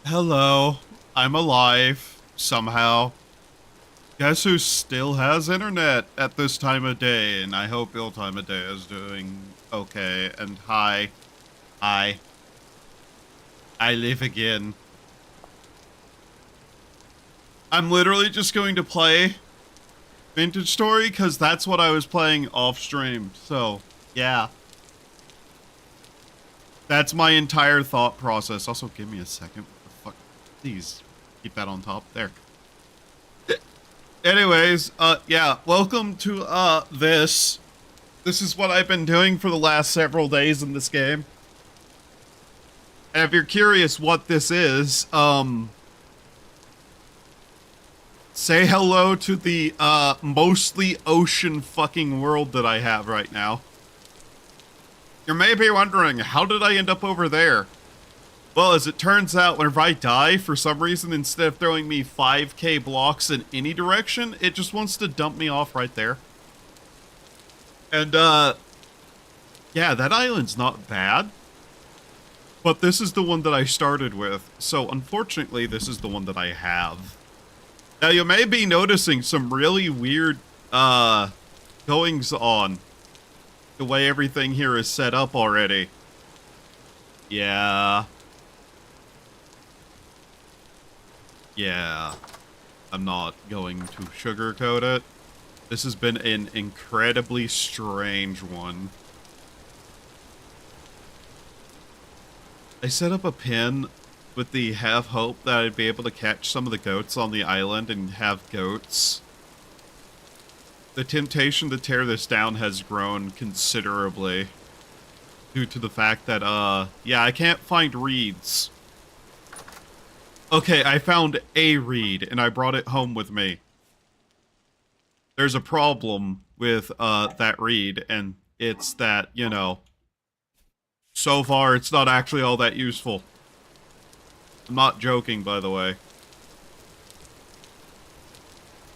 Hello, I'm alive, somehow. Guess who still has internet at this time of day? And I hope your time of day is doing okay. And hi, I live again. I'm literally just going to play Vintage Story, because that's what I was playing off stream. So, yeah. That's my entire thought process. Also, give me a second. What the fuck? Please, keep that on top. There. Anyways, yeah, welcome to, this. This is what I've been doing for the last several days in this game. And if you're curious what this is, say hello to the, mostly ocean fucking world that I have right now. You may be wondering, how did I end up over there? Well, as it turns out, whenever I die, for some reason, instead of throwing me 5k blocks in any direction, it just wants to dump me off right there. And, yeah, that island's not bad. But this is the one that I started with, so unfortunately, this is the one that I have. Now, you may be noticing some really weird, goings on. The way everything here is set up already. Yeah. Yeah. I'm not going to sugarcoat it. This has been an incredibly strange one. I set up a pin with the half hope that I'd be able to catch some of the goats on the island and have goats. The temptation to tear this down has grown considerably due to the fact that, yeah, I can't find reeds. Okay, I found a reed, and I brought it home with me. There's a problem with, that reed, and it's that, you know, so far it's not actually all that useful. I'm not joking, by the way.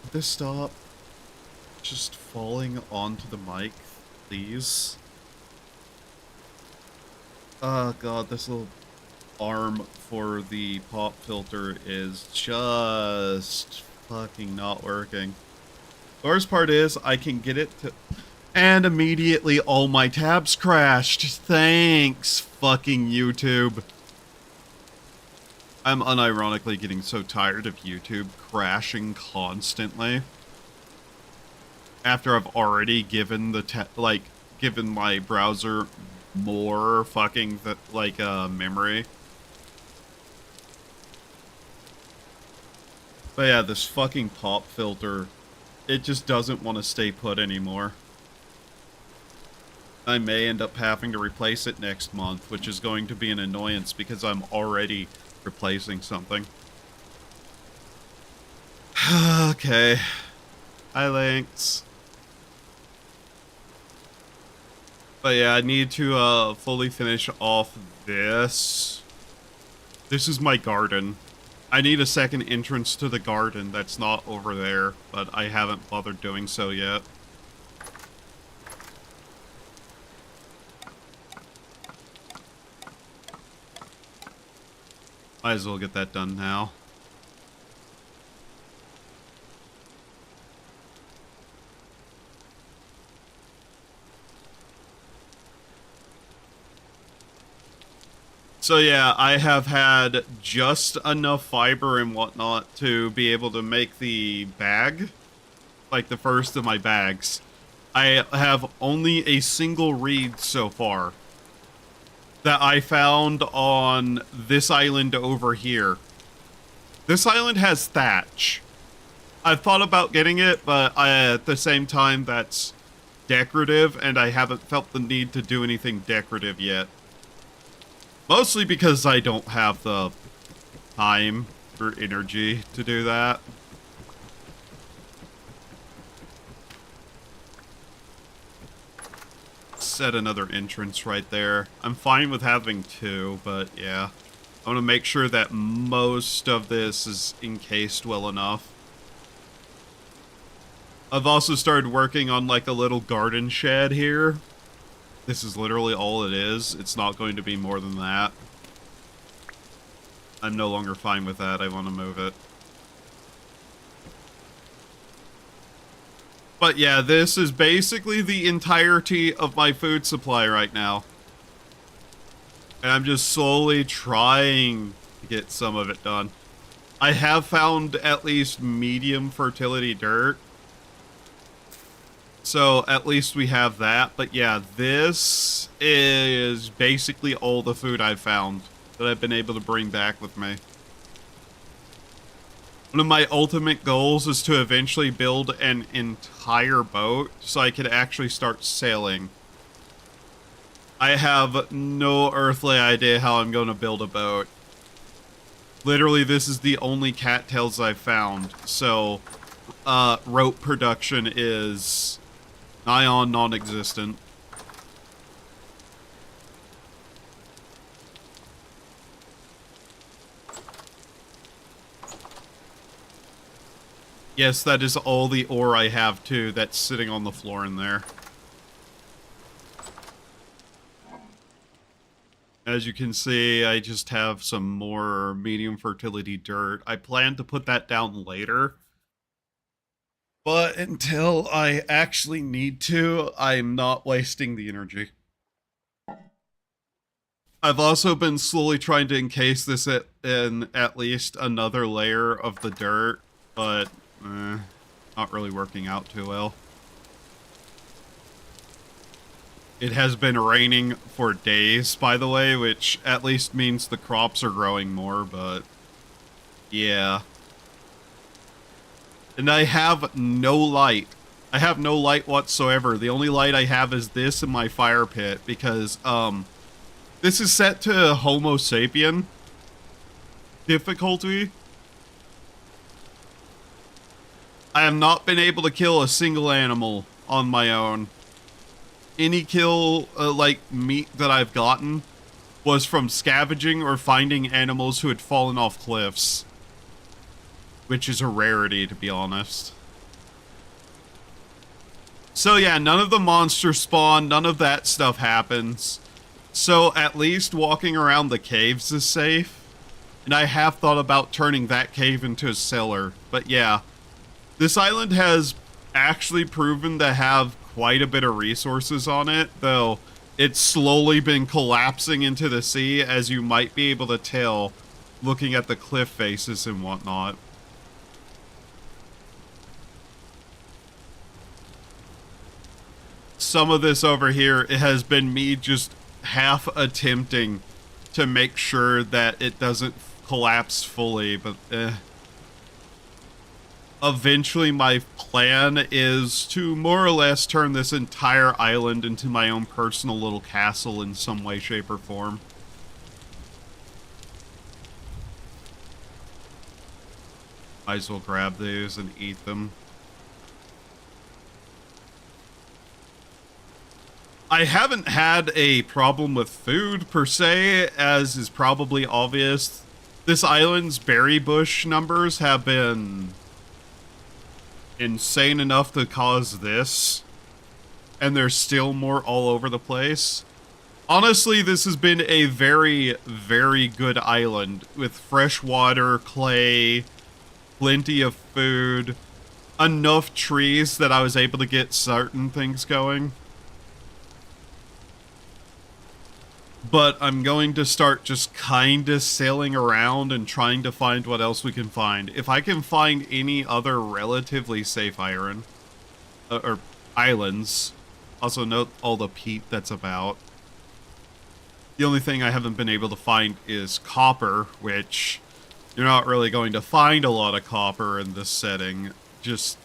Did this stop? Just falling onto the mic, please. Oh god, this little arm for the pop filter is just fucking not working. The worst part is, I can get it to... And immediately all my tabs crashed. Thanks, fucking YouTube. I'm unironically getting so tired of YouTube crashing constantly. After I've already given the given my browser more fucking memory. But yeah, this fucking pop filter, it just doesn't want to stay put anymore. I may end up having to replace it next month, which is going to be an annoyance because I'm already replacing something. Okay. Hi, Lynx. But yeah, I need to fully finish off this. This is my garden. I need a second entrance to the garden that's not over there, but I haven't bothered doing so yet. Might as well get that done now. So yeah, I have had just enough fiber and whatnot to be able to make the bag, like the first of my bags. I have only a single reed so far that I found on this island over here. This island has thatch. I've thought about getting it, but at the same time, that's decorative, and I haven't felt the need to do anything decorative yet. Mostly because I don't have the time or energy to do that. Set another entrance right there. I'm fine with having two, but yeah. I want to make sure that most of this is encased well enough. I've also started working on like a little garden shed here. This is literally all it is. It's not going to be more than that. I'm no longer fine with that. I want to move it. But yeah, this is basically the entirety of my food supply right now. And I'm just slowly trying to get some of it done. I have found at least medium fertility dirt. So at least we have that. But yeah, this is basically all the food I've found that I've been able to bring back with me. One of my ultimate goals is to eventually build an entire boat so I could actually start sailing. I have no earthly idea how I'm going to build a boat. Literally, this is the only cattails I've found. So, rope production is nigh on non-existent. Yes, that is all the ore I have, too, that's sitting on the floor in there. As you can see, I just have some more medium fertility dirt. I plan to put that down later. But until I actually need to, I'm not wasting the energy. I've also been slowly trying to encase this in at least another layer of the dirt, but not really working out too well. It has been raining for days, by the way, which at least means the crops are growing more, but yeah. And I have no light. I have no light whatsoever. The only light I have is this in my fire pit because, this is set to Homo sapien difficulty. I have not been able to kill a single animal on my own. Any kill, like, meat that I've gotten was from scavenging or finding animals who had fallen off cliffs. Which is a rarity, to be honest. So yeah, none of the monsters spawn, none of that stuff happens. So at least walking around the caves is safe. And I have thought about turning that cave into a cellar. But yeah, this island has actually proven to have quite a bit of resources on it, though it's slowly been collapsing into the sea, as you might be able to tell looking at the cliff faces and whatnot. Some of this over here, it has been me just half attempting to make sure that it doesn't collapse fully, but eventually my plan is to more or less turn this entire island into my own personal little castle in some way, shape, or form. Might as well grab these and eat them. I haven't had a problem with food per se, as is probably obvious. This island's berry bush numbers have been insane enough to cause this, and there's still more all over the place. Honestly, this has been a very, very good island with fresh water, clay, plenty of food, enough trees that I was able to get certain things going. But I'm going to start just kind of sailing around and trying to find what else we can find. If I can find any other relatively safe iron, or islands, also note all the peat that's about. The only thing I haven't been able to find is copper, which you're not really going to find a lot of copper in this setting, just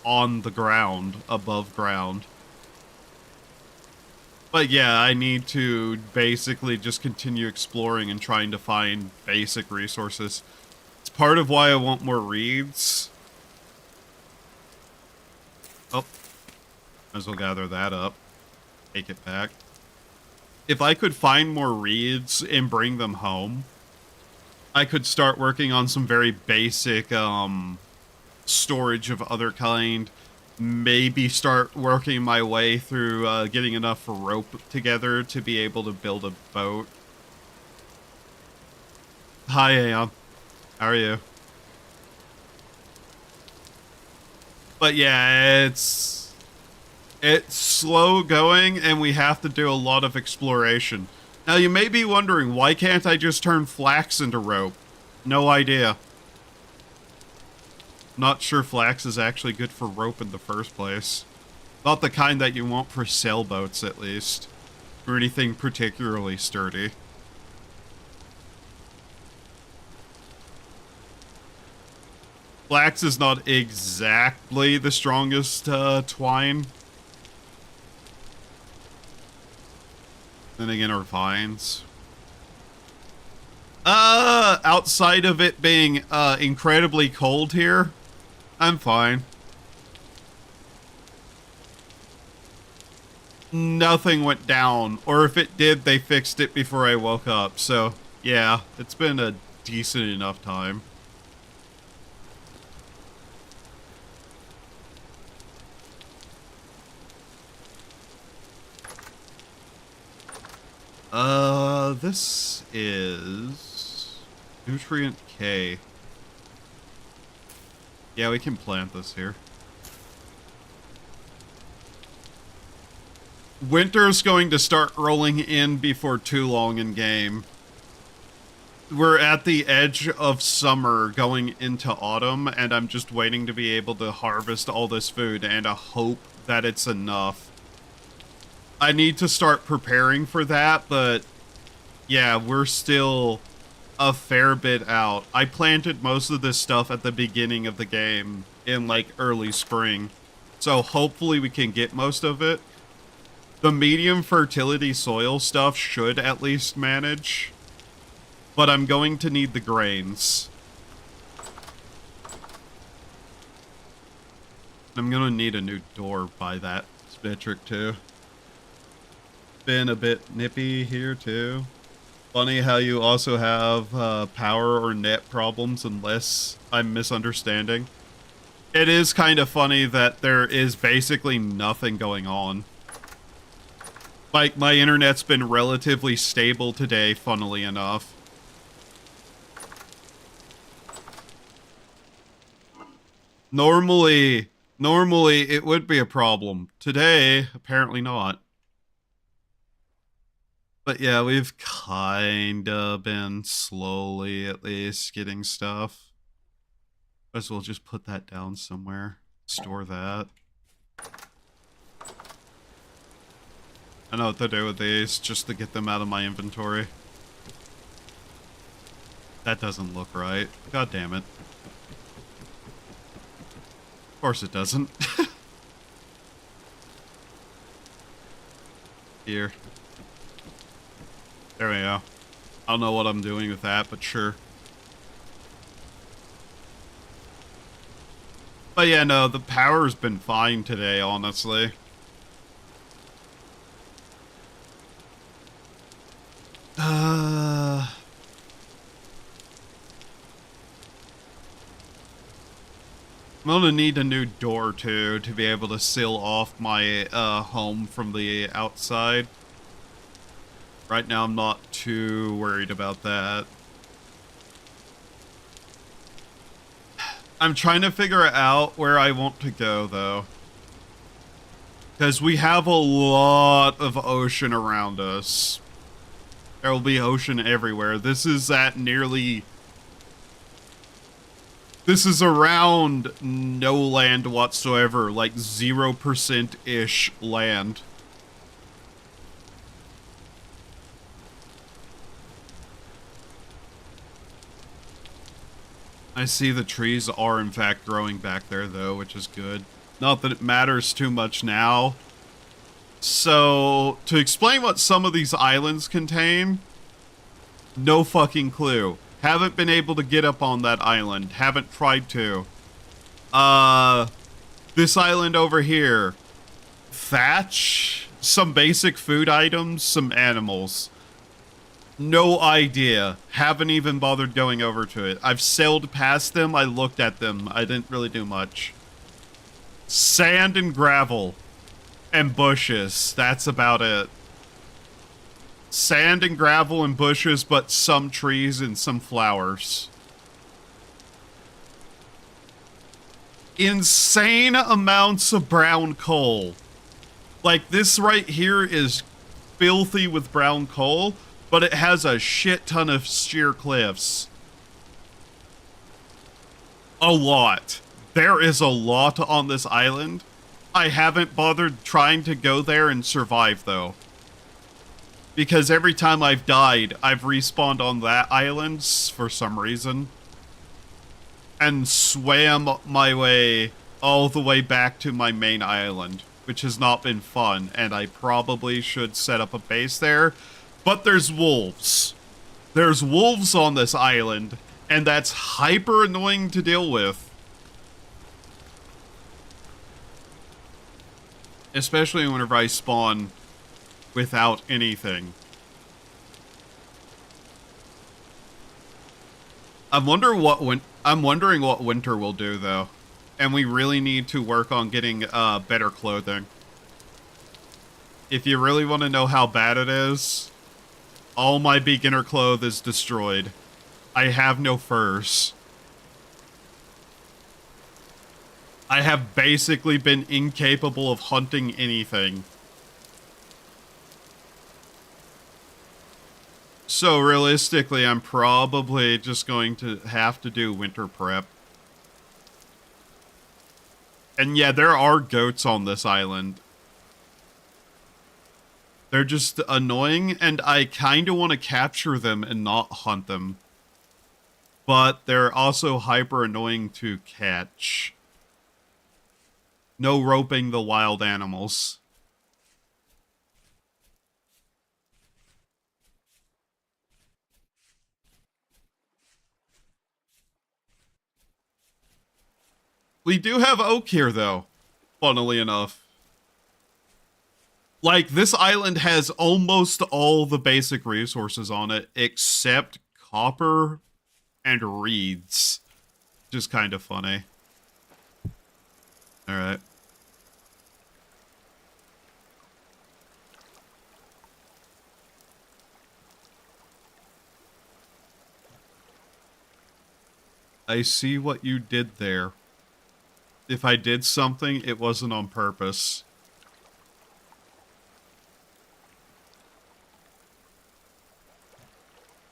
on the ground, above ground. But yeah, I need to basically just continue exploring and trying to find basic resources. It's part of why I want more reeds. Oh, might as well gather that up. Take it back. If I could find more reeds and bring them home, I could start working on some very basic storage of other kind. Maybe start working my way through getting enough rope together to be able to build a boat. Hi, Aeon. How are you? But yeah, it's slow going, and we have to do a lot of exploration. Now, you may be wondering, why can't I just turn flax into rope? No idea. Not sure flax is actually good for rope in the first place. Not the kind that you want for sailboats, at least. Or anything particularly sturdy. Flax is not exactly the strongest twine. Then again, are vines. Outside of it being incredibly cold here, I'm fine. Nothing went down, or if it did, they fixed it before I woke up. So, yeah, it's been a decent enough time. This is nutrient K. Yeah, we can plant this here. Winter's going to start rolling in before too long in game. We're at the edge of summer going into autumn, and I'm just waiting to be able to harvest all this food, and I hope that it's enough. I need to start preparing for that, but yeah, we're still a fair bit out. I planted most of this stuff at the beginning of the game in like early spring, so hopefully we can get most of it. The medium fertility soil stuff should at least manage, but I'm going to need the grains. I'm gonna need a new door by that metric too. Been a bit nippy here too. Funny how you also have power or net problems unless I'm misunderstanding. It is kind of funny that there is basically nothing going on. Like, my internet's been relatively stable today, funnily enough. Normally it would be a problem. Today, apparently not. But yeah, we've kinda been slowly, at least, getting stuff. Might as well just put that down somewhere. Store that. I know what to do with these, just to get them out of my inventory. That doesn't look right. God damn it. Of course it doesn't. Here. There we go. I don't know what I'm doing with that, but sure. But yeah, no, the power's been fine today, honestly. I'm gonna need a new door, too, to be able to seal off my home from the outside. Right now, I'm not too worried about that. I'm trying to figure out where I want to go, though. Because we have a lot of ocean around us. There will be ocean everywhere. This is at nearly... This is around no land whatsoever, like 0%-ish land. I see the trees are in fact growing back there though, which is good. Not that it matters too much now. So, to explain what some of these islands contain, no fucking clue. Haven't been able to get up on that island. Haven't tried to. This island over here. Thatch, some basic food items, some animals. No idea. Haven't even bothered going over to it. I've sailed past them, I looked at them, I didn't really do much. Sand and gravel. And bushes. That's about it. Sand and gravel and bushes, but some trees and some flowers. Insane amounts of brown coal. Like, this right here is filthy with brown coal, but it has a shit ton of sheer cliffs. A lot. There is a lot on this island. I haven't bothered trying to go there and survive, though. Because every time I've died, I've respawned on that island for some reason. And swam my way all the way back to my main island, which has not been fun, and I probably should set up a base there. But there's wolves. There's wolves on this island, and that's hyper annoying to deal with. Especially whenever I spawn without anything. I'm wondering what winter will do, though. And we really need to work on getting better clothing. If you really want to know how bad it is, all my beginner clothes is destroyed. I have no furs. I have basically been incapable of hunting anything. So realistically, I'm probably just going to have to do winter prep. And yeah, there are goats on this island. They're just annoying, and I kind of want to capture them and not hunt them. But they're also hyper annoying to catch. No roping the wild animals. We do have oak here, though, funnily enough. Like, this island has almost all the basic resources on it, except copper and reeds. Which is kind of funny. Alright. I see what you did there. If I did something, it wasn't on purpose.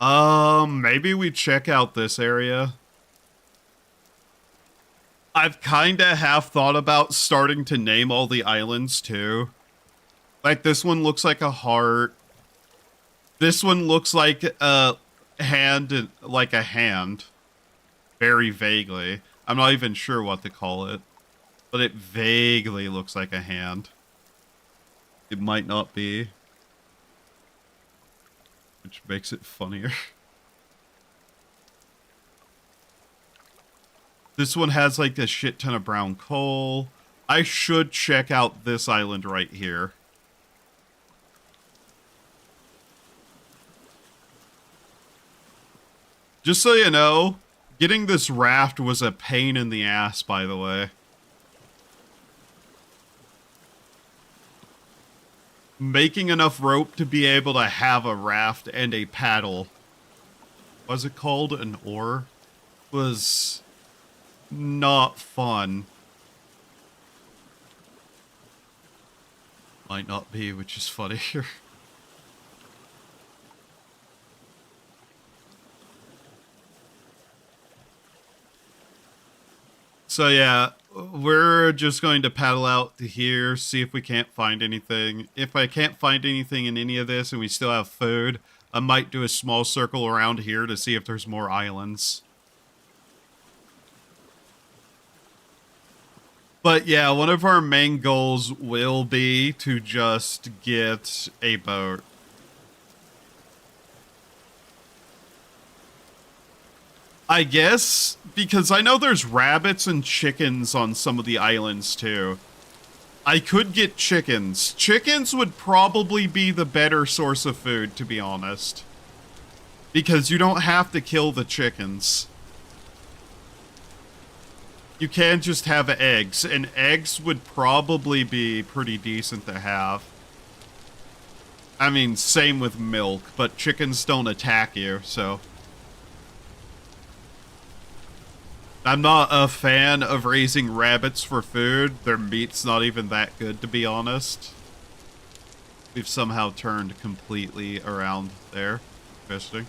Maybe we check out this area. I've kinda half thought about starting to name all the islands, too. Like, this one looks like a heart. This one looks like a hand, Very vaguely. I'm not even sure what to call it. But it vaguely looks like a hand. It might not be. Which makes it funnier. This one has like a shit ton of brown coal. I should check out this island right here. Just so you know, getting this raft was a pain in the ass, by the way. Making enough rope to be able to have a raft and a paddle. Was it called an oar? Was not fun. Might not be, which is funny. So yeah, we're just going to paddle out to here, see if we can't find anything. If I can't find anything in any of this and we still have food, I might do a small circle around here to see if there's more islands. But yeah, one of our main goals will be to just get a boat. I guess, because I know there's rabbits and chickens on some of the islands too. I could get chickens. Chickens would probably be the better source of food, to be honest. Because you don't have to kill the chickens. You can just have eggs, and eggs would probably be pretty decent to have. I mean, same with milk, but chickens don't attack you, so. I'm not a fan of raising rabbits for food. Their meat's not even that good, to be honest. We've somehow turned completely around there. Interesting.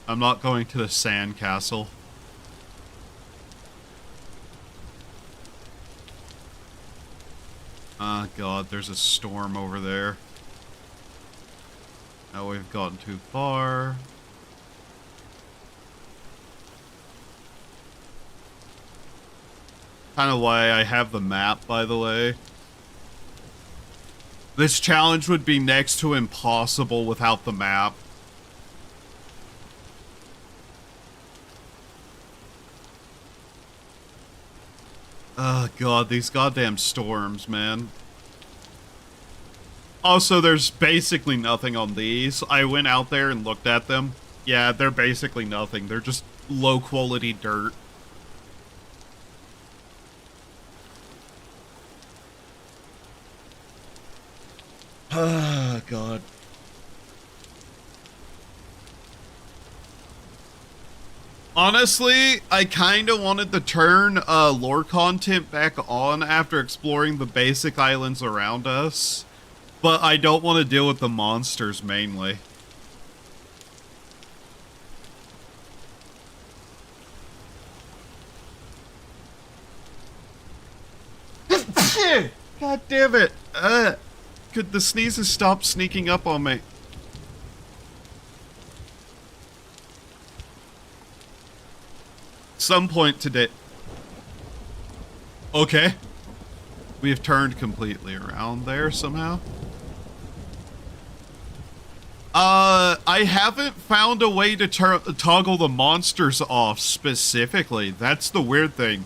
I'm not going to the sand castle. Oh god, there's a storm over there. Now we've gotten too far. Kind of why I have the map, by the way. This challenge would be next to impossible without the map. Oh god, these goddamn storms, man. Also, there's basically nothing on these. I went out there and looked at them. Yeah, they're basically nothing. They're just low-quality dirt. Ah, god. Honestly, I kind of wanted to turn lore content back on after exploring the basic islands around us, but I don't want to deal with the monsters mainly. God damn it! Could the sneezes stop sneaking up on me? Some point today. Okay. We have turned completely around there somehow. I haven't found a way to toggle the monsters off specifically. That's the weird thing.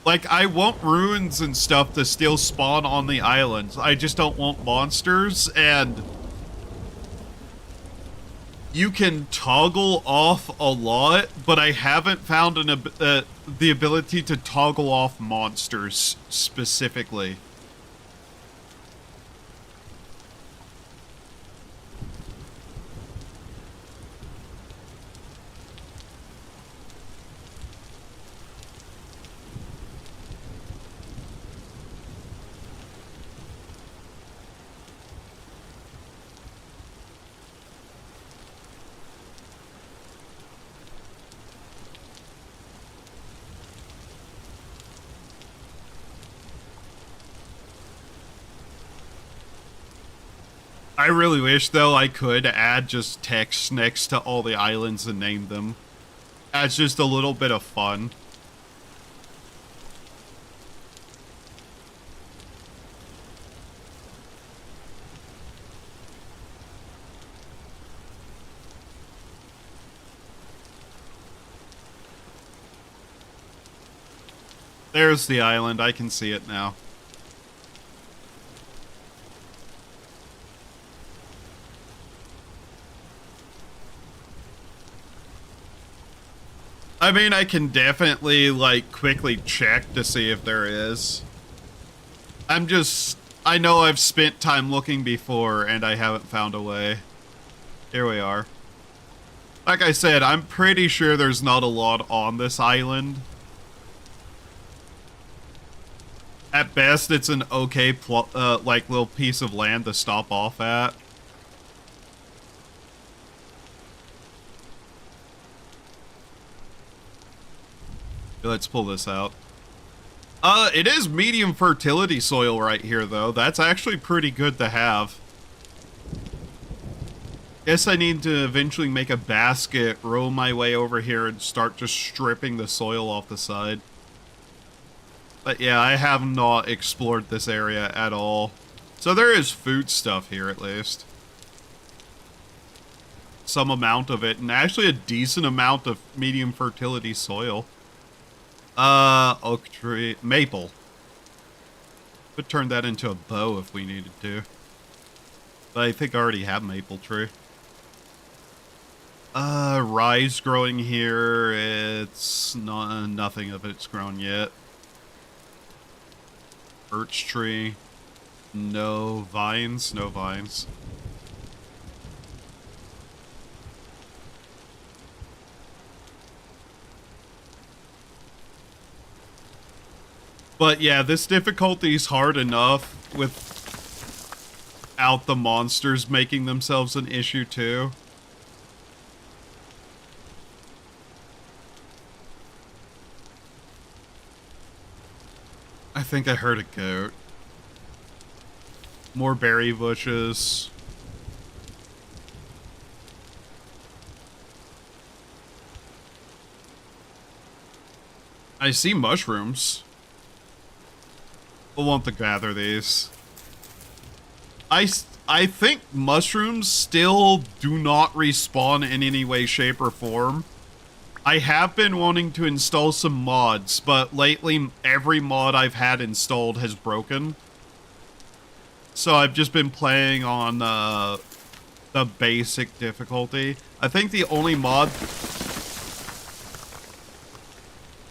Like, I want ruins and stuff to still spawn on the islands. I just don't want monsters, and you can toggle off a lot, but I haven't found the ability to toggle off monsters specifically. I really wish, though, I could add just text next to all the islands and name them. That's just a little bit of fun. There's the island. I can see it now. I mean, I can definitely, like, quickly check to see if there is. I know I've spent time looking before, and I haven't found a way. Here we are. Like I said, I'm pretty sure there's not a lot on this island. At best, it's an okay, like, little piece of land to stop off at. Let's pull this out. It is medium fertility soil right here, though. That's actually pretty good to have. Guess I need to eventually make a basket, roll my way over here, and start just stripping the soil off the side. But yeah, I have not explored this area at all. So there is food stuff here, at least. Some amount of it, and actually a decent amount of medium fertility soil. Oak tree, maple. Could turn that into a bow if we needed to. But I think I already have maple tree. Rye's growing here. It's not, nothing of it's grown yet. Birch tree. No vines, no vines. But yeah, this difficulty is hard enough without the monsters making themselves an issue too. I think I heard a goat. More berry bushes. I see mushrooms. We'll want to gather these. I think mushrooms still do not respawn in any way, shape, or form. I have been wanting to install some mods, but lately every mod I've had installed has broken. So I've just been playing on the basic difficulty. I think the only mod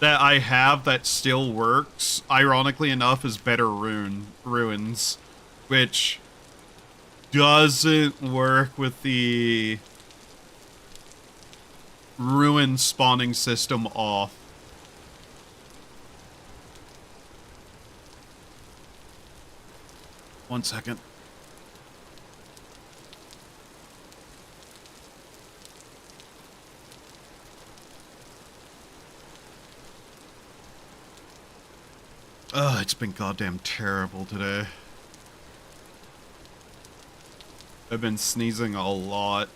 that I have that still works, ironically enough, is Better Ruins, which doesn't work with the ruin spawning system off. One second. Ugh, it's been goddamn terrible today. I've been sneezing a lot.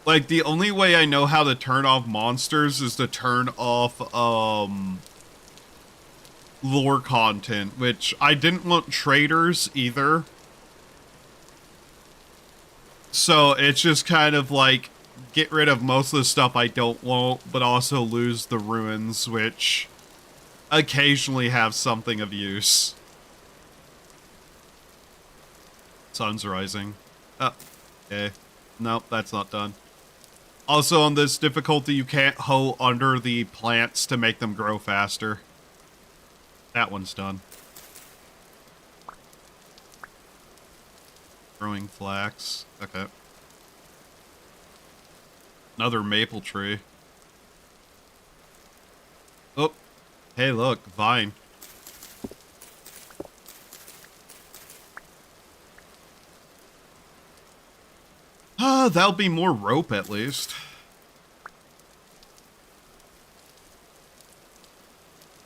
Like, the only way I know how to turn off monsters is to turn off, lore content, which I didn't want traders either. So it's just kind of like, get rid of most of the stuff I don't want, but also lose the ruins, which occasionally have something of use. Sun's rising. Oh, okay. Nope, that's not done. Also, on this difficulty, you can't hoe under the plants to make them grow faster. That one's done. Growing flax. Okay. Another maple tree. Oh. Hey, look. Vine. That'll be more rope at least.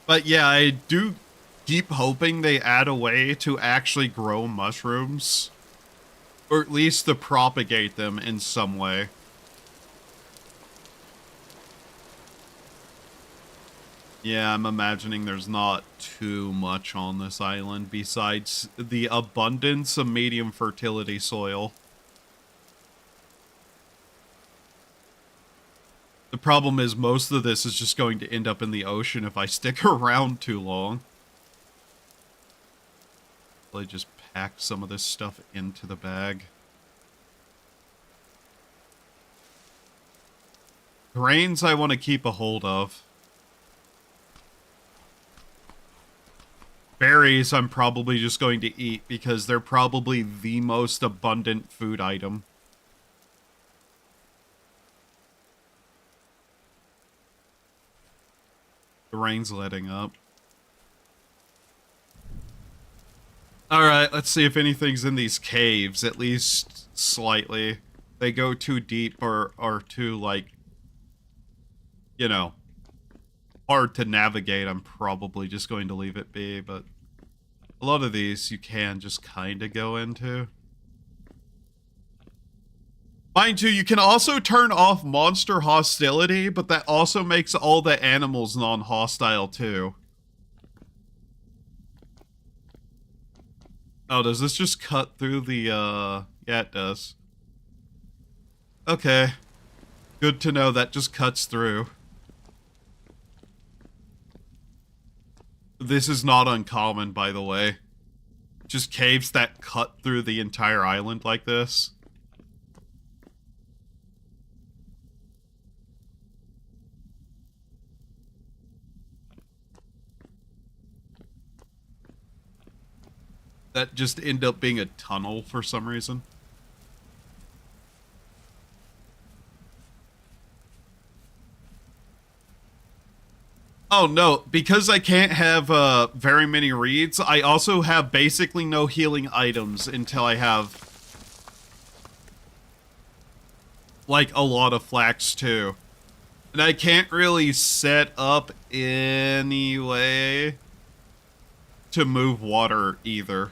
But yeah, I do keep hoping they add a way to actually grow mushrooms. Or at least to propagate them in some way. Yeah, I'm imagining there's not too much on this island besides the abundance of medium fertility soil. The problem is most of this is just going to end up in the ocean if I stick around too long. I just pack some of this stuff into the bag. Grains I want to keep a hold of. Berries I'm probably just going to eat because they're probably the most abundant food item. The rain's letting up. Alright, let's see if anything's in these caves, at least slightly. They go too deep or too, like, you know, hard to navigate. I'm probably just going to leave it be, but a lot of these you can just kind of go into. Mind you, you can also turn off monster hostility, but that also makes all the animals non-hostile too. Oh, does this just cut through the, yeah, it does. Okay. Good to know that just cuts through. This is not uncommon, by the way. Just caves that cut through the entire island like this. that just end up being a tunnel for some reason. Oh no, because I can't have very many reeds, I also have basically no healing items until I have like a lot of flax too. And I can't really set up any way to move water either.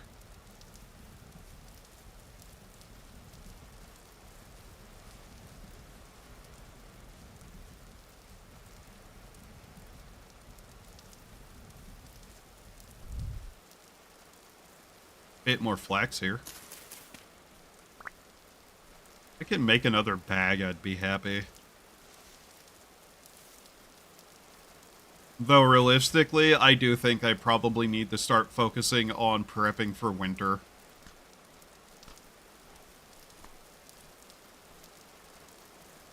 Bit more flax here. If I can make another bag, I'd be happy. Though realistically, I do think I probably need to start focusing on prepping for winter.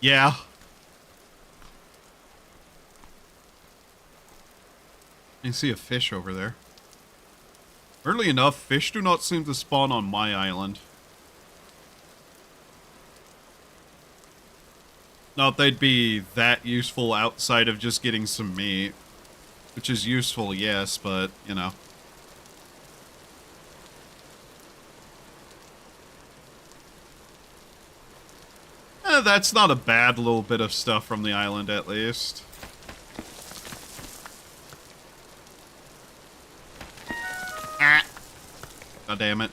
Yeah. I see a fish over there. Weirdly enough, fish do not seem to spawn on my island. Not they'd be that useful outside of just getting some meat. Which is useful, yes, but, you know. That's not a bad little bit of stuff from the island, at least. Ah! God damn it.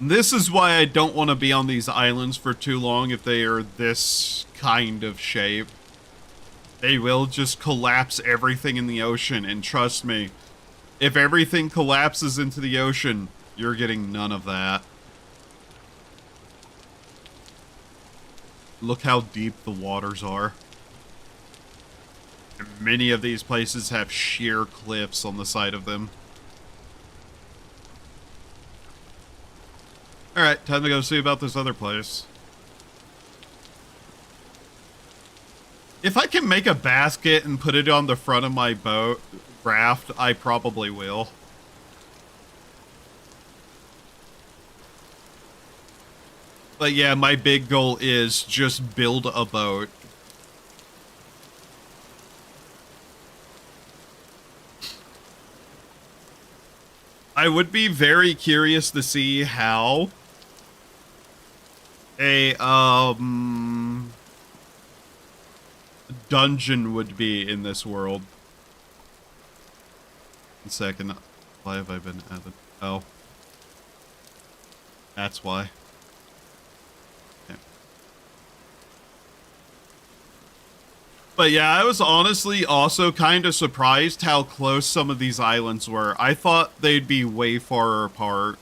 This is why I don't want to be on these islands for too long if they are this kind of shape. They will just collapse everything in the ocean, and trust me, if everything collapses into the ocean, you're getting none of that. Look how deep the waters are. And many of these places have sheer cliffs on the side of them. Alright, time to go see about this other place. If I can make a basket and put it on the front of my boat raft, I probably will. But yeah, my big goal is just build a boat. I would be very curious to see how a dungeon would be in this world. 1 second. Why have I been added? Oh. That's why. Okay. But yeah, I was honestly also kind of surprised how close some of these islands were. I thought they'd be way far apart.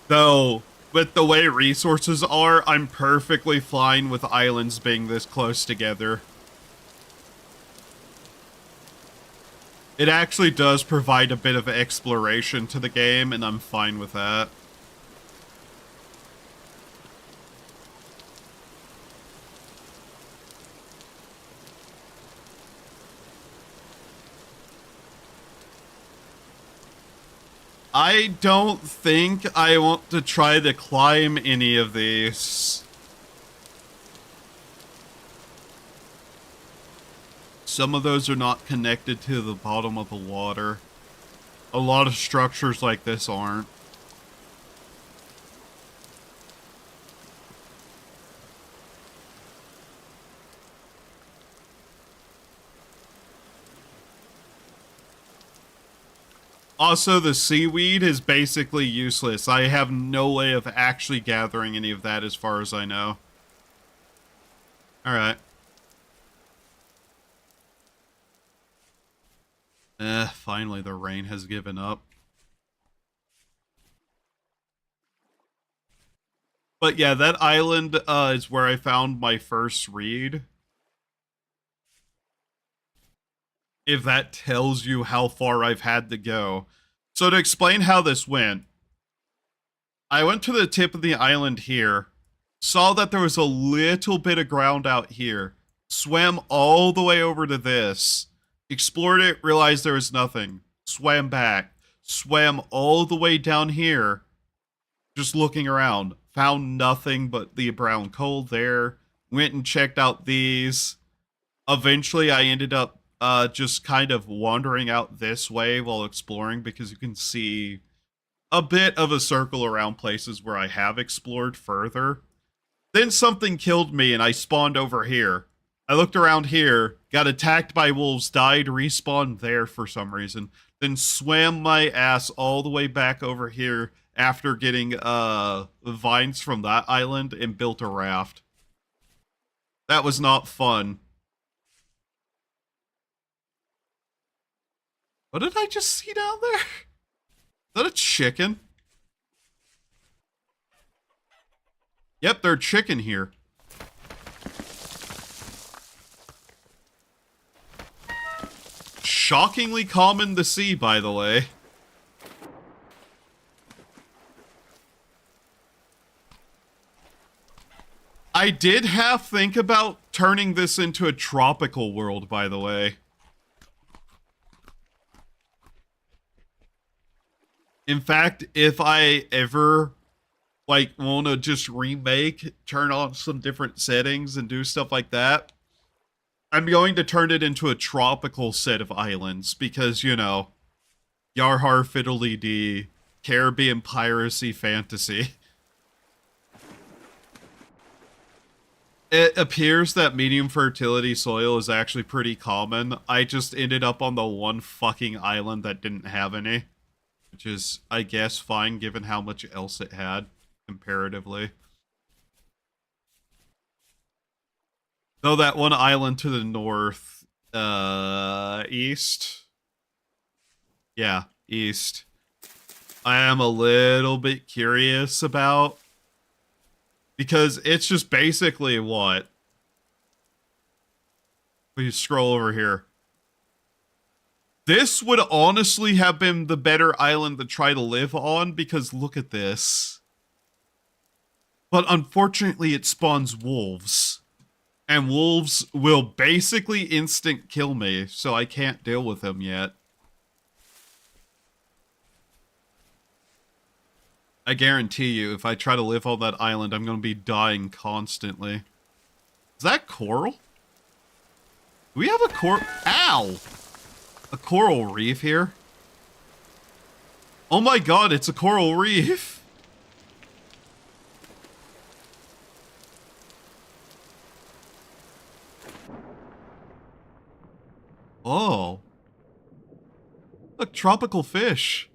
Though, with the way resources are, I'm perfectly fine with islands being this close together. It actually does provide a bit of exploration to the game, and I'm fine with that. I don't think I want to try to climb any of these. Some of those are not connected to the bottom of the water. A lot of structures like this aren't. Also, the seaweed is basically useless. I have no way of actually gathering any of that as far as I know. Alright. Finally the rain has given up. But yeah, that island is where I found my first reed. If that tells you how far I've had to go. So to explain how this went, I went to the tip of the island here, saw that there was a little bit of ground out here, swam all the way over to this, Explored it, realized there was nothing. Swam back. Swam all the way down here, just looking around. Found nothing but the brown coal there. Went and checked out these. Eventually, I ended up just kind of wandering out this way while exploring because you can see a bit of a circle around places where I have explored further. Then something killed me and I spawned over here. I looked around here, got attacked by wolves, died, respawned there for some reason, then swam my ass all the way back over here after getting vines from that island and built a raft. That was not fun. What did I just see down there? Is that a chicken? Yep, they're chicken here. Shockingly common to see, by the way. I did half think about turning this into a tropical world, by the way. In fact, if I ever, like, want to just remake, turn on some different settings and do stuff like that, I'm going to turn it into a tropical set of islands because, you know, Yarhar Fiddly Dee, Caribbean piracy fantasy. It appears that medium fertility soil is actually pretty common. I just ended up on the one fucking island that didn't have any. Which is, I guess, fine given how much else it had, comparatively. Though that one island to the north, east? Yeah, east. I am a little bit curious about. Because it's just basically what? We scroll over here. This would honestly have been the better island to try to live on, because look at this. But unfortunately, it spawns wolves. And wolves will basically instant kill me, so I can't deal with them yet. I guarantee you, if I try to live on that island, I'm going to be dying constantly. Is that coral? Do we have a coral? Ow! A coral reef here? Oh my god, it's a coral reef! Oh. Look, tropical fish.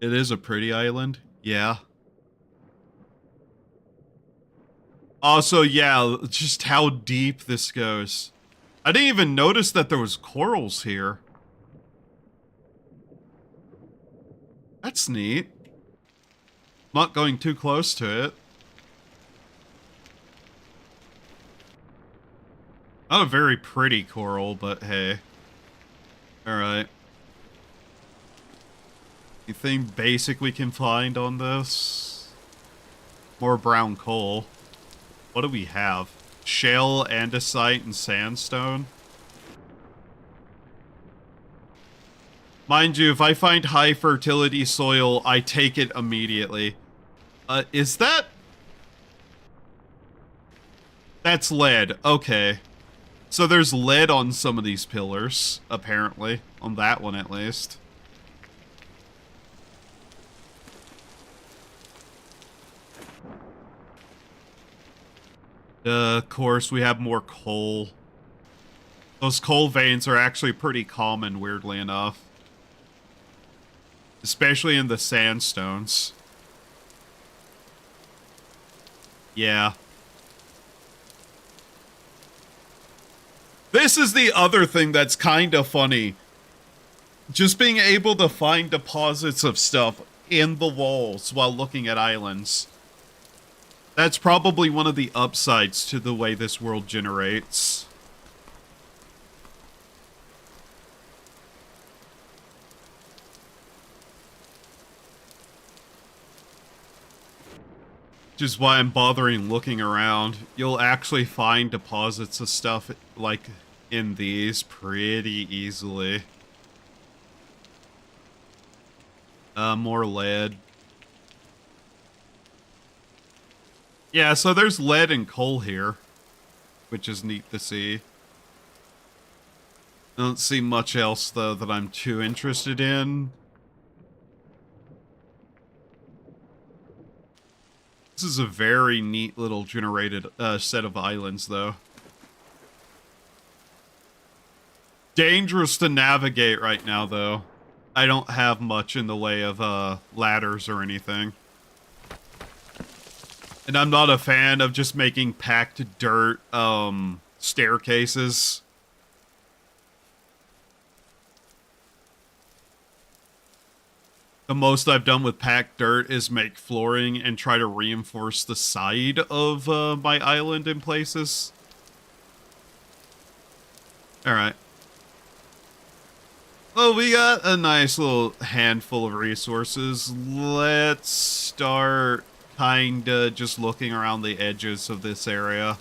It is a pretty island. Yeah. Also, yeah, just how deep this goes. I didn't even notice that there was corals here. That's neat. Not going too close to it. Not a very pretty coral, but hey. Alright. Anything basic we can find on this? More brown coal. What do we have? Shale, andesite, and sandstone? Mind you, if I find high fertility soil, I take it immediately. Is that... That's lead. Okay. So there's lead on some of these pillars, apparently. On that one, at least. Of course, we have more coal. Those coal veins are actually pretty common, weirdly enough. Especially in the sandstones. Yeah. This is the other thing that's kind of funny. Just being able to find deposits of stuff in the walls while looking at islands. That's probably one of the upsides to the way this world generates. Which is why I'm bothering looking around. You'll actually find deposits of stuff like in these pretty easily. More lead. Yeah, so there's lead and coal here, which is neat to see. I don't see much else, though, that I'm too interested in. This is a very neat little generated set of islands, though. Dangerous to navigate right now, though. I don't have much in the way of ladders or anything. And I'm not a fan of just making packed dirt staircases. The most I've done with packed dirt is make flooring and try to reinforce the side of my island in places. Alright. Well, we got a nice little handful of resources. Let's start kinda just looking around the edges of this area.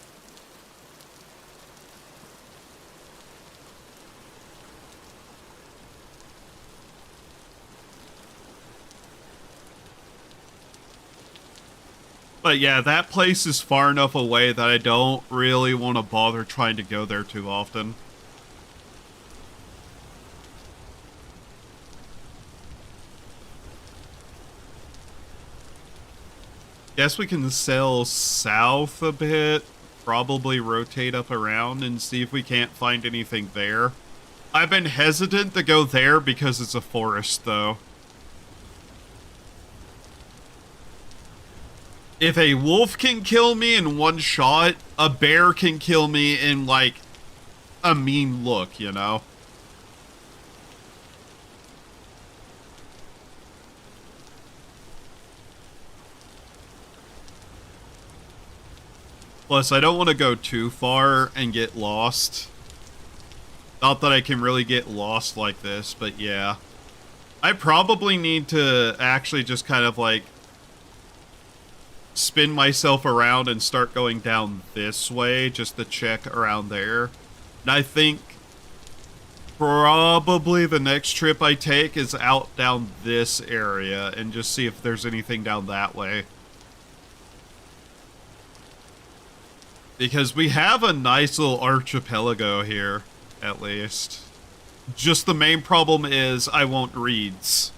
But yeah, that place is far enough away that I don't really want to bother trying to go there too often. Guess we can sail south a bit, probably rotate up around and see if we can't find anything there. I've been hesitant to go there because it's a forest, though. If a wolf can kill me in one shot, a bear can kill me in, like, a mean look, you know? Plus, I don't want to go too far and get lost. Not that I can really get lost like this, but yeah. I probably need to actually just kind of, like, spin myself around and start going down this way just to check around there. And I think probably the next trip I take is out down this area and just see if there's anything down that way. Because we have a nice little archipelago here, at least. Just the main problem is I want reeds.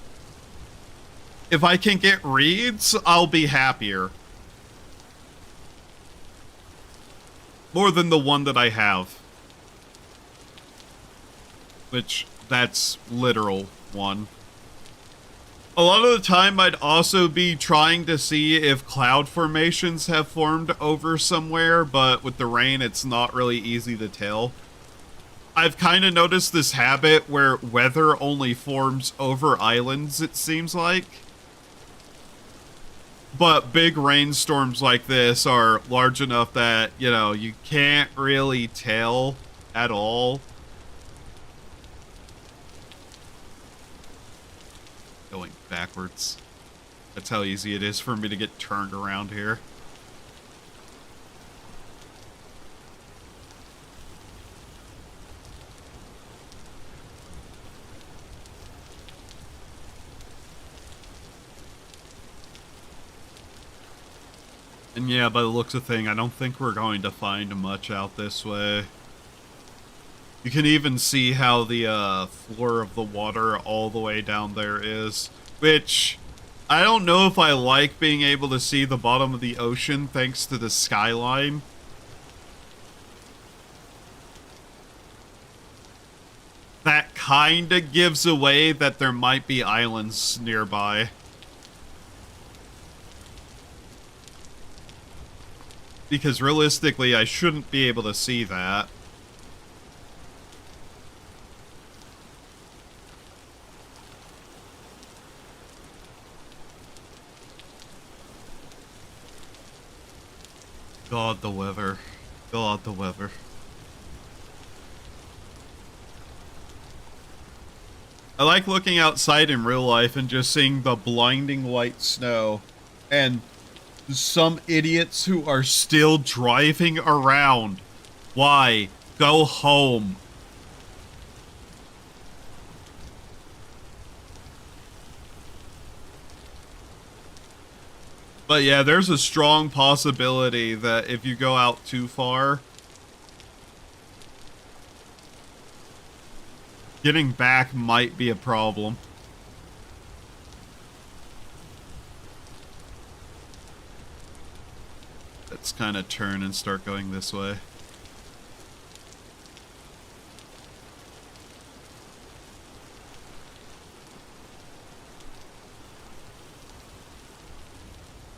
If I can get reeds, I'll be happier. More than the one that I have. Which, that's literal one. A lot of the time, I'd also be trying to see if cloud formations have formed over somewhere, but with the rain, it's not really easy to tell. I've kind of noticed this habit where weather only forms over islands, it seems like. But big rainstorms like this are large enough that, you know, you can't really tell at all. Going backwards. That's how easy it is for me to get turned around here. And yeah, by the looks of things, I don't think we're going to find much out this way. You can even see how the floor of the water all the way down there is. Which, I don't know if I like being able to see the bottom of the ocean thanks to the skyline. That kinda gives away that there might be islands nearby. Because realistically, I shouldn't be able to see that. God, the weather. God, the weather. I like looking outside in real life and just seeing the blinding white snow. And Some idiots who are still driving around. Why? Go home. But yeah, there's a strong possibility that if you go out too far, getting back might be a problem. Let's kind of turn and start going this way.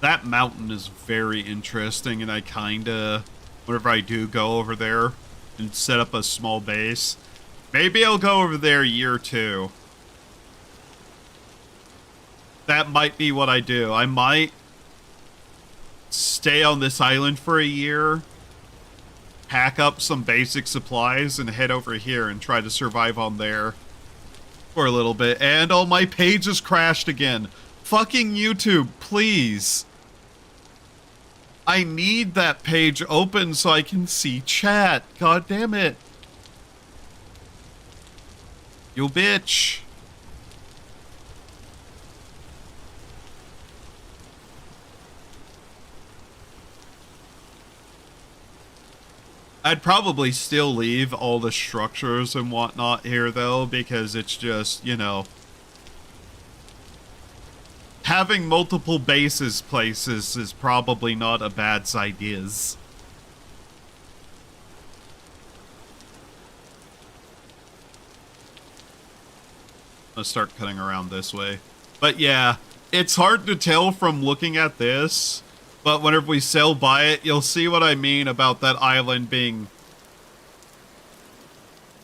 That mountain is very interesting, and I kinda, whenever I do go over there and set up a small base, maybe I'll go over there year 2. That might be what I do. I might stay on this island for a year, pack up some basic supplies, and head over here and try to survive on there for a little bit. And oh, my page has crashed again. Fucking YouTube, please. I need that page open so I can see chat. God damn it. You bitch. I'd probably still leave all the structures and whatnot here, though, because it's just, you know, having multiple bases places is probably not a bad idea. Let's start cutting around this way. But yeah, it's hard to tell from looking at this, but whenever we sail by it, you'll see what I mean about that island being...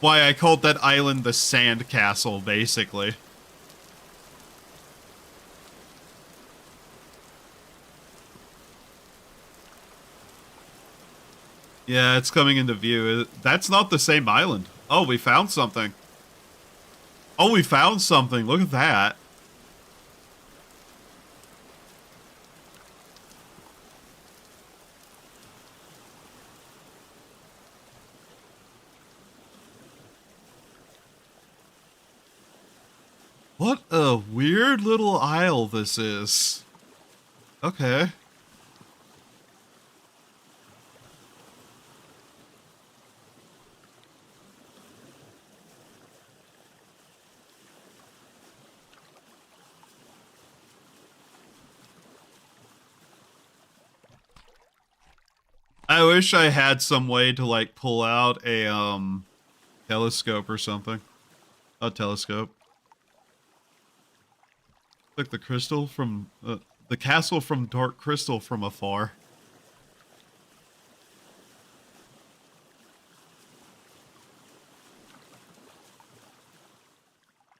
why I called that island the Sand Castle, basically. Yeah, it's coming into view. That's not the same island. Oh, we found something. Oh, we found something. Look at that. What a weird little isle this is. Okay. I wish I had some way to, like, pull out a, telescope or something. A telescope. Like the crystal from, the castle from Dark Crystal from afar.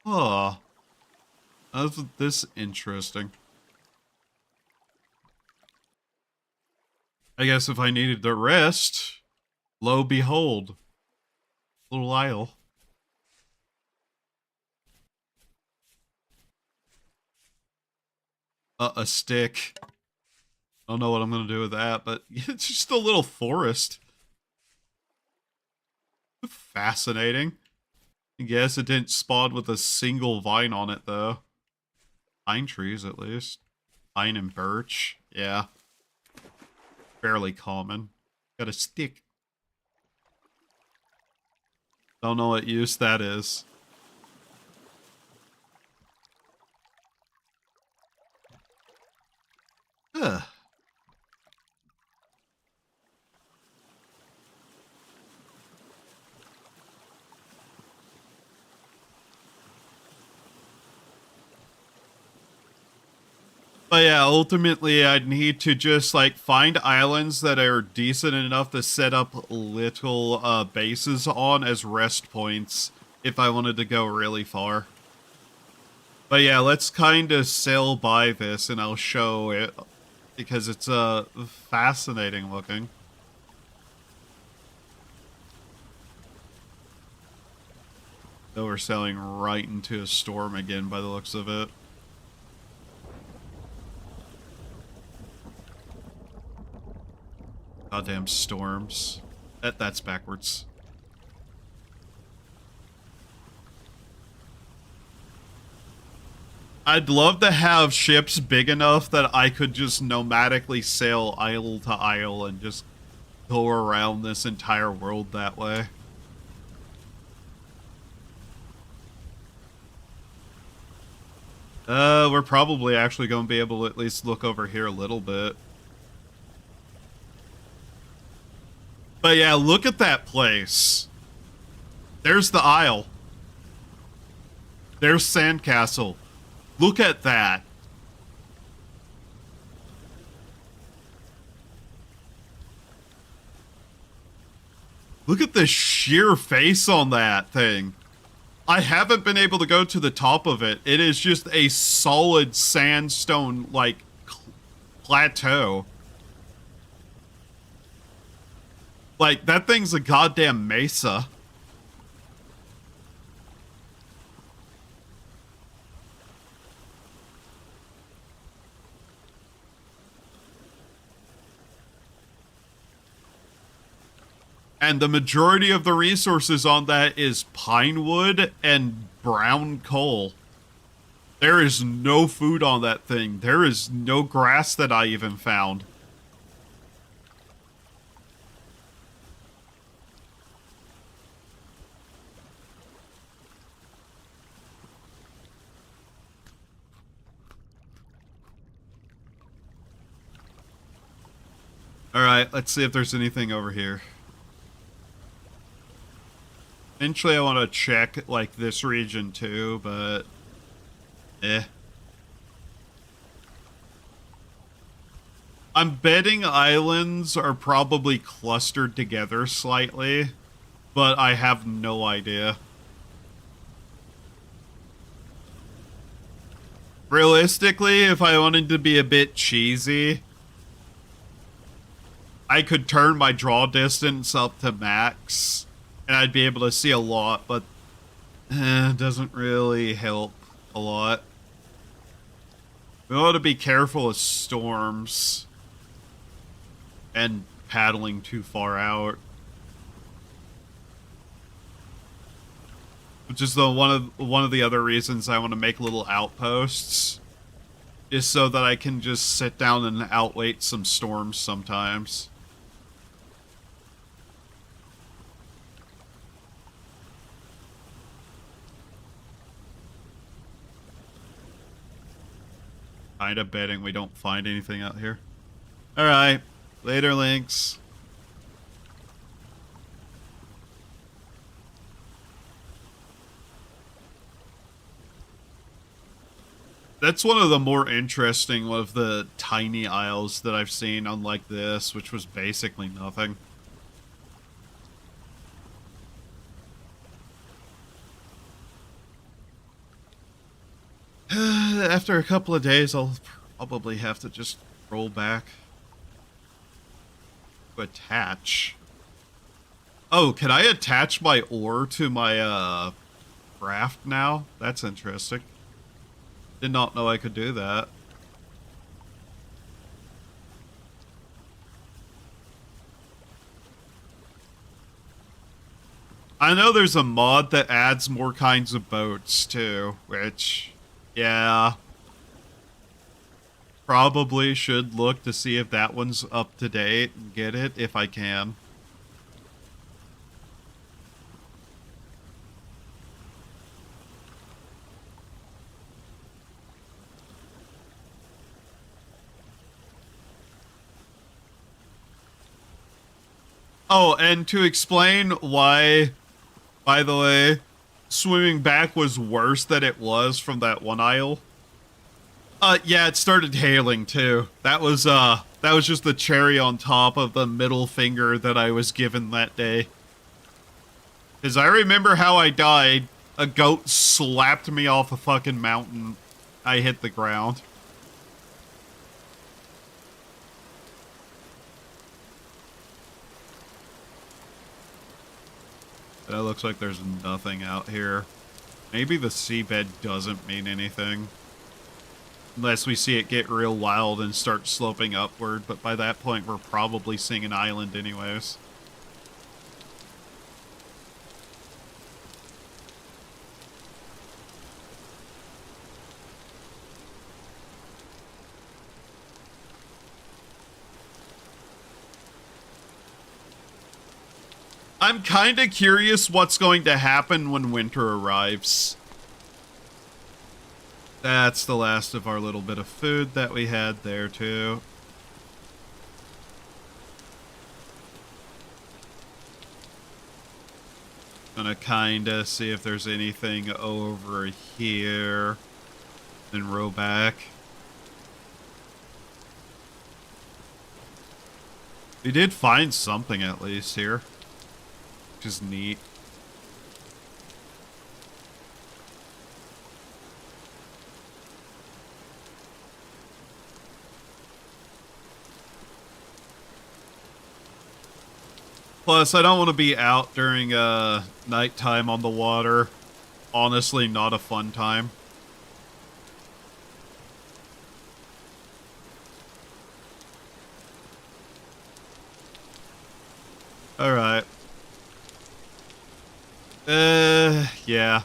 Oh. Isn't this interesting? I guess if I needed the rest, lo behold, little isle. A stick. I don't know what I'm gonna do with that, but it's just a little forest. Fascinating. I guess it didn't spawn with a single vine on it, though. Pine trees, at least. Pine and birch. Yeah. Fairly common. Got a stick. Don't know what use that is. Ugh. But yeah, ultimately I'd need to just, like, find islands that are decent enough to set up little bases on as rest points if I wanted to go really far. But yeah, let's kind of sail by this and I'll show it because it's fascinating looking. Though we're sailing right into a storm again by the looks of it. Goddamn storms. That's backwards. I'd love to have ships big enough that I could just nomadically sail isle to isle and just go around this entire world that way. We're probably actually going to be able to at least look over here a little bit. But yeah, look at that place. There's the isle. There's Sandcastle. Look at that. Look at the sheer face on that thing. I haven't been able to go to the top of it. It is just a solid sandstone, like, plateau. Like, that thing's a goddamn mesa. And the majority of the resources on that is pine wood and brown coal. There is no food on that thing. There is no grass that I even found. Alright, let's see if there's anything over here. Eventually I want to check, like, this region too, but... I'm betting islands are probably clustered together slightly, but I have no idea. Realistically, if I wanted to be a bit cheesy, I could turn my draw distance up to max, and I'd be able to see a lot, but it doesn't really help a lot. We want to be careful of storms and paddling too far out. Which is one of the other reasons I want to make little outposts, is so that I can just sit down and outwait some storms sometimes. Kinda betting we don't find anything out here. Alright, later links. That's one of the more interesting of the tiny isles that I've seen, unlike this, which was basically nothing. After a couple of days, I'll probably have to just roll back. Attach. Oh, can I attach my ore to my, raft now? That's interesting. Did not know I could do that. I know there's a mod that adds more kinds of boats, too, which... yeah. Probably should look to see if that one's up to date and get it if I can. Oh, and to explain why, by the way, swimming back was worse than it was from that one isle. Yeah, it started hailing too. That was just the cherry on top of the middle finger that I was given that day. Cause I remember how I died. A goat slapped me off a fucking mountain. I hit the ground. That looks like there's nothing out here. Maybe the seabed doesn't mean anything. Unless we see it get real wild and start sloping upward, but by that point we're probably seeing an island anyways. I'm kind of curious what's going to happen when winter arrives. That's the last of our little bit of food that we had there, too. Gonna kinda see if there's anything over here. Then row back. We did find something at least here. Which is neat. Plus, I don't want to be out during nighttime on the water. Honestly, not a fun time. Alright. Yeah.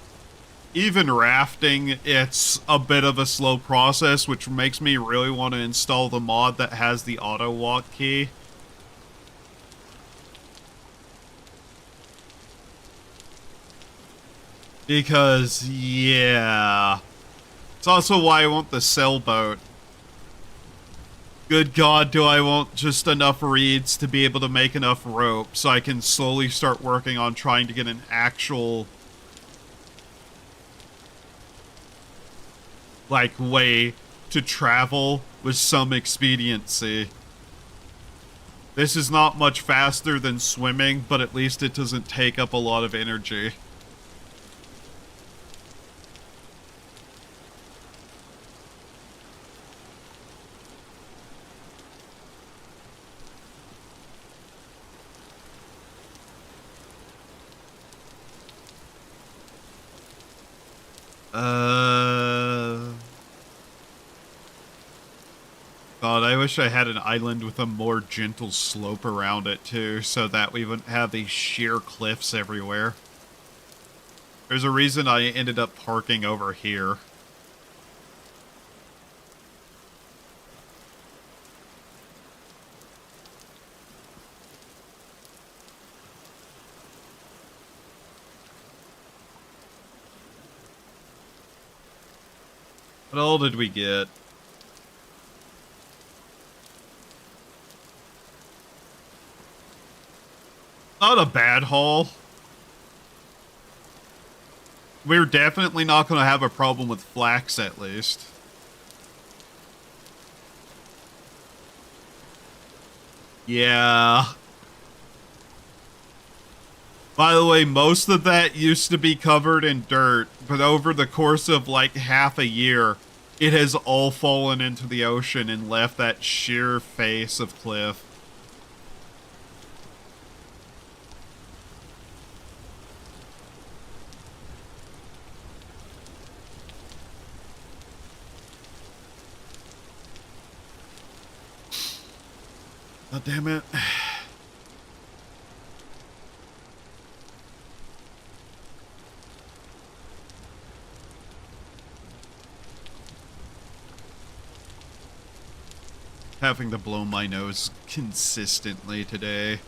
Even rafting, it's a bit of a slow process, which makes me really want to install the mod that has the auto walk key. Because, yeah. It's also why I want the sailboat. Good God, do I want just enough reeds to be able to make enough rope so I can slowly start working on trying to get an actual, like, way to travel with some expediency. This is not much faster than swimming, but at least it doesn't take up a lot of energy. God, I wish I had an island with a more gentle slope around it, too, so that we wouldn't have these sheer cliffs everywhere. There's a reason I ended up parking over here. What all did we get? Not a bad haul. We're definitely not going to have a problem with flax, at least. Yeah. By the way, most of that used to be covered in dirt, but over the course of like half a year, it has all fallen into the ocean and left that sheer face of cliff. Oh, damn it. Having to blow my nose consistently today.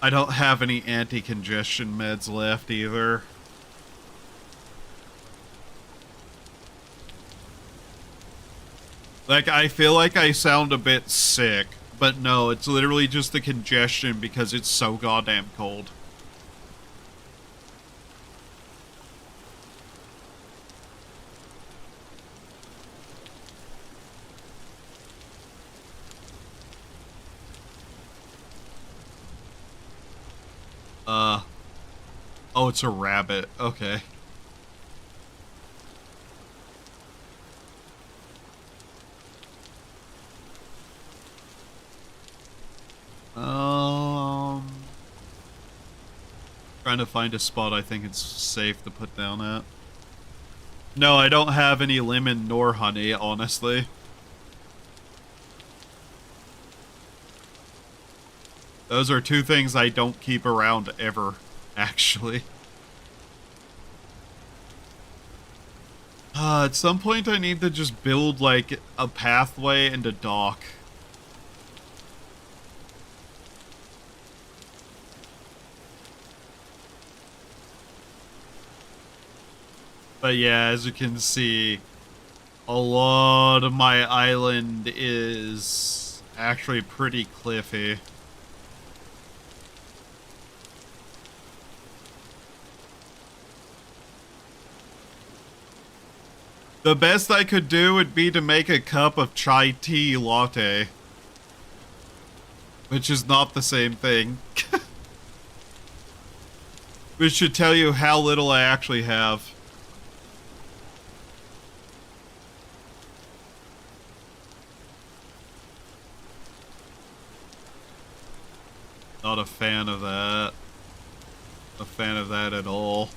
I don't have any anti-congestion meds left either. Like, I feel like I sound a bit sick, but no, it's literally just the congestion because it's so goddamn cold. Oh, it's a rabbit. Okay. Trying to find a spot I think it's safe to put down at. No, I don't have any lemon nor honey, honestly. Those are two things I don't keep around ever, actually. At some point I need to just build, like, a pathway and a dock. But yeah, as you can see, a lot of my island is actually pretty cliffy. The best I could do would be to make a cup of chai tea latte. Which is not the same thing. Which should tell you how little I actually have. Not a fan of that. A fan of that at all.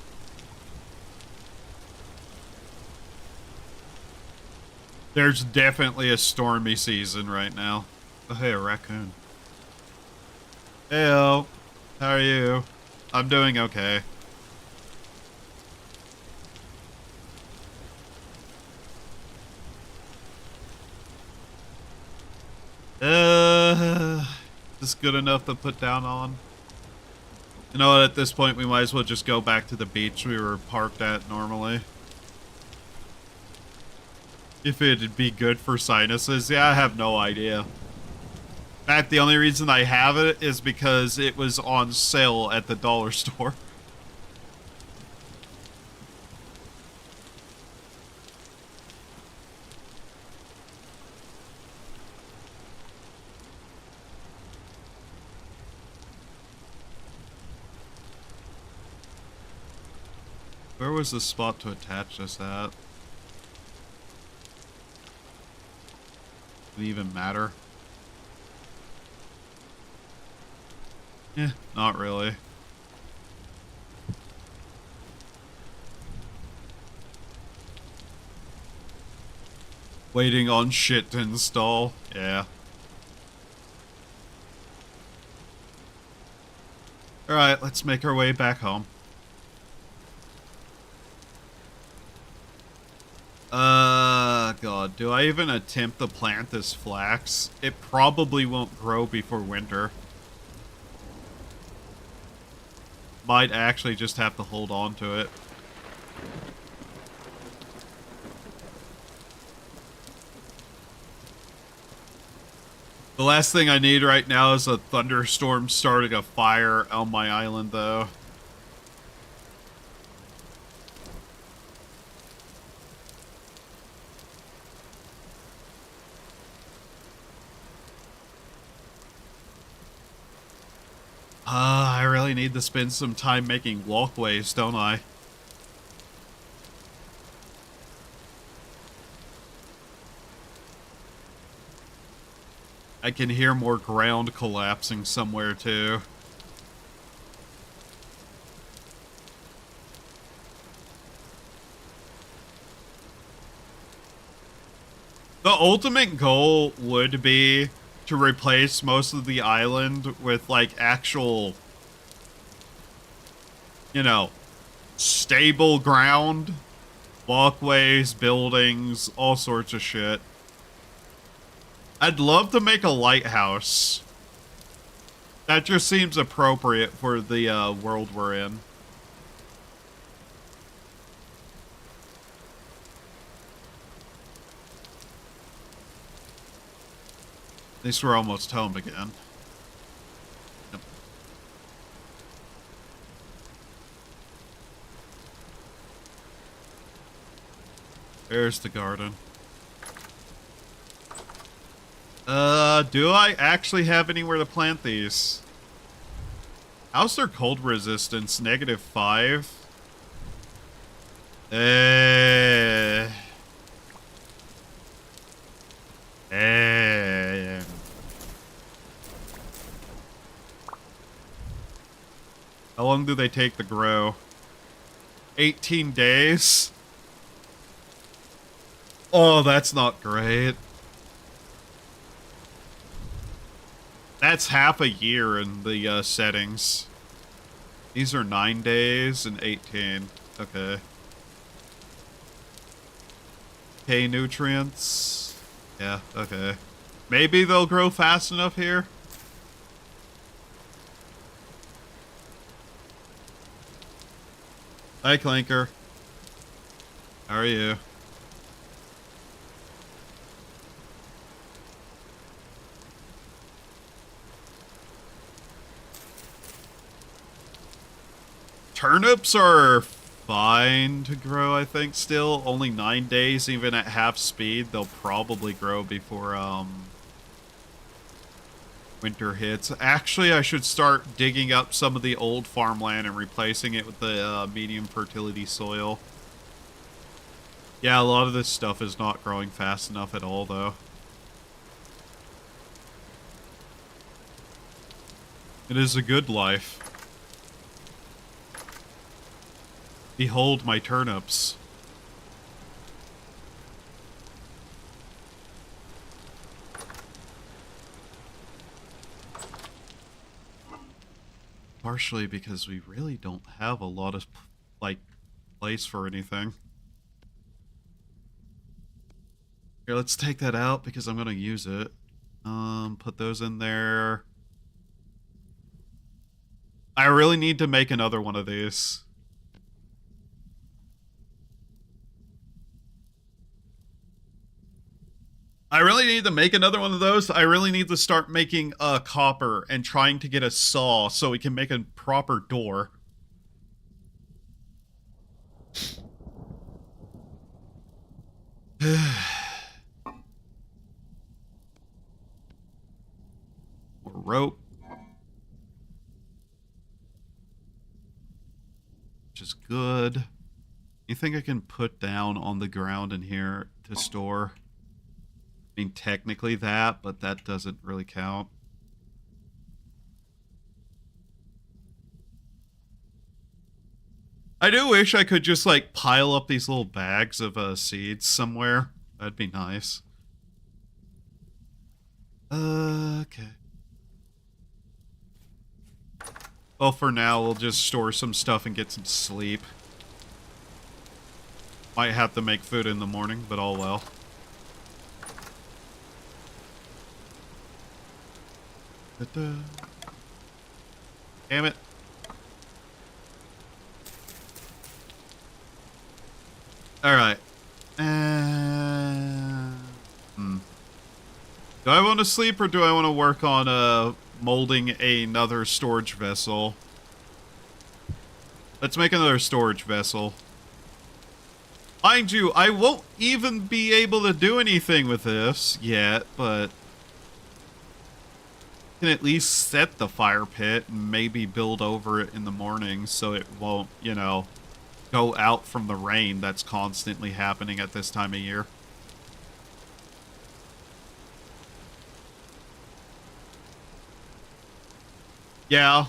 There's definitely a stormy season right now. Oh, hey, a raccoon. Heyo. How are you? I'm doing okay. Is this good enough to put down on? You know what, at this point we might as well just go back to the beach we were parked at normally. If it'd be good for sinuses, yeah, I have no idea. In fact, the only reason I have it is because it was on sale at the dollar store. Where was the spot to attach this at? Did it even matter? Eh, not really. Waiting on shit to install. Yeah. Alright, let's make our way back home. God, do I even attempt to plant this flax? It probably won't grow before winter. Might actually just have to hold on to it. The last thing I need right now is a thunderstorm starting a fire on my island, though. I really need to spend some time making walkways, don't I? I can hear more ground collapsing somewhere, too. The ultimate goal would be to replace most of the island with, like, actual, you know, stable ground, walkways, buildings, all sorts of shit. I'd love to make a lighthouse. That just seems appropriate for the world we're in. At least we're almost home again. Yep. There's the garden. Do I actually have anywhere to plant these? How's their cold resistance? -5? How long do they take to grow? 18 days? Oh, that's not great. That's half a year in the settings. These are 9 days and 18. Okay. K nutrients. Yeah, okay. Maybe they'll grow fast enough here. Hi, Clanker. How are you? Turnips are fine to grow, I think, still. Only 9 days, even at half speed. They'll probably grow before, winter hits. Actually, I should start digging up some of the old farmland and replacing it with the, medium fertility soil. Yeah, a lot of this stuff is not growing fast enough at all, though. It is a good life. Behold my turnips. Partially because we really don't have a lot of, like, place for anything. Here, let's take that out because I'm gonna use it. Put those in there. I really need to make another one of these. I really need to make another one of those. I really need to start making copper and trying to get a saw so we can make a proper door. More rope. Which is good. Anything I can put down on the ground in here to store? I mean, technically that, but that doesn't really count. I do wish I could just, like, pile up these little bags of seeds somewhere. That'd be nice. Okay. Well, for now, we'll just store some stuff and get some sleep. Might have to make food in the morning, but all well. Damn it. Alright. Do I want to sleep or do I want to work on molding another storage vessel? Let's make another storage vessel. Mind you, I won't even be able to do anything with this yet, but I can at least set the fire pit and maybe build over it in the morning so it won't, you know, go out from the rain that's constantly happening at this time of year. Yeah.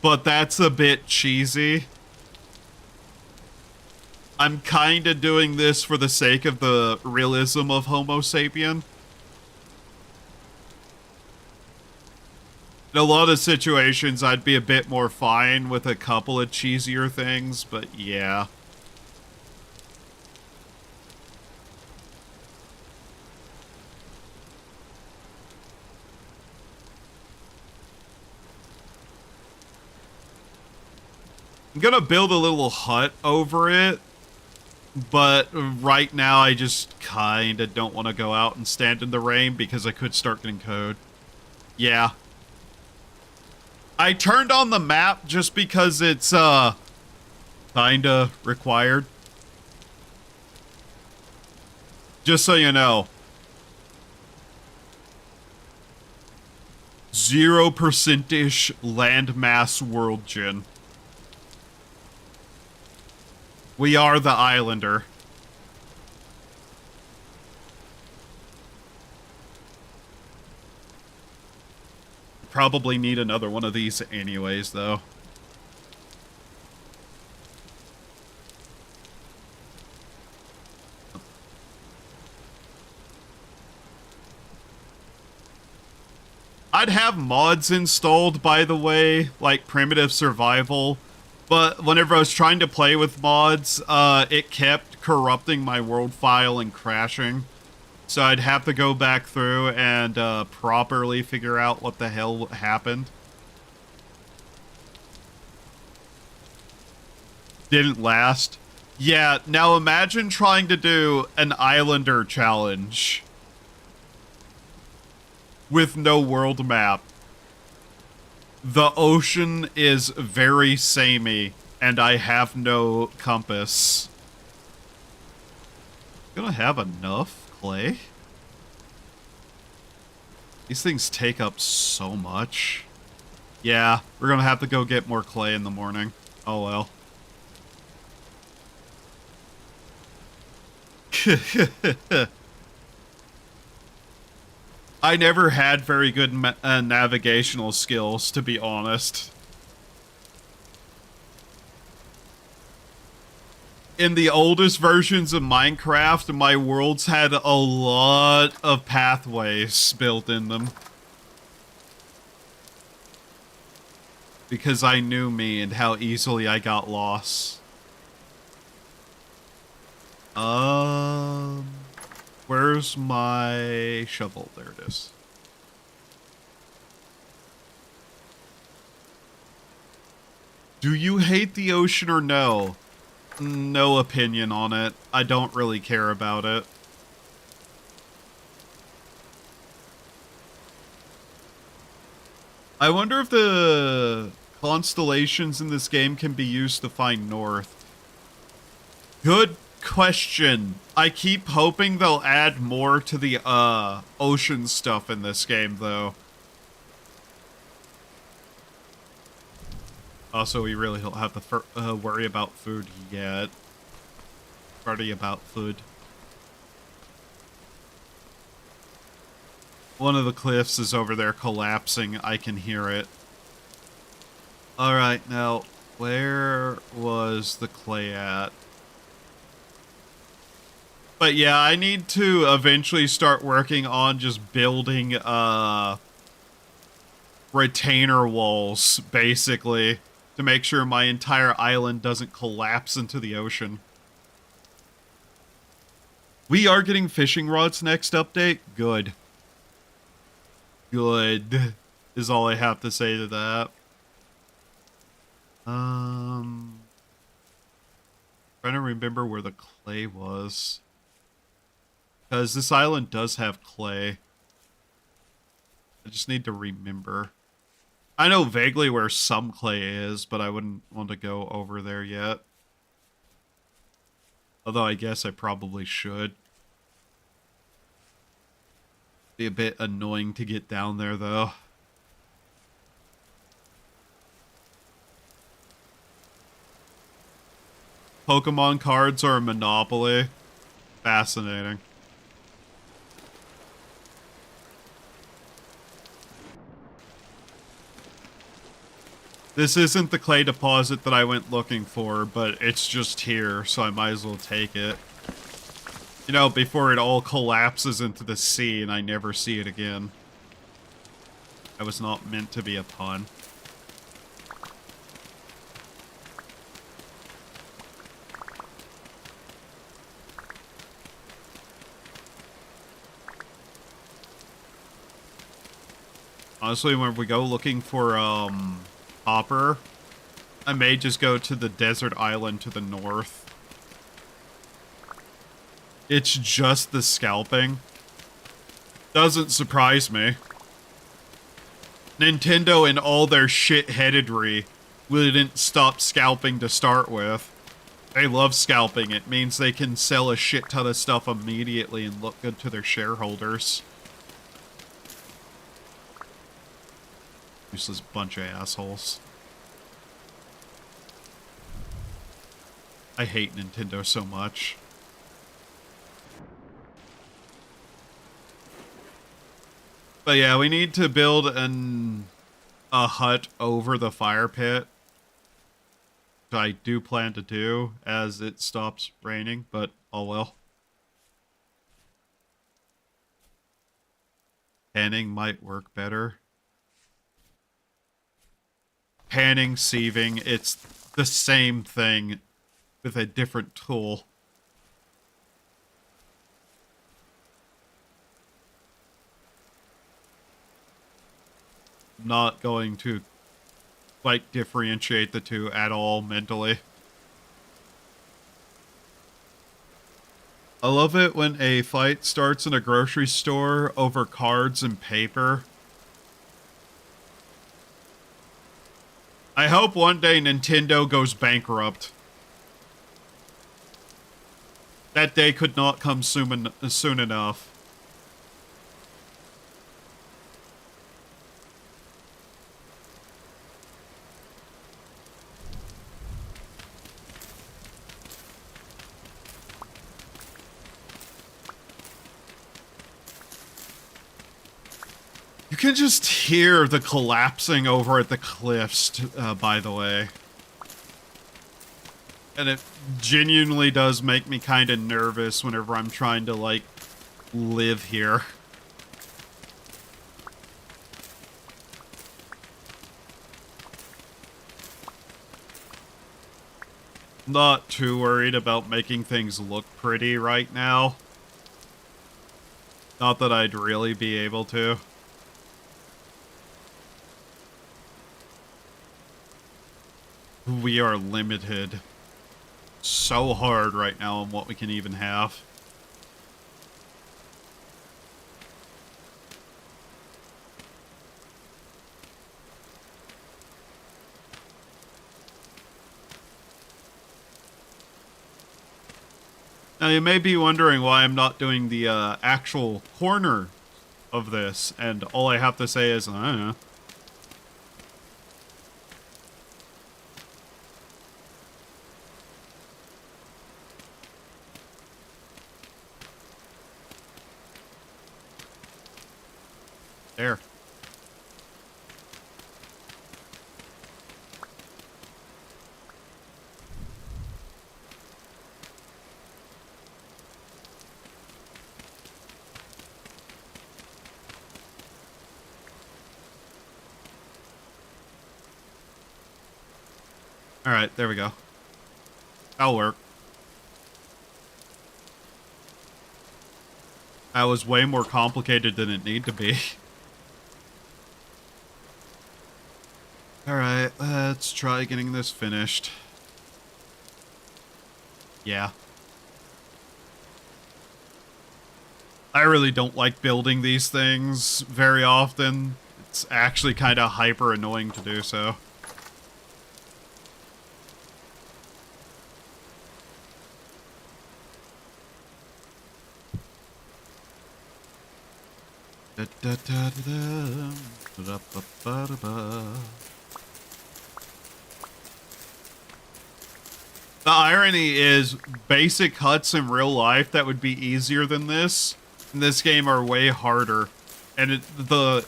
But that's a bit cheesy. I'm kinda doing this for the sake of the realism of Homo sapien. In a lot of situations, I'd be a bit more fine with a couple of cheesier things, but yeah. I'm gonna build a little hut over it, but right now I just kinda don't want to go out and stand in the rain because I could start getting code. Yeah. I turned on the map just because it's, kinda required. Just so you know. 0%-ish landmass world gen. We are the Islander. Probably need another one of these anyways, though. I'd have mods installed, by the way, like primitive survival, but whenever I was trying to play with mods, it kept corrupting my world file and crashing. So I'd have to go back through and properly figure out what the hell happened. Didn't last. Yeah, now imagine trying to do an Islander challenge with no world map. The ocean is very samey, and I have no compass. Gonna have enough clay? These things take up so much. Yeah, we're gonna have to go get more clay in the morning. Oh well. I never had very good navigational skills, to be honest. In the oldest versions of Minecraft, my worlds had a lot of pathways built in them. Because I knew me and how easily I got lost. Where's my shovel? There it is. Do you hate the ocean or no? No opinion on it. I don't really care about it. I wonder if the constellations in this game can be used to find north. Good question. I keep hoping they'll add more to the ocean stuff in this game, though. Also, we really don't have to worry about food yet. Worry about food. One of the cliffs is over there collapsing. I can hear it. Alright, now, where was the clay at? But yeah, I need to eventually start working on just building, retainer walls, basically, to make sure my entire island doesn't collapse into the ocean. We are getting fishing rods next update? Good. Good, is all I have to say to that. Trying to remember where the clay was. Because this island does have clay. I just need to remember. I know vaguely where some clay is, but I wouldn't want to go over there yet. Although I guess I probably should. Be a bit annoying to get down there, though. Pokemon cards are a monopoly. Fascinating. This isn't the clay deposit that I went looking for, but it's just here, so I might as well take it. You know, before it all collapses into the sea and I never see it again. That was not meant to be a pun. Honestly, when we go looking for, copper, I may just go to the desert island to the north. It's just the scalping. Doesn't surprise me. Nintendo and all their shit-headedry wouldn't stop scalping to start with. They love scalping. It means they can sell a shit ton of stuff immediately and look good to their shareholders. Useless bunch of assholes. I hate Nintendo so much. But yeah, we need to build a hut over the fire pit. Which I do plan to do as it stops raining, but oh well. Canning might work better. panning, sieving, it's the same thing with a different tool. Not going to, like, differentiate the two at all mentally. I love it when a fight starts in a grocery store over cards and paper. I hope one day Nintendo goes bankrupt. That day could not come soon enough. You can just hear the collapsing over at the cliffs, by the way. And it genuinely does make me kind of nervous whenever I'm trying to, like, live here. Not too worried about making things look pretty right now. Not that I'd really be able to. We are limited so hard right now on what we can even have. Now you may be wondering why I'm not doing the actual corner of this, and all I have to say is, I don't know. There. Alright, there we go. That'll work. That was way more complicated than it needed to be. Alright, let's try getting this finished. Yeah. I really don't like building these things very often. It's actually kind of hyper annoying to do so. The irony is, basic huts in real life that would be easier than this, in this game are way harder. And the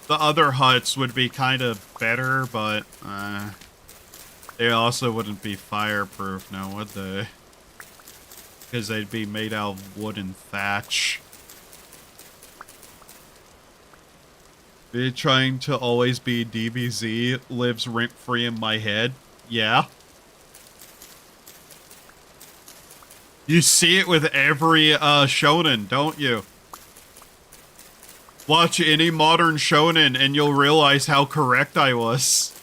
other huts would be kind of better, but they also wouldn't be fireproof now, would they? Because they'd be made out of wood and thatch. Me trying to always be DBZ lives rent-free in my head. Yeah. You see it with every shonen, don't you? Watch any modern shonen and you'll realize how correct I was.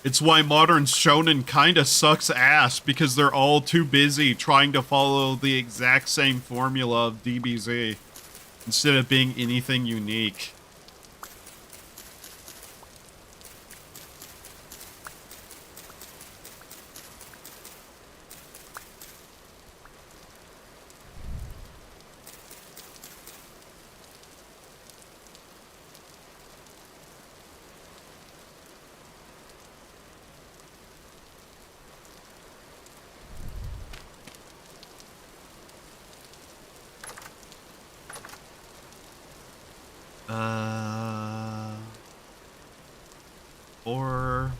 It's why modern shonen kinda sucks ass, because they're all too busy trying to follow the exact same formula of DBZ, instead of being anything unique. Four,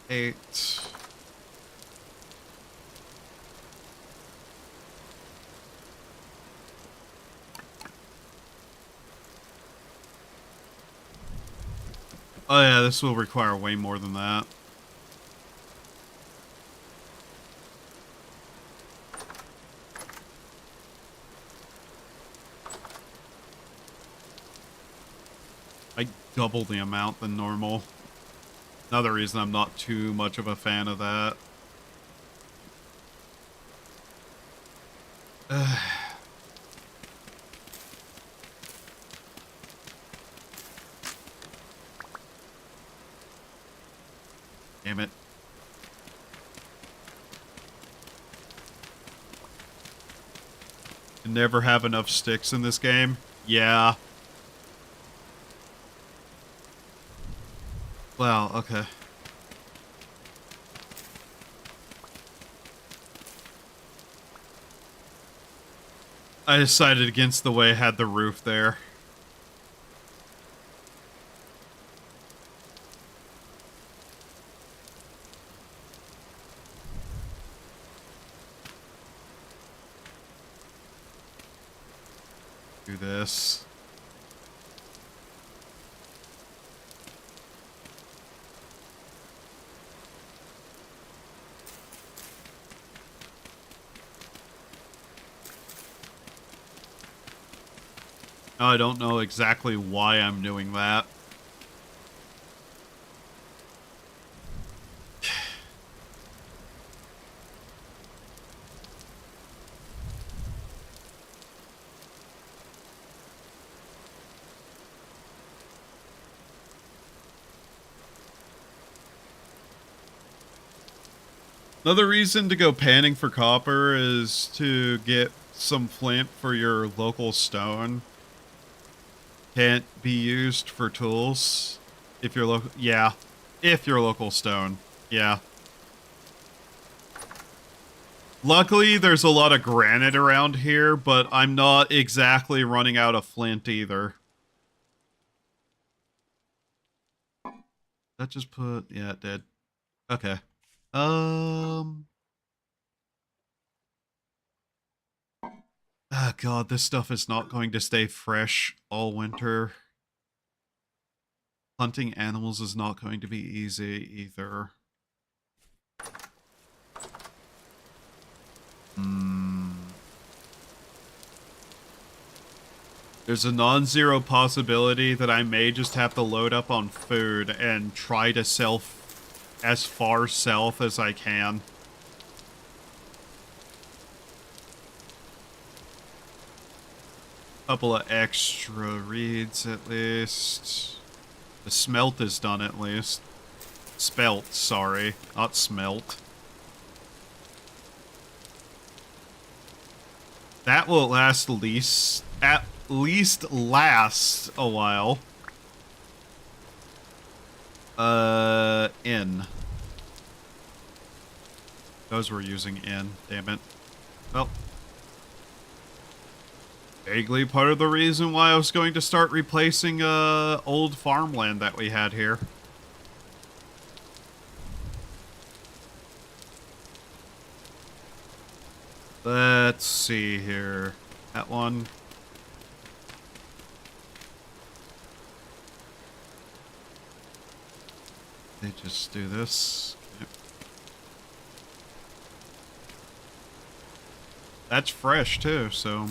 8, Oh yeah, this will require way more than that. Like double the amount than normal. Another reason I'm not too much of a fan of that. Damn it. You never have enough sticks in this game? Yeah. Wow, okay. I decided against the way I had the roof there. Do this. Now I don't know exactly why I'm doing that. Another reason to go panning for copper is to get some flint for your local stone. Can't be used for tools if you're local. Yeah, if you're local stone. Yeah. Luckily, there's a lot of granite around here, but I'm not exactly running out of flint either. That just put... yeah, it did. Okay. Oh god, this stuff is not going to stay fresh all winter. Hunting animals is not going to be easy either. There's a non-zero possibility that I may just have to load up on food and try to sell as far south as I can. Couple of extra reeds at least. The smelt is done at least. Spelt, sorry, not smelt. That will last at least last a while. In. Those were using in, damn it. Well. Vaguely part of the reason why I was going to start replacing, old farmland that we had here. Let's see here. That one. They just do this. Okay. That's fresh too, so...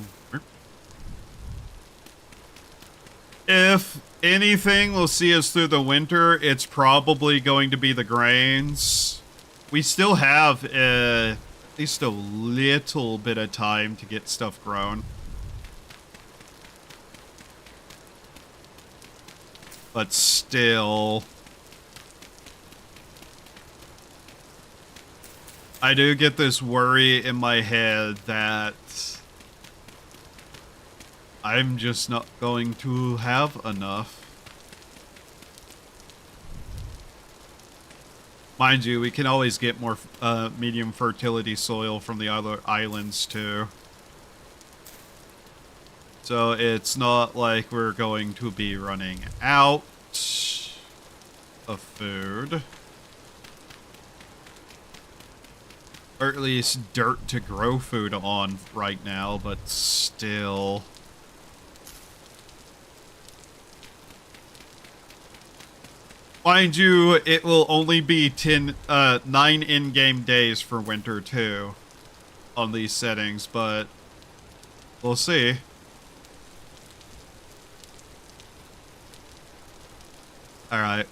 if anything will see us through the winter, it's probably going to be the grains. We still have at least a little bit of time to get stuff grown. But still... I do get this worry in my head that I'm just not going to have enough. Mind you, we can always get more medium fertility soil from the other islands too. So it's not like we're going to be running out of food. Or at least dirt to grow food on right now, but still... Mind you, it will only be 9 in-game days for winter too on these settings, but we'll see. All right.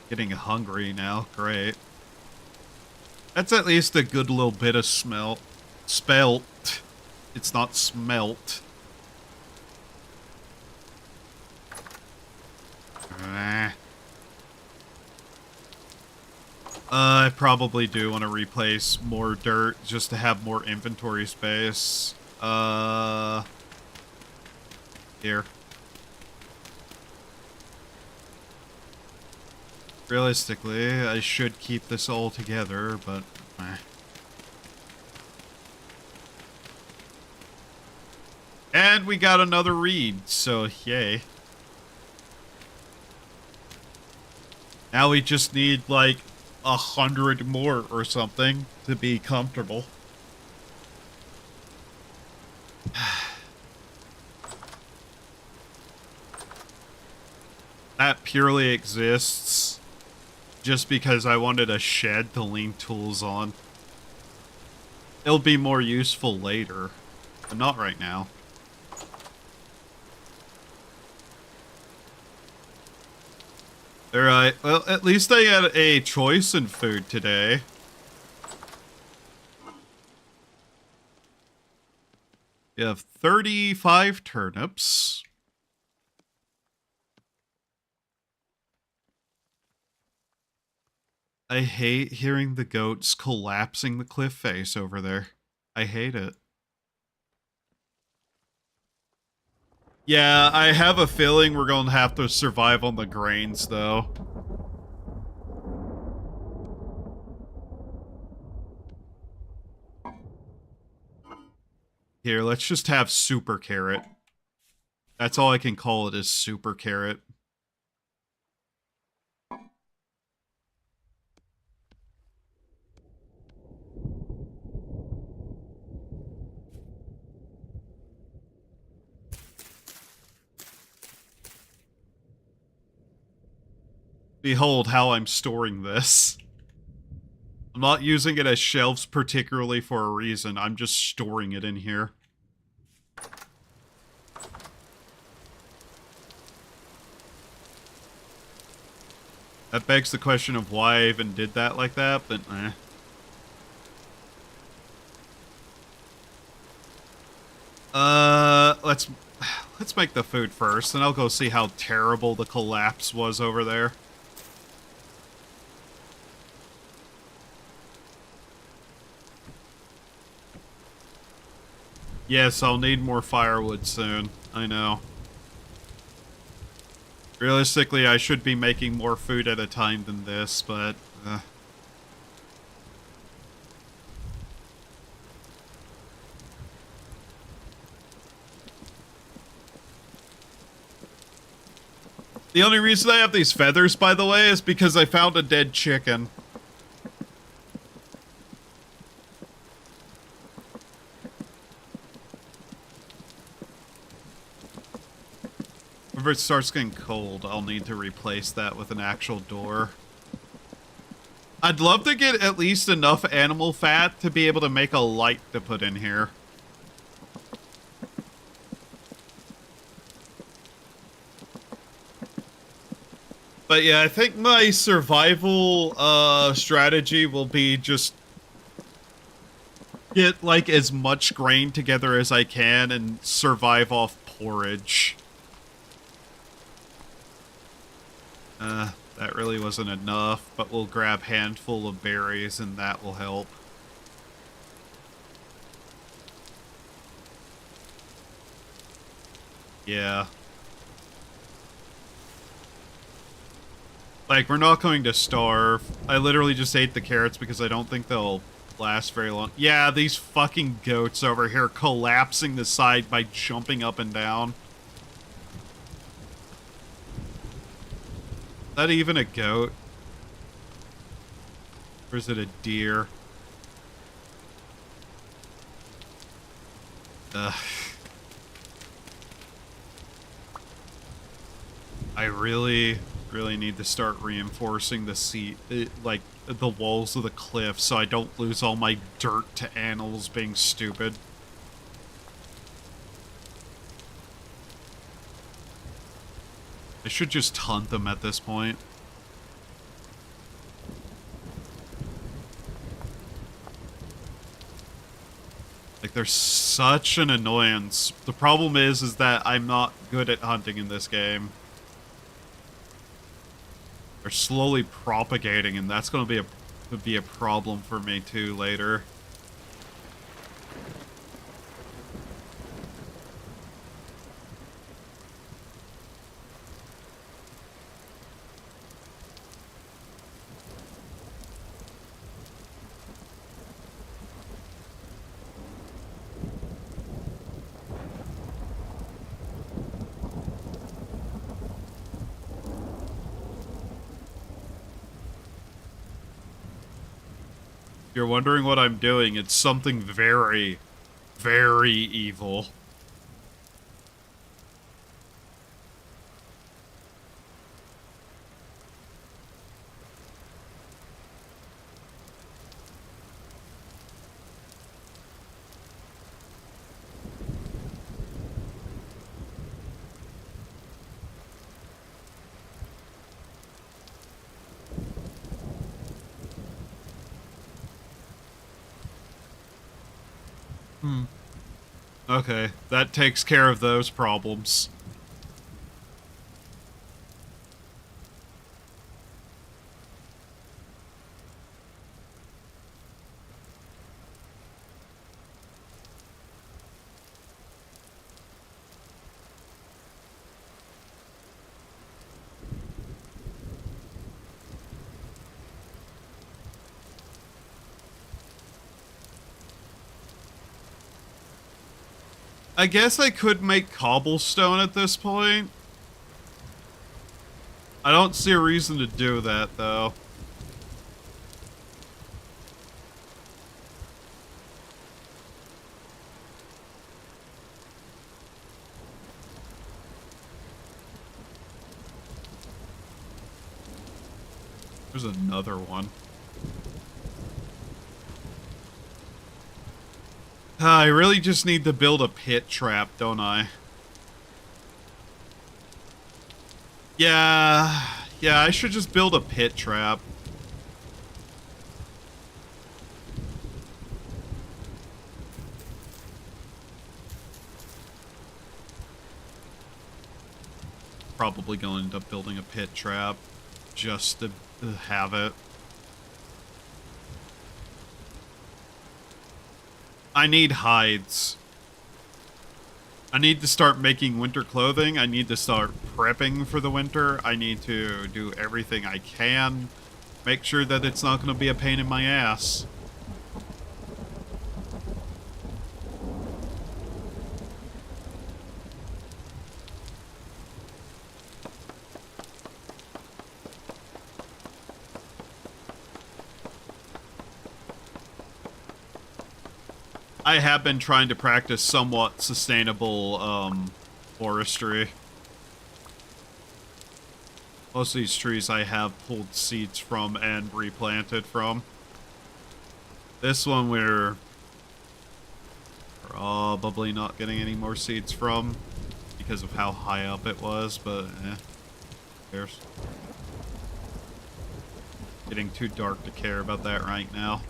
Getting hungry now. Great. That's at least a good little bit of spelt. It's not smelt. I probably do want to replace more dirt just to have more inventory space. Here. Realistically, I should keep this all together, but And we got another read, so yay. Now we just need like 100 more or something to be comfortable. That purely exists just because I wanted a shed to lean tools on. It'll be more useful later, but not right now. Alright, well, at least I had a choice in food today. We have 35 turnips. I hate hearing the goats collapsing the cliff face over there. I hate it. Yeah, I have a feeling we're going to have to survive on the grains, though. Here, let's just have super carrot. That's all I can call it, is super carrot. Behold how I'm storing this. I'm not using it as shelves particularly for a reason. I'm just storing it in here. That begs the question of why I even did that like that, but eh. Let's make the food first, and I'll go see how terrible the collapse was over there. Yes, I'll need more firewood soon. I know. Realistically, I should be making more food at a time than this, but... The only reason I have these feathers, by the way, is because I found a dead chicken. Whenever it starts getting cold, I'll need to replace that with an actual door. I'd love to get at least enough animal fat to be able to make a light to put in here. But yeah, I think my survival strategy will be just get like as much grain together as I can and survive off porridge. That really wasn't enough, but we'll grab a handful of berries and that will help. Yeah. Like, we're not going to starve. I literally just ate the carrots because I don't think they'll last very long. Yeah, these fucking goats over here collapsing the side by jumping up and down. Is that even a goat? Or is it a deer? Ugh. I really need to start reinforcing the like the walls of the cliff so I don't lose all my dirt to animals being stupid. I should just hunt them at this point. Like, they're such an annoyance. The problem is that I'm not good at hunting in this game. They're slowly propagating, and that's going to be a problem for me too later. You're wondering what I'm doing, it's something very, very evil. Okay, that takes care of those problems. I guess I could make cobblestone at this point. I don't see a reason to do that, though. There's another one. I really just need to build a pit trap, don't I? Yeah, I should just build a pit trap. Probably going to end up building a pit trap just to have it. I need hides. I need to start making winter clothing. I need to start prepping for the winter. I need to do everything I can. Make sure that it's not going to be a pain in my ass. I have been trying to practice somewhat sustainable, forestry. Most of these trees I have pulled seeds from and replanted from. This one we're probably not getting any more seeds from because of how high up it was, but who cares? Getting too dark to care about that right now.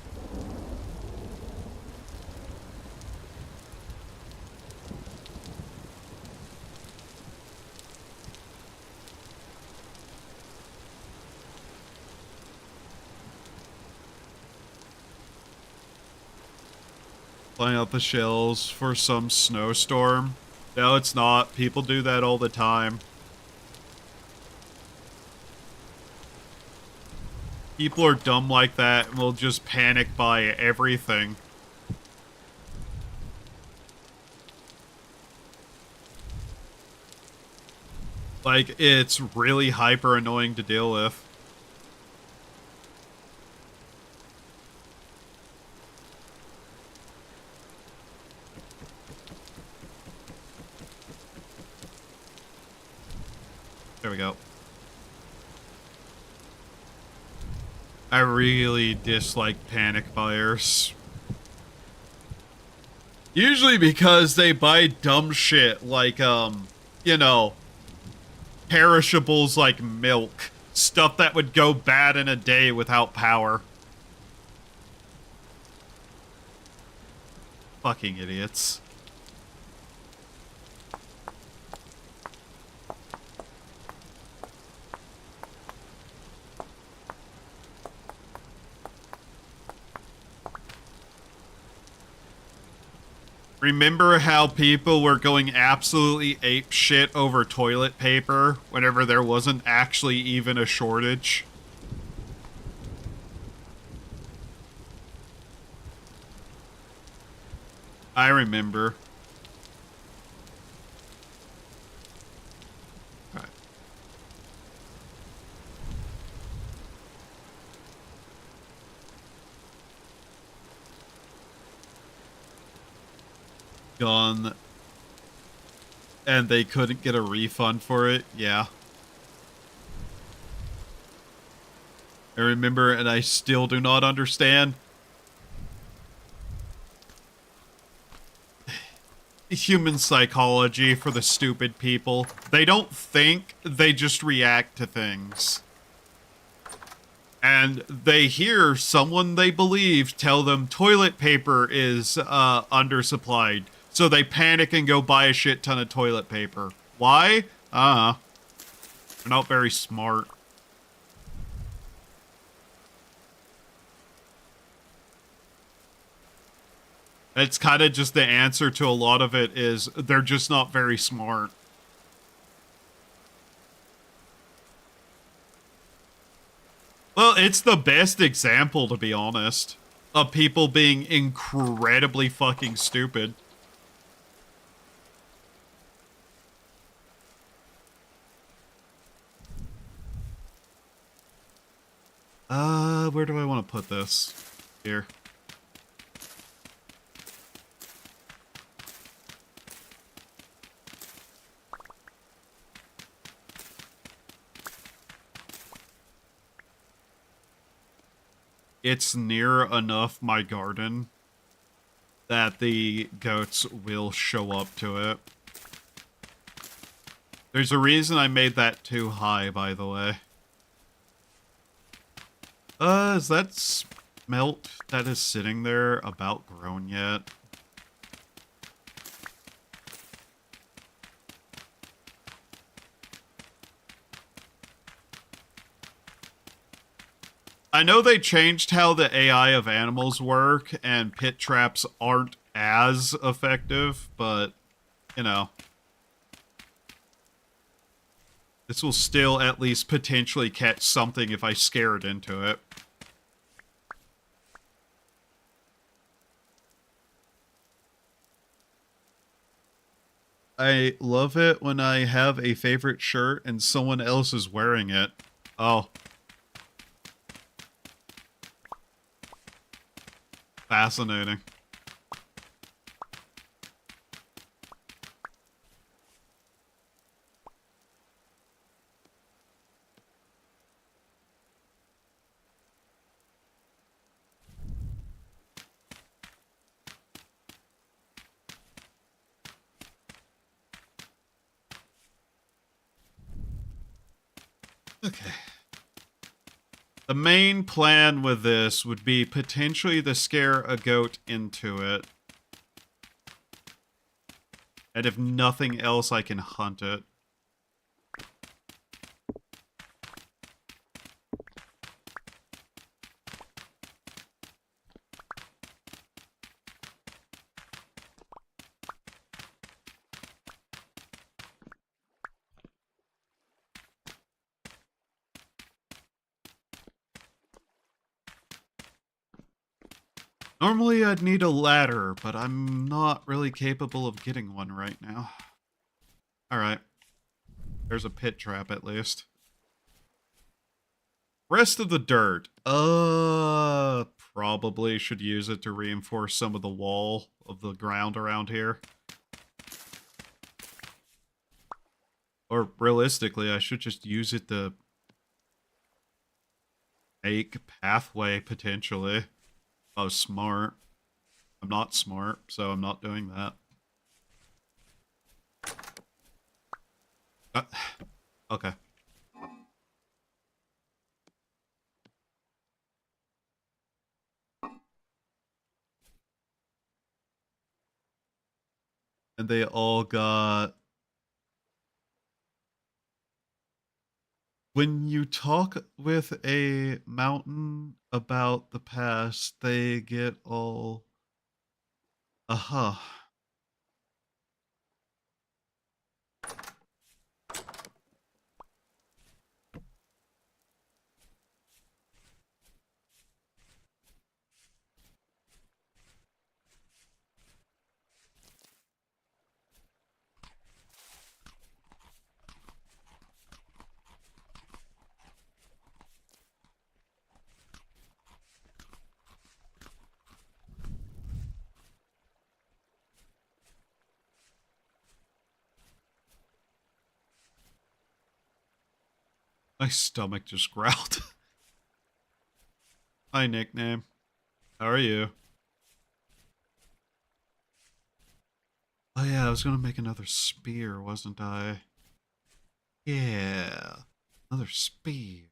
Playing out the shells for some snowstorm. No, it's not. People do that all the time. People are dumb like that and will just panic buy everything. Like, it's really hyper annoying to deal with. There we go. I really dislike panic buyers. Usually because they buy dumb shit like, you know, perishables like milk. Stuff that would go bad in a day without power. Fucking idiots. Remember how people were going absolutely ape shit over toilet paper whenever there wasn't actually even a shortage? I remember. Right. Gone. And they couldn't get a refund for it? Yeah. I remember, and I still do not understand. Human psychology for the stupid people. They don't think, they just react to things. And they hear someone they believe tell them toilet paper is undersupplied. So they panic and go buy a shit ton of toilet paper. Why? They're not very smart. It's kind of just the answer to a lot of it is they're just not very smart. Well, it's the best example, to be honest, of people being incredibly fucking stupid. Where do I want to put this? Here. It's near enough my garden that the goats will show up to it. There's a reason I made that too high, by the way. Is that smelt that is sitting there about grown yet? I know they changed how the AI of animals work, and pit traps aren't as effective, but, you know. This will still at least potentially catch something if I scare it into it. I love it when I have a favorite shirt and someone else is wearing it. Oh. Fascinating. Okay. The main plan with this would be potentially to scare a goat into it. And if nothing else, I can hunt it. Normally I'd need a ladder, but I'm not really capable of getting one right now. Alright. There's a pit trap at least. Rest of the dirt. Probably should use it to reinforce some of the wall of the ground around here. Or realistically, I should just use it to make pathway, potentially. I was smart. I'm not smart, so I'm not doing that. Okay. And they all got... When you talk with a mountain about the past, they get all... Uh-huh. My stomach just growled. Hi, nickname. How are you? Oh yeah, I was gonna make another spear, wasn't I? Yeah. Another spear.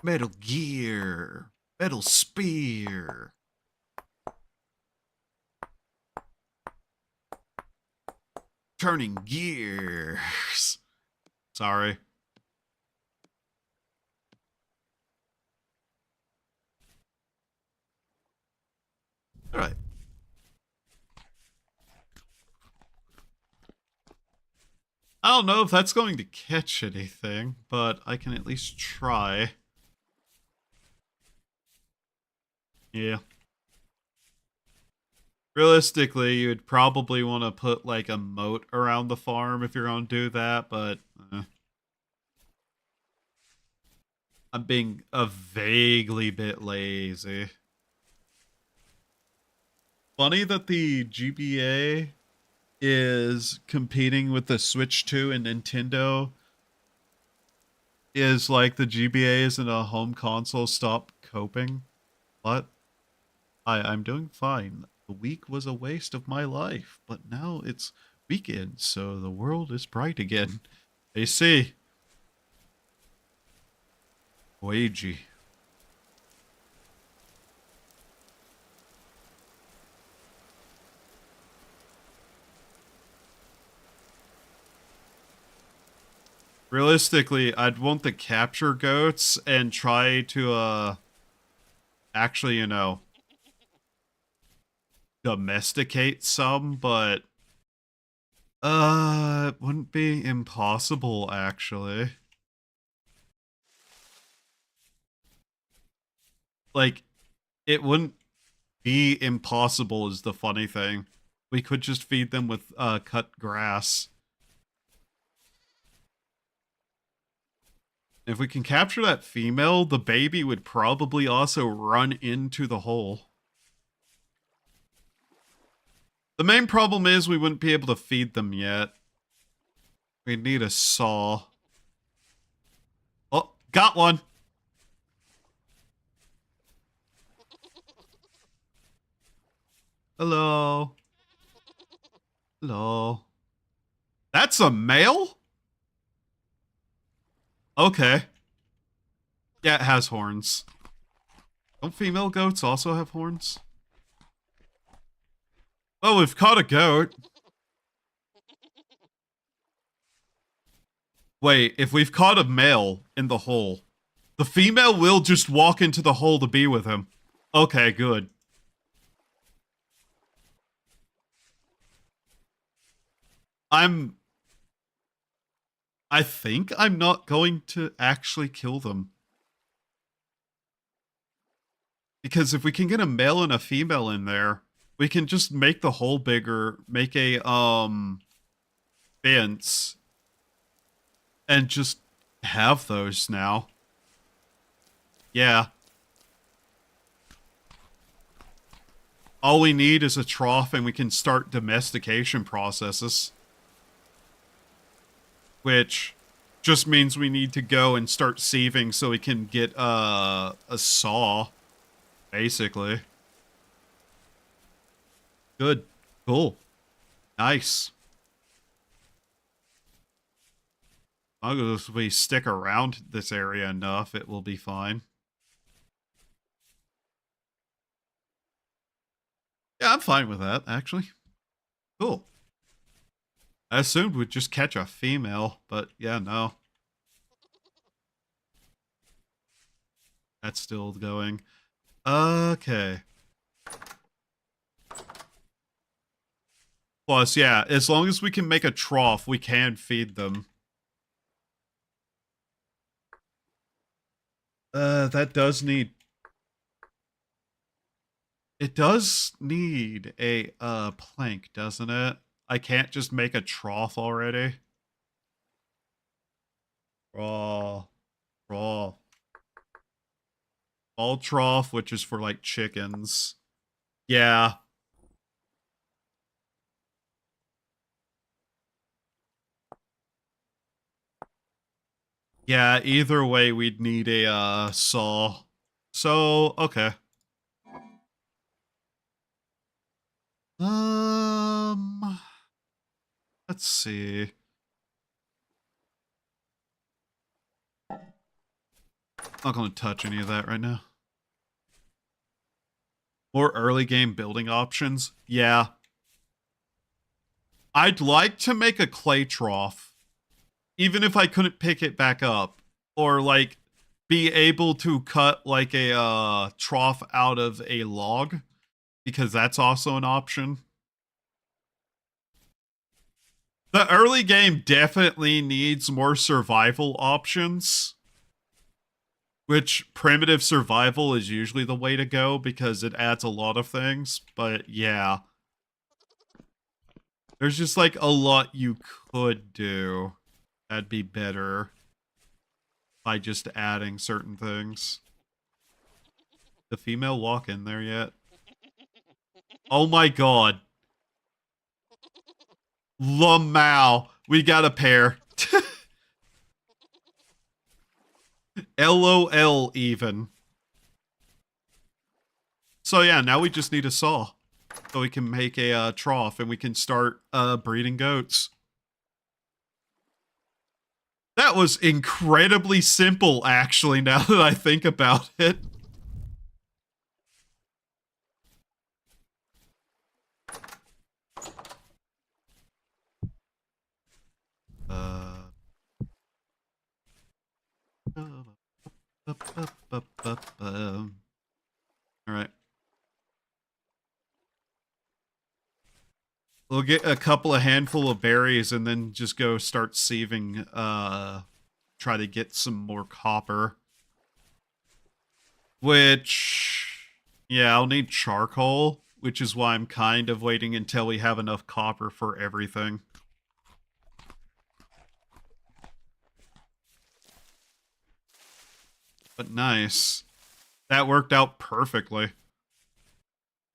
Metal Gear. Metal Spear. Turning gears. Sorry. Alright. I don't know if that's going to catch anything, but I can at least try. Yeah. Realistically, you would probably want to put like a moat around the farm if you're going to do that, but I'm being a vaguely bit lazy. Funny that the GBA is competing with the Switch 2 and Nintendo is like the GBA isn't a home console. Stop coping. What? I'm doing fine. The week was a waste of my life, but now it's weekend, so the world is bright again. AC. Ouija. Realistically, I'd want the capture goats and try to, actually, you know, domesticate some, but, it wouldn't be impossible, actually. Like, it wouldn't be impossible is the funny thing. We could just feed them with, cut grass. If we can capture that female, the baby would probably also run into the hole. The main problem is we wouldn't be able to feed them yet. We'd need a saw. Oh, got one! Hello. Hello. That's a male? Okay. Yeah, it has horns. Don't female goats also have horns? Oh, we've caught a goat. Wait, if we've caught a male in the hole, the female will just walk into the hole to be with him. Okay, good. I think I'm not going to actually kill them. Because if we can get a male and a female in there, we can just make the hole bigger, make a, fence, and just have those now. Yeah. All we need is a trough and we can start domestication processes. Which just means we need to go and start sieving so we can get a saw, basically. Good. Cool. Nice. As long as we stick around this area enough, it will be fine. Yeah, I'm fine with that, actually. Cool. I assumed we'd just catch a female, but yeah, no. That's still going. Okay. Plus, yeah, as long as we can make a trough, we can feed them. That does need... It does need a, plank, doesn't it? I can't just make a trough already. Raw. All trough, which is for, like, chickens. Yeah. Yeah, either way, we'd need a, saw. So, okay. Let's see. Not gonna touch any of that right now. More early game building options? Yeah. I'd like to make a clay trough. Even if I couldn't pick it back up. Or, like, be able to cut, like, a, trough out of a log. Because that's also an option. The early game definitely needs more survival options. Which, primitive survival is usually the way to go because it adds a lot of things. But, yeah. There's just, like, a lot you could do. That'd be better. By just adding certain things. The female walk in there yet? Oh my god. Lamau. We got a pair. LOL even. So yeah, now we just need a saw. So we can make a trough and we can start breeding goats. That was incredibly simple, actually, now that I think about it. Alright. We'll get a couple of handful of berries and then just go start sieving, try to get some more copper. Which, yeah, I'll need charcoal, which is why I'm kind of waiting until we have enough copper for everything. But nice. That worked out perfectly.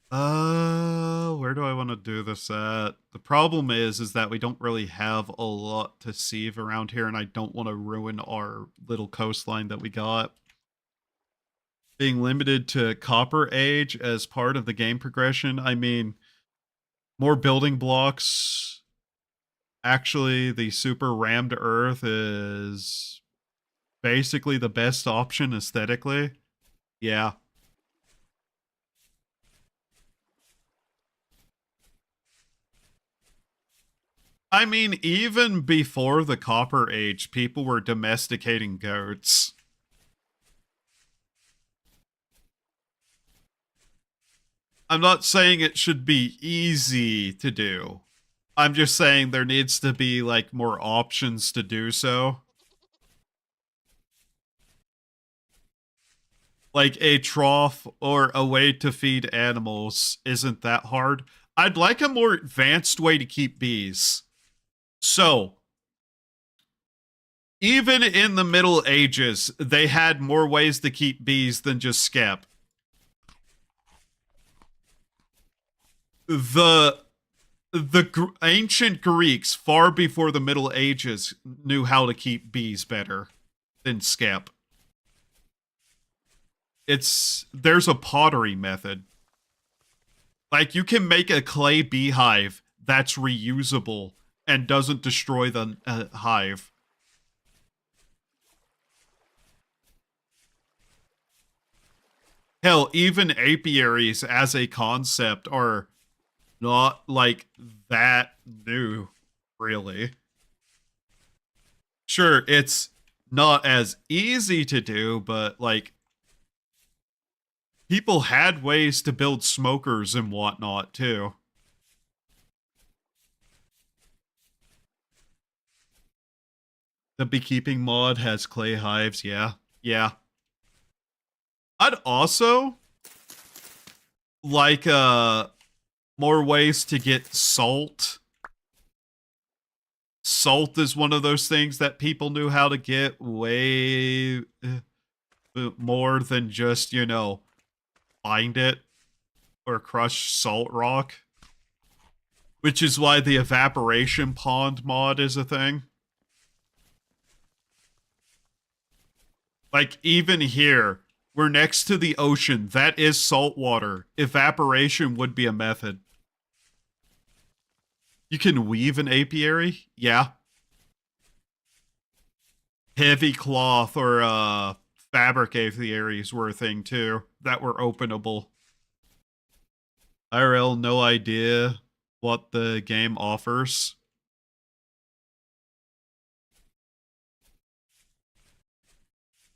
Where do I want to do this at? The problem is that we don't really have a lot to sieve around here, and I don't want to ruin our little coastline that we got. Being limited to Copper Age as part of the game progression, I mean, more building blocks. Actually, the super rammed earth is basically the best option aesthetically. Yeah. I mean, even before the Copper Age, people were domesticating goats. I'm not saying it should be easy to do. I'm just saying there needs to be, like, more options to do so. Like, a trough or a way to feed animals isn't that hard. I'd like a more advanced way to keep bees. So, even in the Middle Ages, they had more ways to keep bees than just skep. the ancient Greeks, far before the Middle Ages, knew how to keep bees better than skep. There's a pottery method. Like, you can make a clay beehive that's reusable and doesn't destroy the hive. Hell, even apiaries as a concept are not, like, that new, really. Sure, it's not as easy to do, but, like, people had ways to build smokers and whatnot, too. The beekeeping mod has clay hives, yeah. Yeah. I'd also like more ways to get salt. Salt is one of those things that people knew how to get way more than just, you know, find it or crush salt rock. Which is why the evaporation pond mod is a thing. Like, even here, we're next to the ocean. That is salt water. Evaporation would be a method. You can weave an apiary? Yeah. Heavy cloth or fabric apiaries were a thing too, that were openable. IRL, no idea what the game offers.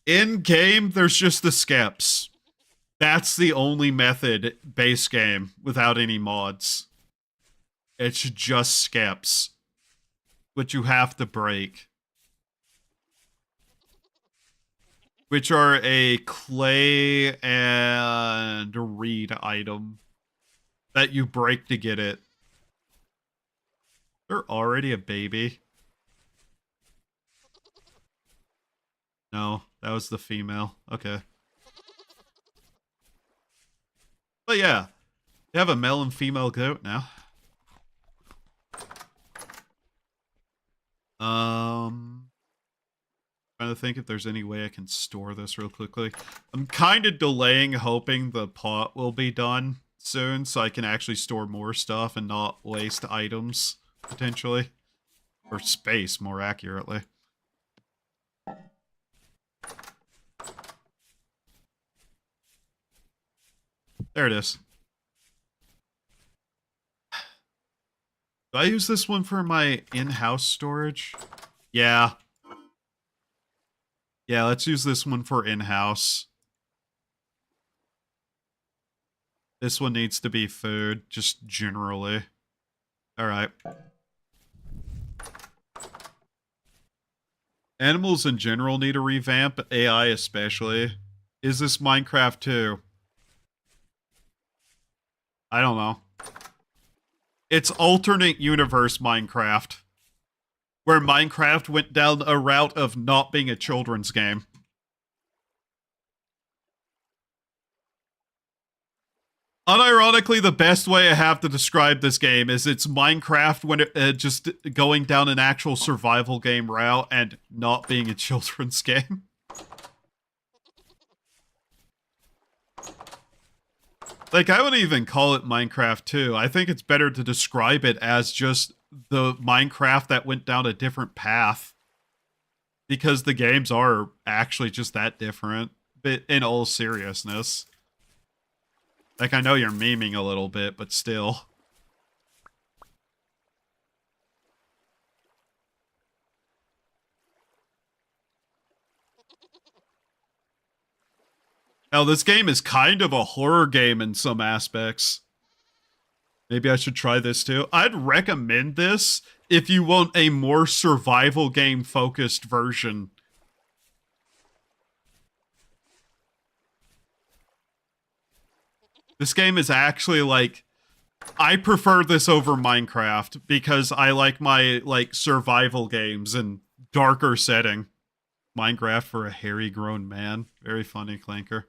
In game, there's just the skeps. That's the only method base game without any mods. It's just skeps, which you have to break. Which are a clay and reed item that you break to get it. They're already a baby. No, that was the female. Okay. But yeah, you have a male and female goat now. Trying to think if there's any way I can store this real quickly. I'm kind of delaying, hoping the pot will be done soon so I can actually store more stuff and not waste items, potentially. Or space, more accurately. There it is. Do I use this one for my in-house storage? Yeah. Yeah, let's use this one for in-house. This one needs to be food, just generally. Alright. Animals in general need a revamp, AI especially. Is this Minecraft 2? I don't know. It's alternate universe Minecraft, where Minecraft went down a route of not being a children's game. Unironically, the best way I have to describe this game is it's Minecraft when it just going down an actual survival game route and not being a children's game. Like, I wouldn't even call it Minecraft 2. I think it's better to describe it as just the Minecraft that went down a different path. Because the games are actually just that different, but in all seriousness. Like, I know you're memeing a little bit, but still. Now, this game is kind of a horror game in some aspects. Maybe I should try this too. I'd recommend this if you want a more survival game focused version. This game is actually like, I prefer this over Minecraft because I like my like survival games in darker setting. Minecraft for a hairy grown man. Very funny, Clanker.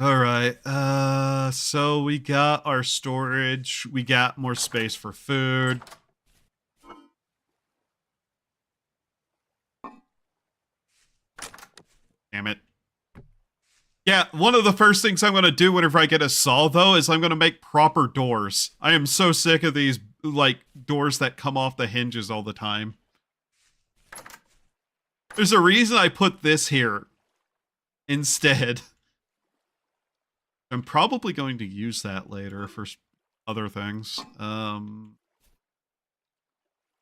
All right. So we got our storage. We got more space for food. Damn it. Yeah, one of the first things I'm going to do whenever I get a saw, though, is I'm going to make proper doors. I am so sick of these, like, doors that come off the hinges all the time. There's a reason I put this here instead. I'm probably going to use that later for other things.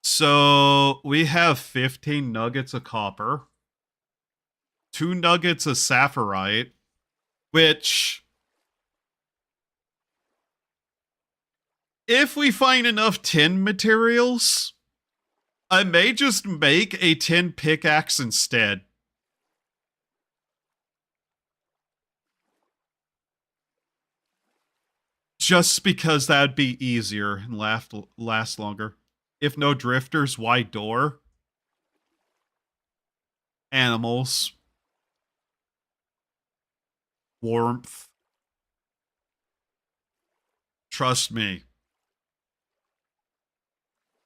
So we have 15 nuggets of copper, 2 nuggets of sapphirite, which, if we find enough tin materials, I may just make a tin pickaxe instead. Just because that'd be easier and last longer. If no drifters, why door? Animals. Warmth. Trust me.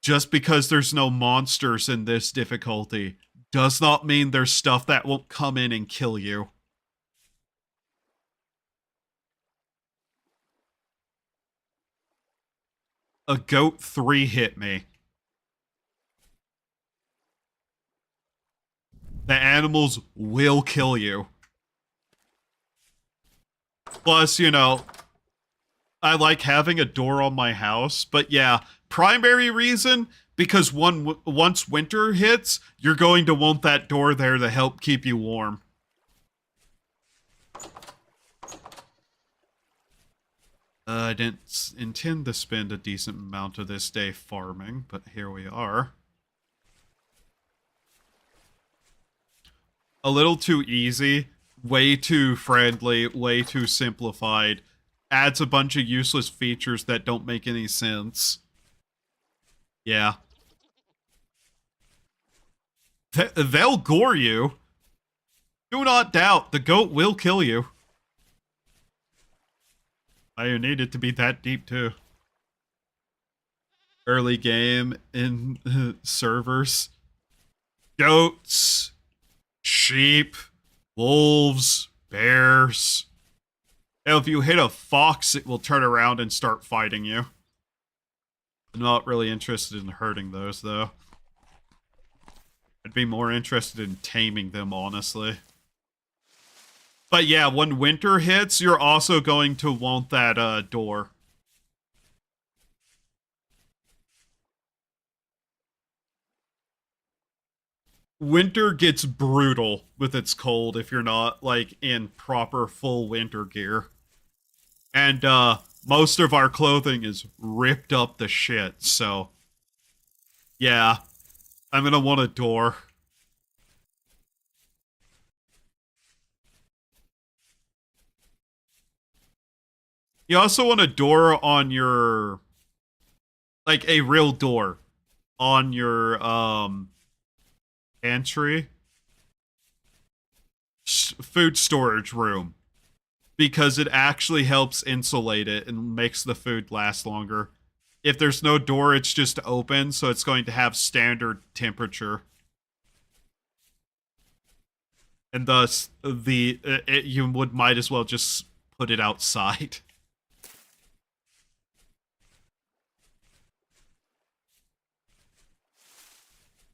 Just because there's no monsters in this difficulty does not mean there's stuff that won't come in and kill you. A goat 3 hit me. The animals will kill you. Plus, you know, I like having a door on my house, but yeah, primary reason, because once winter hits, you're going to want that door there to help keep you warm. I didn't intend to spend a decent amount of this day farming, but here we are. A little too easy, way too friendly, way too simplified. Adds a bunch of useless features that don't make any sense. Yeah. They'll gore you. Do not doubt, the goat will kill you. I need it to be that deep, too. Early game in servers. Goats. Sheep. Wolves. Bears. Now, if you hit a fox, it will turn around and start fighting you. I'm not really interested in hurting those, though. I'd be more interested in taming them, honestly. But yeah, when winter hits, you're also going to want that door. Winter gets brutal with its cold if you're not, like, in proper full winter gear. And most of our clothing is ripped up the shit, so yeah, I'm gonna want a door. You also want a door on your, like, a real door on your pantry, food storage room, because it actually helps insulate it and makes the food last longer. If there's no door, it's just open, so it's going to have standard temperature. And thus, you might as well just put it outside.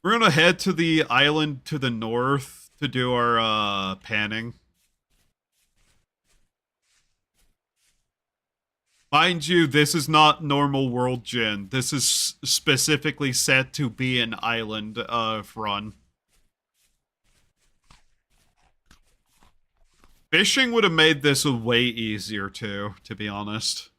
We're gonna head to the island to the north to do our panning. Mind you, this is not normal world gen. This is specifically set to be an island run. Fishing would have made this way easier too, to be honest.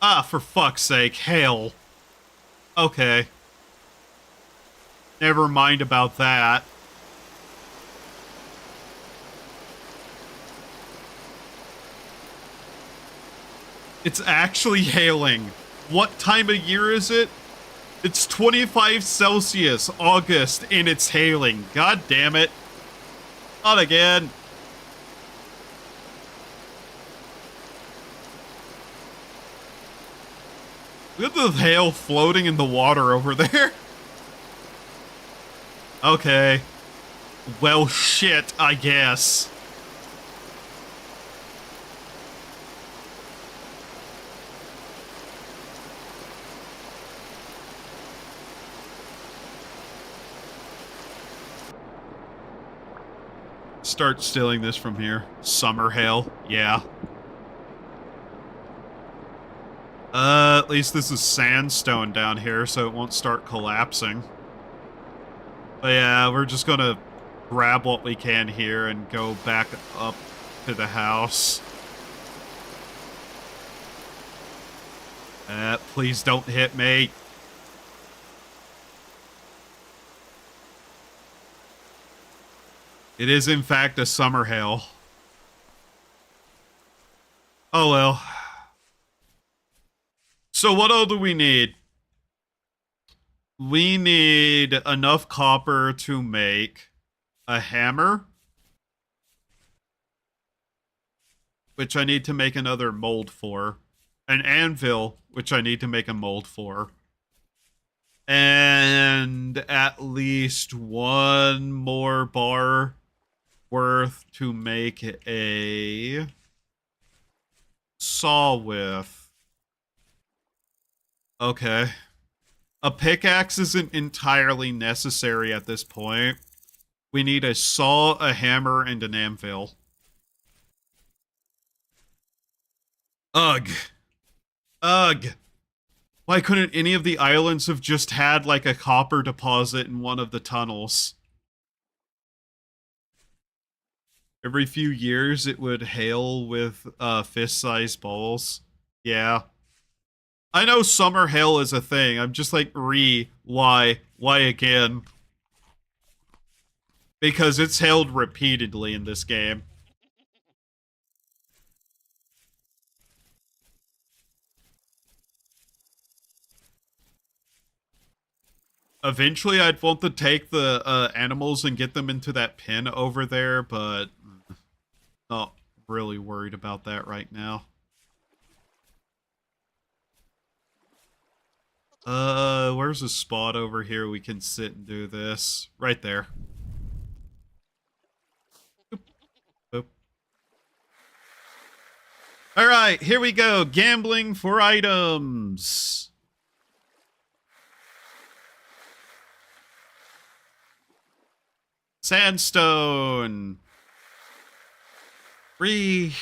Ah, for fuck's sake, hail. Okay. Never mind about that. It's actually hailing. What time of year is it? It's 25 Celsius, August, and it's hailing. God damn it. Not again. Look at the hail floating in the water over there. Okay. Well, shit, I guess. Start stealing this from here. Summer hail. Yeah. At least this is sandstone down here, so it won't start collapsing. But yeah, we're just gonna grab what we can here and go back up to the house. Please don't hit me. It is, in fact, a summer hail. Oh, well. So what all do we need? We need enough copper to make a hammer, which I need to make another mold for. An anvil, which I need to make a mold for. And at least one more bar worth to make a saw with. Okay. A pickaxe isn't entirely necessary at this point. We need a saw, a hammer, and an anvil. Ugh. Ugh. Why couldn't any of the islands have just had, like, a copper deposit in one of the tunnels? Every few years, it would hail with fist-sized balls. Yeah. I know summer hail is a thing. I'm just like, why? Why again? Because it's hailed repeatedly in this game. Eventually, I'd want to take the animals and get them into that pen over there, but not really worried about that right now. Where's a spot over here we can sit and do this? Right there. Boop. Boop. All right, here we go. Gambling for items. Sandstone. Free.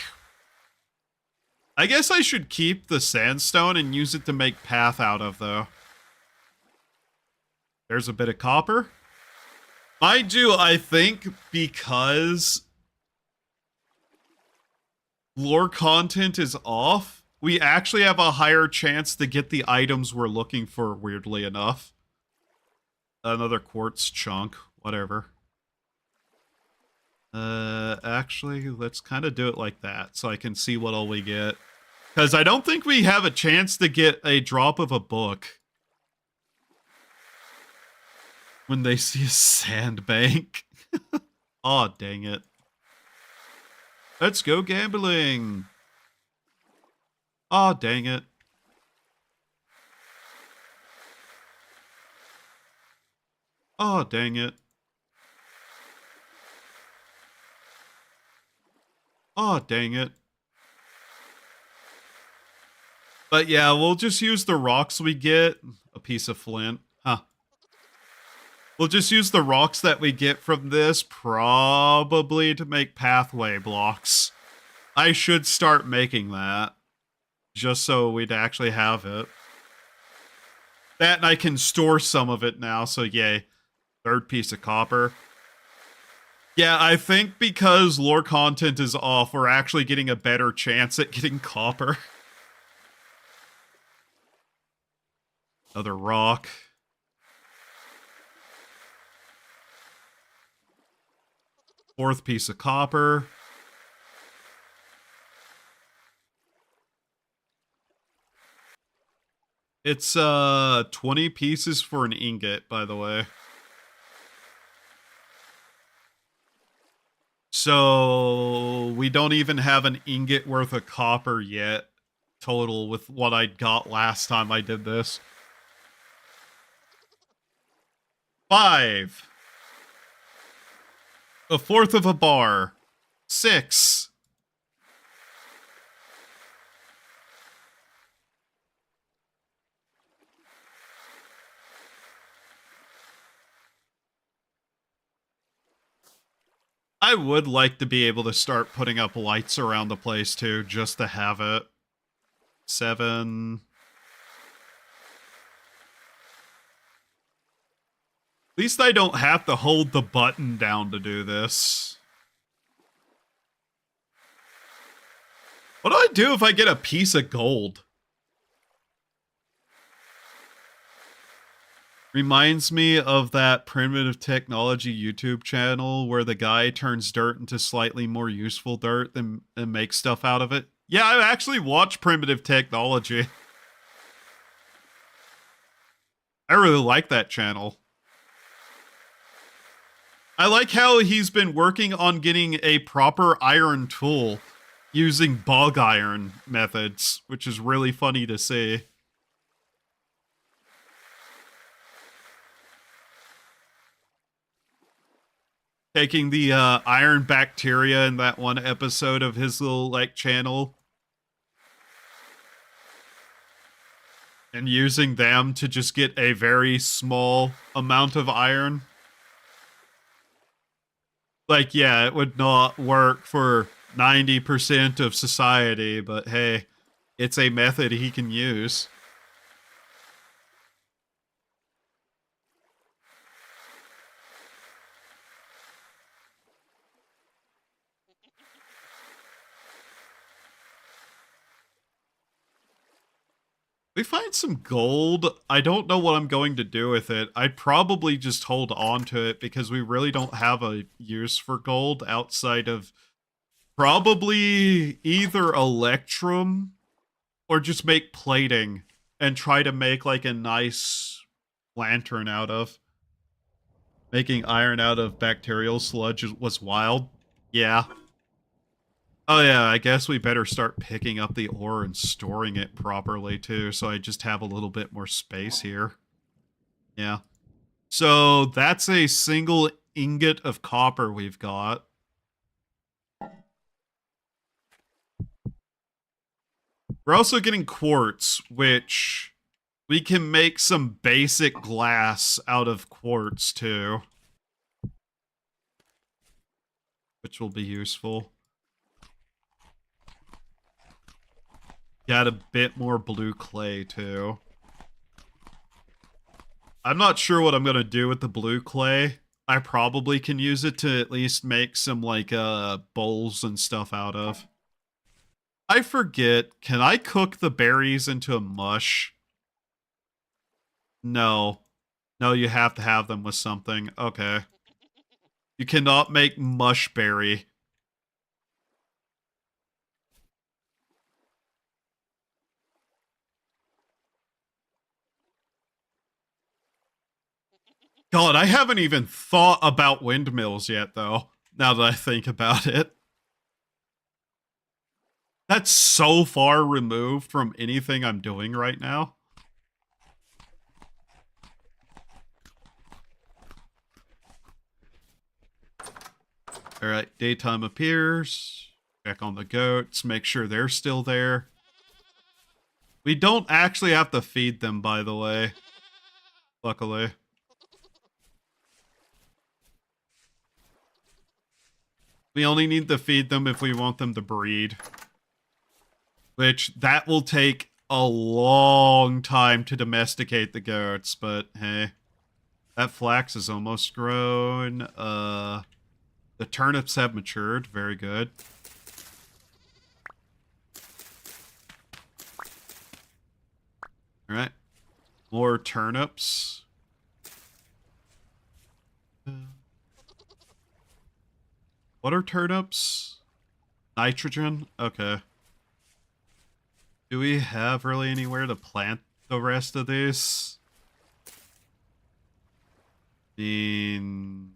I guess I should keep the sandstone and use it to make path out of, though. There's a bit of copper. Mind you, I think because lore content is off, we actually have a higher chance to get the items we're looking for, weirdly enough. Another quartz chunk, whatever. Actually, let's kind of do it like that so I can see what all we get. Because I don't think we have a chance to get a drop of a book when they see a sandbank. Aw, dang it. Let's go gambling. Aw, dang it. Aw, dang it. Aw, dang it. But yeah, we'll just use the rocks we get. A piece of flint. Huh. We'll just use the rocks that we get from this, probably to make pathway blocks. I should start making that, just so we'd actually have it. That, and I can store some of it now, so yay. Third piece of copper. Yeah, I think because lore content is off, we're actually getting a better chance at getting copper. Another rock. Fourth piece of copper. It's 20 pieces for an ingot, by the way. So we don't even have an ingot worth of copper yet total with what I got last time I did this. 5. A fourth of a bar. 6. I would like to be able to start putting up lights around the place too, just to have it. 7. At least I don't have to hold the button down to do this. What do I do if I get a piece of gold? Reminds me of that Primitive Technology YouTube channel where the guy turns dirt into slightly more useful dirt and makes stuff out of it. Yeah, I actually watch Primitive Technology. I really like that channel. I like how he's been working on getting a proper iron tool using bog iron methods, which is really funny to see. Taking the iron bacteria in that one episode of his little like channel and using them to just get a very small amount of iron. Like, yeah, it would not work for 90% of society, but hey, it's a method he can use. We find some gold. I don't know what I'm going to do with it. I'd probably just hold on to it because we really don't have a use for gold outside of probably either electrum or just make plating and try to make like a nice lantern out of. Making iron out of bacterial sludge was wild. Yeah. Oh yeah, I guess we better start picking up the ore and storing it properly too, so I just have a little bit more space here. Yeah. So that's a single ingot of copper we've got. We're also getting quartz, which we can make some basic glass out of quartz too, which will be useful. Got a bit more blue clay, too. I'm not sure what I'm going to do with the blue clay. I probably can use it to at least make some, like, bowls and stuff out of. I forget. Can I cook the berries into a mush? No. No, you have to have them with something. Okay. You cannot make mush berry. God, I haven't even thought about windmills yet, though, now that I think about it. That's so far removed from anything I'm doing right now. Alright, daytime appears. Check on the goats, make sure they're still there. We don't actually have to feed them, by the way. Luckily. We only need to feed them if we want them to breed. Which, that will take a long time to domesticate the goats, but hey. That flax is almost grown. The turnips have matured. Very good. Alright. More turnips. What are turnips? Nitrogen? Okay. Do we have really anywhere to plant the rest of this. Kinda.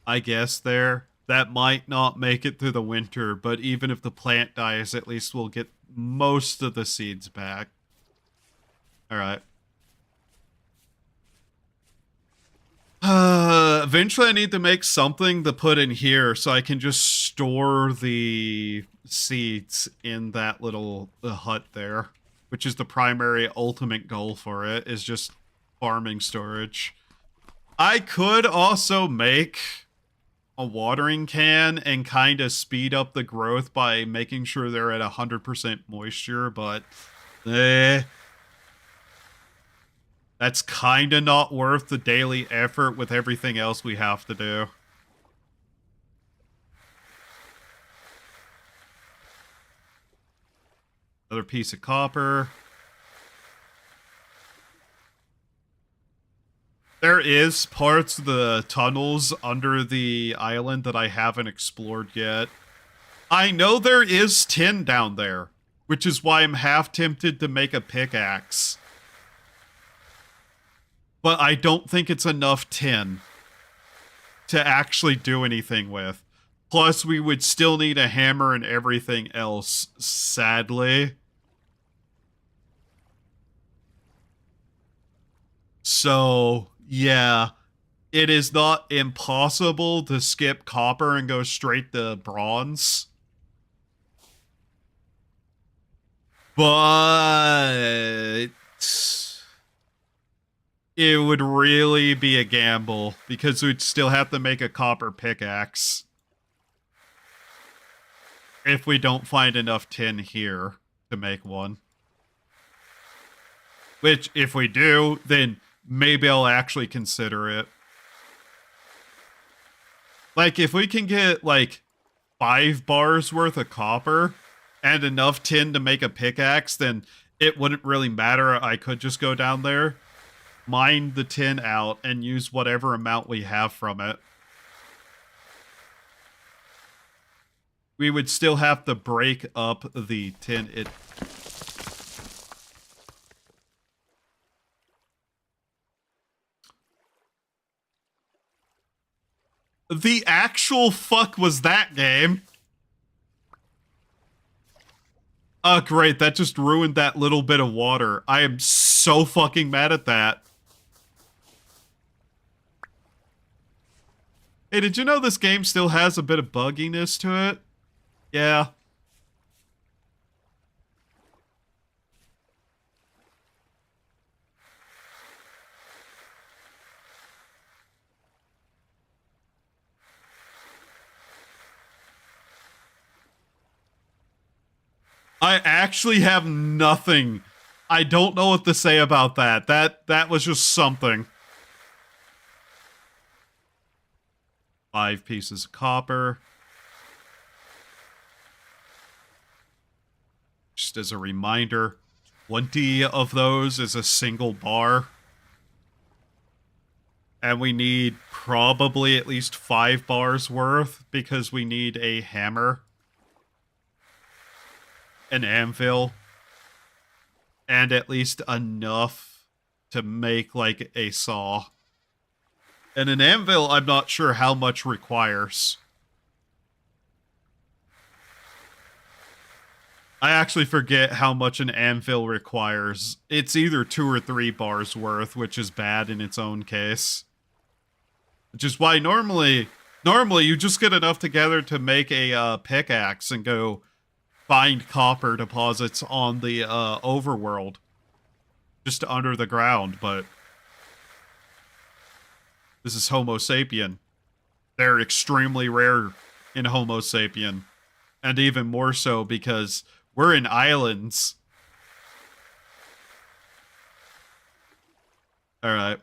I guess that might not make it through the winter, but even if the plant dies, at least we'll get most of the seeds back. Alright. Eventually I need to make something to put in here so I can just store the seeds in that little hut there, which is the primary ultimate goal for it, is just farming storage. I could also make a watering can and kind of speed up the growth by making sure they're at 100% moisture, but that's kind of not worth the daily effort with everything else we have to do. Another piece of copper. There is parts of the tunnels under the island that I haven't explored yet. I know there is tin down there, which is why I'm half tempted to make a pickaxe. But I don't think it's enough tin to actually do anything with. Plus, we would still need a hammer and everything else, sadly. So, yeah, it is not impossible to skip copper and go straight to bronze. But it would really be a gamble because we'd still have to make a copper pickaxe if we don't find enough tin here to make one. Which, if we do, then maybe I'll actually consider it. Like, if we can get, like, 5 bars worth of copper and enough tin to make a pickaxe, then it wouldn't really matter. I could just go down there, mine the tin out, and use whatever amount we have from it. We would still have to break up the tin. The actual fuck was that game? Oh, great. That just ruined that little bit of water. I am so fucking mad at that. Hey, did you know this game still has a bit of bugginess to it? Yeah. I actually have nothing. I don't know what to say about that. That was just something. 5 pieces of copper. Just as a reminder, 20 of those is a single bar. And we need probably at least 5 bars worth because we need a hammer, an anvil, and at least enough to make, like, a saw. And an anvil, I'm not sure how much requires. I actually forget how much an anvil requires. It's either 2 or 3 bars worth, which is bad in its own case. Which is why normally you just get enough together to make a pickaxe and go find copper deposits on the overworld. Just under the ground, but this is Homo sapien. They're extremely rare in Homo sapien. And even more so because we're in islands. Alright.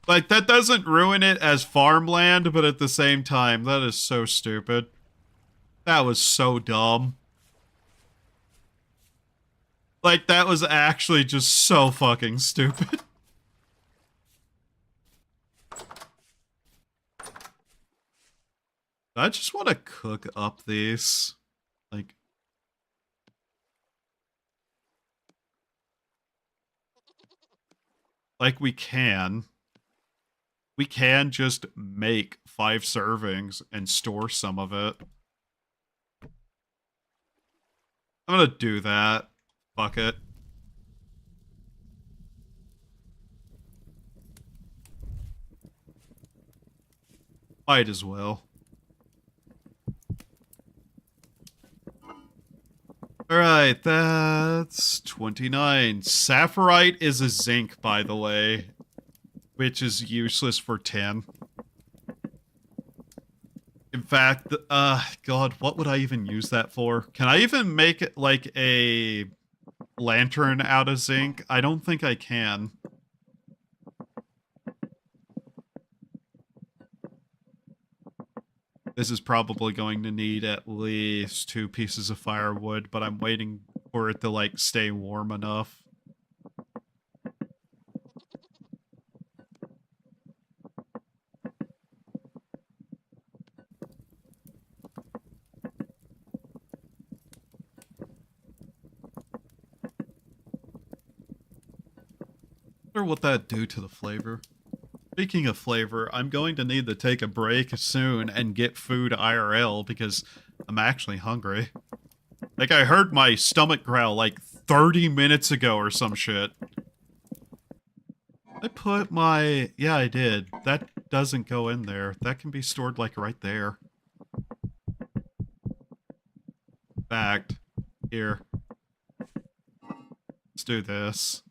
Like, that doesn't ruin it as farmland, but at the same time, that is so stupid. That was so dumb. Like, that was actually just so fucking stupid. I just want to cook up these. Like we can. We can just make 5 servings and store some of it. I'm gonna do that. Fuck it. Might as well. Alright, that's 29. Sapphirite is a zinc, by the way, which is useless for 10. In fact, God, what would I even use that for? Can I even make it like a lantern out of zinc? I don't think I can. This is probably going to need at least 2 pieces of firewood, but I'm waiting for it to, like, stay warm enough. I wonder what that'd do to the flavor. Speaking of flavor, I'm going to need to take a break soon and get food IRL because I'm actually hungry. Like, I heard my stomach growl like 30 minutes ago or some shit. I put my... Yeah, I did. That doesn't go in there. That can be stored, like, right there. In fact, here. Let's do this.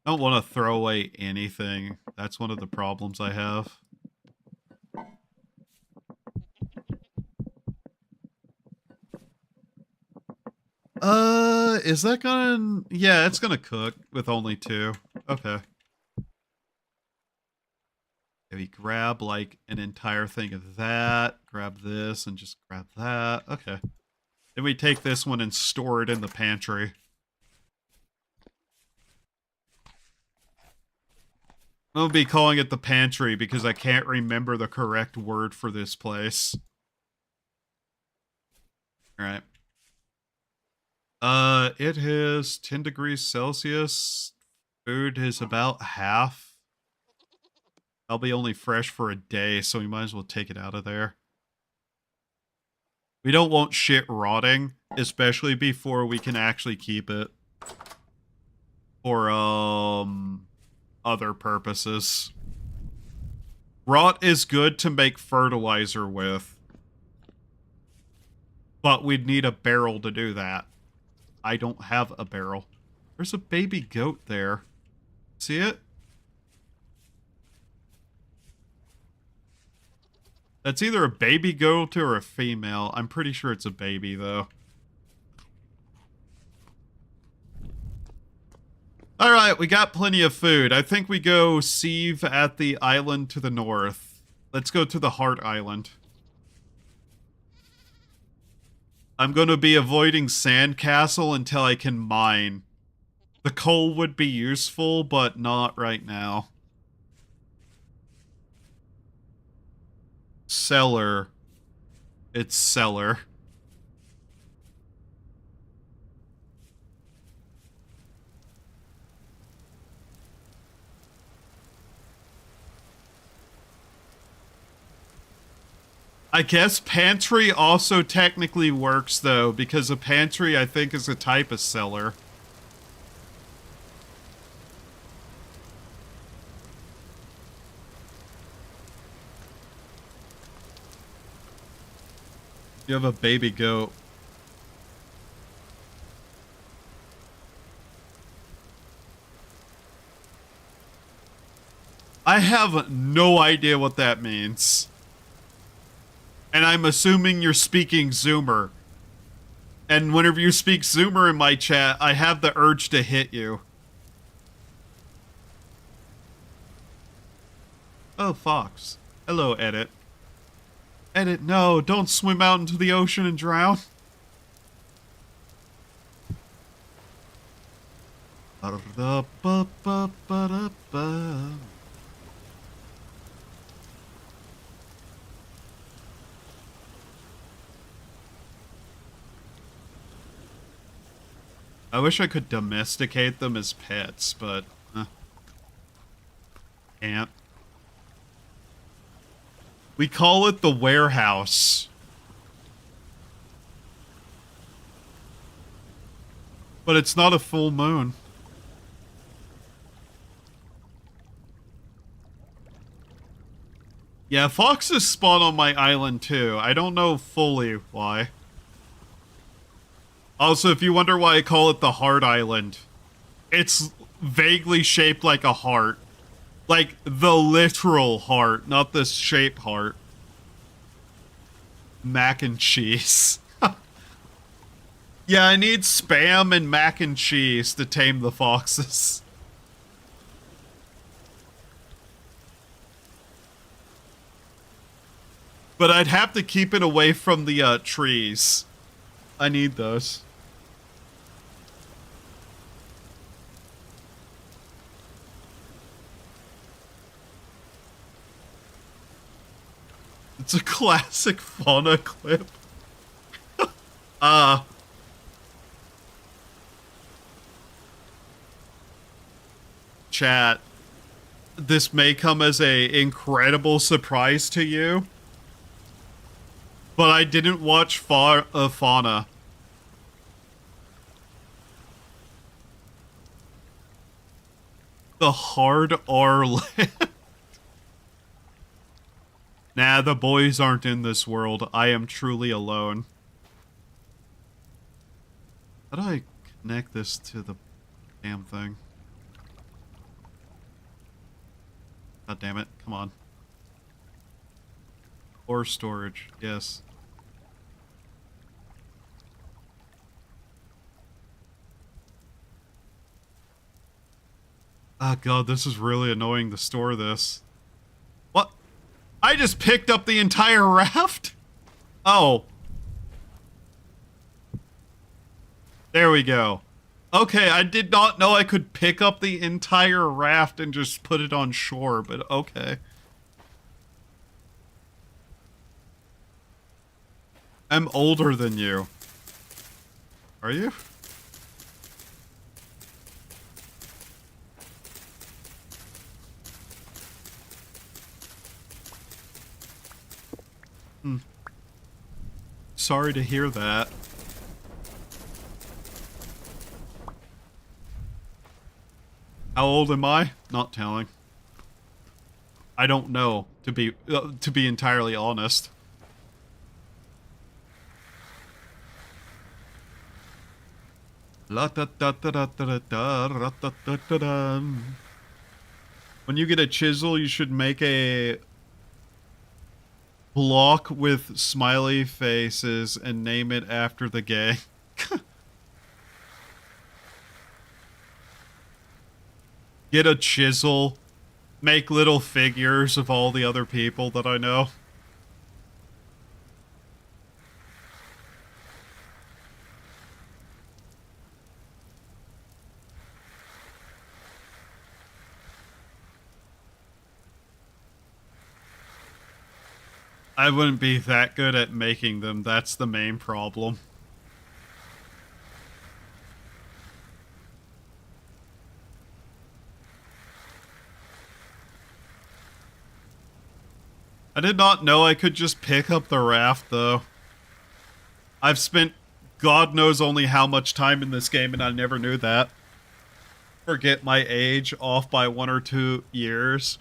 I don't want to throw away anything. That's one of the problems I have. Is that gonna... Yeah, it's gonna cook with only 2. Okay. Maybe grab, like, an entire thing of that. Grab this and just grab that. Okay. Then we take this one and store it in the pantry. I'm gonna be calling it the pantry because I can't remember the correct word for this place. Alright. It is 10 degrees Celsius. Food is about half. I'll be only fresh for a day, so we might as well take it out of there. We don't want shit rotting, especially before we can actually keep it. For, other purposes. Rot is good to make fertilizer with. But we'd need a barrel to do that. I don't have a barrel. There's a baby goat there. See it? That's either a baby goat or a female. I'm pretty sure it's a baby, though. Alright, we got plenty of food. I think we go sieve at the island to the north. Let's go to the Heart Island. I'm going to be avoiding Sandcastle until I can mine. The coal would be useful, but not right now. Cellar. It's cellar. I guess pantry also technically works, though, because a pantry, I think, is a type of cellar. You have a baby goat. I have no idea what that means. And I'm assuming you're speaking Zoomer. And whenever you speak Zoomer in my chat, I have the urge to hit you. Oh, Fox. Hello, Edit. Edit, no, don't swim out into the ocean and drown. wish I could domesticate them as pets, but can't. We call it the warehouse. But it's not a full moon. Yeah, foxes spawn on my island too. I don't know fully why. Also, if you wonder why I call it the Heart Island, it's vaguely shaped like a heart. Like the literal heart, not the shape heart. Mac and cheese. Yeah, I need Spam and mac and cheese to tame the foxes. But I'd have to keep it away from the trees. I need those. It's a classic fauna clip. Chat. This may come as a incredible surprise to you, but I didn't watch fauna. The hard R land. Nah, the boys aren't in this world. I am truly alone. How do I connect this to the damn thing? God damn it. Come on. Or storage. Yes. Oh god, this is really annoying to store this. What? I just picked up the entire raft? Oh. There we go. Okay, I did not know I could pick up the entire raft and just put it on shore, but okay. I'm older than you. Are you? Sorry to hear that. How old am I? Not telling. I don't know, to be entirely honest. When you get a chisel, you should make a block with smiley faces and name it after the gang. Get a chisel, make little figures of all the other people that I know. I wouldn't be that good at making them, that's the main problem. I did not know I could just pick up the raft, though. I've spent God knows only how much time in this game, and I never knew that. Forget my age off by 1 or 2 years.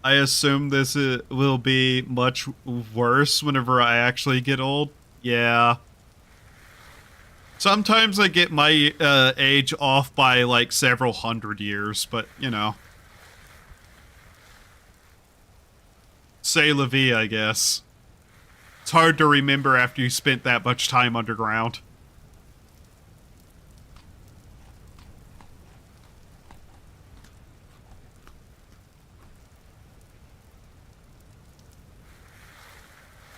I assume this will be much worse whenever I actually get old. Yeah. Sometimes I get my age off by like several hundred years, but you know. C'est la vie, I guess. It's hard to remember after you spent that much time underground.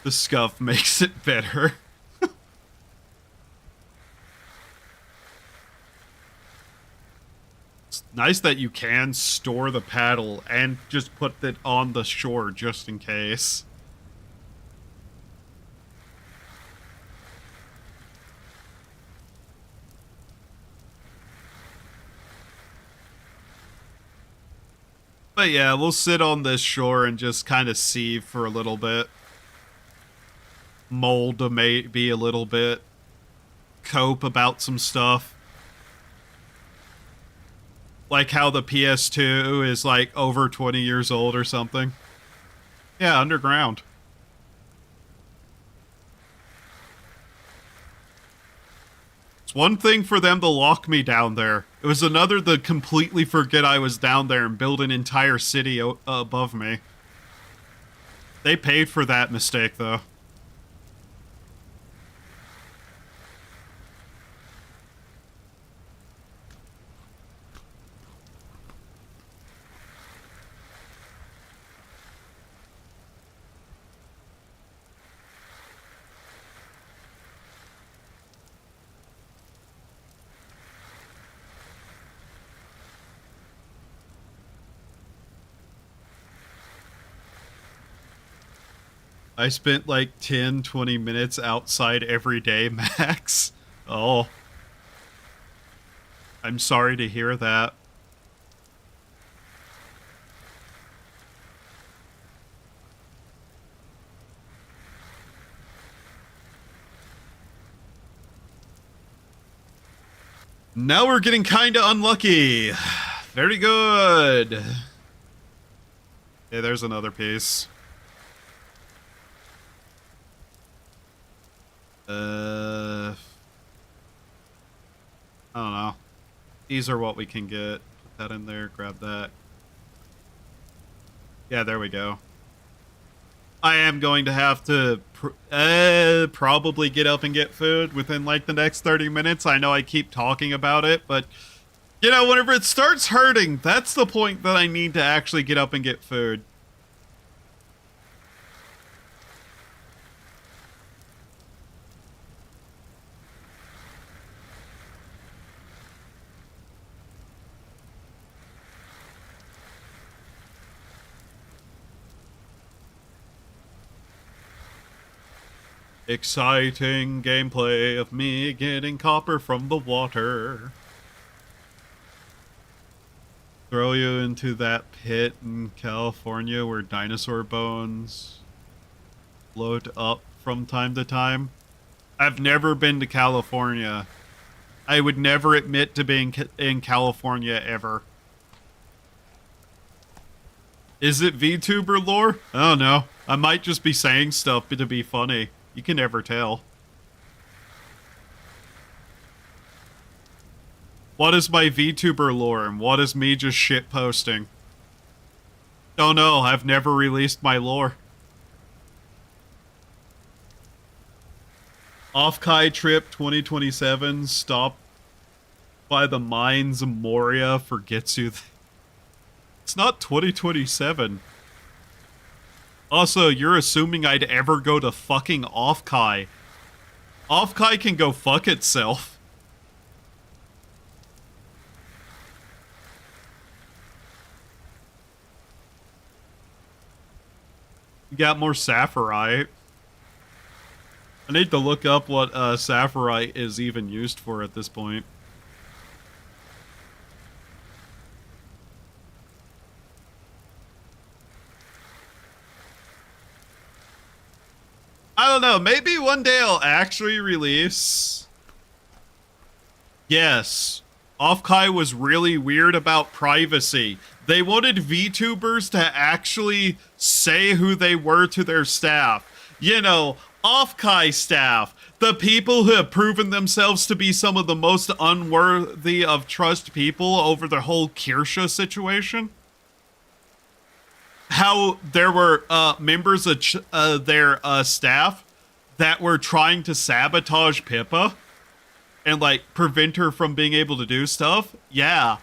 The scuff makes it better. It's nice that you can store the paddle and just put it on the shore just in case. But yeah, we'll sit on this shore and just kind of see for a little bit. Mold maybe a little bit. Cope about some stuff. Like how the PS2 is like over 20 years old or something. Yeah, underground. It's one thing for them to lock me down there. It was another to completely forget I was down there and build an entire city above me. They paid for that mistake, though. I spent like 10, 20 minutes outside every day, max. Oh. I'm sorry to hear that. Now we're getting kinda unlucky. Very good. Okay, there's another piece. I don't know. These are what we can get. Put that in there, grab that. Yeah, there we go. I am going to have to probably get up and get food within like the next 30 minutes. I know I keep talking about it, but you know, whenever it starts hurting, that's the point that I need to actually get up and get food. Exciting gameplay of me getting copper from the water. Throw you into that pit in California where dinosaur bones float up from time to time. I've never been to California. I would never admit to being in California ever. Is it VTuber lore? I don't know. I might just be saying stuff to be funny. You can never tell. What is my VTuber lore and what is me just shitposting? Don't know, I've never released my lore. Off-Kai trip 2027, stop by the mines of Moria forgets you. It's not 2027. Also, you're assuming I'd ever go to fucking Off-Kai. Off-Kai can go fuck itself. You got more sapphirite. I need to look up what sapphirite is even used for at this point. I don't know, maybe one day I'll actually release... Yes, Off-Kai was really weird about privacy. They wanted VTubers to actually say who they were to their staff. You know, Off-Kai staff, the people who have proven themselves to be some of the most unworthy of trust people over the whole Kirsha situation. How there were members of their staff that were trying to sabotage Pippa and like prevent her from being able to do stuff. Yeah.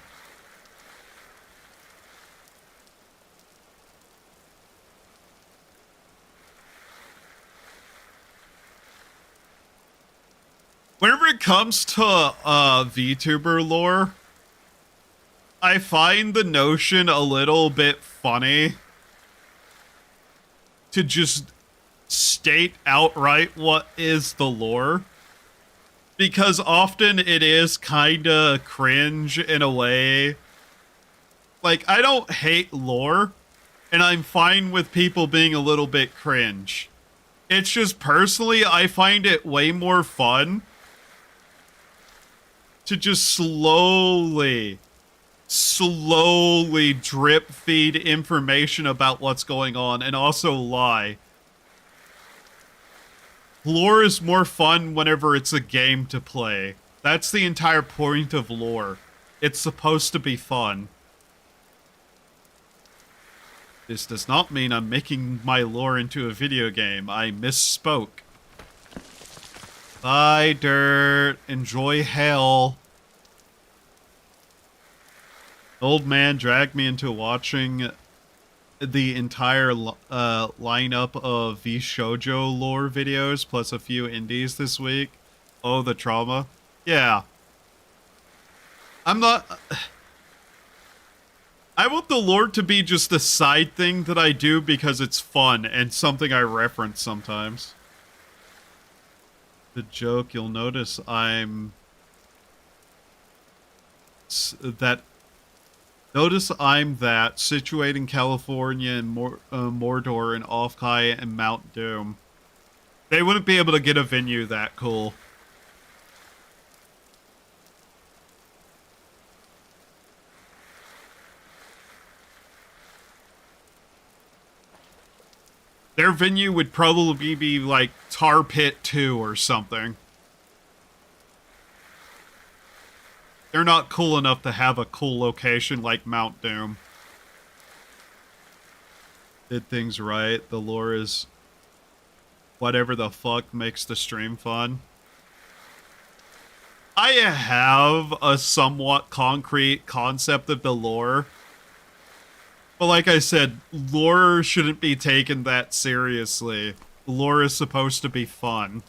Whenever it comes to VTuber lore, I find the notion a little bit funny to just state outright what is the lore. Because often it is kinda cringe in a way Like, I don't hate lore, and I'm fine with people being a little bit cringe. It's just personally, I find it way more fun to just slowly drip feed information about what's going on and also lie. Lore is more fun whenever it's a game to play. That's the entire point of lore. It's supposed to be fun. This does not mean I'm making my lore into a video game. I misspoke. Bye, dirt. Enjoy hell. Old man dragged me into watching the entire lineup of VShojo lore videos, plus a few indies this week. Oh, the trauma. Yeah. I'm not... I want the lore to be just a side thing that I do because it's fun and something I reference sometimes. The joke, you'll notice I'm... Notice I'm that, situated in California and Mordor and Offkai and Mount Doom. They wouldn't be able to get a venue that cool. Their venue would probably be like Tar Pit 2 or something. They're not cool enough to have a cool location like Mount Doom. Did things right. The lore is whatever the fuck makes the stream fun. I have a somewhat concrete concept of the lore. But like I said, lore shouldn't be taken that seriously. Lore is supposed to be fun.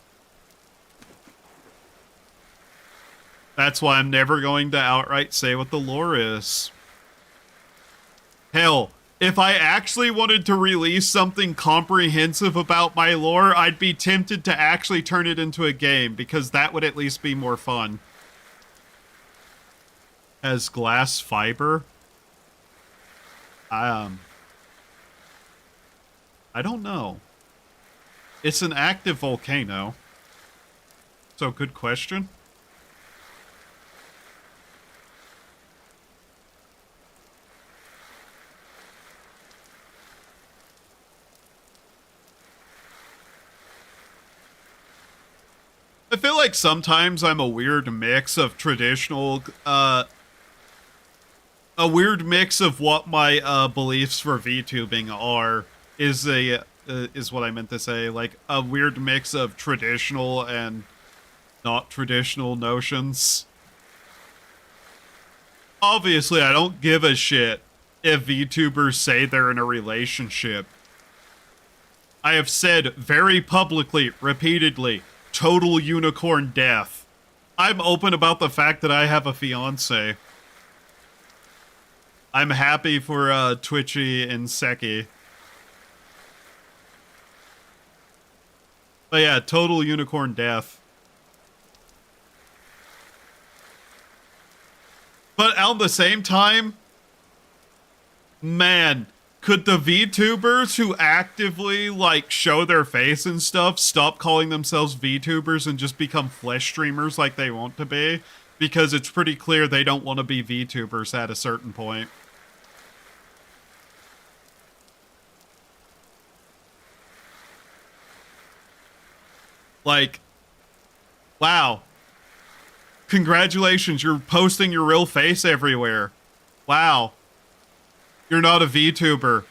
That's why I'm never going to outright say what the lore is. Hell, if I actually wanted to release something comprehensive about my lore, I'd be tempted to actually turn it into a game, because that would at least be more fun. Has glass fiber? I don't know. It's an active volcano. So, good question. I feel like sometimes I'm a weird mix of traditional, a weird mix of what my beliefs for VTubing are is what I meant to say. Like a weird mix of traditional and not traditional notions. Obviously, I don't give a shit if VTubers say they're in a relationship. I have said very publicly, repeatedly, total unicorn death. I'm open about the fact that I have a fiance. I'm happy for Twitchy and Seki. But yeah, total unicorn death. But at the same time, man, could the VTubers who actively, like, show their face and stuff stop calling themselves VTubers and just become flesh streamers like they want to be? Because it's pretty clear they don't want to be VTubers at a certain point. Like, wow. Congratulations, you're posting your real face everywhere. Wow. You're not a VTuber.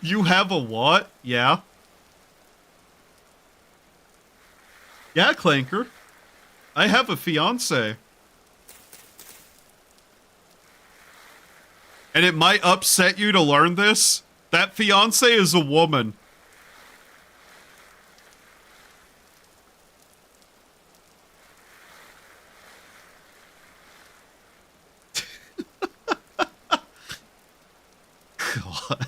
You have a what? Yeah. Yeah, Clanker. I have a fiance. And it might upset you to learn this. That fiance is a woman. God.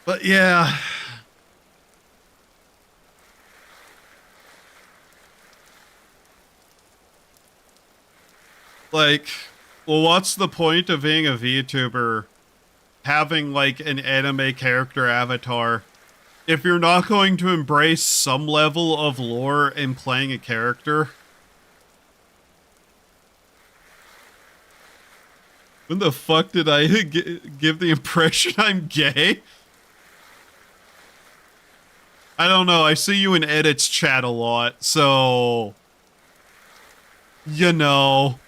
But yeah. Like, well, what's the point of being a VTuber having like an anime character avatar if you're not going to embrace some level of lore in playing a character? When the fuck did I give the impression I'm gay? I don't know. I see you in edits chat a lot, so you know.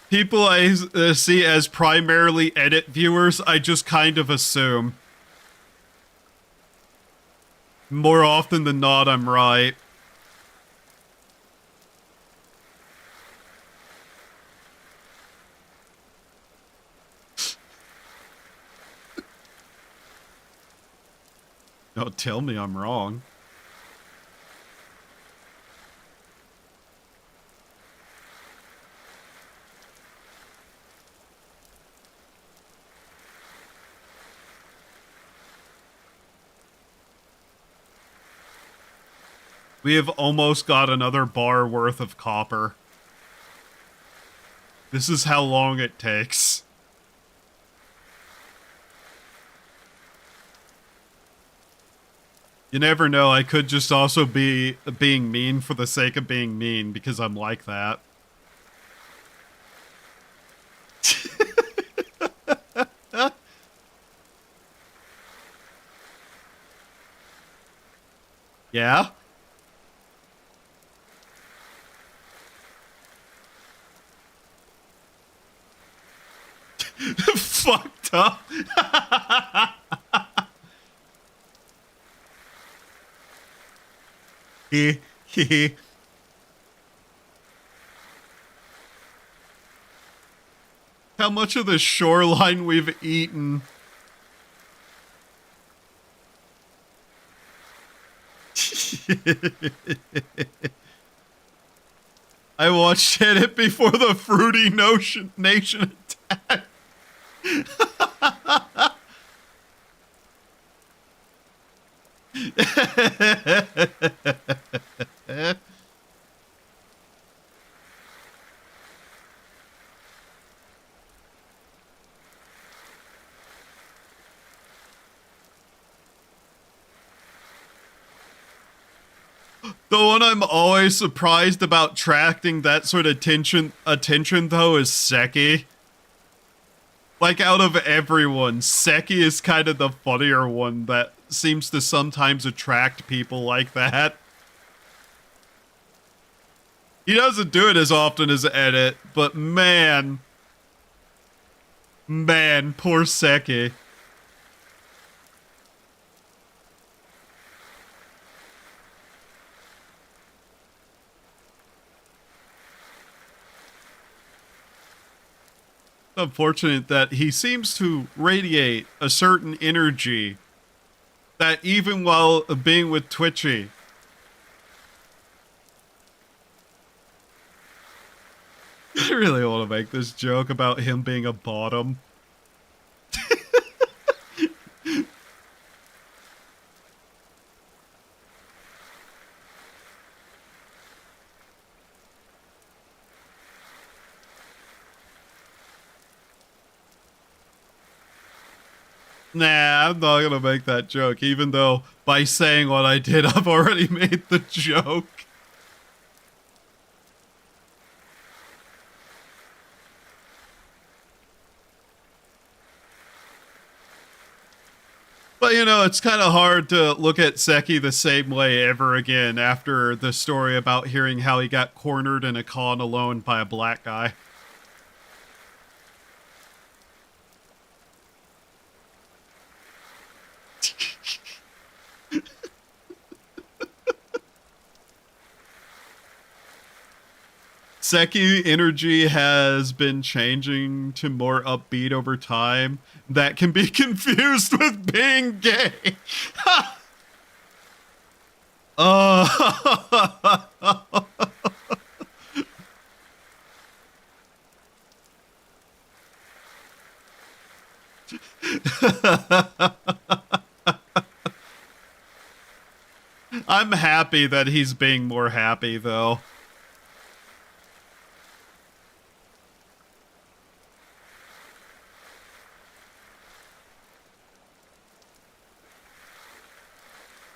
People I see as primarily edit viewers, I just kind of assume. More often than not, I'm right. Don't tell me I'm wrong. We have almost got another bar worth of copper. This is how long it takes. You never know, I could just also be being mean for the sake of being mean, because I'm like that. Yeah? Fucked up. How much of the shoreline we've eaten. I watched it before the Fruity Nation attack. The one I'm always surprised about attracting that sort of attention though is Seki. Like, out of everyone, Seki is kind of the funnier one that seems to sometimes attract people like that. He doesn't do it as often as Edit, but man, poor Seki. Unfortunate that he seems to radiate a certain energy that even while being with Twitchy, I really want to make this joke about him being a bottom. Nah, I'm not gonna make that joke, even though by saying what I did, I've already made the joke. But you know, it's kind of hard to look at Seki the same way ever again after the story about hearing how he got cornered in a con alone by a black guy. Seki energy has been changing to more upbeat over time. That can be confused with being gay. Oh. I'm happy that he's being more happy, though.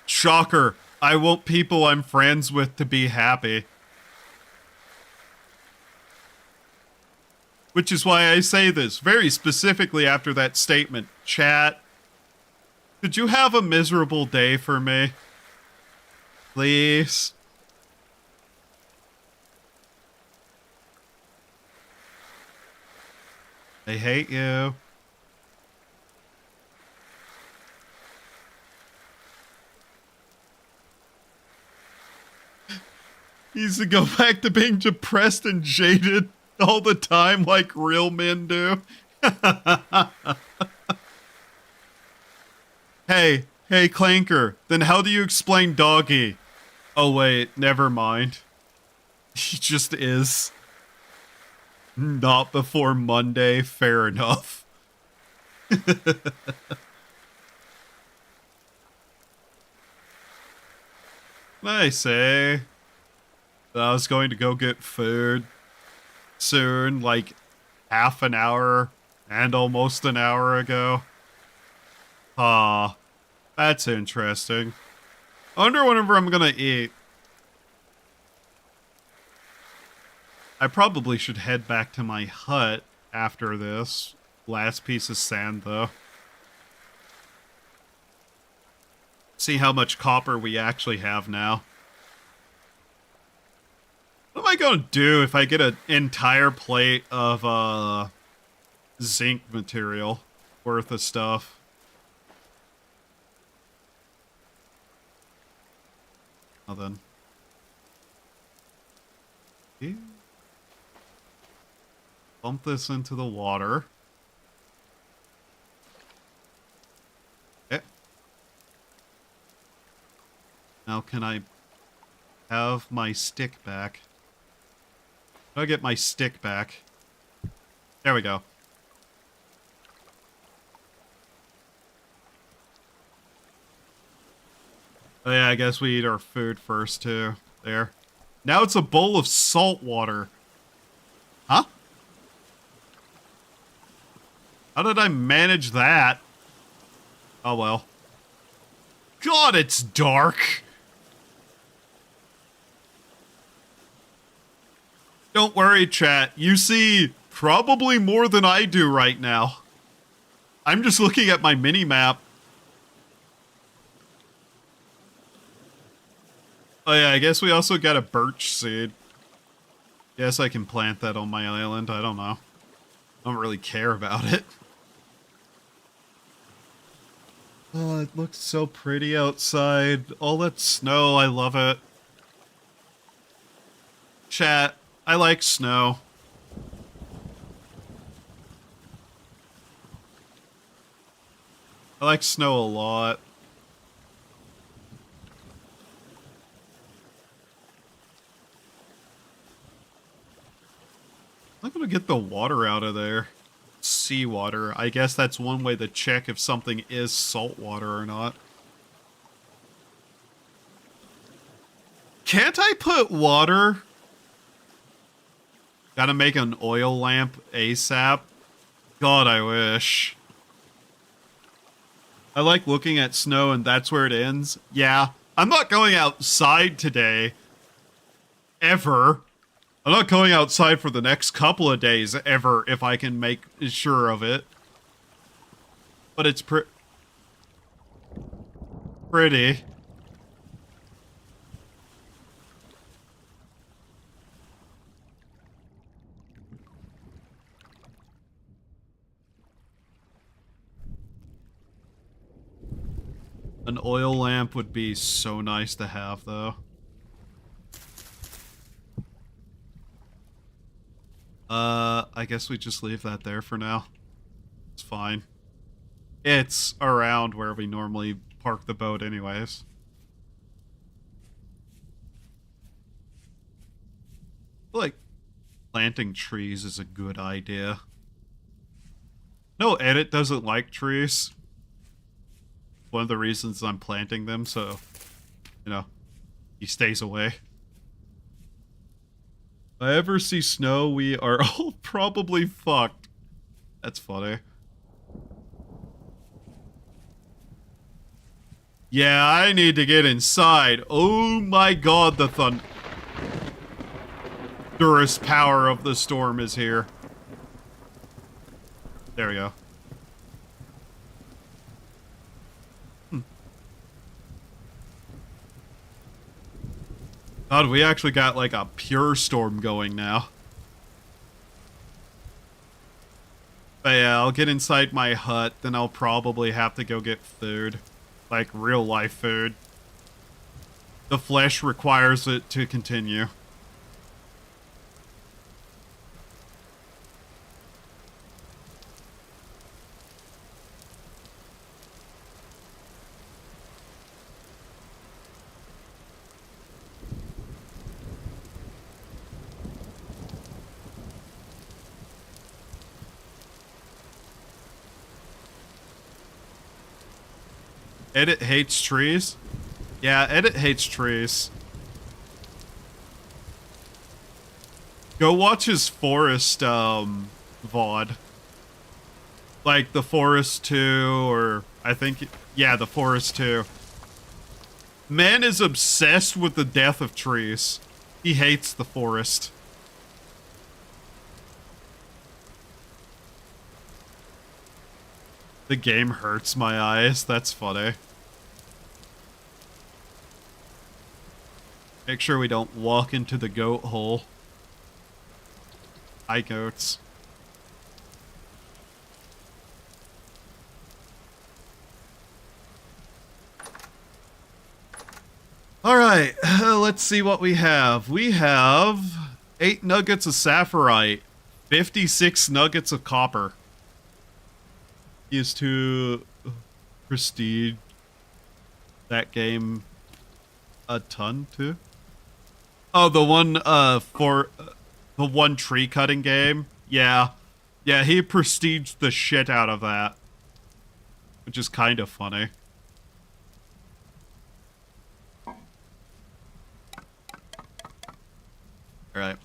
Shocker. I want people I'm friends with to be happy. Which is why I say this very specifically after that statement. Chat, could you have a miserable day for me? Please? I hate you. He needs to go back to being depressed and jaded all the time like real men do. Hey, Clanker, then how do you explain Doggy? Oh wait, never mind. He just is. Not before Monday, fair enough. Nice, eh? I was going to go get food soon, like half an hour and almost an hour ago. Ah, that's interesting. I wonder whenever I'm gonna eat. I probably should head back to my hut after this. Last piece of sand, though. See how much copper we actually have now. What am I gonna do if I get an entire plate of, zinc material worth of stuff? Well then. Okay. Pump this into the water. Okay. Now can I have my stick back? I'll get my stick back. There we go. Oh yeah, I guess we eat our food first too. There. Now it's a bowl of salt water. Huh? How did I manage that? Oh well. God, it's dark! Don't worry, chat. You see probably more than I do right now. I'm just looking at my mini-map. Oh yeah, I guess we also got a birch seed. Guess I can plant that on my island. I don't know. I don't really care about it. Oh, it looks so pretty outside. All that snow, I love it. Chat, I like snow. I like snow a lot. I'm gonna get the water out of there. Seawater. I guess that's one way to check if something is salt water or not. Can't I put water? Gotta make an oil lamp ASAP. God, I wish. I like looking at snow and that's where it ends. Yeah, I'm not going outside today. Ever. I'm not going outside for the next couple of days, ever, if I can make sure of it. But it's pretty. An oil lamp would be so nice to have, though. I guess we just leave that there for now. It's fine. It's around where we normally park the boat anyways. I feel like planting trees is a good idea. No, Edit doesn't like trees. One of the reasons I'm planting them, so, you know, he stays away. If I ever see snow, we are all probably fucked. That's funny. Yeah, I need to get inside. Oh my god, the thunderous power of the storm is here. There we go. God, we actually got like a pure storm going now. But yeah, I'll get inside my hut, then I'll probably have to go get food. Like real life food. The flesh requires it to continue. Edit hates trees? Yeah, Edit hates trees. Go watch his forest, VOD. Like, the Forest 2, or I think, yeah, the Forest 2. Man is obsessed with the death of trees. He hates the forest. The game hurts my eyes. That's funny. Make sure we don't walk into the goat hole. Hi, goats. Alright, let's see what we have. We have 8 nuggets of sapphirite, 56 nuggets of copper. Is to prestige that game a ton too. Oh, the one for the one tree cutting game. Yeah, he prestiged the shit out of that, which is kind of funny. All right.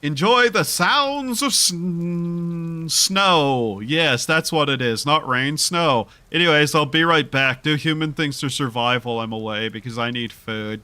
Enjoy the sounds of snow. Yes, that's what it is. Not rain, snow. Anyways, I'll be right back. Do human things to survive while I'm away because I need food.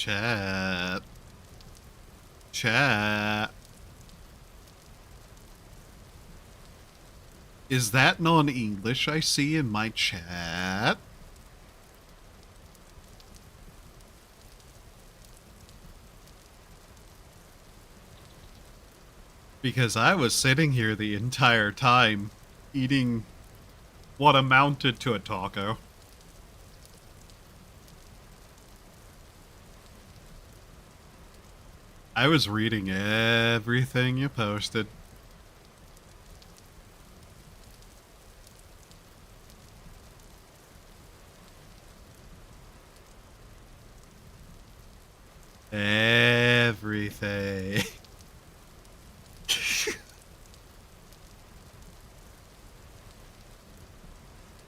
Chat. Chat. Is that non-English I see in my chat? Because I was sitting here the entire time, eating what amounted to a taco. I was reading everything you posted. Everything.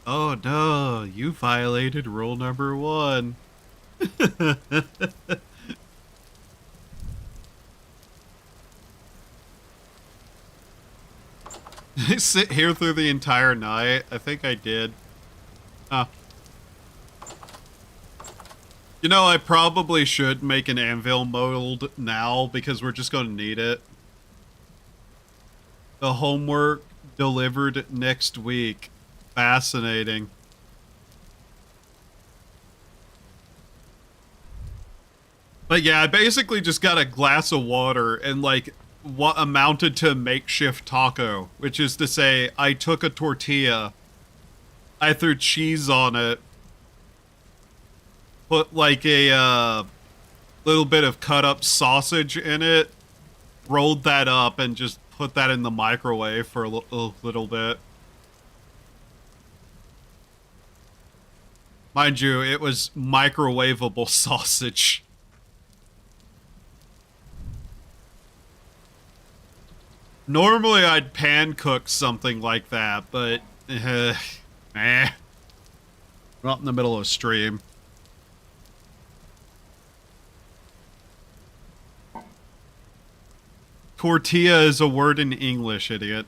Oh no, you violated rule number 1. I sit here through the entire night. I think I did. You know, I probably should make an anvil mold now because we're just going to need it. The homework delivered next week. Fascinating. But yeah, I basically just got a glass of water and like what amounted to a makeshift taco, which is to say I took a tortilla, I threw cheese on it, put like a little bit of cut up sausage in it, rolled that up and just put that in the microwave for a little bit. Mind you, it was microwavable sausage. Normally I'd pan cook something like that, but we're not in the middle of a stream. Tortilla is a word in English, idiot.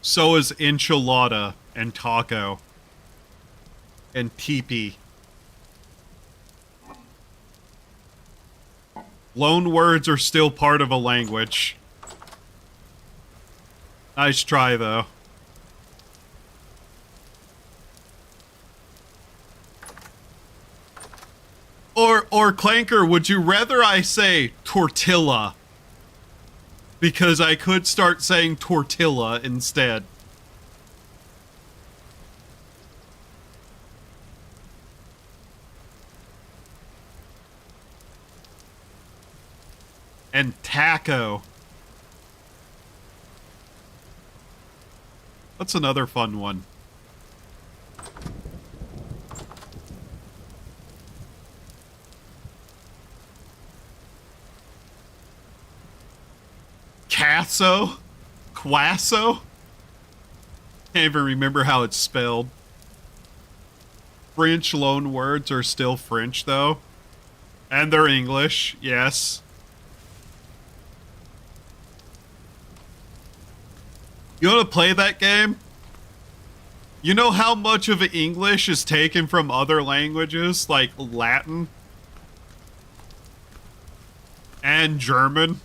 So is enchilada and taco and teepee. Loan words are still part of a language. Nice try, though. Or Clanker, would you rather I say tortilla? Because I could start saying tortilla instead. And taco. What's another fun one? Casso? Quasso? Can't even remember how it's spelled. French loan words are still French, though. And they're English, yes. You want to play that game? You know how much of English is taken from other languages, like Latin? And German?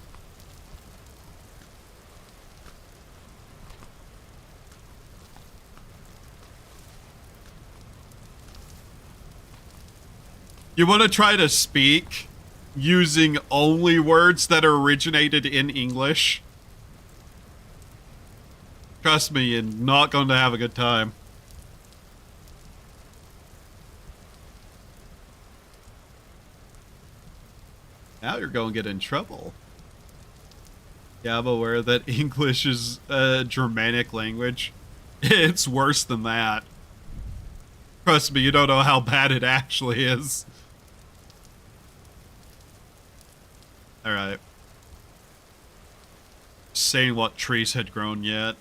You want to try to speak using only words that are originated in English? Trust me, you're not going to have a good time. Now you're going to get in trouble. Yeah, I'm aware that English is a Germanic language. It's worse than that. Trust me, you don't know how bad it actually is. Alright. Saying what trees had grown yet.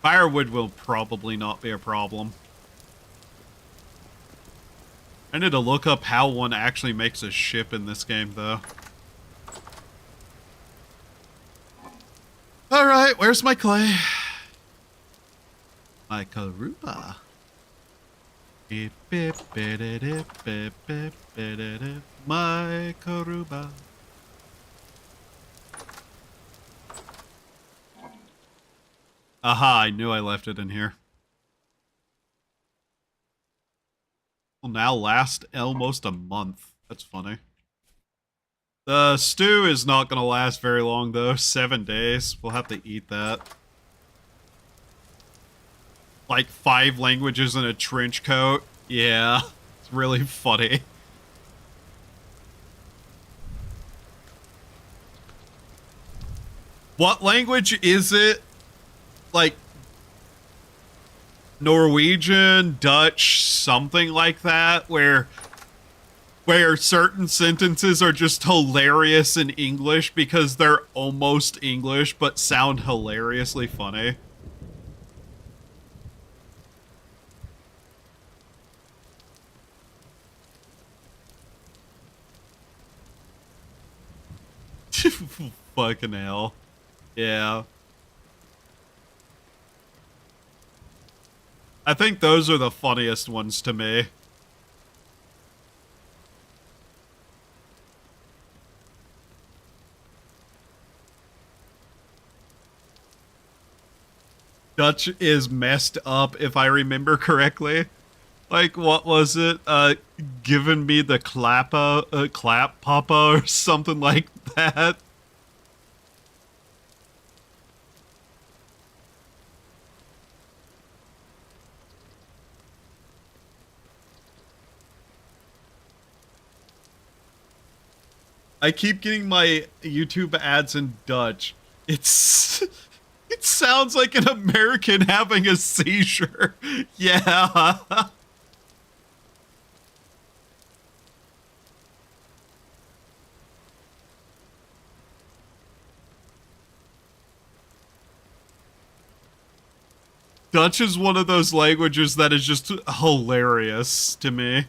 Firewood will probably not be a problem. I need to look up how one actually makes a ship in this game, though. All right, where's my clay? My Karuba. My Karuba. Aha, I knew I left it in here. Will now last almost a month. That's funny. The stew is not going to last very long, though. 7 days. We'll have to eat that. Like 5 languages in a trench coat. Yeah, it's really funny. What language is it? Like Norwegian, Dutch, something like that, where certain sentences are just hilarious in English because they're almost English but sound hilariously funny. Fucking hell. Yeah. I think those are the funniest ones to me. Dutch is messed up, if I remember correctly. Like, what was it? Giving me the clap papa or something like that. I keep getting my YouTube ads in Dutch. It's... It sounds like an American having a seizure. Yeah. Dutch is one of those languages that is just hilarious to me.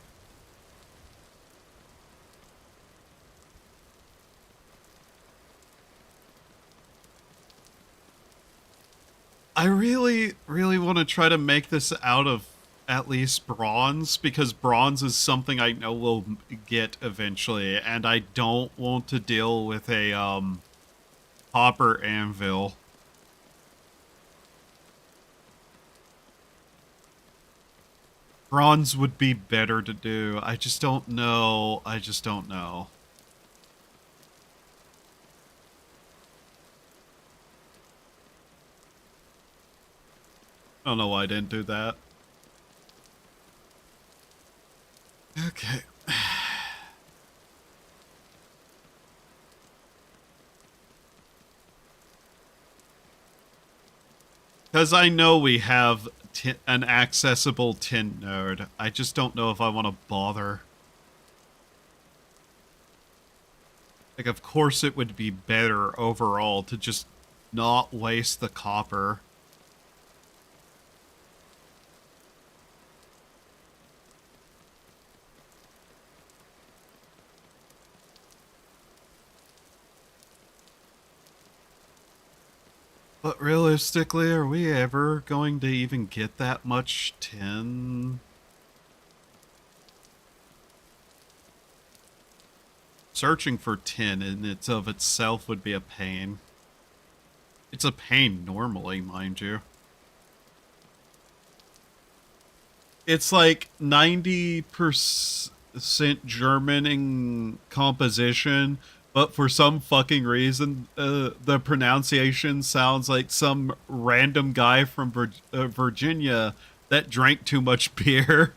I really, really want to try to make this out of at least bronze, because bronze is something I know we'll get eventually, and I don't want to deal with a, copper anvil. Bronze would be better to do. I just don't know. I just don't know. I don't know why I didn't do that. Okay. Because I know we have an accessible tin node. I just don't know if I want to bother. Like, of course it would be better overall to just not waste the copper. But realistically, are we ever going to even get that much tin? Searching for tin in its of itself would be a pain. It's a pain normally, mind you. It's like 90% German in composition, but for some fucking reason, the pronunciation sounds like some random guy from Virginia that drank too much beer.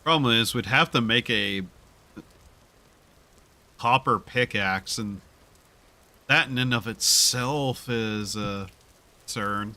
Problem is, we'd have to make a copper pickaxe, and that in and of itself is a concern.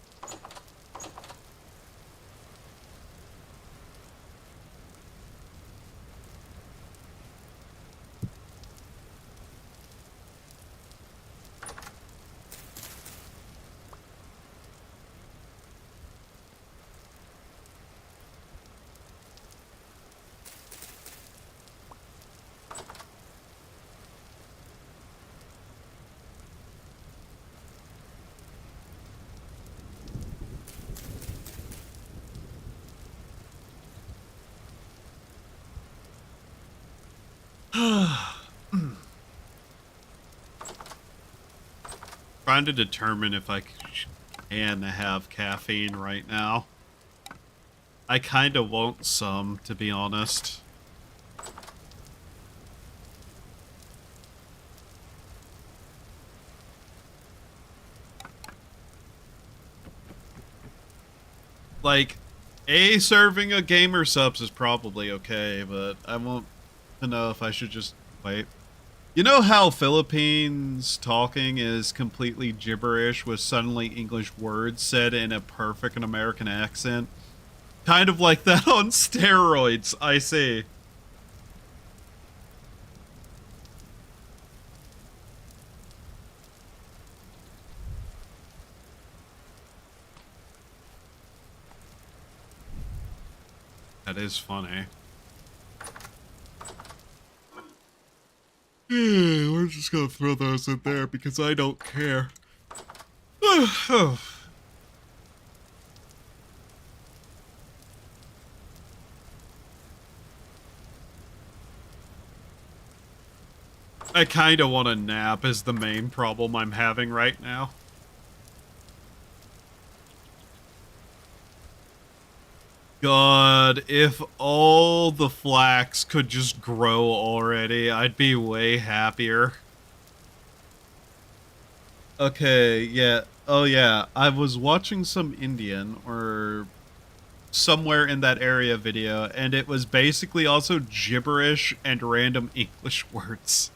Trying to determine if I can have caffeine right now. I kind of want some, to be honest. Like, serving a gamer subs is probably okay, but I want to know if I should just wait. You know how Philippines talking is completely gibberish with suddenly English words said in a perfect American accent? Kind of like that on steroids, I see. That is funny. We're just gonna throw those in there because I don't care. I kind of want a nap is the main problem I'm having right now. God, if all the flax could just grow already, I'd be way happier. Okay, yeah. Oh, yeah. I was watching some Indian or somewhere in that area video, and it was basically also gibberish and random English words.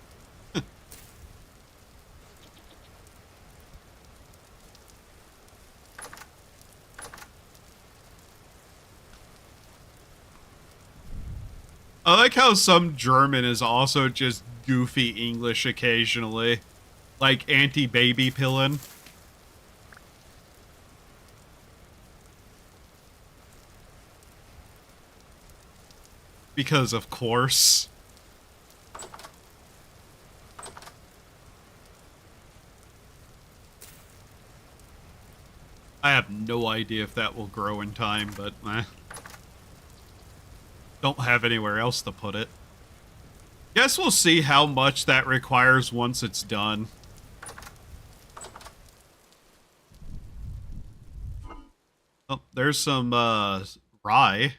I like how some German is also just goofy English occasionally. Like anti-baby pillin'. Because of course. I have no idea if that will grow in time, but don't have anywhere else to put it. Guess we'll see how much that requires once it's done. Oh, there's some, rye.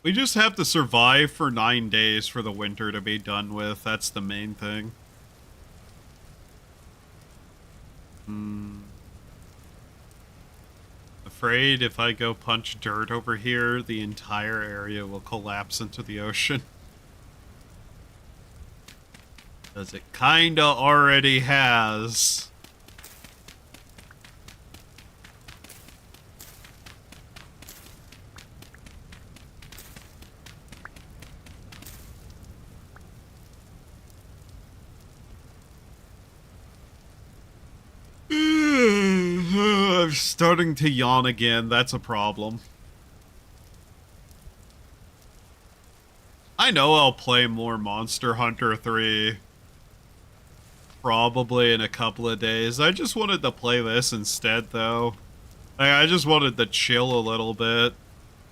We just have to survive for 9 days for the winter to be done with. That's the main thing. Afraid if I go punch dirt over here, the entire area will collapse into the ocean. Because it kinda already has. I'm starting to yawn again. That's a problem. I know I'll play more Monster Hunter 3. Probably in a couple of days. I just wanted to play this instead, though. I just wanted to chill a little bit.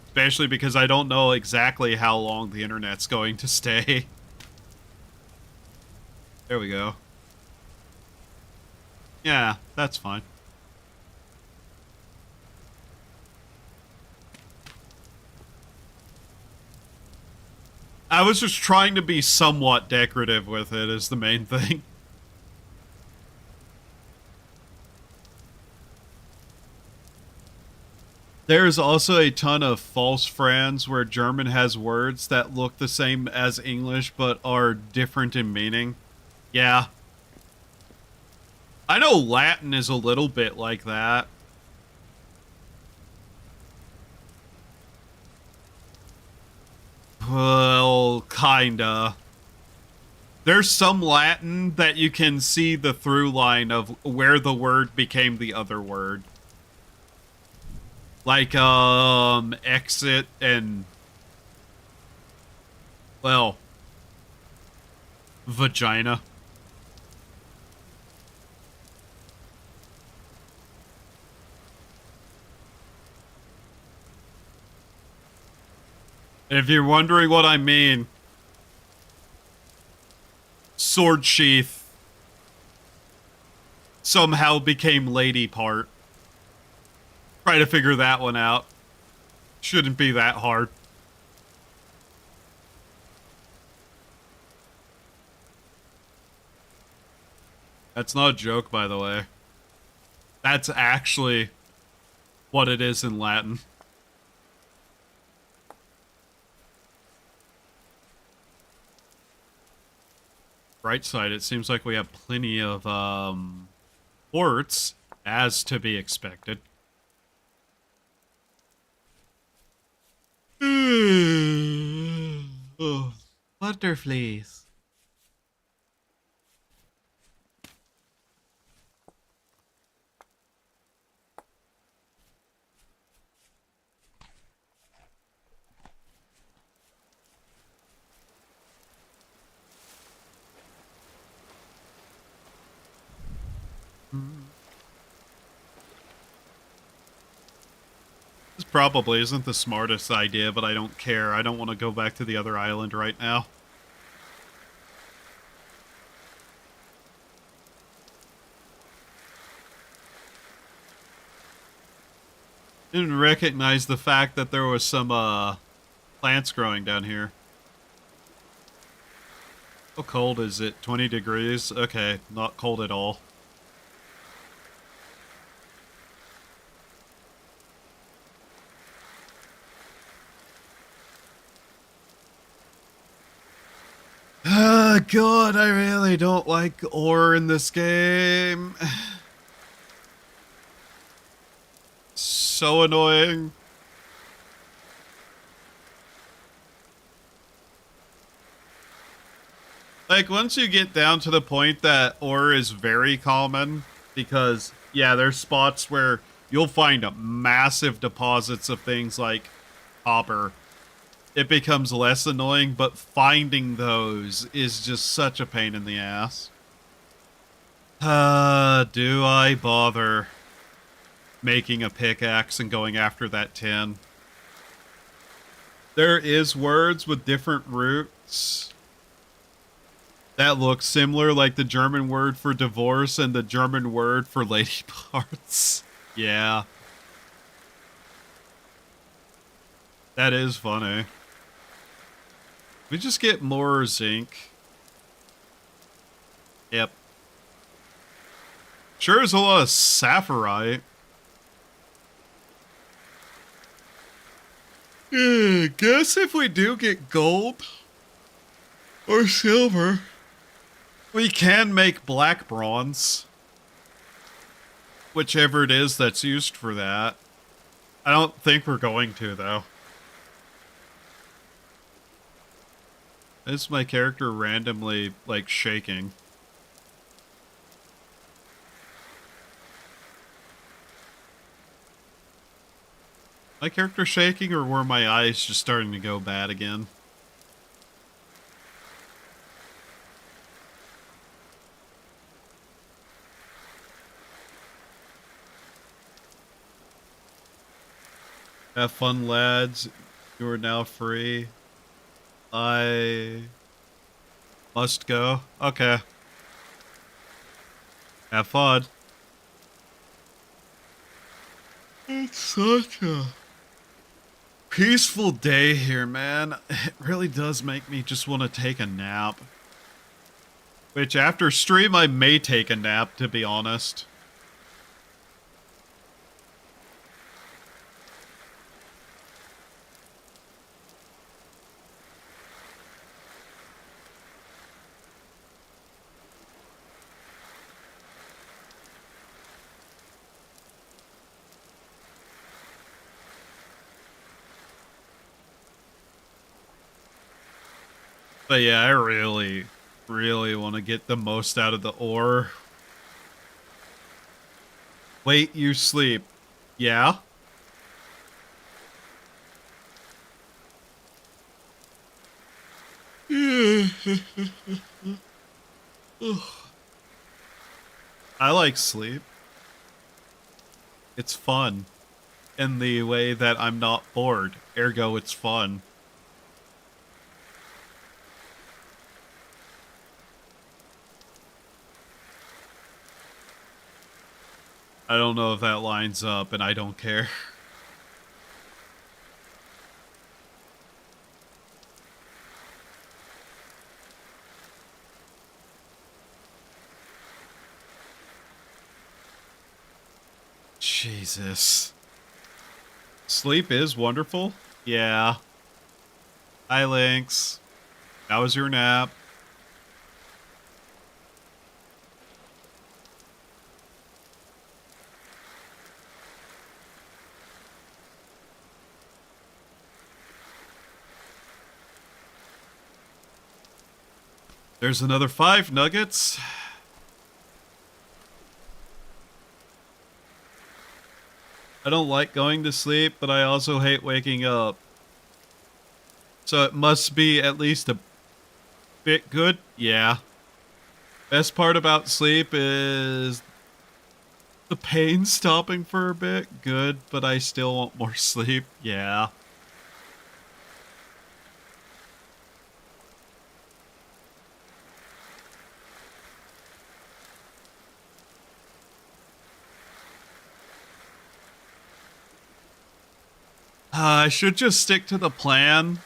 Especially because I don't know exactly how long the internet's going to stay. There we go. Yeah, that's fine. I was just trying to be somewhat decorative with it, is the main thing. There's also a ton of false friends where German has words that look the same as English but are different in meaning. Yeah. I know Latin is a little bit like that. Well, kinda. There's some Latin that you can see the through line of where the word became the other word. Like, exit and, well, vagina. If you're wondering what I mean, sword sheath somehow became lady part. Try to figure that one out. Shouldn't be that hard. That's not a joke, by the way. That's actually what it is in Latin. Right side, it seems like we have plenty of ports, as to be expected. Oh, butterflies. This probably isn't the smartest idea, but I don't care. I don't want to go back to the other island right now. Didn't recognize the fact that there was some plants growing down here. How cold is it? 20 degrees? Okay, not cold at all. God, I really don't like ore in this game. So annoying. Like, once you get down to the point that ore is very common, because, yeah, there's spots where you'll find massive deposits of things like copper. It becomes less annoying, but finding those is just such a pain in the ass. Do I bother making a pickaxe and going after that tin? There is words with different roots that look similar, like the German word for divorce and the German word for lady parts. Yeah. That is funny. We just get more zinc. Yep. Sure, there's a lot of sapphirite. Yeah, guess if we do get gold or silver, we can make black bronze. Whichever it is that's used for that. I don't think we're going to, though. Is my character randomly, like, shaking? My character shaking, or were my eyes just starting to go bad again? Have fun, lads. You are now free. I must go. Okay. Have fun. It's such a peaceful day here, man. It really does make me just want to take a nap. Which, after stream, I may take a nap, to be honest. But yeah, I really, really want to get the most out of the ore. Wait, you sleep. Yeah? I like sleep. It's fun. In the way that I'm not bored. Ergo, it's fun. I don't know if that lines up, and I don't care. Jesus. Sleep is wonderful? Yeah. Hi, Lynx. How was your nap? There's another 5 nuggets. I don't like going to sleep, but I also hate waking up. So it must be at least a bit good? Yeah. Best part about sleep is the pain stopping for a bit. Good, but I still want more sleep. Yeah. I should just stick to the plan.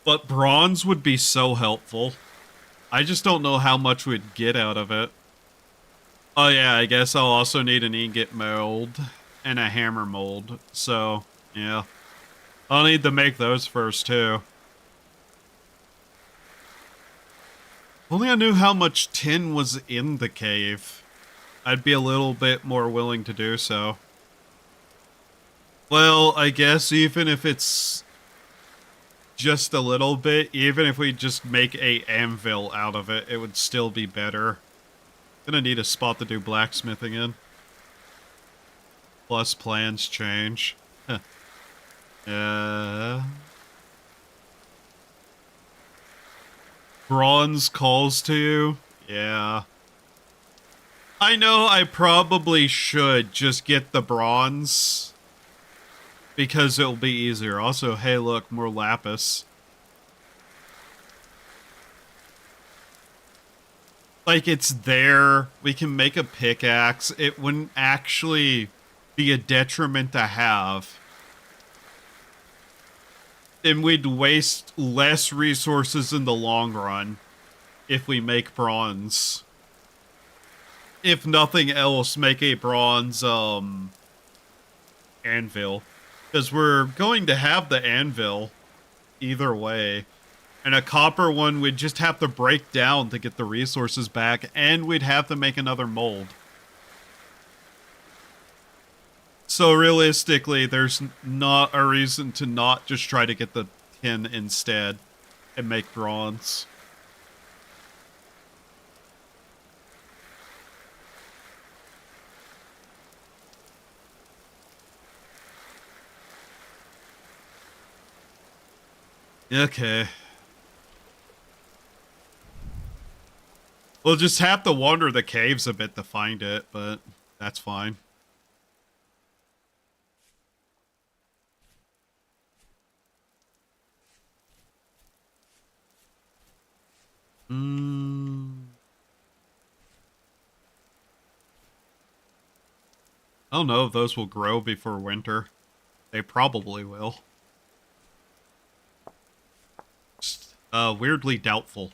But bronze would be so helpful. I just don't know how much we'd get out of it. Oh yeah, I guess I'll also need an ingot mold and a hammer mold. So, yeah. I'll need to make those first too. Only I knew how much tin was in the cave, I'd be a little bit more willing to do so. Well, I guess even if it's just a little bit, even if we just make a anvil out of it, it would still be better. Gonna need a spot to do blacksmithing in. Plus plans change. Bronze calls to you? Yeah. I know I probably should just get the bronze, because it'll be easier. Also, hey look, more lapis. Like, it's there. We can make a pickaxe. It wouldn't actually be a detriment to have. And we'd waste less resources in the long run if we make bronze. If nothing else, make a bronze, anvil. Because we're going to have the anvil either way. And a copper one we'd just have to break down to get the resources back, and we'd have to make another mold. So realistically, there's not a reason to not just try to get the tin instead and make bronze. Okay. We'll just have to wander the caves a bit to find it, but that's fine. I don't know if those will grow before winter. They probably will. Just, weirdly doubtful.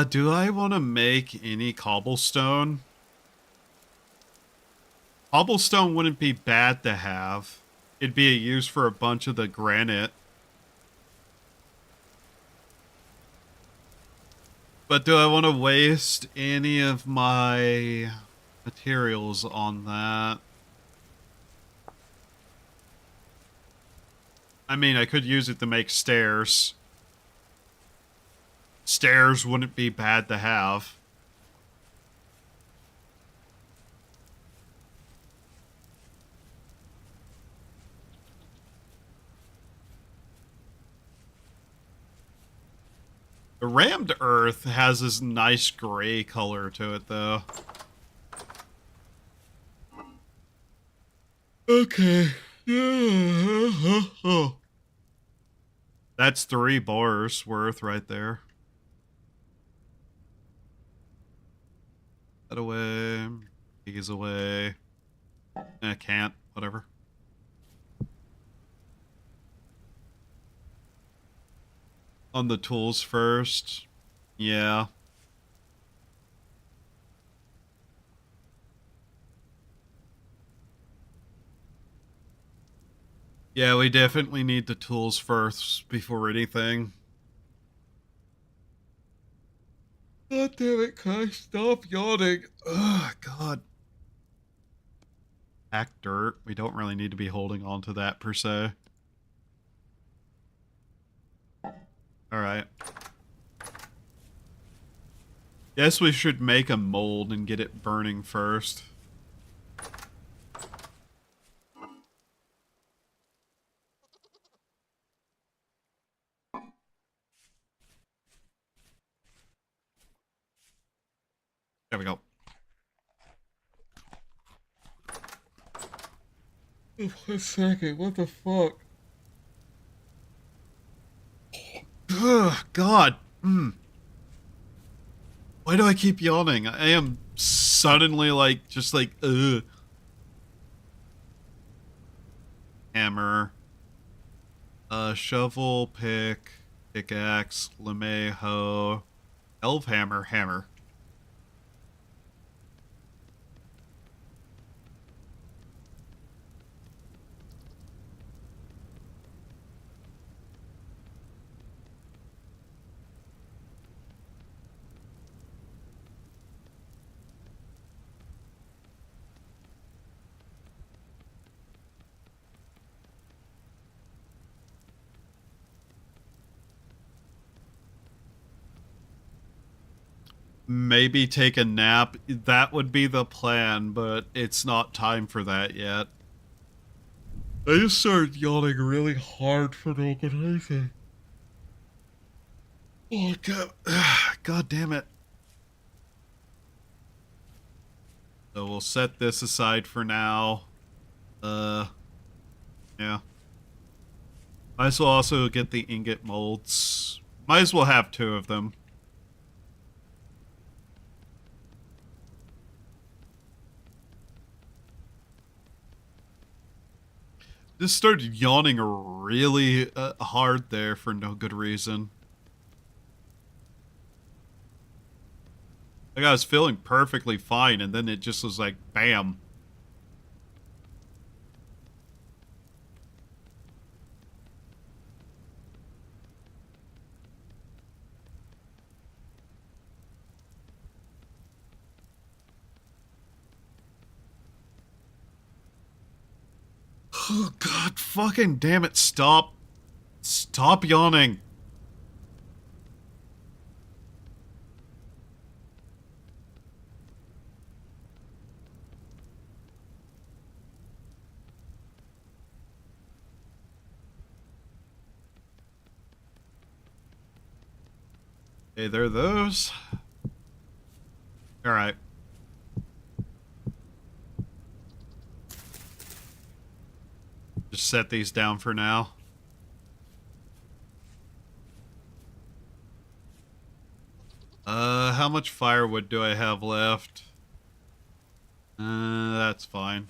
Do I want to make any cobblestone? Cobblestone wouldn't be bad to have. It'd be a use for a bunch of the granite. But do I want to waste any of my materials on that? I mean, I could use it to make stairs. Stairs wouldn't be bad to have. The rammed earth has this nice gray color to it, though. Okay. That's 3 bars worth right there. these away. I can't. Whatever. On the tools first. Yeah. Yeah, we definitely need the tools first before anything. God damn it, can I stop yawning? Ugh, God. Pack dirt. We don't really need to be holding on to that per se. Alright. Guess we should make a mold and get it burning first. There we go. One second, what the fuck? Ugh, God. Why do I keep yawning? I am suddenly like, just like, ugh. Hammer. Shovel, pick, pickaxe, lame, hoe, elf hammer, hammer. Maybe take a nap. That would be the plan, but it's not time for that yet. I just started yawning really hard for no good reason. Oh, God. God damn it. So we'll set this aside for now. Yeah. Might as well also get the ingot molds. Might as well have 2 of them. Just started yawning really hard there for no good reason. Like I was feeling perfectly fine, and then it just was like, bam. Oh, God, fucking damn it, stop. Stop yawning. Okay, there are those. Alright. Just set these down for now. How much firewood do I have left? That's fine.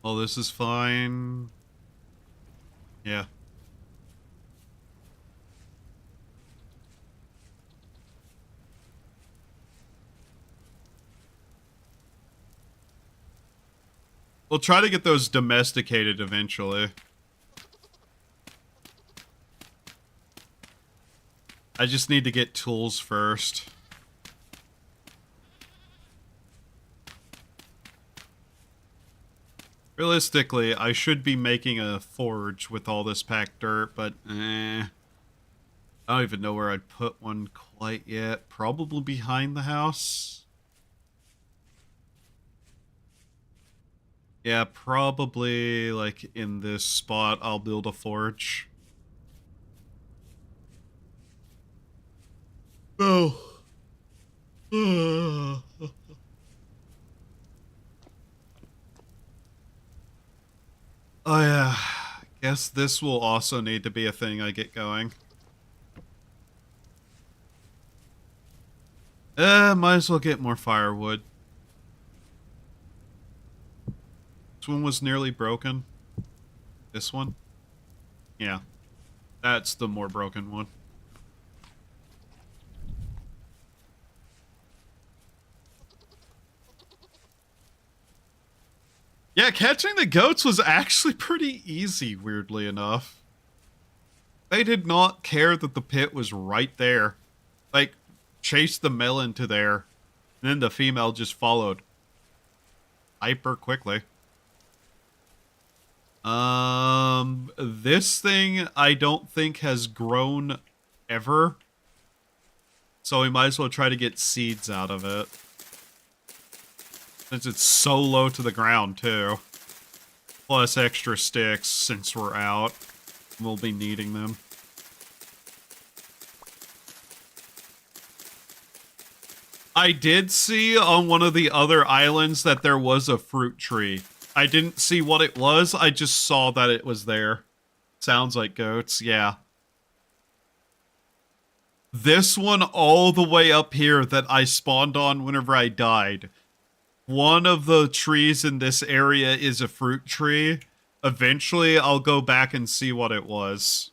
Oh, this is fine. Yeah. We'll try to get those domesticated eventually. I just need to get tools first. Realistically, I should be making a forge with all this packed dirt, but I don't even know where I'd put one quite yet. Probably behind the house. Yeah, probably like in this spot I'll build a forge. Oh. Oh yeah. Guess this will also need to be a thing I get going. Might as well get more firewood. This one was nearly broken. This one? Yeah. That's the more broken one. Yeah, catching the goats was actually pretty easy, weirdly enough. They did not care that the pit was right there. Like, chased the male into there, and then the female just followed. Hyper quickly. This thing I don't think has grown ever. So we might as well try to get seeds out of it. Since it's so low to the ground, too. Plus extra sticks since we're out. We'll be needing them. I did see on one of the other islands that there was a fruit tree. I didn't see what it was, I just saw that it was there. Sounds like goats, yeah. This one all the way up here that I spawned on whenever I died. One of the trees in this area is a fruit tree. Eventually, I'll go back and see what it was.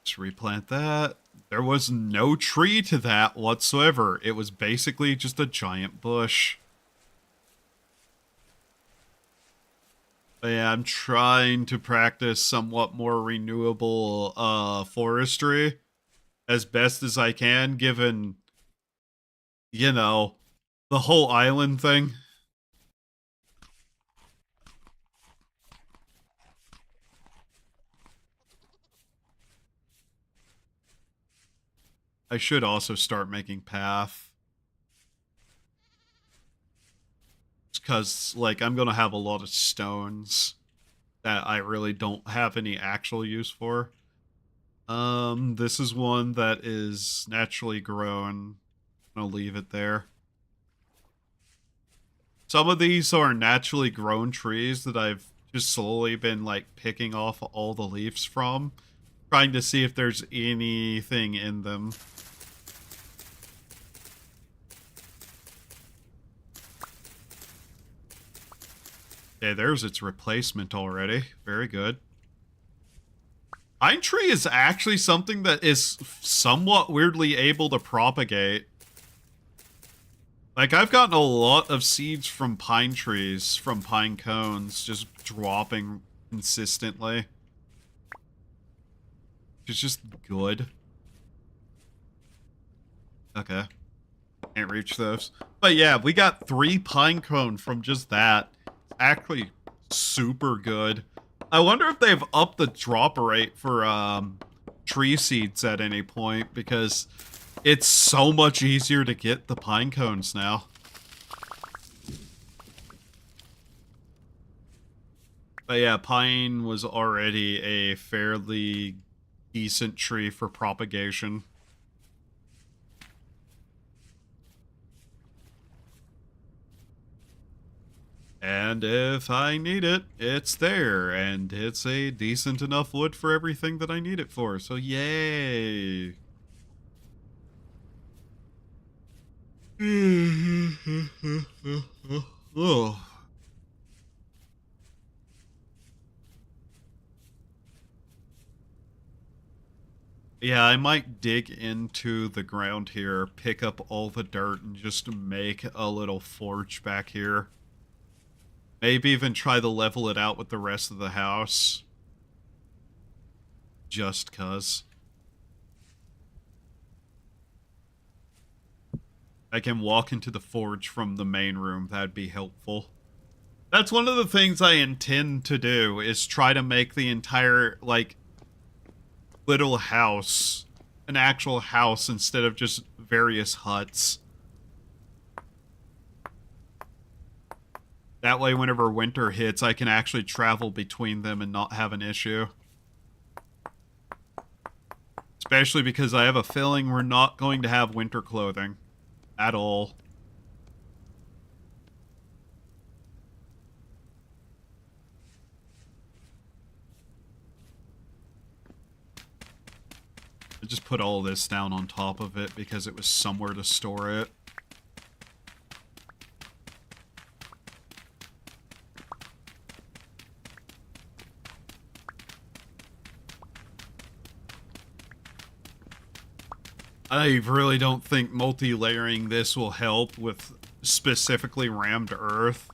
Just replant that. There was no tree to that whatsoever. It was basically just a giant bush. But yeah, I'm trying to practice somewhat more renewable forestry as best as I can, given, you know, the whole island thing. I should also start making path. Because, like, I'm going to have a lot of stones that I really don't have any actual use for. This is one that is naturally grown. I'm going to leave it there. Some of these are naturally grown trees that I've just slowly been, like, picking off all the leaves from. Trying to see if there's anything in them. Okay, there's its replacement already. Very good. Pine tree is actually something that is somewhat weirdly able to propagate. Like, I've gotten a lot of seeds from pine trees, from pine cones, just dropping consistently. It's just good. Okay. Can't reach those. But yeah, we got 3 pine cone from just that. Actually super good. I wonder if they've upped the drop rate for tree seeds at any point, because it's so much easier to get the pine cones now. But yeah, pine was already a fairly decent tree for propagation. And if I need it, it's there, and it's a decent enough wood for everything that I need it for, so yay! Oh. Yeah, I might dig into the ground here, pick up all the dirt, and just make a little forge back here. Maybe even try to level it out with the rest of the house. Just cuz. I can walk into the forge from the main room. That'd be helpful. That's one of the things I intend to do, is try to make the entire, like, little house an actual house instead of just various huts. That way, whenever winter hits, I can actually travel between them and not have an issue. Especially because I have a feeling we're not going to have winter clothing. At all. just put all this down on top of it because it was somewhere to store it. I really don't think multi-layering this will help with specifically rammed earth.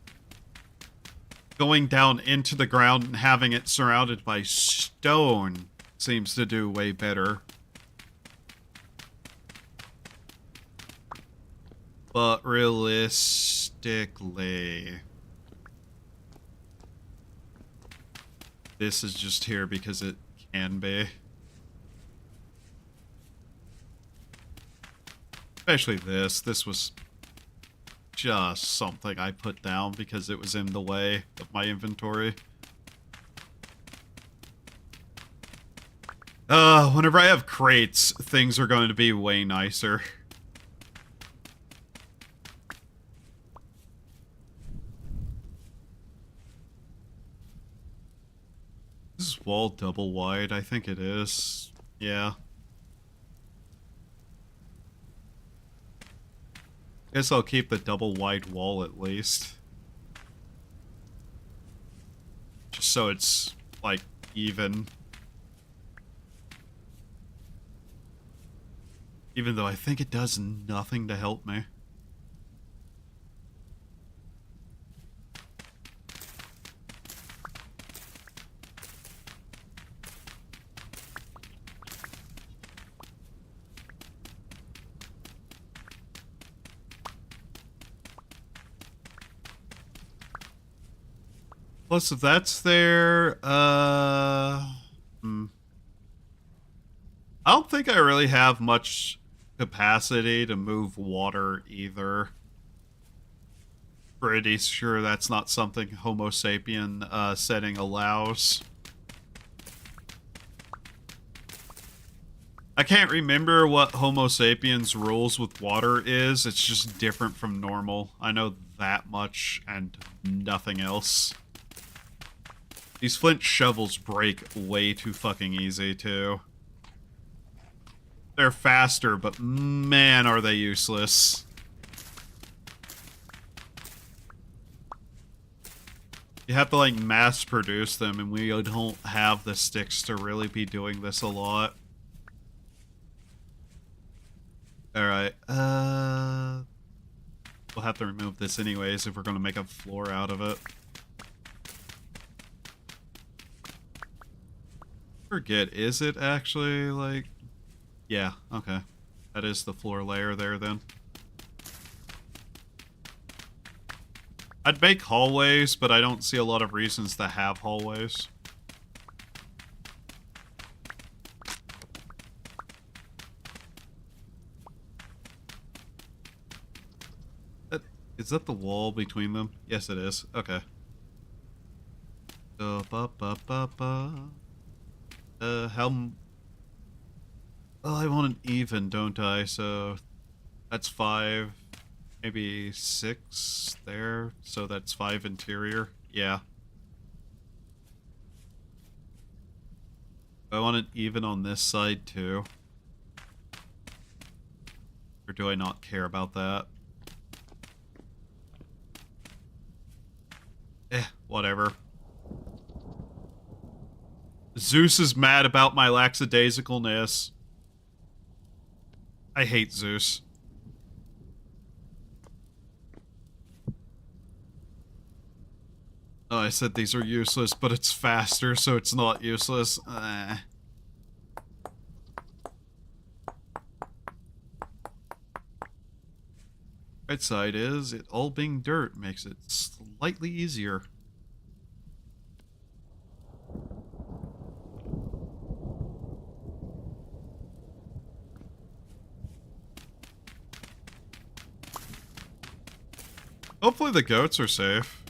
Going down into the ground and having it surrounded by stone seems to do way better. But realistically, this is just here because it can be. Especially this. This was just something I put down because it was in the way of my inventory. Whenever I have crates, things are going to be way nicer. Is this wall double wide? I think it is. Yeah. Guess I'll keep the double wide wall at least. Just so it's, like, even. Even though I think it does nothing to help me. Plus, if that's there, I don't think I really have much capacity to move water either. Pretty sure that's not something Homo sapien setting allows. I can't remember what Homo sapiens rules with water is. It's just different from normal. I know that much and nothing else. These flint shovels break way too fucking easy, too. They're faster, but man, are they useless. You have to, like, mass produce them, and we don't have the sticks to really be doing this a lot. Alright, we'll have to remove this anyways if we're gonna make a floor out of it. Forget, is it actually, like... Yeah, okay. That is the floor layer there, then. I'd make hallways, but I don't see a lot of reasons to have hallways. Is that the wall between them? Yes, it is. Okay. How... Well, I want an even, don't I? So that's 5, maybe 6 there. So that's 5 interior. Yeah. I want an even on this side too. Or do I not care about that? Whatever. Zeus is mad about my lackadaisicalness. I hate Zeus. Oh, I said these are useless, but it's faster, so it's not useless. Right side is, it all being dirt makes it slightly easier. Hopefully the goats are safe.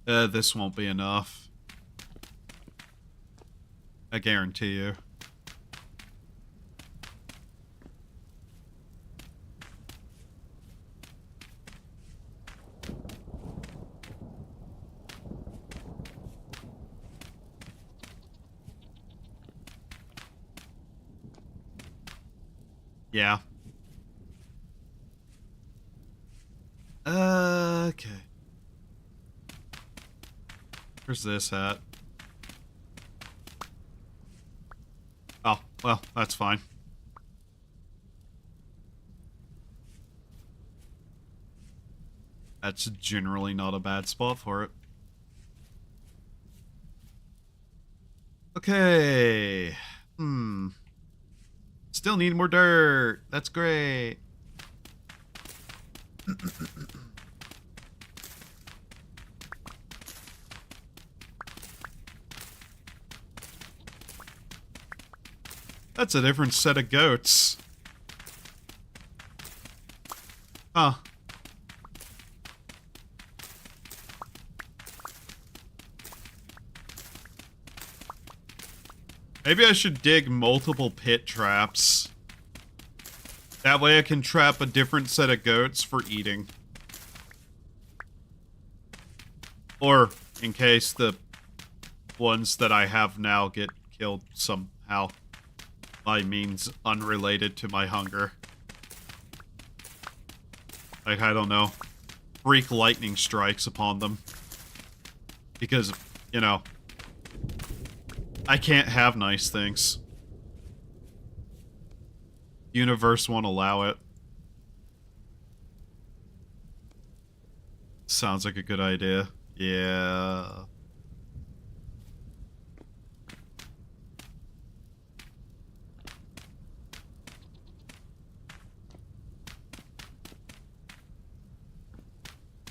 This won't be enough. I guarantee you. Yeah. Okay. Where's this at? Oh, well, that's fine. That's generally not a bad spot for it. Okay. Still need more dirt. That's great. That's a different set of goats. Huh. Maybe I should dig multiple pit traps. That way I can trap a different set of goats for eating. Or in case the ones that I have now get killed somehow. By means unrelated to my hunger. Like, I don't know. Freak lightning strikes upon them. Because, you know, I can't have nice things. Universe won't allow it. Sounds like a good idea. Yeah.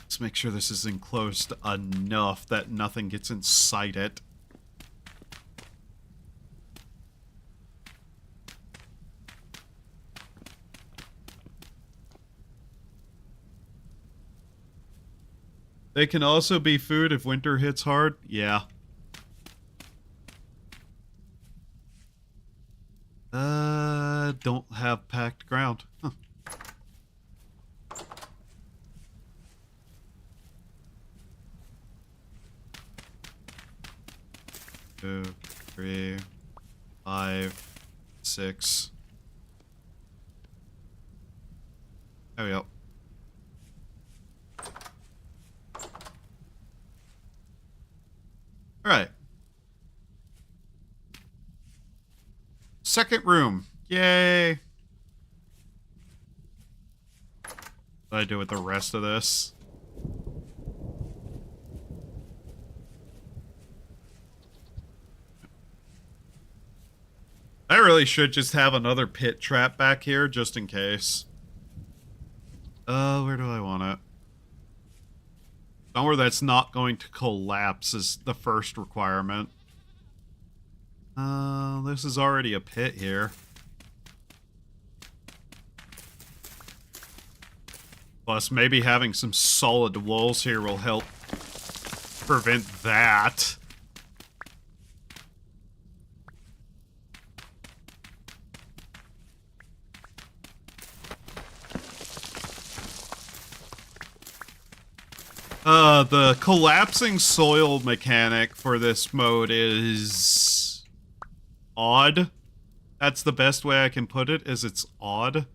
Let's make sure this is enclosed enough that nothing gets inside it. They can also be food if winter hits hard. Yeah. Don't have packed ground. Huh. 2, 3, 5, 6. There we go. Alright. Second room. Yay. What do I do with the rest of this? I really should just have another pit trap back here, just in case. Where do I want it? Somewhere that's not going to collapse is the first requirement. This is already a pit here. Plus, maybe having some solid walls here will help prevent that. The collapsing soil mechanic for this mode is odd. That's the best way I can put it, is it's odd.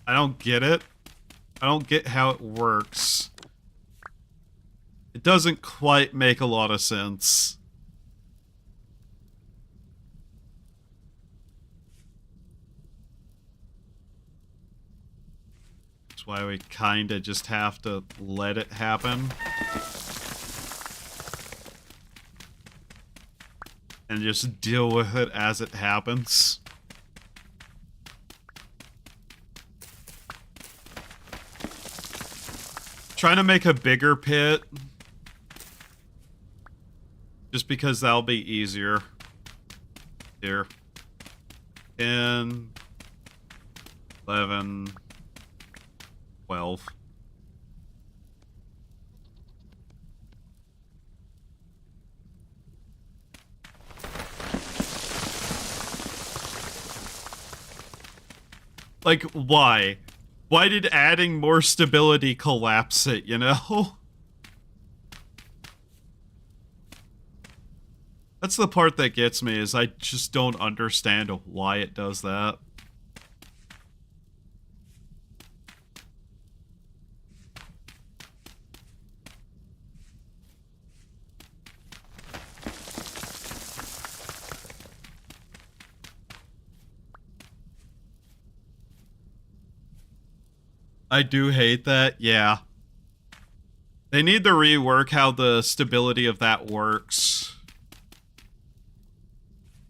I don't get it. I don't get how it works. It doesn't quite make a lot of sense. That's why we kinda just have to let it happen. And just deal with it as it happens. Trying to make a bigger pit. Just because that'll be easier. Here. 10, 11, 12. Like, why? Why did adding more stability collapse it, you know? That's the part that gets me, is I just don't understand why it does that. I do hate that, yeah. They need to rework how the stability of that works.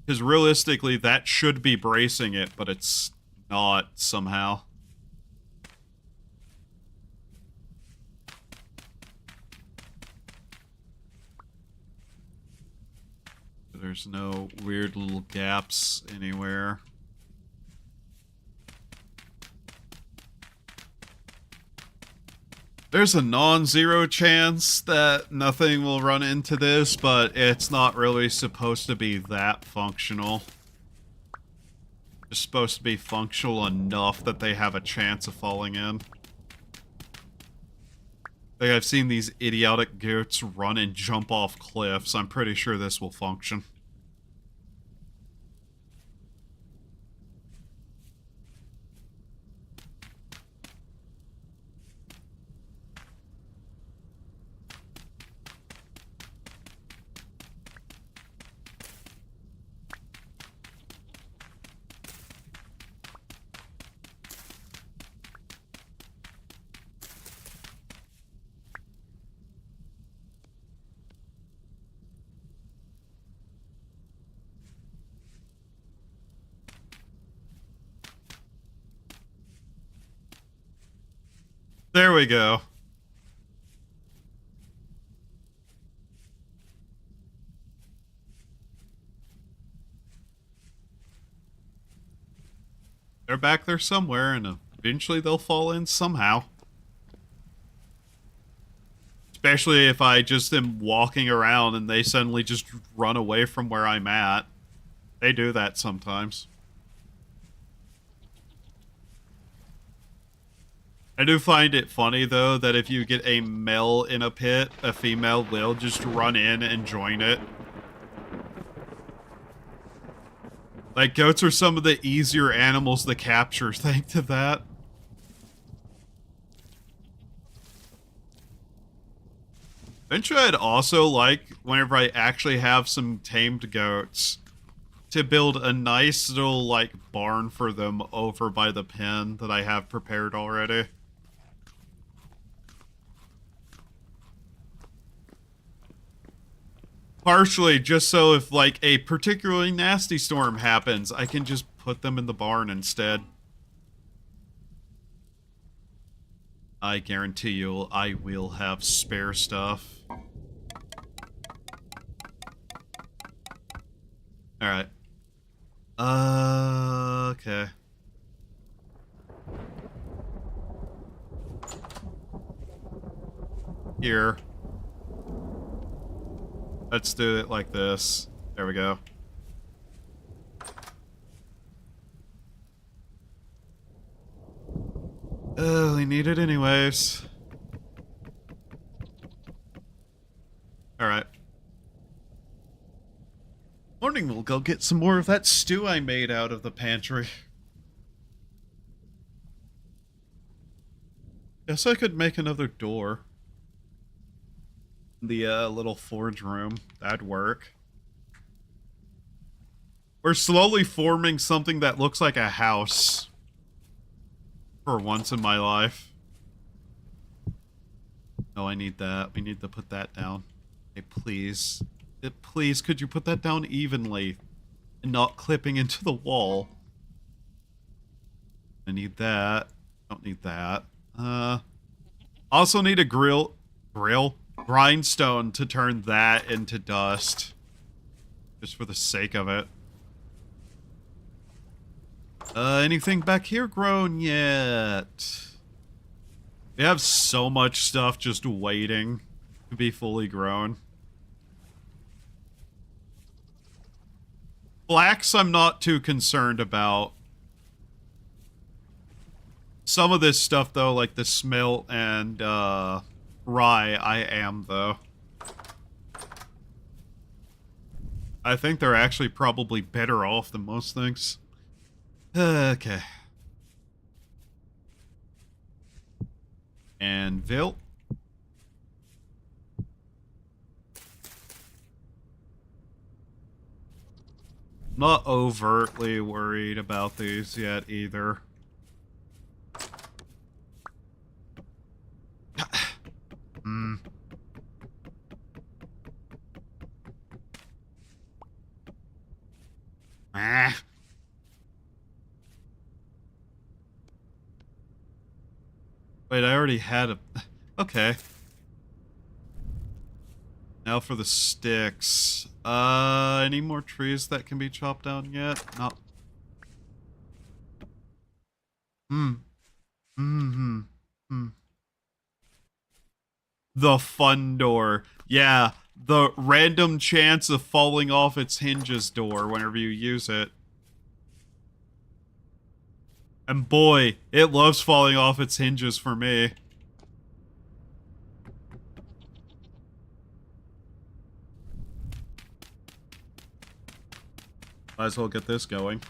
Because realistically, that should be bracing it, but it's not somehow. There's no weird little gaps anywhere. There's a non-zero chance that nothing will run into this, but it's not really supposed to be that functional. It's supposed to be functional enough that they have a chance of falling in. Like, I've seen these idiotic goats run and jump off cliffs. I'm pretty sure this will function. There we go. They're back there somewhere, and eventually they'll fall in somehow. Especially if I just am walking around and they suddenly just run away from where I'm at. They do that sometimes. I do find it funny, though, that if you get a male in a pit, a female will just run in and join it. Like, goats are some of the easier animals to capture, thanks to that. Eventually, I'd also like, whenever I actually have some tamed goats, to build a nice little, like, barn for them over by the pen that I have prepared already. Partially, just so if, like, a particularly nasty storm happens, I can just put them in the barn instead. I guarantee you, I will have spare stuff. Alright. Okay. Here. Let's do it like this. There we go. Oh, we need it anyways. Alright. Morning, we'll go get some more of that stew I made out of the pantry. Guess I could make another door. The little forge room. That'd work. We're slowly forming something that looks like a house. For once in my life. Oh, I need that. We need to put that down. Okay, please. Please, could you put that down evenly? And not clipping into the wall. I need that. Don't need that. Also need a grindstone to turn that into dust. Just for the sake of it. Anything back here grown yet? We have so much stuff just waiting to be fully grown. Flax, I'm not too concerned about. Some of this stuff, though, like the smelt and rye, I am, though. I think they're actually probably better off than most things. Okay. Anvil. Not overtly worried about these yet, either. Hmm. Ah. Wait, I already had a... Okay. Now for the sticks. Any more trees that can be chopped down yet? Not... Hmm. Mm-hmm. Hmm. The fun door. Yeah, the random chance of falling off its hinges door whenever you use it. And boy, it loves falling off its hinges for me. Might as well get this going.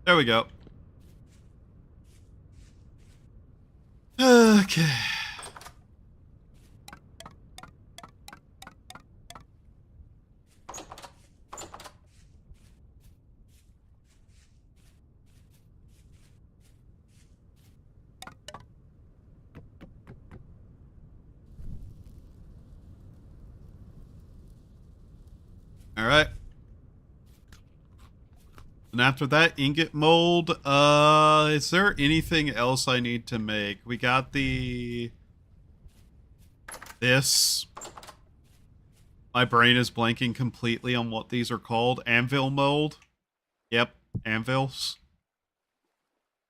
There we go. Okay. Alright. And after that, ingot mold. Is there anything else I need to make? We got this. My brain is blanking completely on what these are called. Anvil mold. Yep, anvils.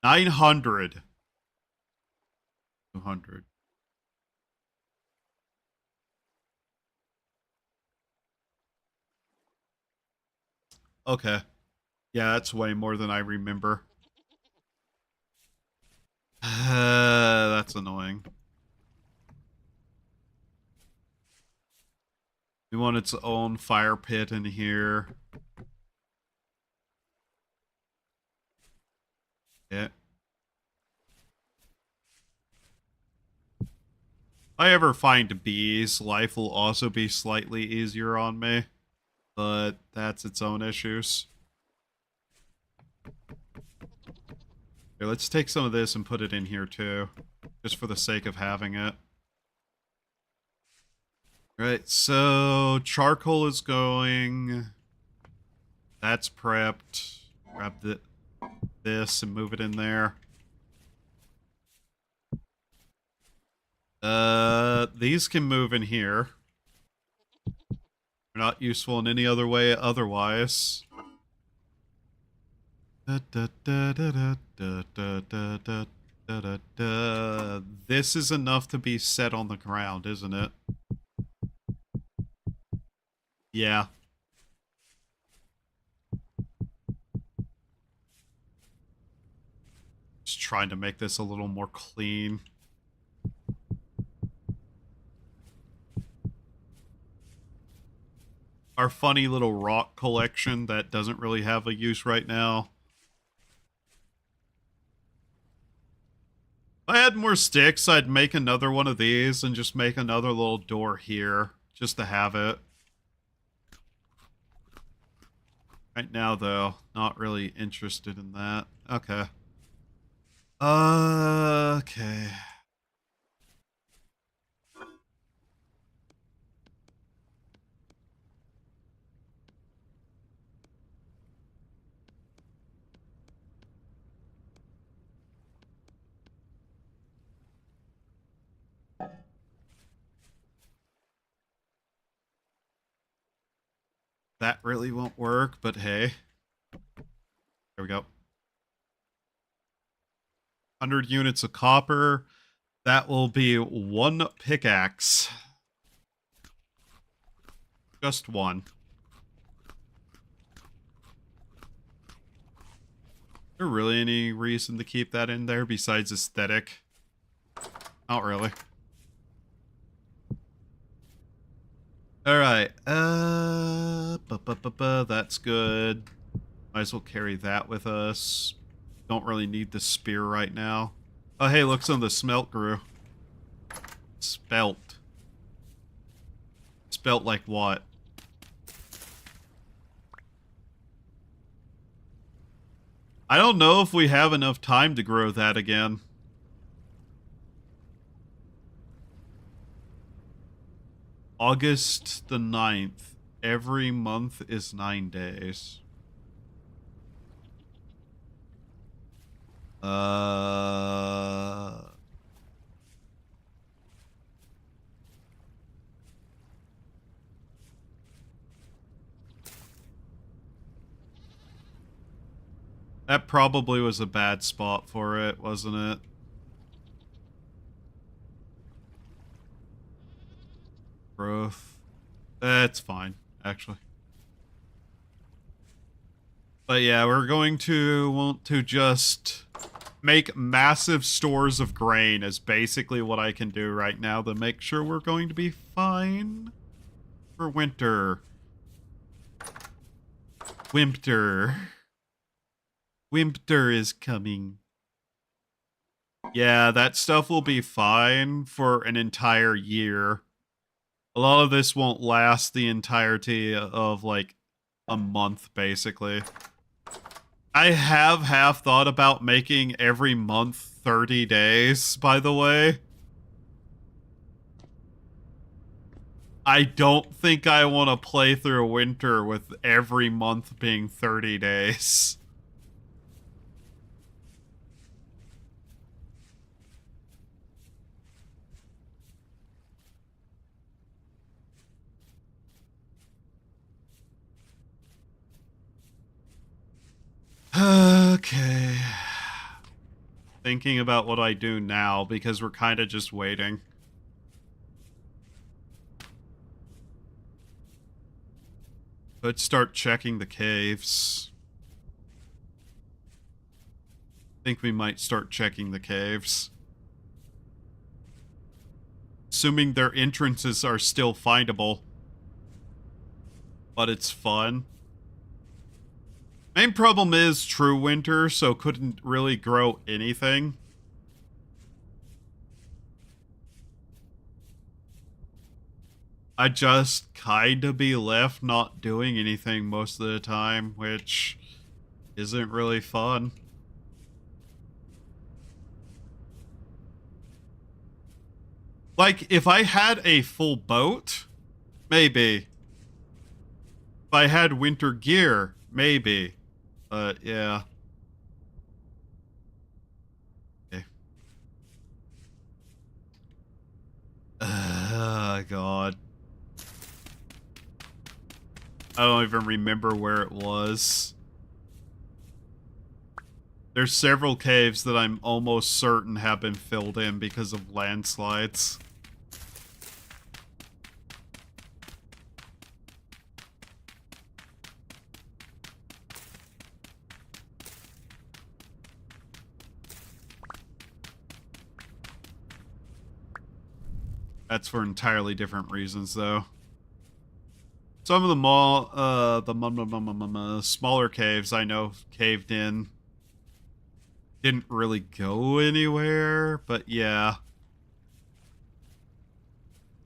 900. 200. Okay. Yeah, that's way more than I remember. That's annoying. We want its own fire pit in here. Yeah. If I ever find bees, life will also be slightly easier on me. But that's its own issues. Here, let's take some of this and put it in here too. Just for the sake of having it. Right, so charcoal is going. That's prepped. Grab this and move it in there. These can move in here. They're not useful in any other way otherwise. This is enough to be set on the ground, isn't it? Yeah. Just trying to make this a little more clean. Our funny little rock collection that doesn't really have a use right now. If I had more sticks, I'd make another one of these and just make another little door here, just to have it. Right now, though, not really interested in that. Okay. Okay. That really won't work, but hey. There we go. 100 units of copper. That will be 1 pickaxe. Just 1. Is there really any reason to keep that in there besides aesthetic? Not really. Alright, that's good. Might as well carry that with us. Don't really need the spear right now. Oh, hey, look, some of the smelt grew. Spelt. Spelt like what? I don't know if we have enough time to grow that again. August the 9th. Every month is 9 days. That probably was a bad spot for it, wasn't it? Growth. That's fine, actually. But yeah, we're going to want to just make massive stores of grain is basically what I can do right now to make sure we're going to be fine for winter. Winter. Winter is coming. Yeah, that stuff will be fine for an entire year. A lot of this won't last the entirety of, like, a month, basically. I have half thought about making every month 30 days, by the way. I don't think I want to play through winter with every month being 30 days. Okay. Thinking about what I do now, because we're kind of just waiting. Let's start checking the caves. I think we might start checking the caves. Assuming their entrances are still findable. But it's fun. Main problem is true winter, so couldn't really grow anything. I just kinda be left not doing anything most of the time, which isn't really fun. Like, if I had a full boat, maybe. If I had winter gear, maybe. But, yeah. Okay. God. I don't even remember where it was. There's several caves that I'm almost certain have been filled in because of landslides. That's for entirely different reasons, though. Some of the smaller caves I know caved in. Didn't really go anywhere, but yeah.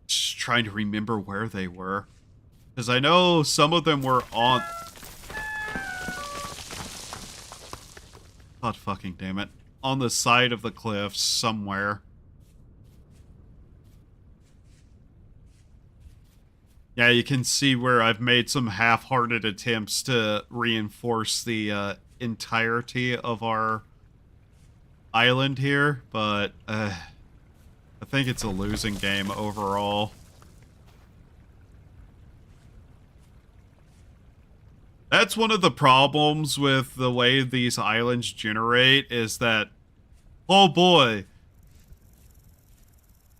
Just trying to remember where they were. Because I know some of them were on... God fucking damn it. On the side of the cliffs somewhere. Yeah, you can see where I've made some half-hearted attempts to reinforce the entirety of our island here, but I think it's a losing game overall. That's one of the problems with the way these islands generate is that, oh boy,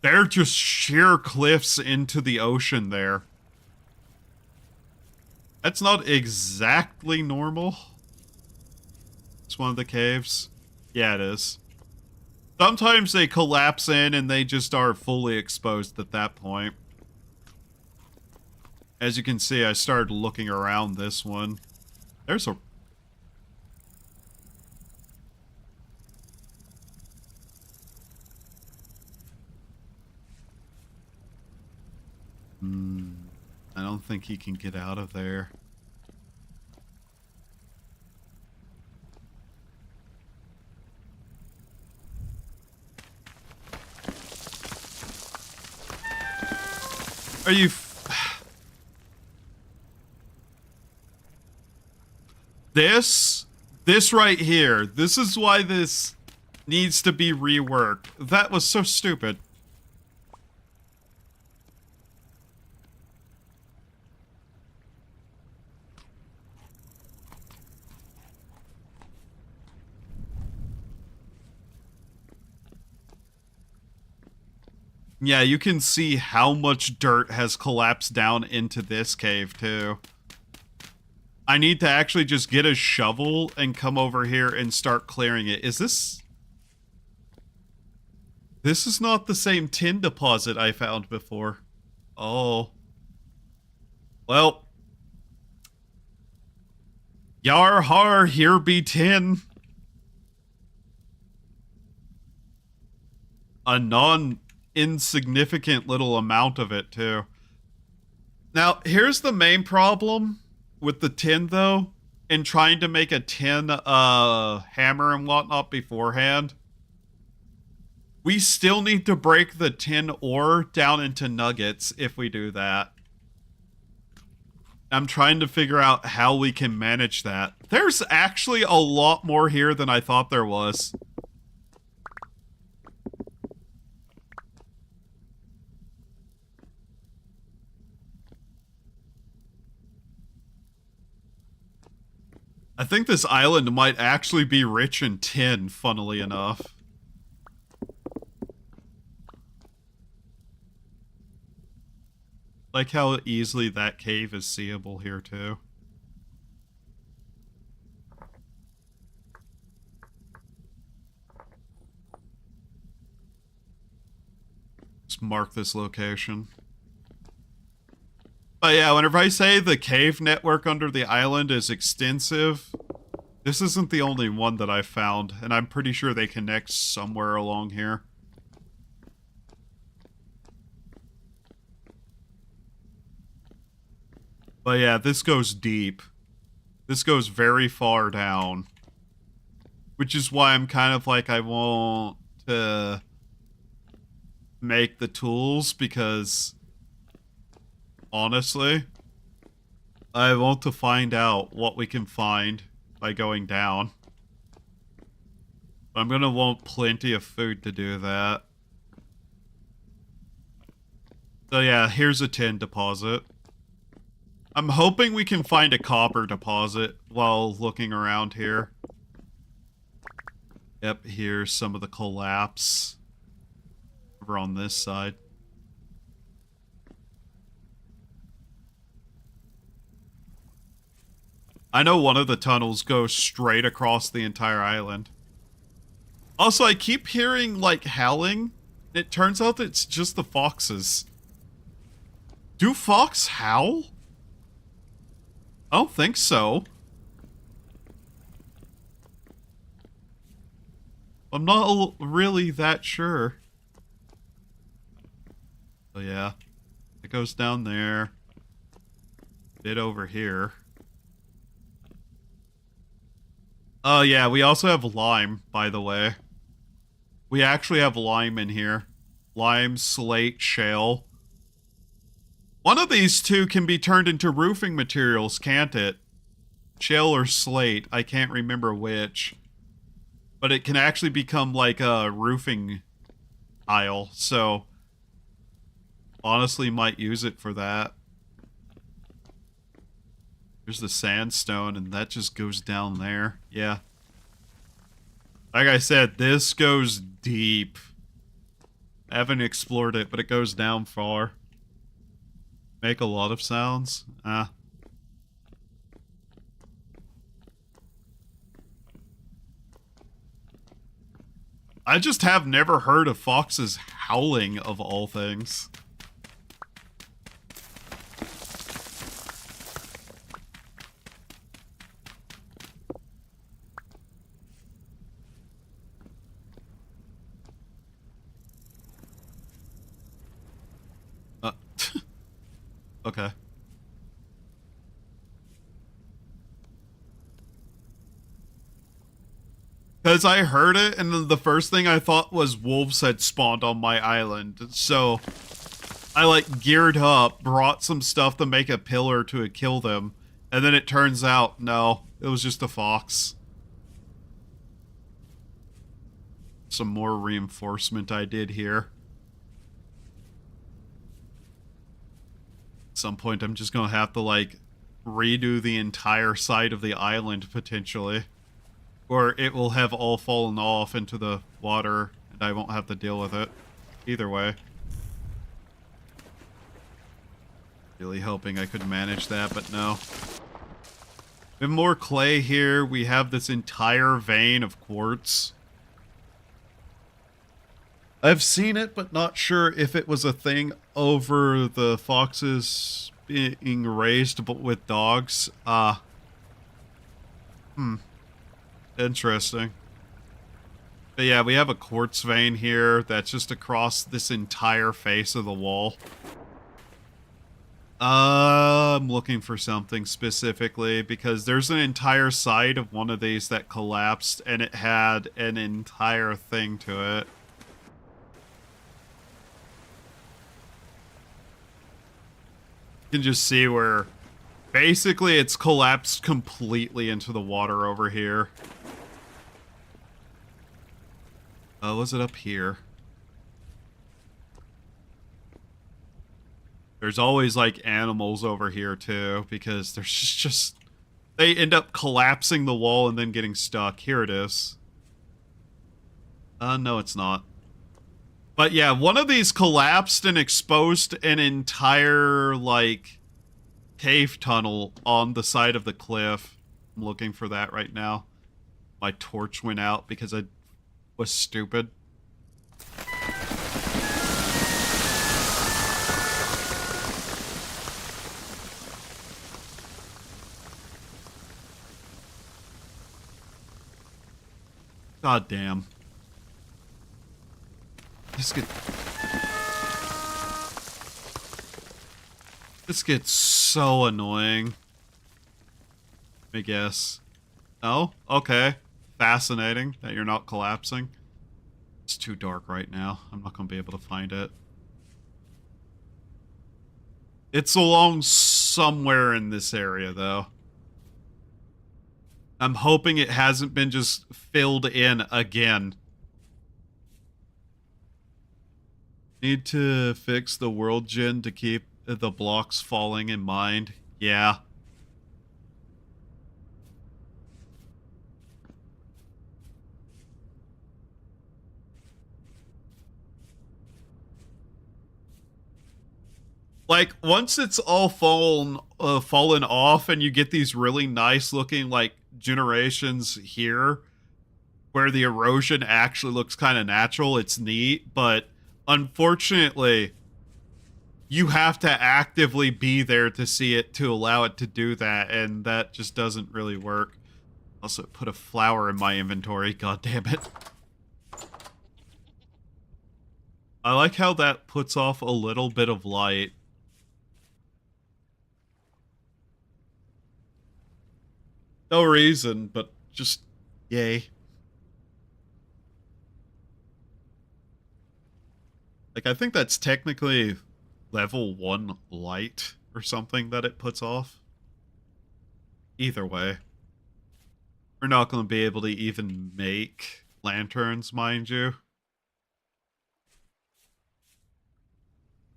they're just sheer cliffs into the ocean there. That's not exactly normal. It's one of the caves. Yeah, it is. Sometimes they collapse in and they just are fully exposed at that point. As you can see, I started looking around this one. There's a... I don't think he can get out of there. Are you... This right here, this is why this needs to be reworked. That was so stupid. Yeah, you can see how much dirt has collapsed down into this cave, too. I need to actually just get a shovel and come over here and start clearing it. Is this... This is not the same tin deposit I found before. Oh. Well. Yar har, here be tin. A non-insignificant little amount of it, too. Now, here's the main problem with the tin, though, in trying to make a tin hammer and whatnot beforehand. We still need to break the tin ore down into nuggets if we do that. I'm trying to figure out how we can manage that. There's actually a lot more here than I thought there was. I think this island might actually be rich in tin, funnily enough. Like how easily that cave is seeable here, too. Just mark this location. But yeah, whenever I say the cave network under the island is extensive, this isn't the only one that I've found, and I'm pretty sure they connect somewhere along here. But yeah, this goes deep. This goes very far down. Which is why I'm kind of like, I want to make the tools, because honestly, I want to find out what we can find by going down. I'm gonna want plenty of food to do that. So yeah, here's a tin deposit. I'm hoping we can find a copper deposit while looking around here. Yep, here's some of the collapse over on this side. I know one of the tunnels goes straight across the entire island. Also, I keep hearing, like, howling. It turns out that it's just the foxes. Do fox howl? I don't think so. I'm not really that sure. So yeah, it goes down there. Bit over here. Oh yeah, we also have lime, by the way. We actually have lime in here. Lime, slate, shale. One of these two can be turned into roofing materials, can't it? Shale or slate, I can't remember which. But it can actually become like a roofing tile, so honestly might use it for that. There's the sandstone, and that just goes down there. Yeah. Like I said, this goes deep. I haven't explored it, but it goes down far. Make a lot of sounds. I just have never heard of foxes howling, of all things. Okay. Because I heard it, and then the first thing I thought was wolves had spawned on my island. So I, like, geared up, brought some stuff to make a pillar to kill them, and then it turns out, no, it was just a fox. Some more reinforcement I did here. At some point, I'm just gonna have to, like, redo the entire side of the island, potentially. Or it will have all fallen off into the water, and I won't have to deal with it. Either way. Really hoping I could manage that, but no. We have more clay here. We have this entire vein of quartz. I've seen it, but not sure if it was a thing over the foxes being raised but with dogs. Interesting. But yeah, we have a quartz vein here that's just across this entire face of the wall. I'm looking for something specifically because there's an entire side of one of these that collapsed and it had an entire thing to it. You can just see where basically it's collapsed completely into the water over here. Was it up here? There's always, like, animals over here, too, because there's just... They end up collapsing the wall and then getting stuck. Here it is. No, it's not. But yeah, one of these collapsed and exposed an entire, like, cave tunnel on the side of the cliff. I'm looking for that right now. My torch went out because I was stupid. God damn. This gets so annoying. Let me guess. Oh, okay. Fascinating that you're not collapsing. It's too dark right now. I'm not going to be able to find it. It's along somewhere in this area, though. I'm hoping it hasn't been just filled in again. Need to fix the world gen to keep the blocks falling in mind. Yeah. Like, once it's all fallen off and you get these really nice looking, like, generations here where the erosion actually looks kind of natural, it's neat, but unfortunately, you have to actively be there to see it to allow it to do that, and that just doesn't really work. Also, put a flower in my inventory, god damn it. I like how that puts off a little bit of light. No reason, but just yay. Like, I think that's technically level 1 light or something that it puts off. Either way. We're not going to be able to even make lanterns, mind you.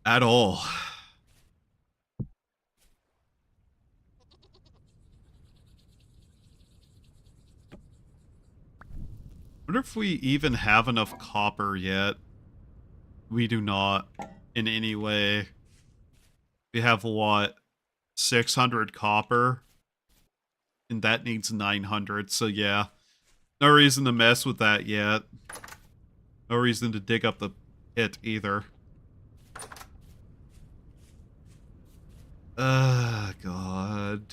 At all. wonder if we even have enough copper yet. We do not in any way. We have what? 600 copper? And that needs 900, so yeah. No reason to mess with that yet. No reason to dig up the pit either. God.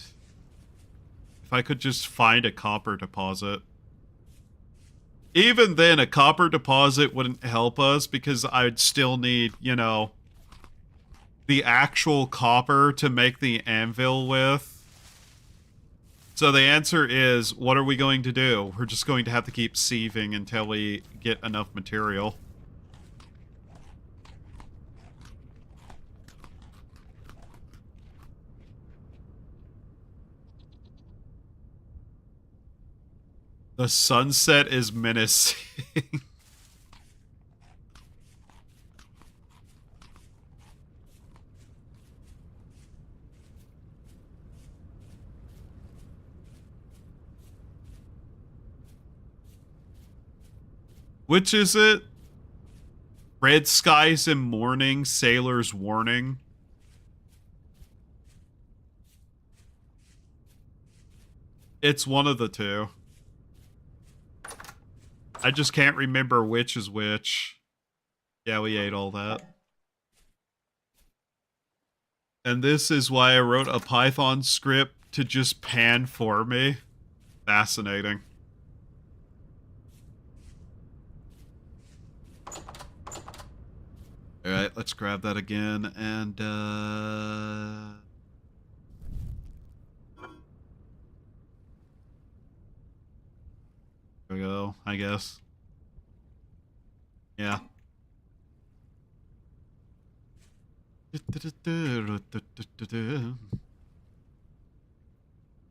If I could just find a copper deposit. Even then, a copper deposit wouldn't help us because I'd still need, you know, the actual copper to make the anvil with. So the answer is, what are we going to do? We're just going to have to keep sieving until we get enough material. The sunset is menacing. Which is it? Red skies in morning, sailor's warning. It's one of the two. I just can't remember which is which. Yeah, we ate all that. And this is why I wrote a Python script to just pan for me. Fascinating. Alright, let's grab that again, and, there we go, I guess. Yeah.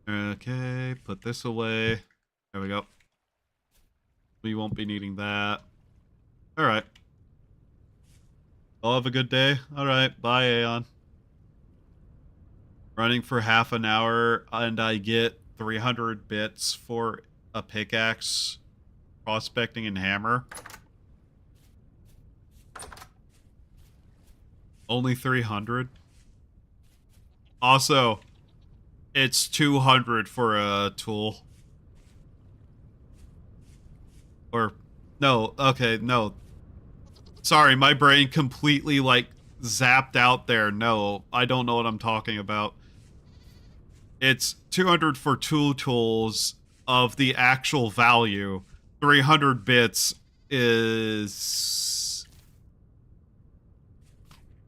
Okay, put this away. There we go. We won't be needing that. Alright. I'll have a good day. Alright, bye, Aeon. Running for half an hour, and I get 300 bits for a pickaxe, prospecting, and hammer. Only 300. Also, it's 200 for a tool. Or, no, okay, no. Sorry, my brain completely, like, zapped out there. No, I don't know what I'm talking about. It's 200 for two tools of the actual value. 300 bits is...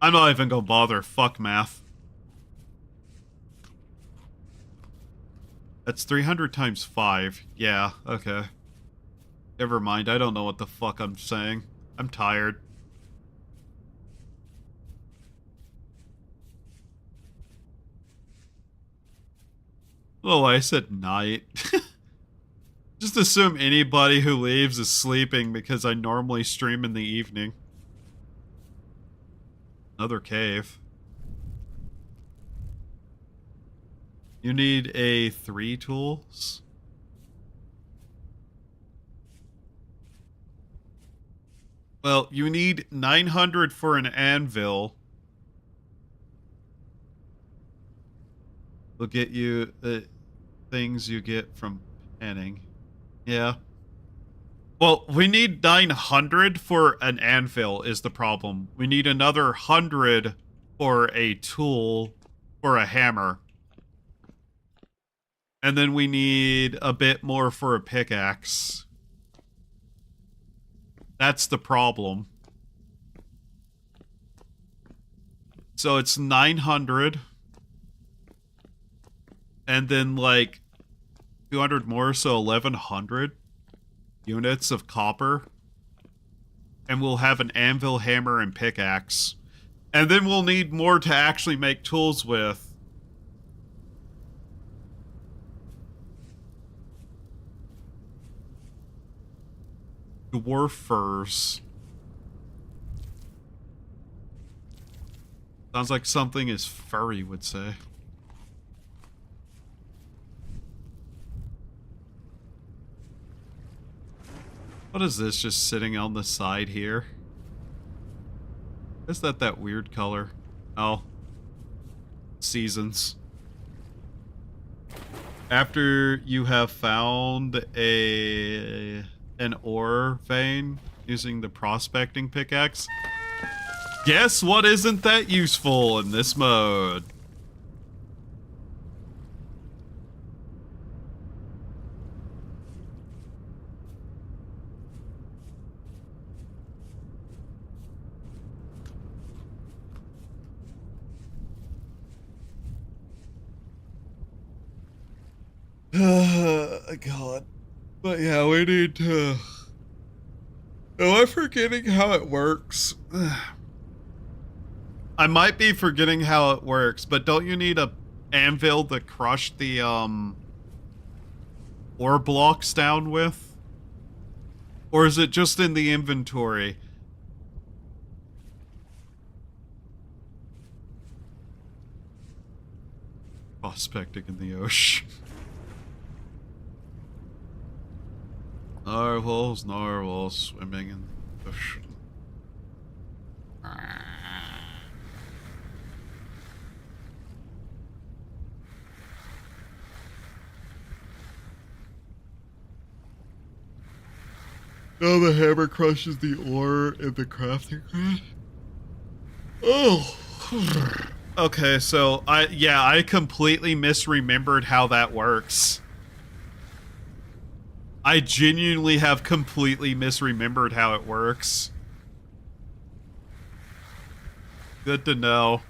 I'm not even gonna bother. Fuck math. That's 300 times 5. Yeah, okay. Never mind, I don't know what the fuck I'm saying. I'm tired. Oh, I said night. Just assume anybody who leaves is sleeping because I normally stream in the evening. Another cave. You need a 3 tools? Well, you need 900 for an anvil. Will get you the things you get from panning. Yeah. Well, we need 900 for an anvil is the problem. We need another 100 for a tool for a hammer. And then we need a bit more for a pickaxe. That's the problem. So it's 900. And then, like, 200 more, so 1,100 units of copper. And we'll have an anvil, hammer, and pickaxe. And then we'll need more to actually make tools with. Dwarf furs. Sounds like something his furry would say. What is this just sitting on the side here? Is that weird color? Oh. Seasons. After you have found an ore vein using the prospecting pickaxe, guess what isn't that useful in this mode? God. But yeah, we need to... Am I forgetting how it works? I might be forgetting how it works, but don't you need a anvil to crush the, ore blocks down with? Or is it just in the inventory? Prospecting in the ocean. Narwhals, narwhals, swimming in the ocean. Oh, the hammer crushes the ore in the crafting grid? Oh. Okay, so I completely misremembered how that works. I genuinely have completely misremembered how it works. Good to know.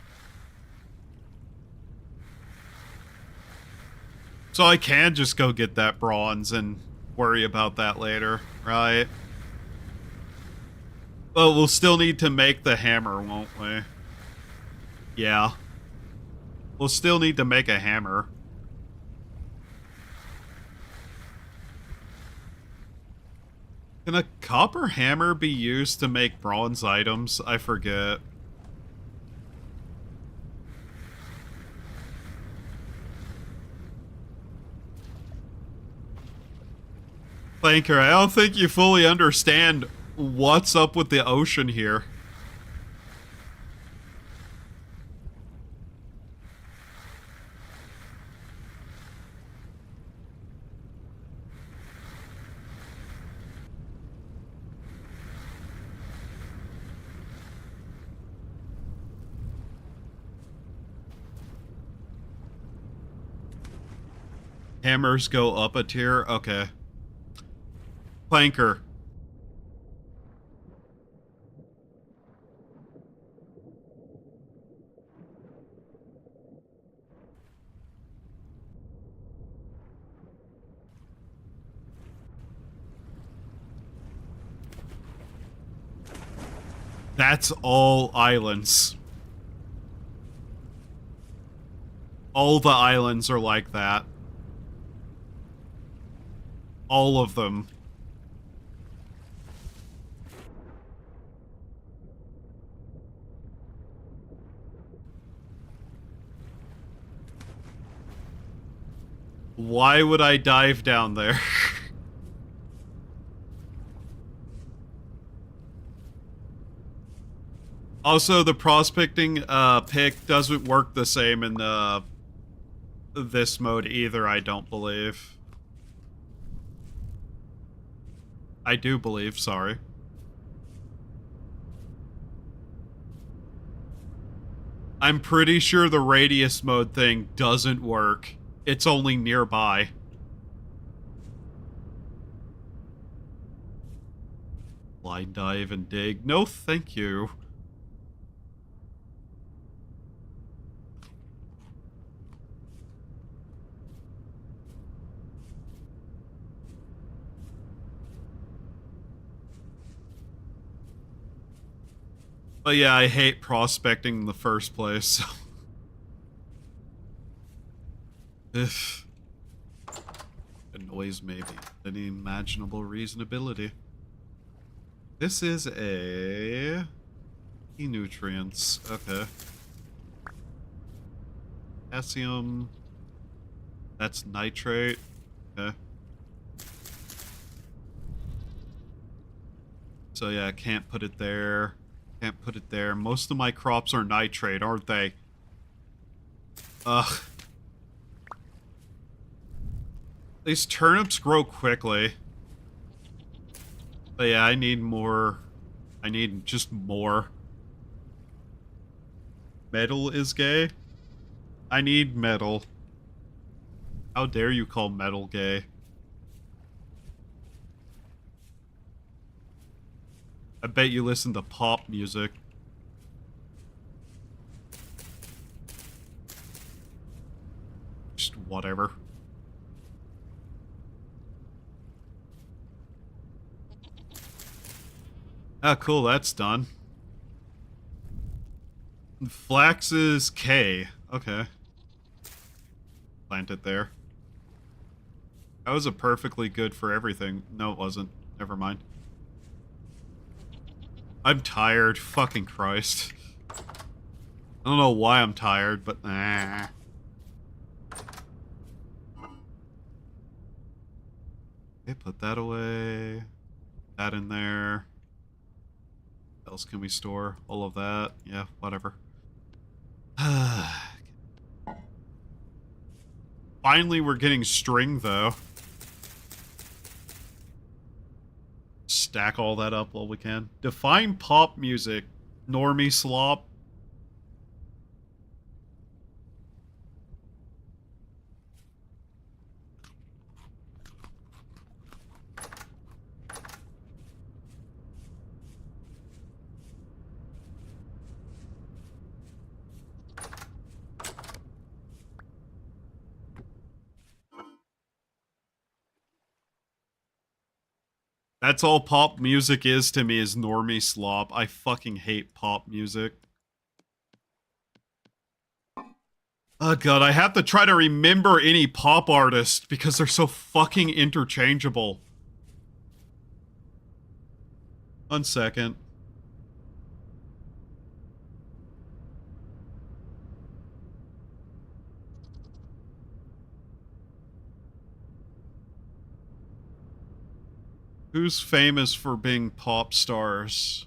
So I can just go get that bronze and worry about that later, right? But we'll still need to make the hammer, won't we? Yeah. We'll still need to make a hammer. Can a copper hammer be used to make bronze items? I forget. Planker, I don't think you fully understand what's up with the ocean here. Hammers go up a tier? Okay. Planker. That's all islands. All the islands are like that. All of them. Why would I dive down there? Also, the prospecting pick doesn't work the same in this mode either, I don't believe. I do believe, sorry. I'm pretty sure the radius mode thing doesn't work. It's only nearby. Blind dive and dig. No, thank you. But yeah, I hate prospecting in the first place. If annoys me beyond any imaginable reasonability. This is a nutrients. Okay. Potassium. That's nitrate. Okay. So yeah, can't put it there. Can't put it there. Most of my crops are nitrate, aren't they? Ugh. These turnips grow quickly. But yeah, I need more. I need just more. Metal is gay? I need metal. How dare you call metal gay? I bet you listen to pop music. Just whatever. Ah, cool, that's done. Flax is K. Okay. Plant it there. That was a perfectly good for everything. No, it wasn't. Never mind. I'm tired. Fucking Christ. I don't know why I'm tired, but nah. Okay, put that away. That in there. What else can we store? All of that. Yeah, whatever. Finally, we're getting string, though. Stack all that up while we can. Define pop music. Normie slop. That's all pop music is to me, is normie slop. I fucking hate pop music. Oh god, I have to try to remember any pop artist because they're so fucking interchangeable. 1 second. Who's famous for being pop stars?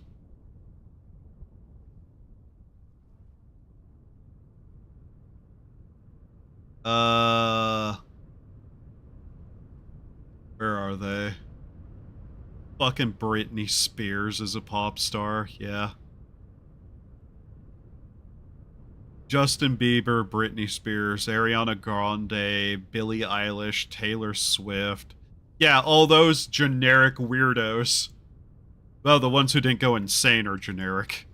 Where are they? Fucking Britney Spears is a pop star, yeah. Justin Bieber, Britney Spears, Ariana Grande, Billie Eilish, Taylor Swift. Yeah, all those generic weirdos. Well, the ones who didn't go insane are generic.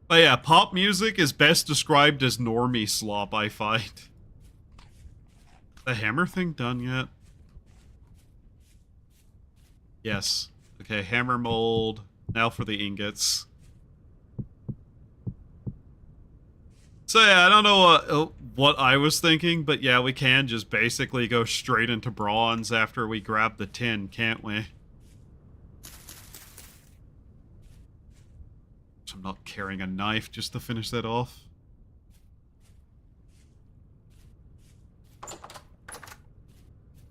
But yeah, pop music is best described as normie slop, I find. The hammer thing done yet? Yes. Okay, hammer mold. Now for the ingots. So yeah, I don't know what I was thinking, but yeah, we can just basically go straight into bronze after we grab the tin, can't we? I'm not carrying a knife just to finish that off.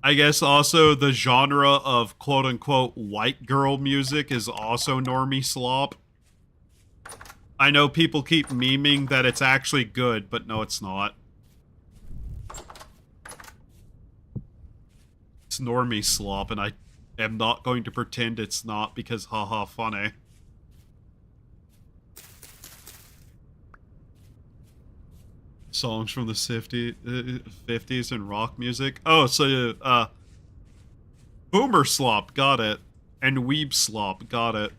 I guess also the genre of quote-unquote white girl music is also normie slop. I know people keep memeing that it's actually good, but no, it's not. It's normie slop, and I am not going to pretend it's not because haha funny. Songs from the 50s and rock music. Oh, so, Boomer slop, got it. And weeb slop, got it.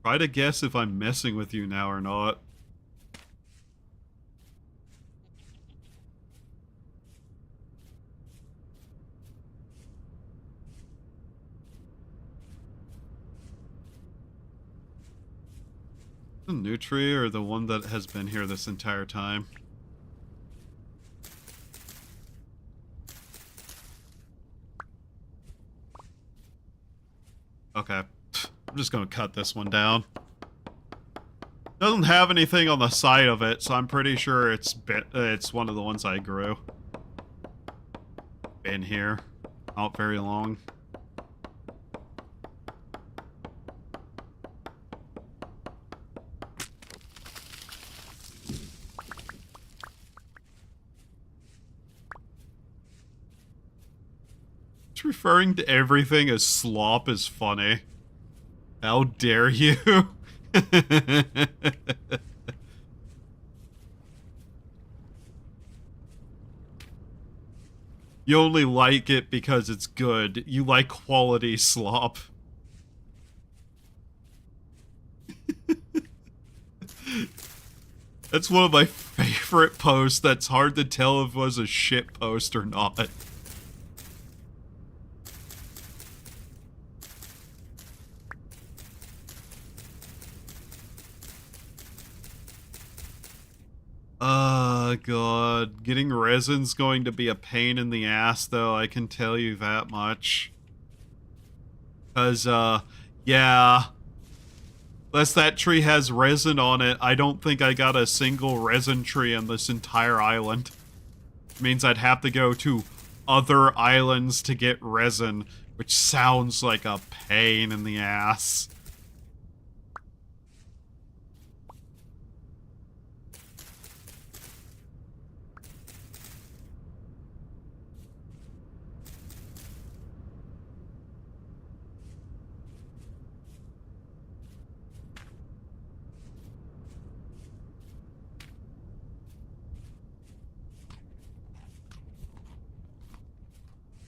Try to guess if I'm messing with you now or not. The new tree or the one that has been here this entire time? Okay. I'm just gonna cut this one down. Doesn't have anything on the side of it, so I'm pretty sure it's one of the ones I grew. Been here. Not very long. Just referring to everything as slop is funny. How dare you? You only like it because it's good. You like quality slop. That's one of my favorite posts that's hard to tell if it was a shit post or not. God. Getting resin's going to be a pain in the ass, though, I can tell you that much. Because, yeah. Unless that tree has resin on it, I don't think I got a single resin tree on this entire island. Which means I'd have to go to other islands to get resin, which sounds like a pain in the ass.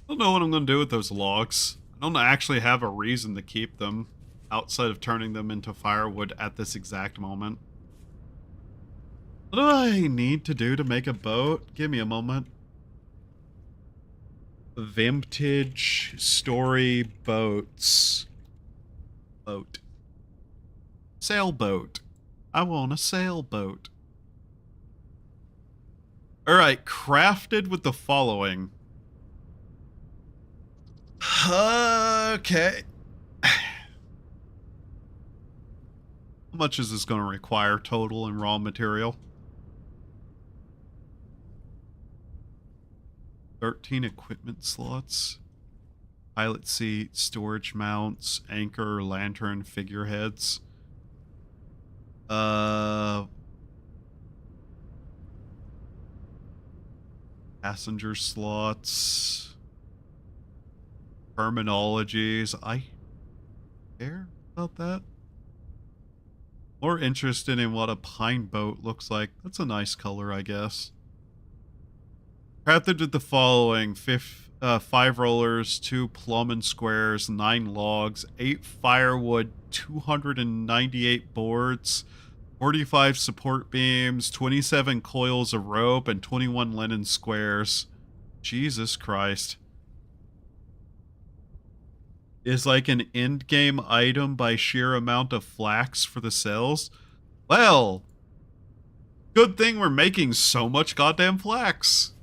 I don't know what I'm going to do with those logs. I don't actually have a reason to keep them outside of turning them into firewood at this exact moment. What do I need to do to make a boat? Give me a moment. Vintage story boats. Boat. Sailboat. I want a sailboat. Alright, crafted with the following. Okay. How much is this going to require total in raw material? 13 equipment slots. Pilot seat, storage mounts, anchor, lantern, figureheads. Passenger slots. Terminologies. I care about that. More interested in what a pine boat looks like. That's a nice color, I guess. Crafted with the following: 5 rollers, 2 plumb and squares, 9 logs, 8 firewood, 298 boards, 45 support beams, 27 coils of rope, and 21 linen squares. Jesus Christ. Is like an end game item by sheer amount of flax for the cells. Well, good thing we're making so much goddamn flax.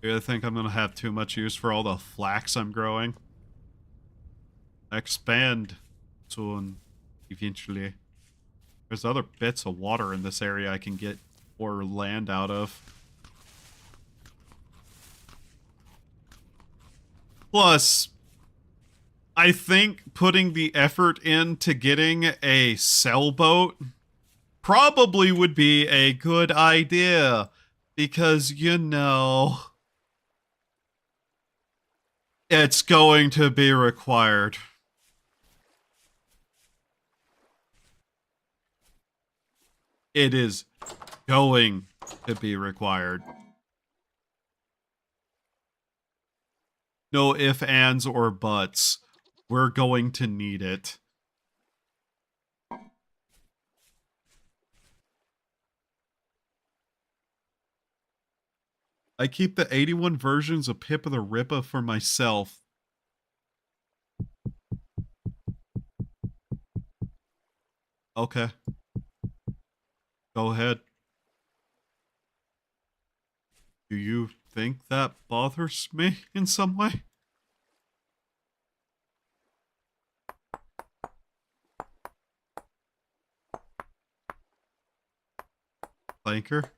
I think I'm gonna have too much use for all the flax I'm growing. Expand soon, eventually. There's other bits of water in this area I can get more land out of. Plus, I think putting the effort into getting a sailboat probably would be a good idea. Because, you know, it's going to be required. It is going to be required. No ifs, ands, or buts. We're going to need it. I keep the 81 versions of Pip of the Rippa for myself. Okay. Go ahead. Do you think that bothers me in some way? Flanker?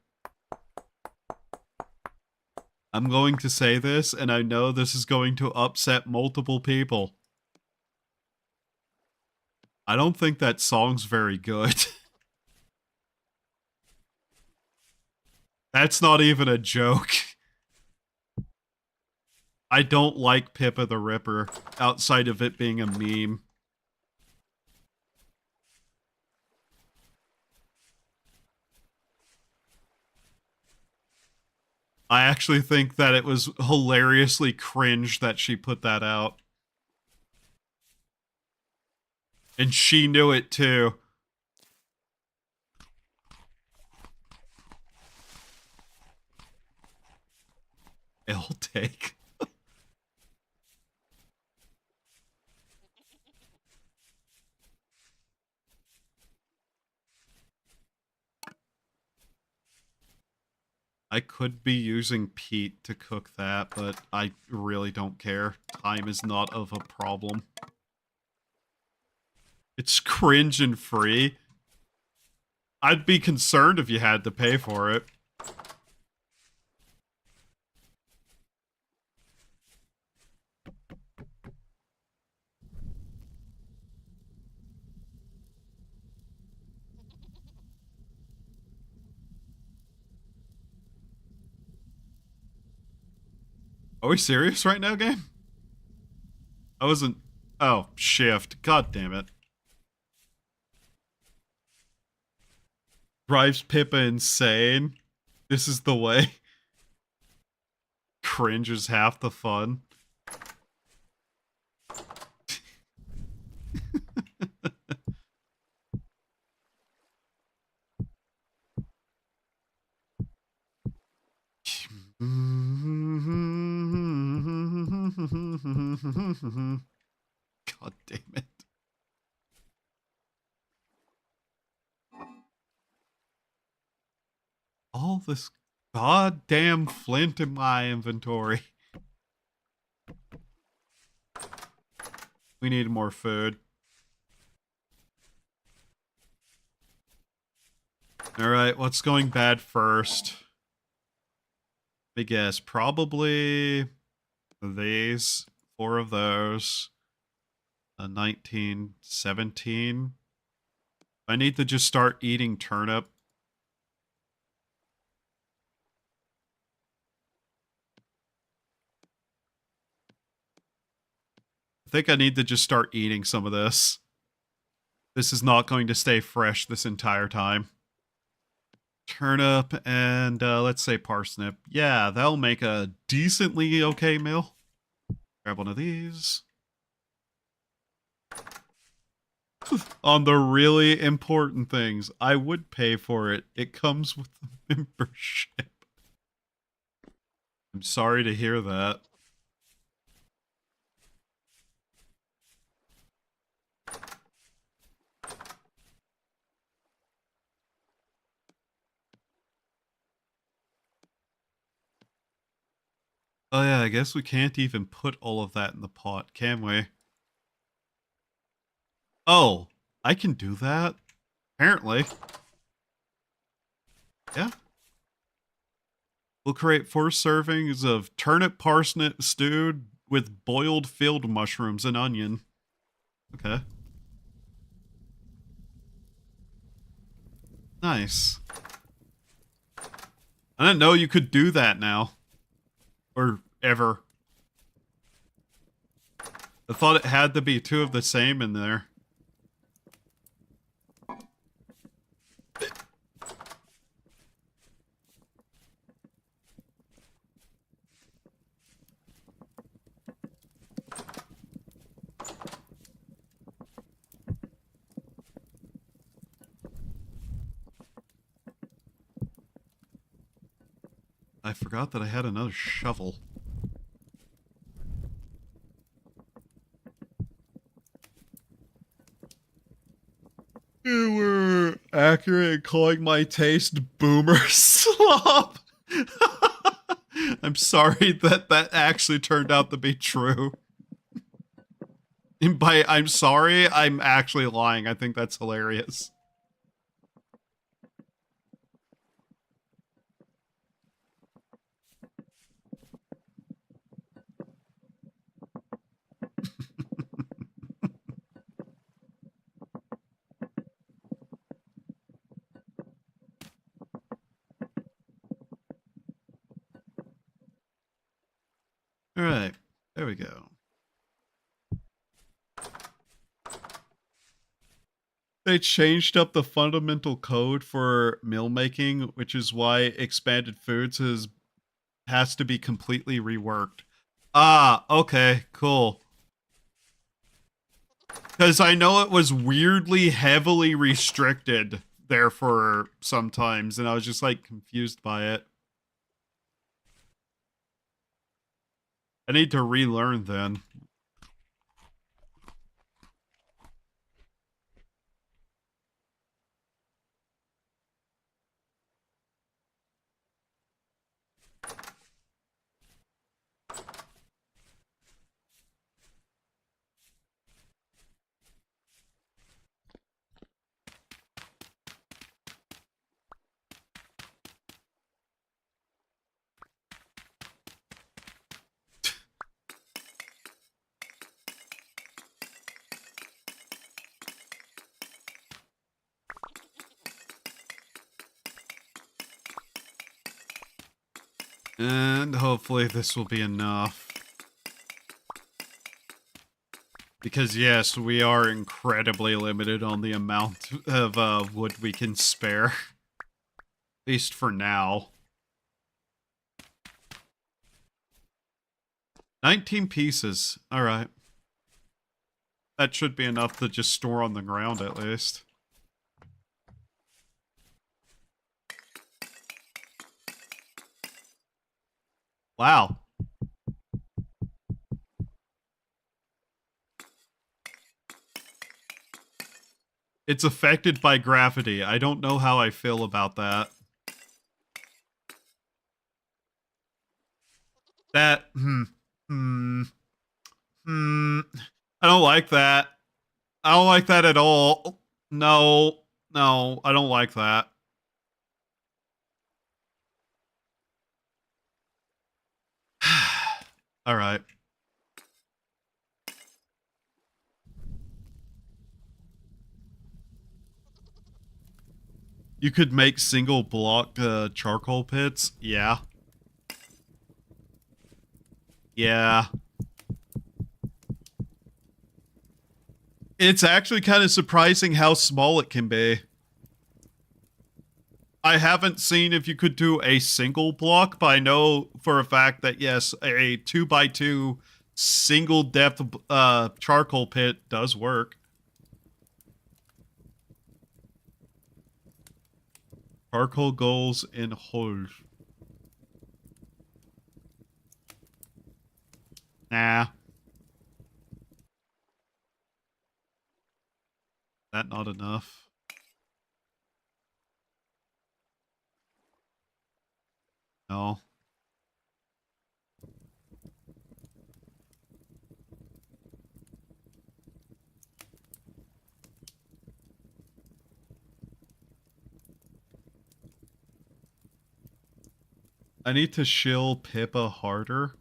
I'm going to say this, and I know this is going to upset multiple people. I don't think that song's very good. That's not even a joke. I don't like Pippa the Ripper, outside of it being a meme. I actually think that it was hilariously cringe that she put that out. And she knew it too. It'll take. I could be using Pete to cook that, but I really don't care. Time is not of a problem. It's cringe and free. I'd be concerned if you had to pay for it. Are we serious right now, game? I wasn't... Oh, shift. God damn it. Drives Pippa insane. This is the way. Cringe is half the fun. God damn it. All this goddamn flint in my inventory. We need more food. Alright, what's going bad first? Let me guess. Probably these. 4 of those. 19, 17. I need to just start eating turnip. I think I need to just start eating some of this. This is not going to stay fresh this entire time. Turnip and let's say parsnip. Yeah, that'll make a decently okay meal. Grab one of these. On the really important things, I would pay for it. It comes with the membership. I'm sorry to hear that. Oh yeah, I guess we can't even put all of that in the pot, can we? Oh, I can do that? Apparently. Yeah. We'll create 4 servings of turnip parsnip stewed with boiled field mushrooms and onion. Okay. Nice. I didn't know you could do that now. Or ever. I thought it had to be 2 of the same in there. I forgot that I had another shovel. accurate in calling my taste boomer slop. I'm sorry that that actually turned out to be true. And by I'm sorry, I'm actually lying. I think that's hilarious. All right, there we go. They changed up the fundamental code for meal making, which is why expanded foods has to be completely reworked. Ah, okay, cool. Because I know it was weirdly heavily restricted there for sometimes, and I was just like confused by it. I need to relearn then. And hopefully this will be enough. Because yes, we are incredibly limited on the amount of wood we can spare. At least for now. 19 pieces. Alright. That should be enough to just store on the ground at least. Wow. It's affected by gravity. I don't know how I feel about that. That, I don't like that. I don't like that at all. No, I don't like that. All right. You could make single block charcoal pits. Yeah. Yeah. It's actually kind of surprising how small it can be. I haven't seen if you could do a single block, but I know for a fact that yes, a 2x2 single depth charcoal pit does work. Charcoal goals in holes. Nah. That not enough. No. I need to shill Pippa harder.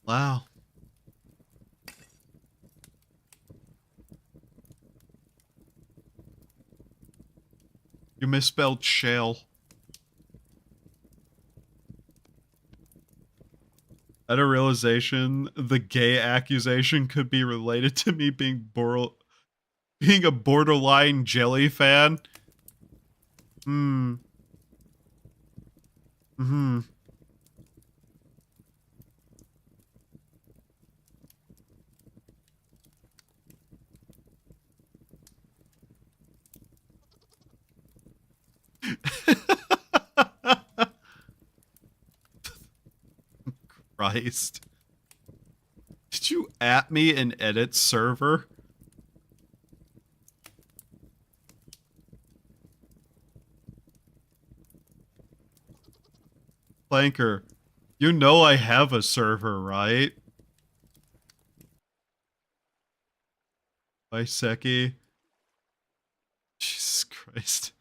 Wow. You misspelled shell. At a realization, the gay accusation could be related to me being a borderline jelly fan. Christ. Did you at me in edit server? Flanker, you know I have a server, right? Biseki. Jesus Christ.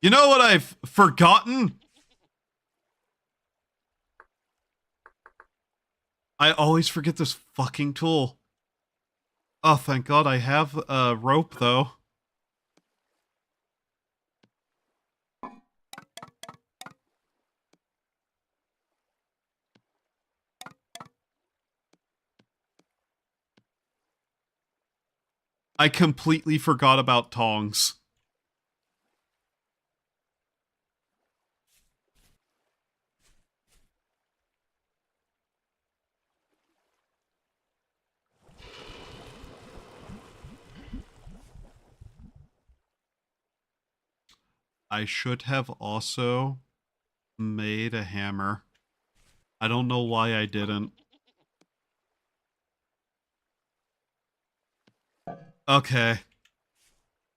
You know what I've forgotten? I always forget this fucking tool. Oh, thank God I have a rope, though. I completely forgot about tongs. I should have also made a hammer. I don't know why I didn't. Okay.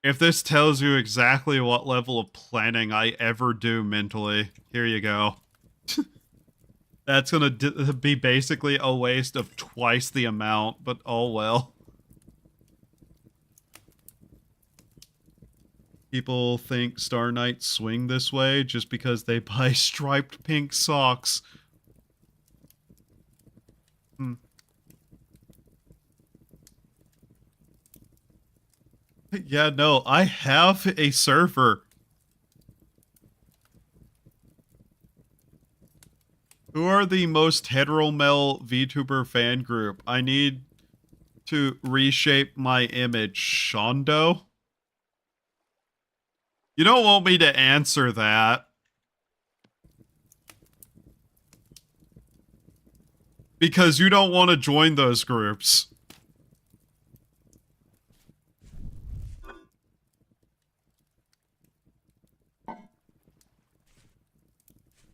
If this tells you exactly what level of planning I ever do mentally, here you go. That's gonna be basically a waste of twice the amount, but oh well. People think Star Knights swing this way just because they buy striped pink socks. Yeah, no, I have a server. Who are the most heteromel VTuber fan group? I need to reshape my image. Shondo? You don't want me to answer that. Because you don't want to join those groups.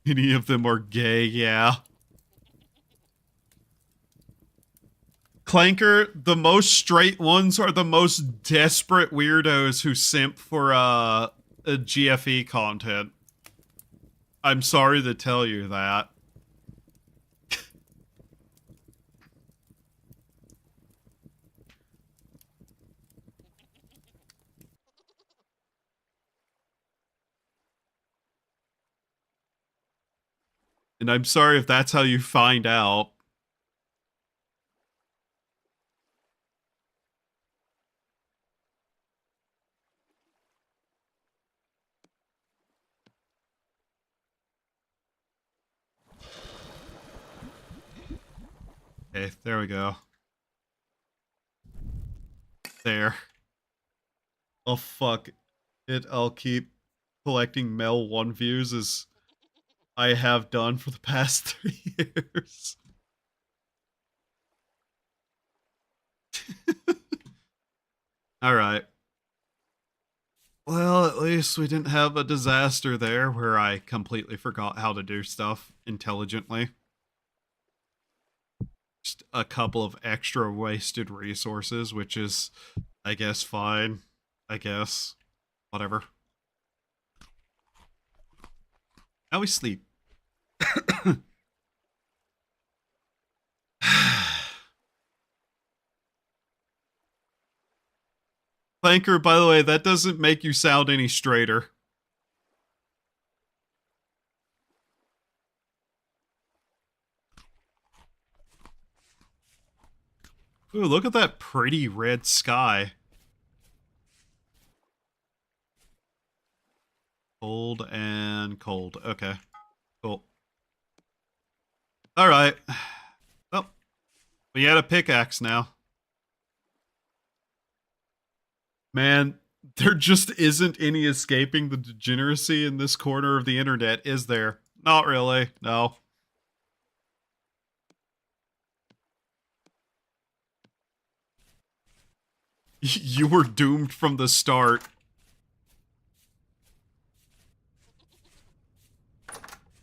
Any of them are gay, yeah. Clanker, the most straight ones are the most desperate weirdos who simp for a GFE content. I'm sorry to tell you that. And I'm sorry if that's how you find out. Okay, there we go. There. Oh, fuck it. I'll keep collecting Mel 1 views as I have done for the past 3 years. Alright. Well, at least we didn't have a disaster there where I completely forgot how to do stuff intelligently. Just a couple of extra wasted resources, which is, I guess, fine. I guess. Whatever. Now we sleep. Planker, by the way, that doesn't make you sound any straighter. Ooh, look at that pretty red sky. Cold and cold. Okay. Cool. Alright. Well, we had a pickaxe now. Man, there just isn't any escaping the degeneracy in this corner of the internet, is there? Not really, no. You were doomed from the start.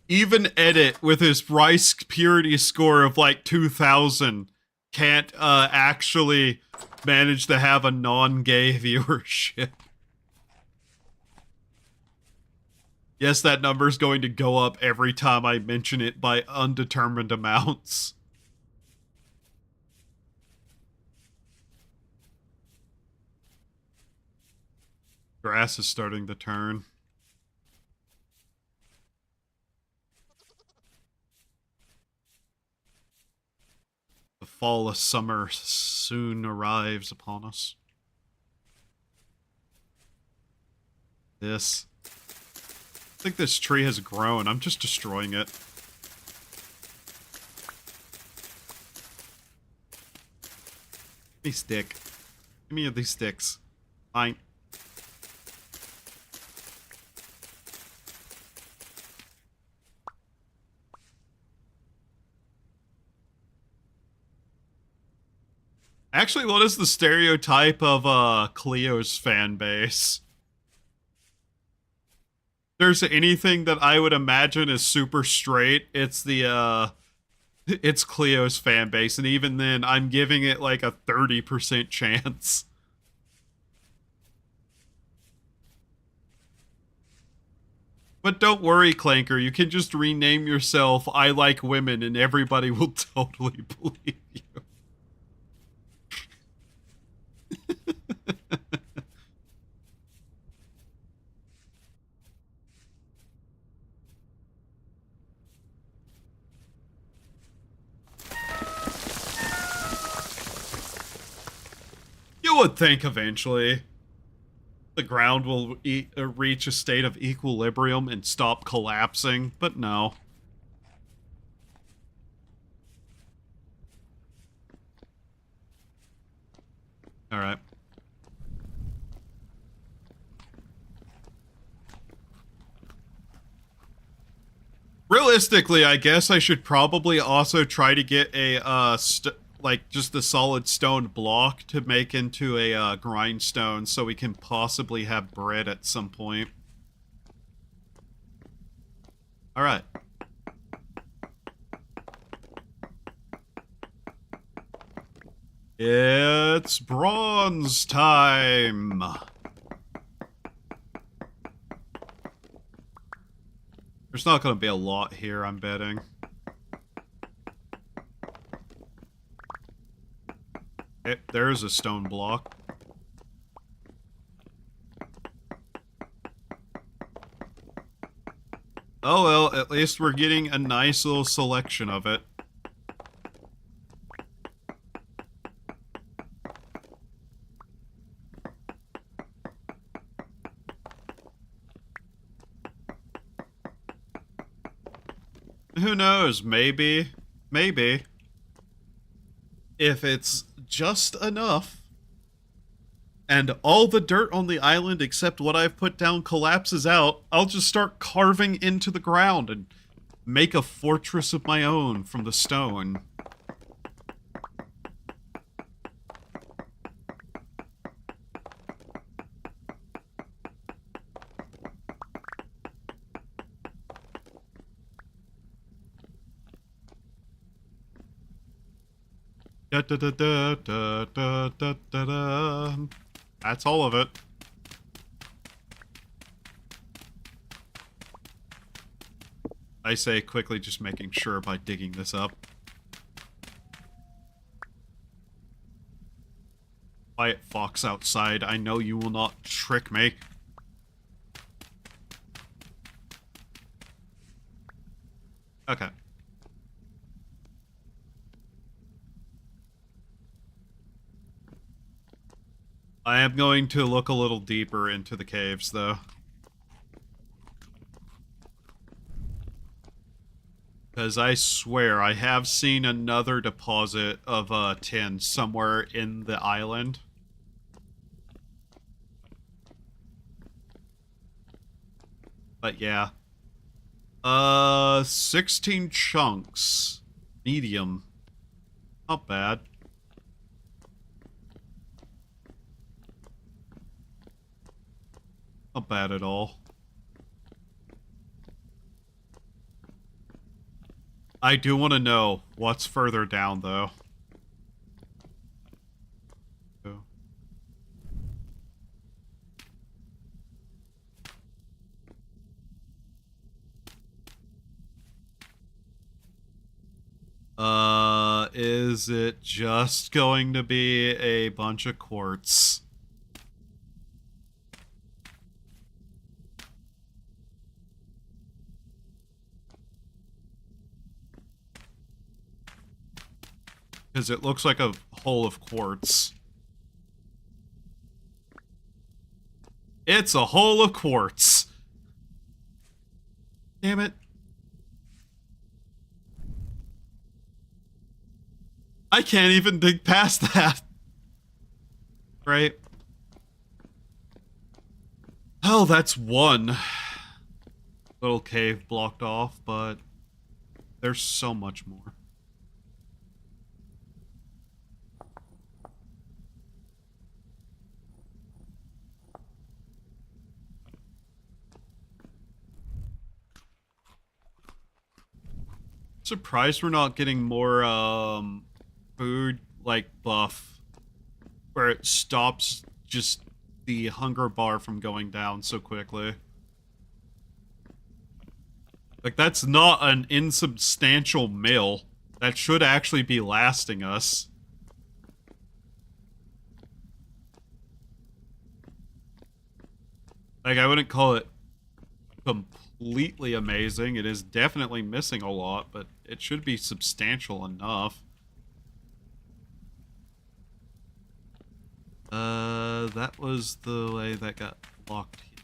Even Edit, with his rice purity score of like 2,000, can't actually manage to have a non-gay viewership. Yes, that number's going to go up every time I mention it by undetermined amounts. Grass is starting to turn. The fall of summer soon arrives upon us. This. I think this tree has grown. I'm just destroying it. Give me stick. Give me these sticks. Fine. Actually, what is the stereotype of Cleo's fan base? There's anything that I would imagine is super straight, it's the it's Cleo's fan base, and even then I'm giving it like a 30% chance. But don't worry, Clanker, you can just rename yourself I Like Women and everybody will totally believe you. You would think eventually the ground will reach a state of equilibrium and stop collapsing, but no. Alright. Realistically, I guess I should probably also try to get a, like, just a solid stone block to make into a, grindstone so we can possibly have bread at some point. Alright. It's bronze time! There's not gonna be a lot here, I'm betting. Okay, there's a stone block. Oh well, at least we're getting a nice little selection of it. Who knows, maybe, if it's just enough, and all the dirt on the island except what I've put down collapses out, I'll just start carving into the ground and make a fortress of my own from the stone. Da, da, da, da, da, da, da, da, da. That's all of it. I say quickly, just making sure by digging this up. Quiet fox outside, I know you will not trick me. Okay. I am going to look a little deeper into the caves, though. Because I swear, I have seen another deposit of tin somewhere in the island. But yeah. 16 chunks. Medium. Not bad. Not bad at all. I do want to know what's further down, though. Is it just going to be a bunch of quartz? Because it looks like a hole of quartz. It's a hole of quartz. Damn it. I can't even dig past that. Right? Oh, that's one little cave blocked off, but there's so much more. Surprised we're not getting more food like buff where it stops just the hunger bar from going down so quickly. Like, that's not an insubstantial meal. That should actually be lasting us. Like, I wouldn't call it completely amazing. It is definitely missing a lot, but it should be substantial enough. That was the way that got locked here.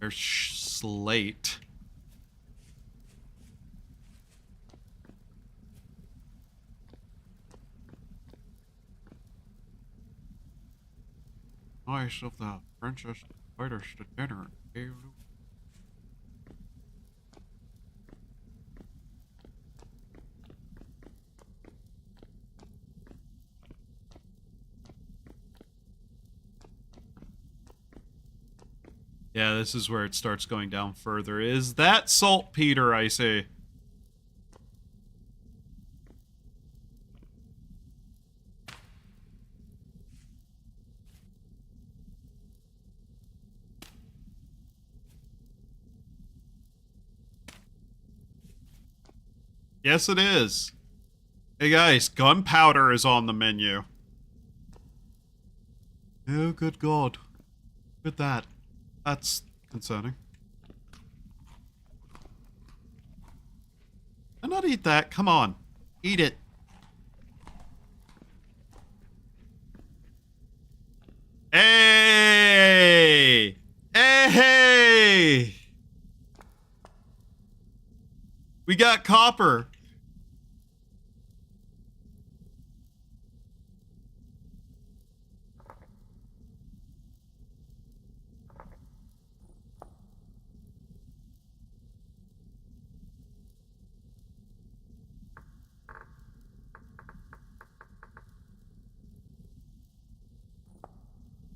There's slate. Nice of the princess invite us to dinner. Yeah, this is where it starts going down further. Is that saltpeter, I see? Yes, it is. Hey guys, gunpowder is on the menu. Oh, good God. Look at that. That's concerning. Why not eat that? Come on. Eat it. Hey! Hey! We got copper.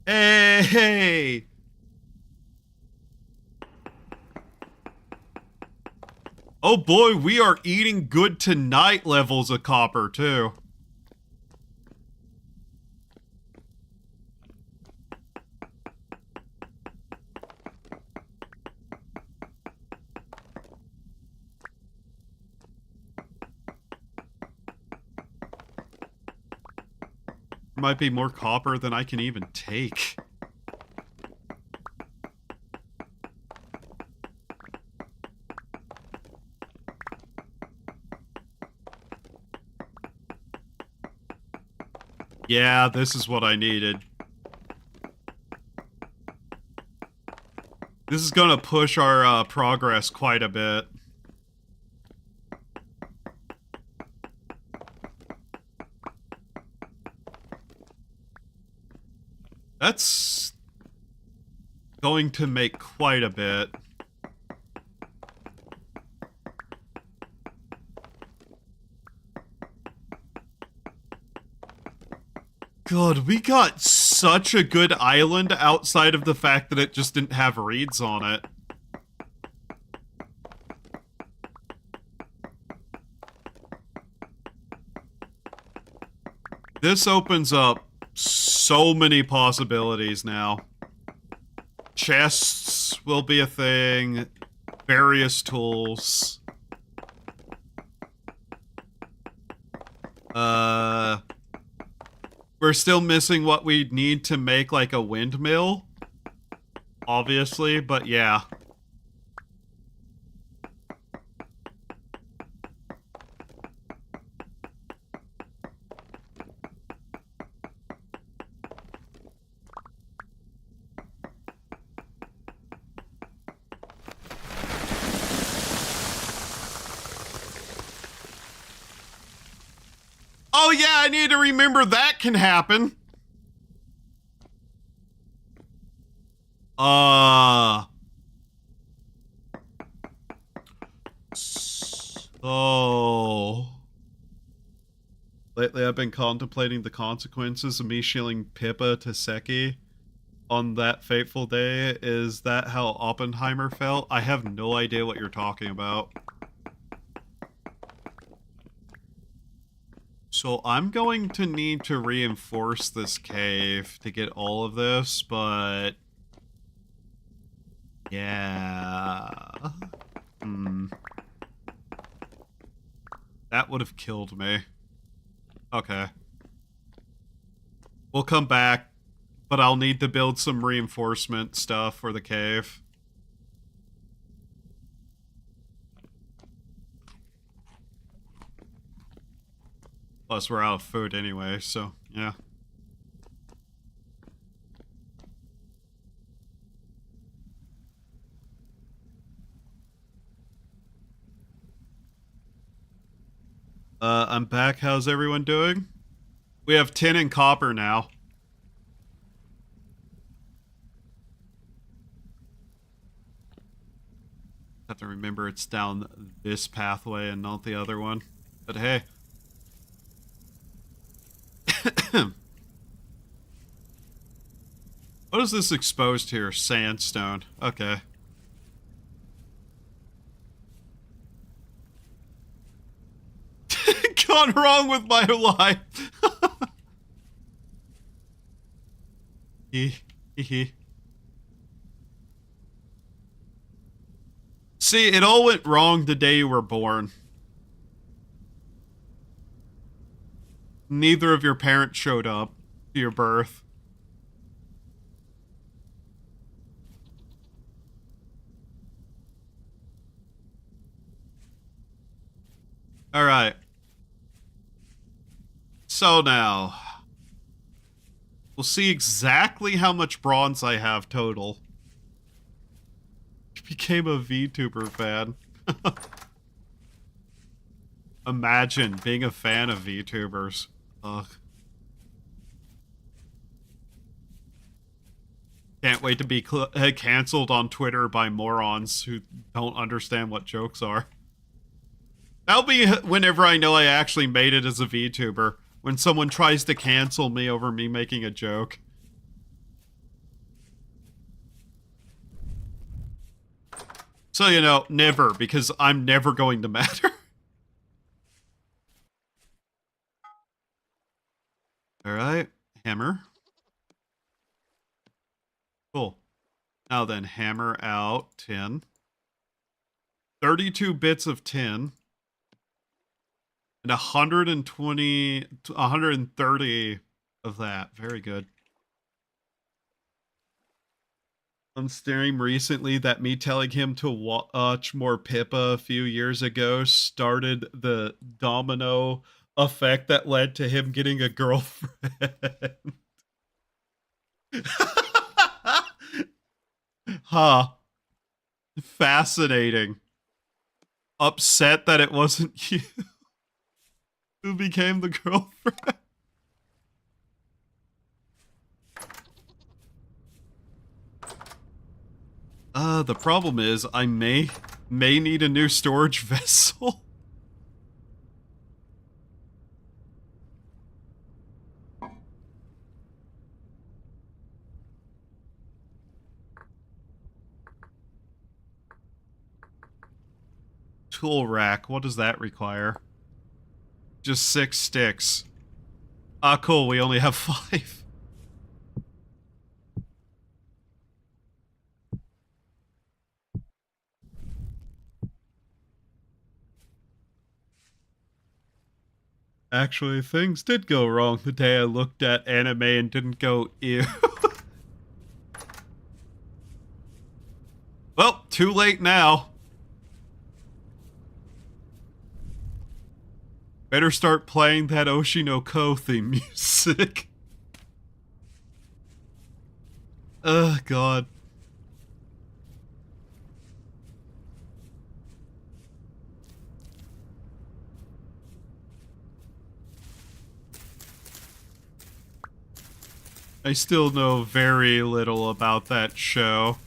Hey! Oh boy, we are eating good tonight levels of copper, too. Might be more copper than I can even take. Yeah, this is what I needed. This is gonna push our progress quite a bit. That's going to make quite a bit. God, we got such a good island outside of the fact that it just didn't have reeds on it. This opens up so many possibilities now. Chests will be a thing. Various tools. We're still missing what we need to make like a windmill. Obviously, but yeah. Oh yeah, I need to remember that can happen. So lately I've been contemplating the consequences of me shilling Pippa to Seki on that fateful day. Is that how Oppenheimer felt? I have no idea what you're talking about. So I'm going to need to reinforce this cave to get all of this, but yeah. That would have killed me. Okay. We'll come back, but I'll need to build some reinforcement stuff for the cave. Plus, we're out of food anyway, so, yeah. I'm back. How's everyone doing? We have tin and copper now. Have to remember it's down this pathway and not the other one. But hey. What is this exposed here? Sandstone. Okay. Gone wrong with my life. See, it all went wrong the day you were born. Neither of your parents showed up to your birth. All right. So now, we'll see exactly how much bronze I have total. Became a VTuber fan. Imagine being a fan of VTubers. Ugh. Can't wait to be canceled on Twitter by morons who don't understand what jokes are. That'll be whenever I know I actually made it as a VTuber. When someone tries to cancel me over me making a joke. So, you know, never, because I'm never going to matter. Alright, hammer. Cool. Now then, hammer out 10. 32 bits of tin. And 130 of that. Very good. On stream recently that me telling him to watch more Pippa a few years ago started the domino effect that led to him getting a girlfriend. Huh. Fascinating. Upset that it wasn't you who became the girlfriend. The problem is I may need a new storage vessel. tool rack. What does that require? Just 6 sticks. Ah, cool. We only have 5. Actually, things did go wrong the day I looked at anime and didn't go, ew. Well, too late now. Better start playing that Oshinoko theme music. Oh, God. I still know very little about that show.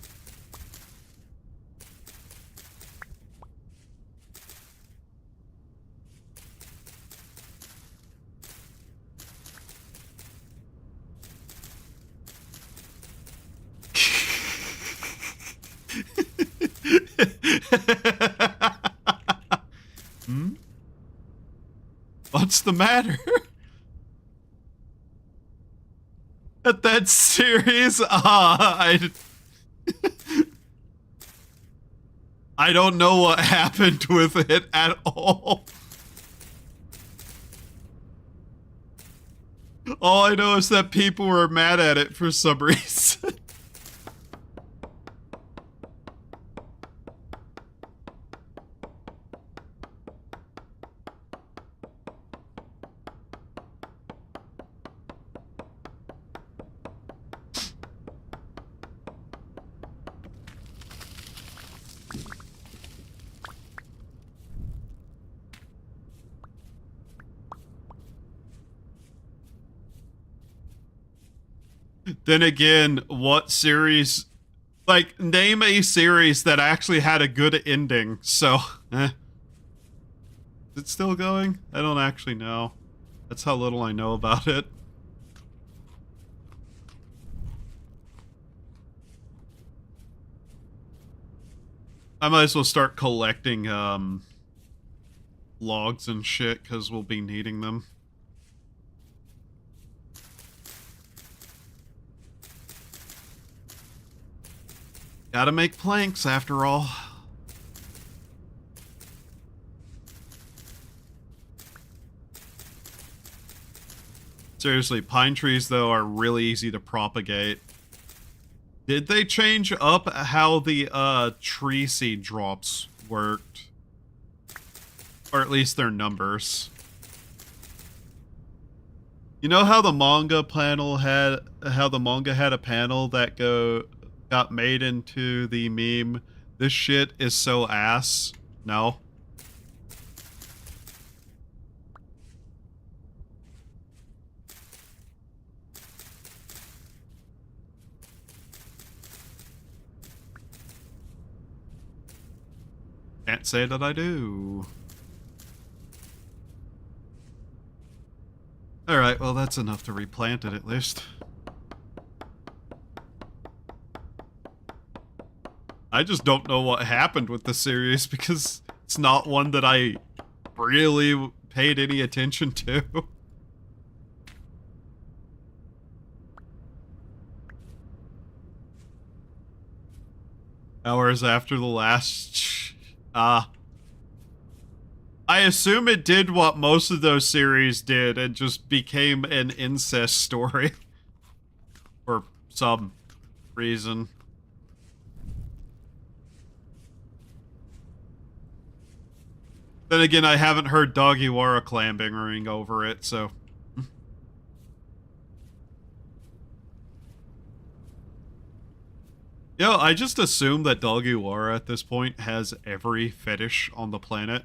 Hmm? What's the matter? At that series? I don't know what happened with it at all. All I know is that people were mad at it for some reason. Then again, what series... Like, name a series that actually had a good ending, so... Is it still going? I don't actually know. That's how little I know about it. I might as well start collecting, logs and shit, because we'll be needing them. Gotta make planks, after all. Seriously, pine trees, though, are really easy to propagate. Did they change up how the, tree seed drops worked? Or at least their numbers. You know how the manga panel had... How the manga had a panel that got made into the meme, "This shit is so ass"? No? Can't say that I do. Alright, well that's enough to replant it at least. I just don't know what happened with the series because it's not one that I really paid any attention to. Hours after the last... I assume it did what most of those series did and just became an incest story. For some reason. Then again, I haven't heard Dogiwara clambering over it, so... Yo, I just assume that Dogiwara at this point has every fetish on the planet.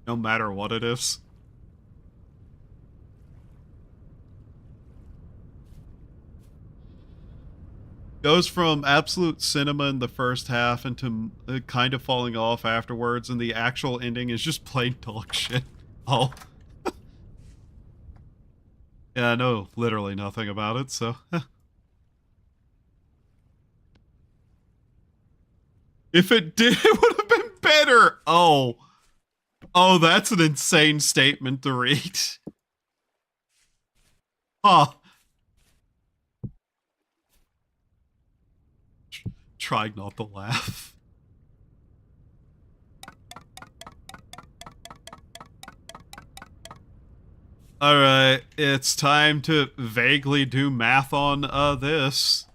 No matter what it is. Goes from absolute cinema in the first half into kind of falling off afterwards, and the actual ending is just plain dog shit. Oh. Yeah, I know literally nothing about it, so... If it did, it would have been better. Oh, that's an insane statement to read. Huh. Try not to laugh. All right, it's time to vaguely do math on this.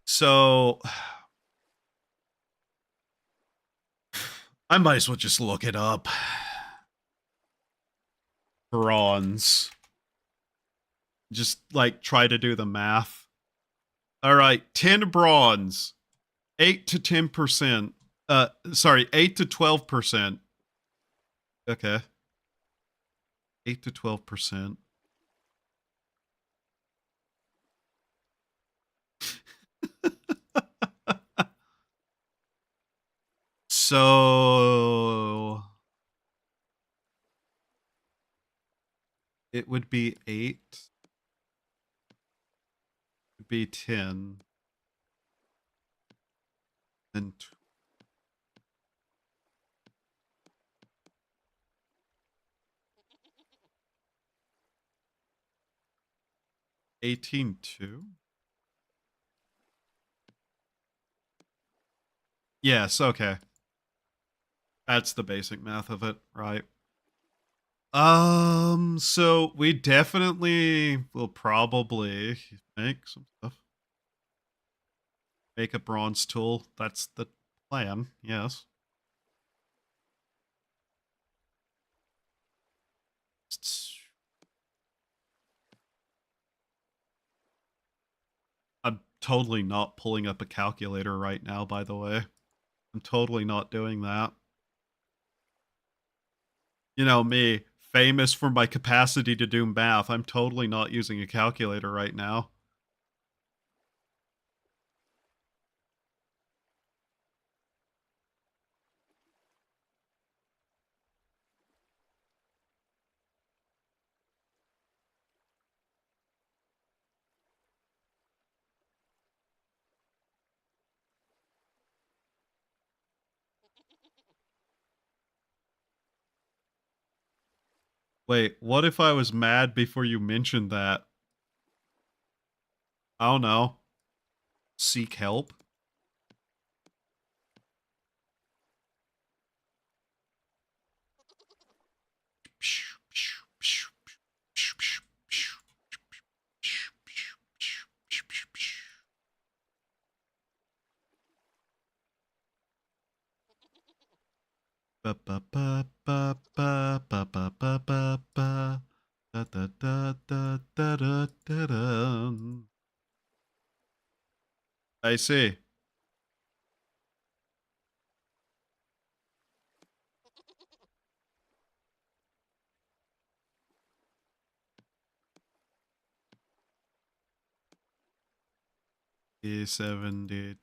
So I might as well just look it up. Bronze. Just like try to do the math. All right, 10 bronze, 8 to 10%. Sorry, 8 to 12%. Okay. 8 to 12%. So it would be 8. It would be 10. Then 18.2. Yes, okay. That's the basic math of it, right? So we definitely will probably make some stuff. Make a bronze tool. That's the plan, yes. I'm totally not pulling up a calculator right now, by the way. I'm totally not doing that. You know me, famous for my capacity to do math. I'm totally not using a calculator right now. Wait, what if I was mad before you mentioned that? I don't know. Seek help? I see. E70.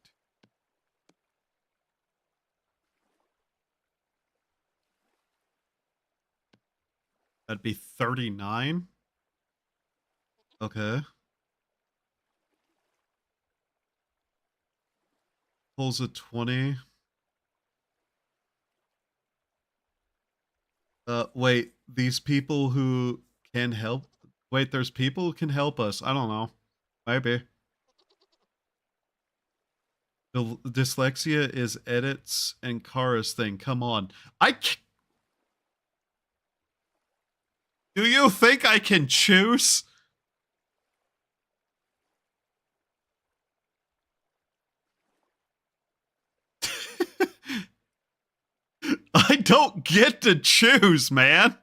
That'd be 39. Okay. Pulls a 20. Wait, these people who can help? Wait, there's people who can help us. I don't know. Maybe. The dyslexia is edits and Kara's thing. Come on. Do you think I can choose? I don't get to choose, man.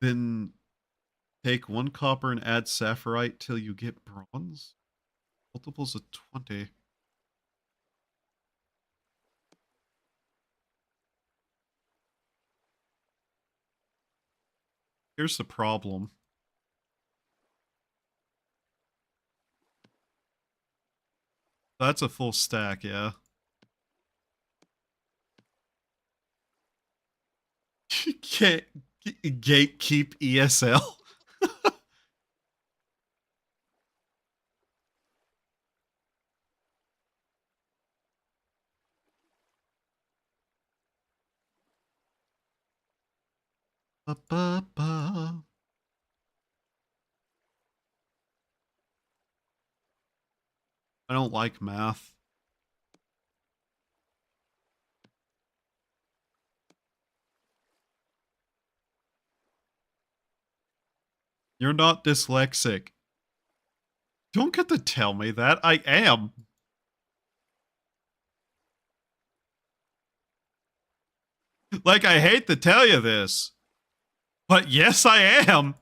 Then take 1 copper and add sapphirite till you get bronze. Multiples of 20. Here's the problem. That's a full stack, yeah. You can't gatekeep ESL. Ba-ba-ba. I don't like math. You're not dyslexic. Don't get to tell me that. I am. Like, I hate to tell you this, but yes, I am.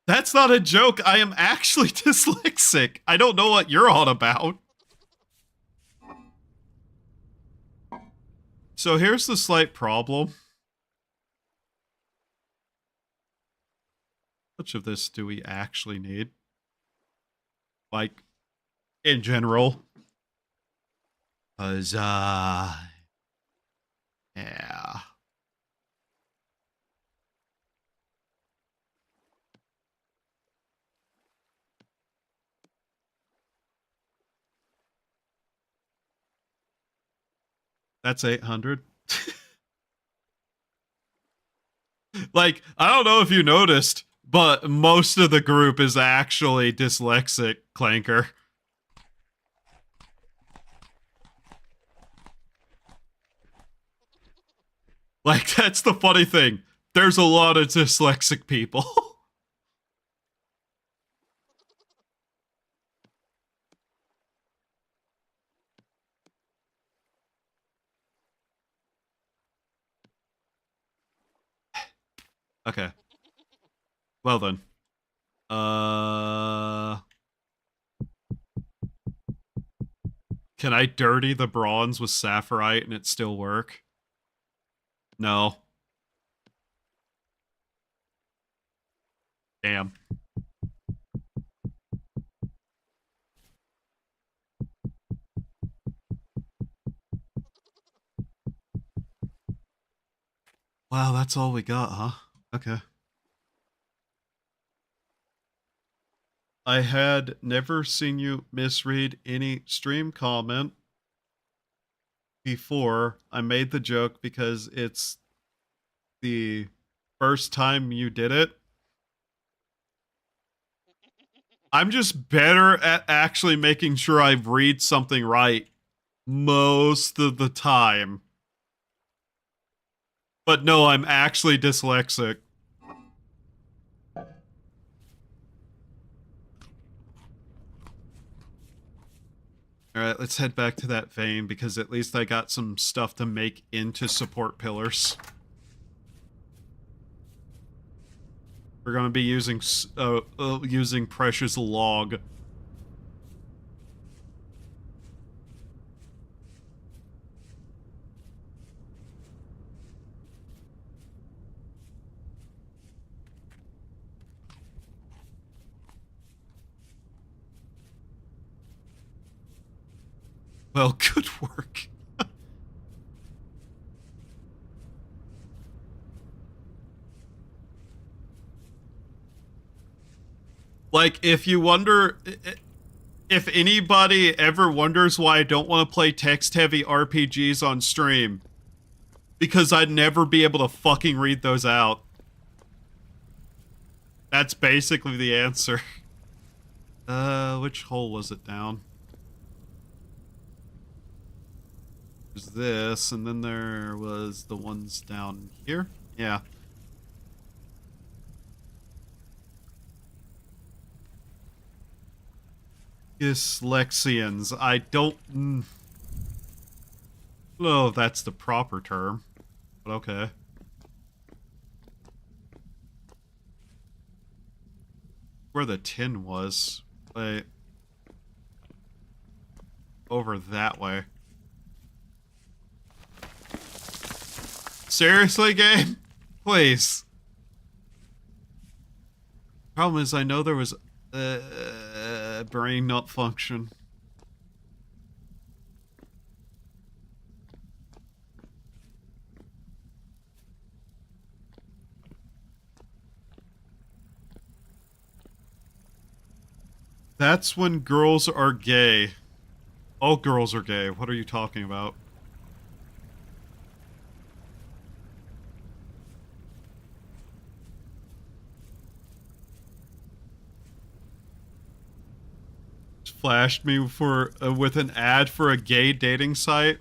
That's not a joke. I am actually dyslexic. I don't know what you're on about. So here's the slight problem. How much of this do we actually need? Like, in general. Huzzah. Yeah. That's 800. Like, I don't know if you noticed, but most of the group is actually dyslexic, Clanker. Like, that's the funny thing. There's a lot of dyslexic people. Okay. Well then. Can I dirty the bronze with sapphirite and it still work? No. Damn. Wow, that's all we got, huh? Okay. I had never seen you misread any stream comment before. I made the joke because it's the first time you did it. I'm just better at actually making sure I read something right most of the time. But no, I'm actually dyslexic. Alright, let's head back to that vein because at least I got some stuff to make into support pillars. We're gonna be using precious log. Well, good work. Like, if you wonder, if anybody ever wonders why I don't want to play text-heavy RPGs on stream, because I'd never be able to fucking read those out. That's basically the answer. Which hole was it down? There's this, and then there was the ones down here. Yeah. Dyslexians. I don't know if that's the proper term, but okay. Where the tin was. Wait. Over that way. Seriously, game? Please. Problem is, I know there was brain not function. That's when girls are gay. All girls are gay. What are you talking about? Flashed me for with an ad for a gay dating site.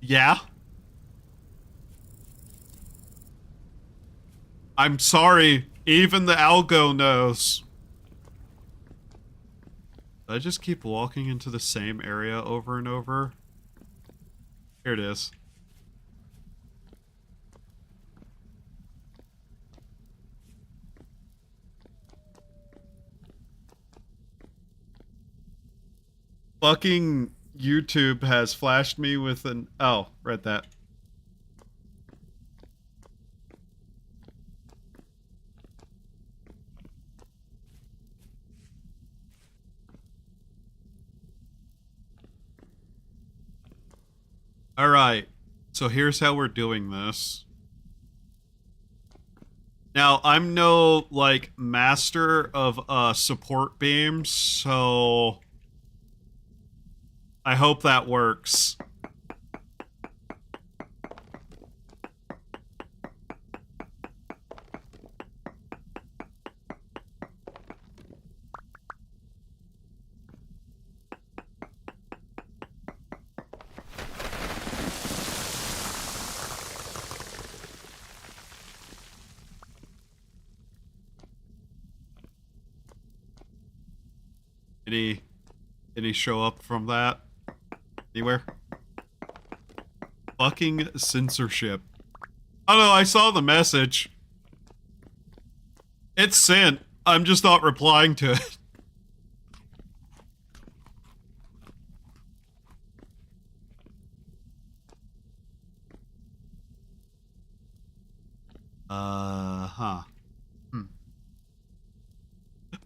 Yeah. I'm sorry. Even the algo knows. I just keep walking into the same area over and over. Here it is. Fucking YouTube has flashed me with an... Oh, read that. Alright, so here's how we're doing this. Now, I'm no, like, master of support beams, so... I hope that works. Any show up from that? Anywhere? Fucking censorship. Oh no, I saw the message. It's sent. I'm just not replying to it. Huh.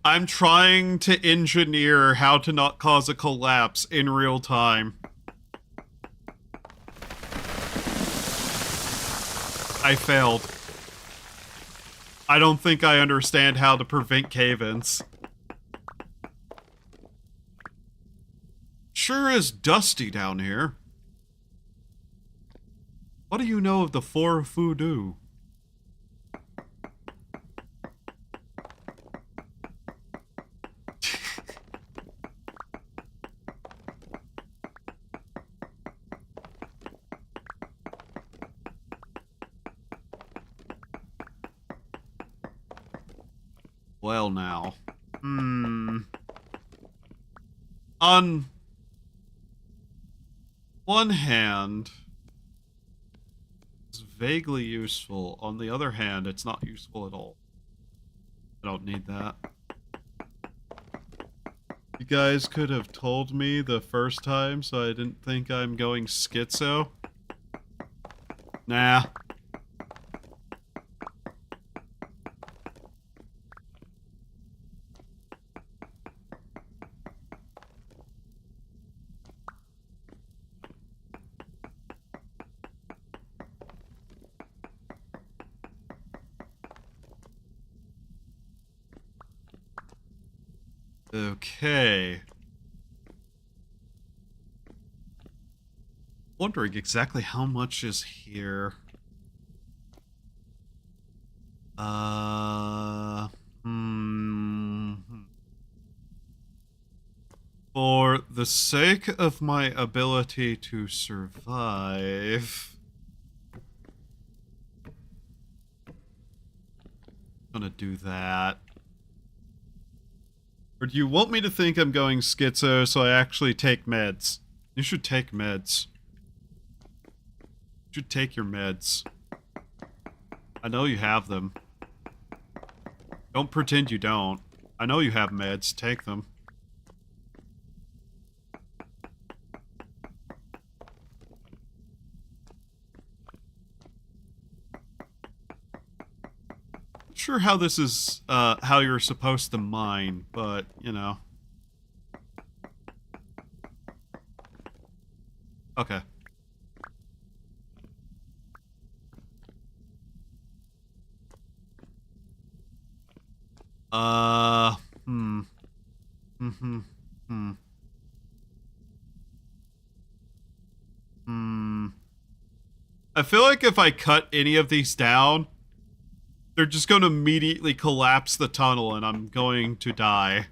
I'm trying to engineer how to not cause a collapse in real time. I failed. I don't think I understand how to prevent cave-ins. Sure is dusty down here. What do you know of the four voodoo? Well now. On one hand, it's vaguely useful. On the other hand, it's not useful at all. I don't need that. You guys could have told me the first time so I didn't think I'm going schizo. Nah. Okay. Wondering exactly how much is here. For the sake of my ability to survive, I'm gonna do that. Or do you want me to think I'm going schizo so I actually take meds? You should take meds. You should take your meds. I know you have them. Don't pretend you don't. I know you have meds. Take them. Sure how this is, how you're supposed to mine, but, you know. Okay. Uh, hmm. Mm-hmm. Hmm. Hmm. I feel like if I cut any of these down, they're just going to immediately collapse the tunnel and I'm going to die.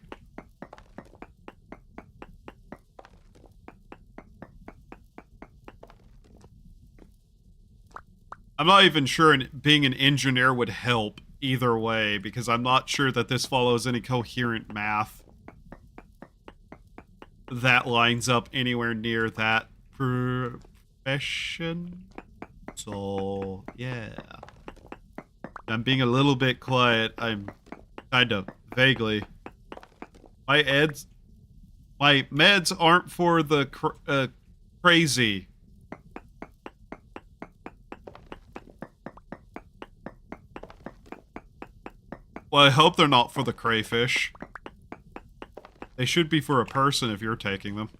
I'm not even sure being an engineer would help either way, because I'm not sure that this follows any coherent math that lines up anywhere near that profession. So, yeah. I'm being a little bit quiet. I'm kind of vaguely. My meds aren't for the crazy. Well, I hope they're not for the crayfish. They should be for a person if you're taking them.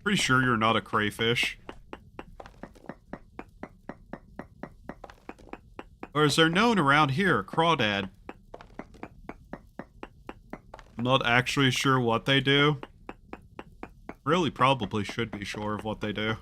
Pretty sure you're not a crayfish. Or is there known around here, crawdad? I'm not actually sure what they do. Really probably should be sure of what they do.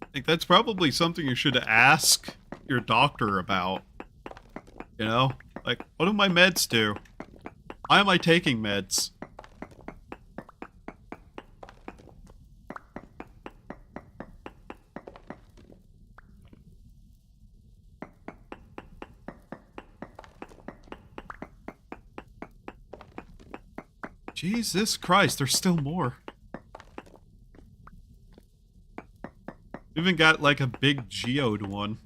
I think that's probably something you should ask your doctor about. You know? Like, what do my meds do? Why am I taking meds? Jesus Christ, there's still more. Even got like a big geode one.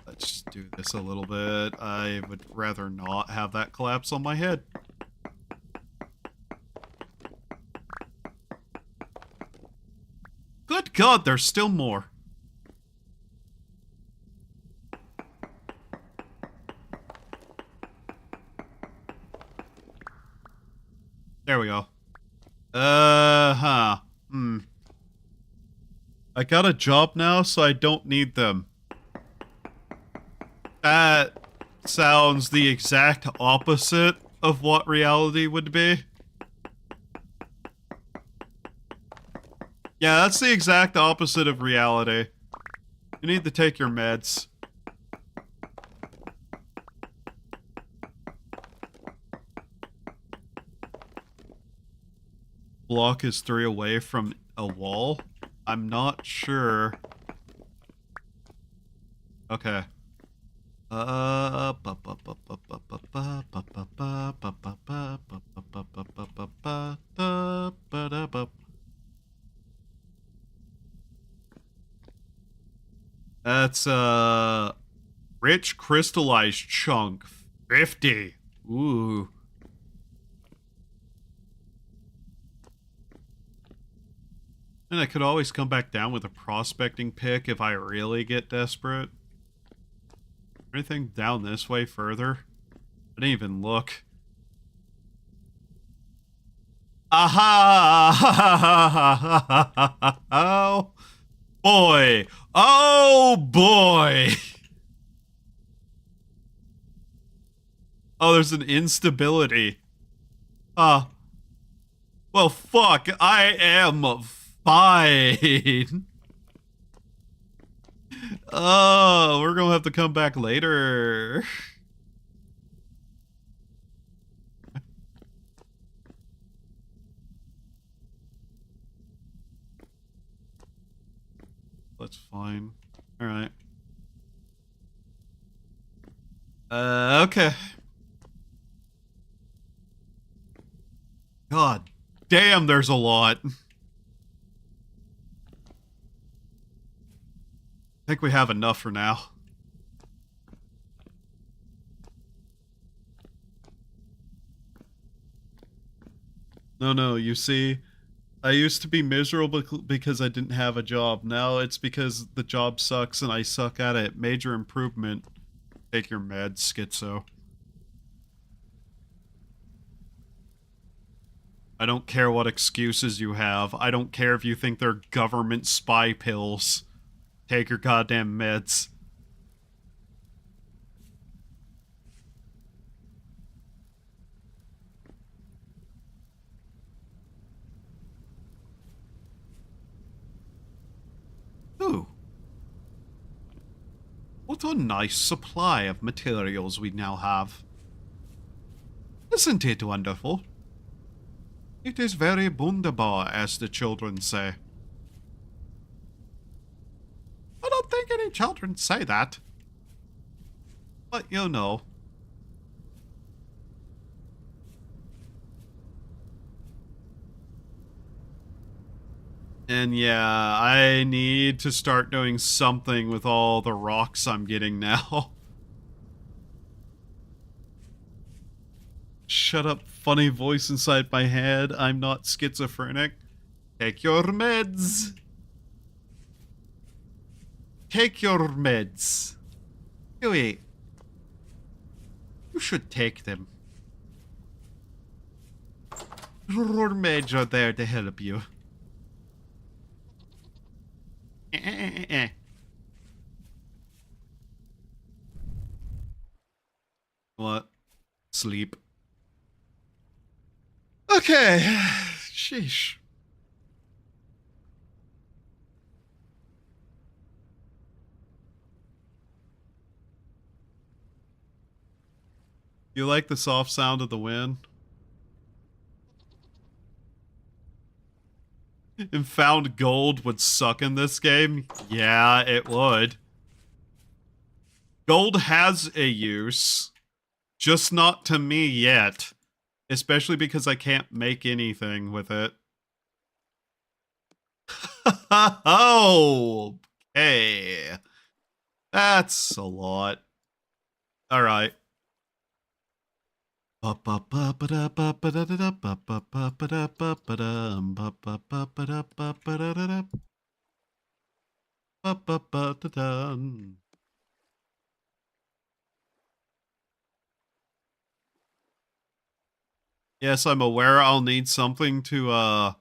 Let's do this a little bit. I would rather not have that collapse on my head. Good God, there's still more. There we go. I got a job now, so I don't need them. That sounds the exact opposite of what reality would be. Yeah, that's the exact opposite of reality. You need to take your meds. Block is 3 away from a wall? I'm not sure. Okay. That's rich crystallized chunk 50. Ooh. And I could always come back down with a prospecting pick if I really get desperate. Anything down this way further? I didn't even look. Aha! Oh boy! Oh boy! Oh, there's an instability. Well, fuck. I am fine. Oh, we're gonna have to come back later. That's fine. Alright. Okay. God damn, there's a lot. think we have enough for now. No, you see, I used to be miserable because I didn't have a job. Now it's because the job sucks and I suck at it. Major improvement. Take your meds, schizo. I don't care what excuses you have. I don't care if you think they're government spy pills. Take your goddamn meds. Ooh. What a nice supply of materials we now have. Isn't it wonderful? It is very wunderbar, as the children say. I don't think any children say that. But you know. And yeah, I need to start doing something with all the rocks I'm getting now. Shut up, funny voice inside my head. I'm not schizophrenic. Take your meds. Take your meds. Wait. You should take them. Your meds are there to help you. What? Sleep. Okay. Sheesh. You like the soft sound of the wind? And found gold would suck in this game? Yeah, it would. Gold has a use. Just not to me yet. Especially because I can't make anything with it. Oh, okay. That's a lot. Alright. Yes, I'm aware I'll need something to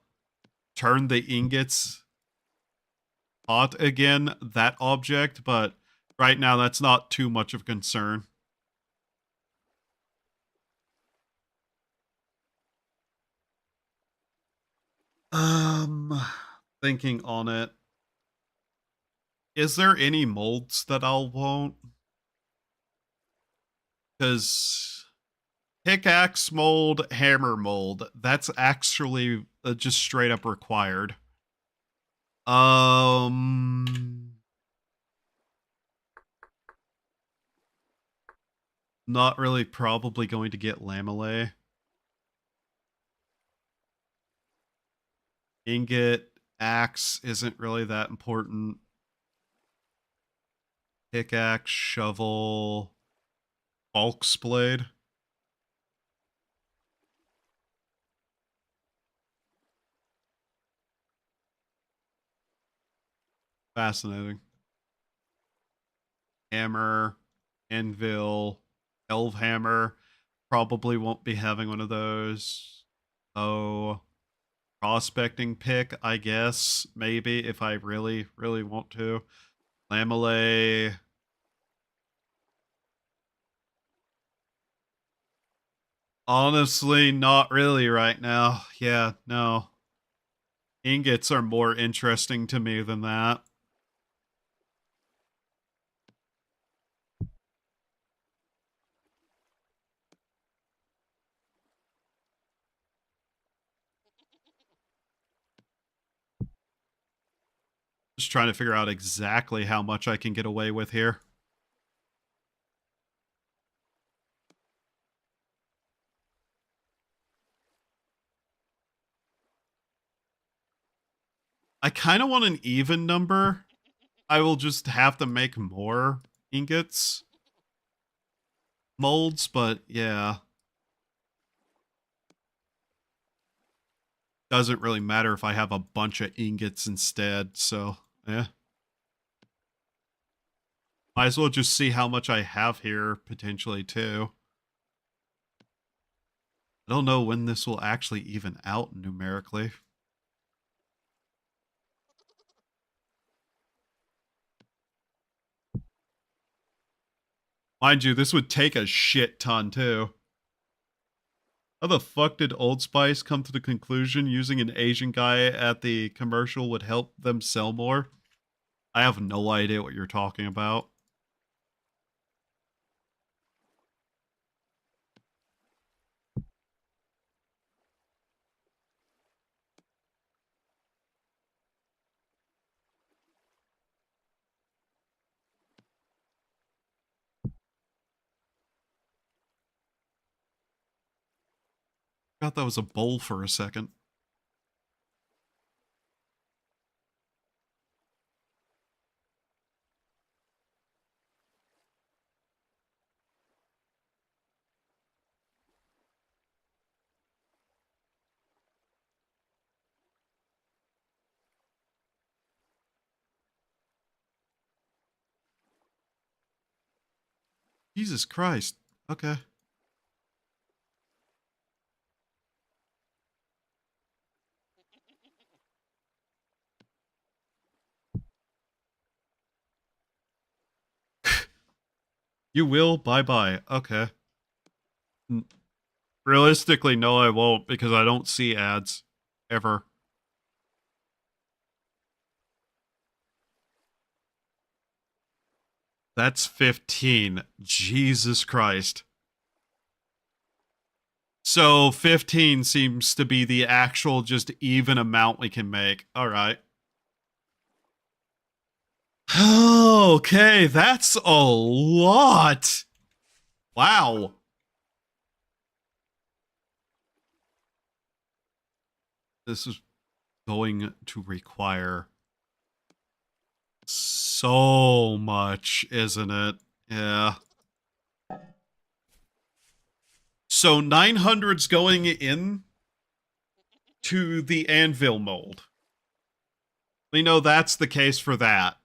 turn the ingots hot again, that object, but right now that's not too much of a concern. Thinking on it. Is there any molds that I'll want? Because pickaxe mold, hammer mold, that's actually just straight up required. Not really probably going to get lamellae. Ingot, axe isn't really that important. Pickaxe, shovel, Bulk's blade. Fascinating. Hammer, anvil, elf hammer. Probably won't be having one of those. Oh, prospecting pick, I guess. Maybe, if I really, really want to. Lamellae. Honestly, not really right now. Yeah, no. Ingots are more interesting to me than that. Just trying to figure out exactly how much I can get away with here. I kind of want an even number, I will just have to make more ingots molds, but yeah. Doesn't really matter if I have a bunch of ingots instead, so yeah. Might as well just see how much I have here, potentially, too. I don't know when this will actually even out numerically. Mind you, this would take a shit ton, too. How the fuck did Old Spice come to the conclusion using an Asian guy at the commercial would help them sell more? I have no idea what you're talking about. I thought that was a bowl for a second. Jesus Christ. Okay. You will? Bye-bye. Okay. Realistically, no, I won't, because I don't see ads. Ever. That's 15. Jesus Christ. So 15 seems to be the actual just even amount we can make. All right. Okay, that's a lot. Wow. This is going to require so much, isn't it? Yeah. So 900's going in to the anvil mold. We know that's the case for that.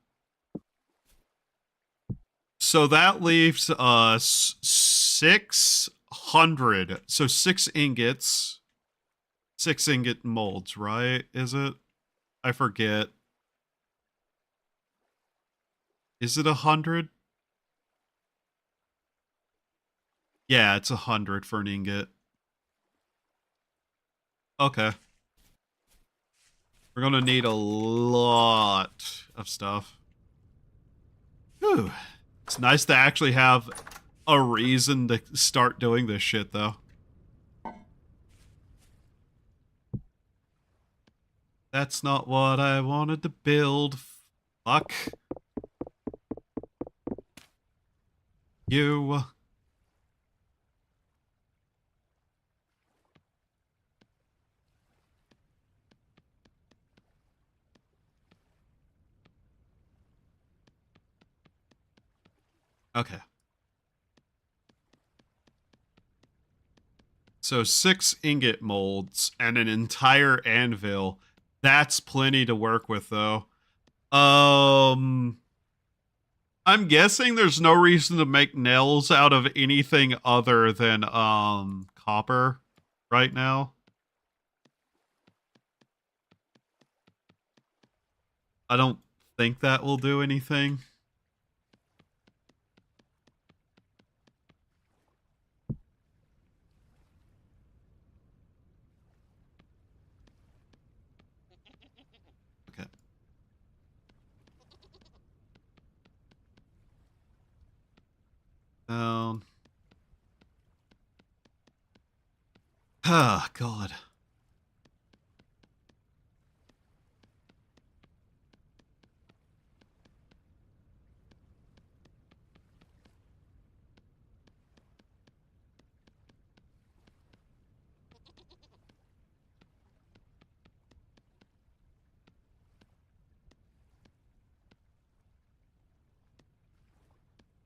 So that leaves us 600. So 6 ingots. 6 ingot molds, right? Is it? I forget. Is it 100? Yeah, it's 100 for an ingot. Okay. We're gonna need a lot of stuff. Whew. It's nice to actually have a reason to start doing this shit, though. That's not what I wanted to build. Fuck. You. Okay. So 6 ingot molds and an entire anvil. That's plenty to work with, though. I'm guessing there's no reason to make nails out of anything other than, copper right now. I don't think that will do anything. Okay. Down. Ah, God.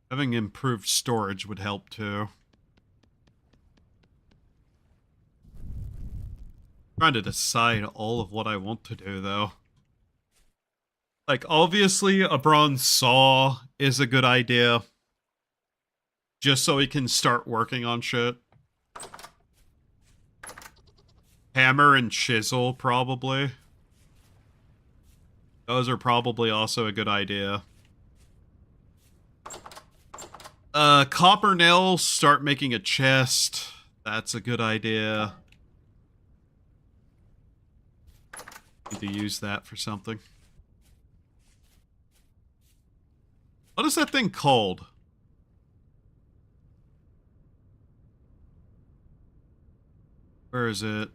Having improved storage would help too. Trying to decide all of what I want to do though. Like, obviously, a bronze saw is a good idea. Just so he can start working on shit. Hammer and chisel, probably. Those are probably also a good idea. Copper nails, start making a chest. That's a good idea. Need to use that for something. What is that thing called? Where is it?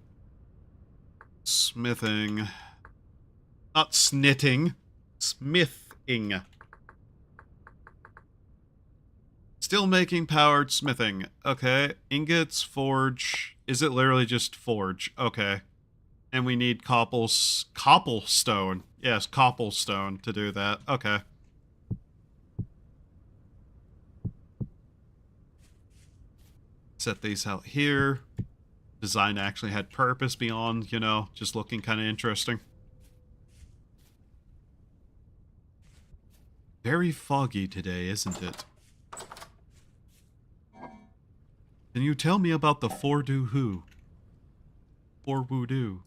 Smithing. Not snitting. Smithing. Still making powered smithing. Okay. Ingots, forge. Is it literally just forge? Okay. And we need cobblestone. Yes, cobblestone to do that. Okay. Set these out here. Design actually had purpose beyond, you know, just looking kind of interesting. Very foggy today, isn't it? Can you tell me about the Four-do-who? Four-woo-do.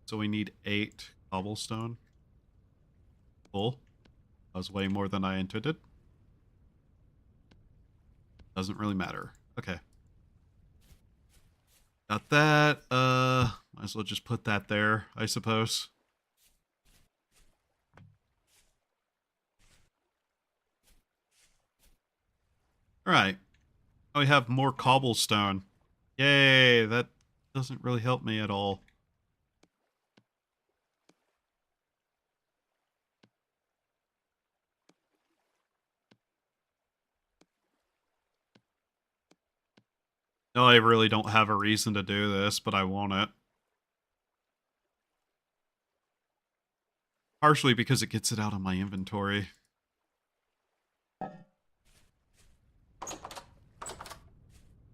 So we need 8 cobblestone. Cool. That was way more than I intended. Doesn't really matter. Okay. Got that. Might as well just put that there, I suppose. Alright. Now we have more cobblestone. Yay, that doesn't really help me at all. No, I really don't have a reason to do this, but I want it. Partially because it gets it out of my inventory.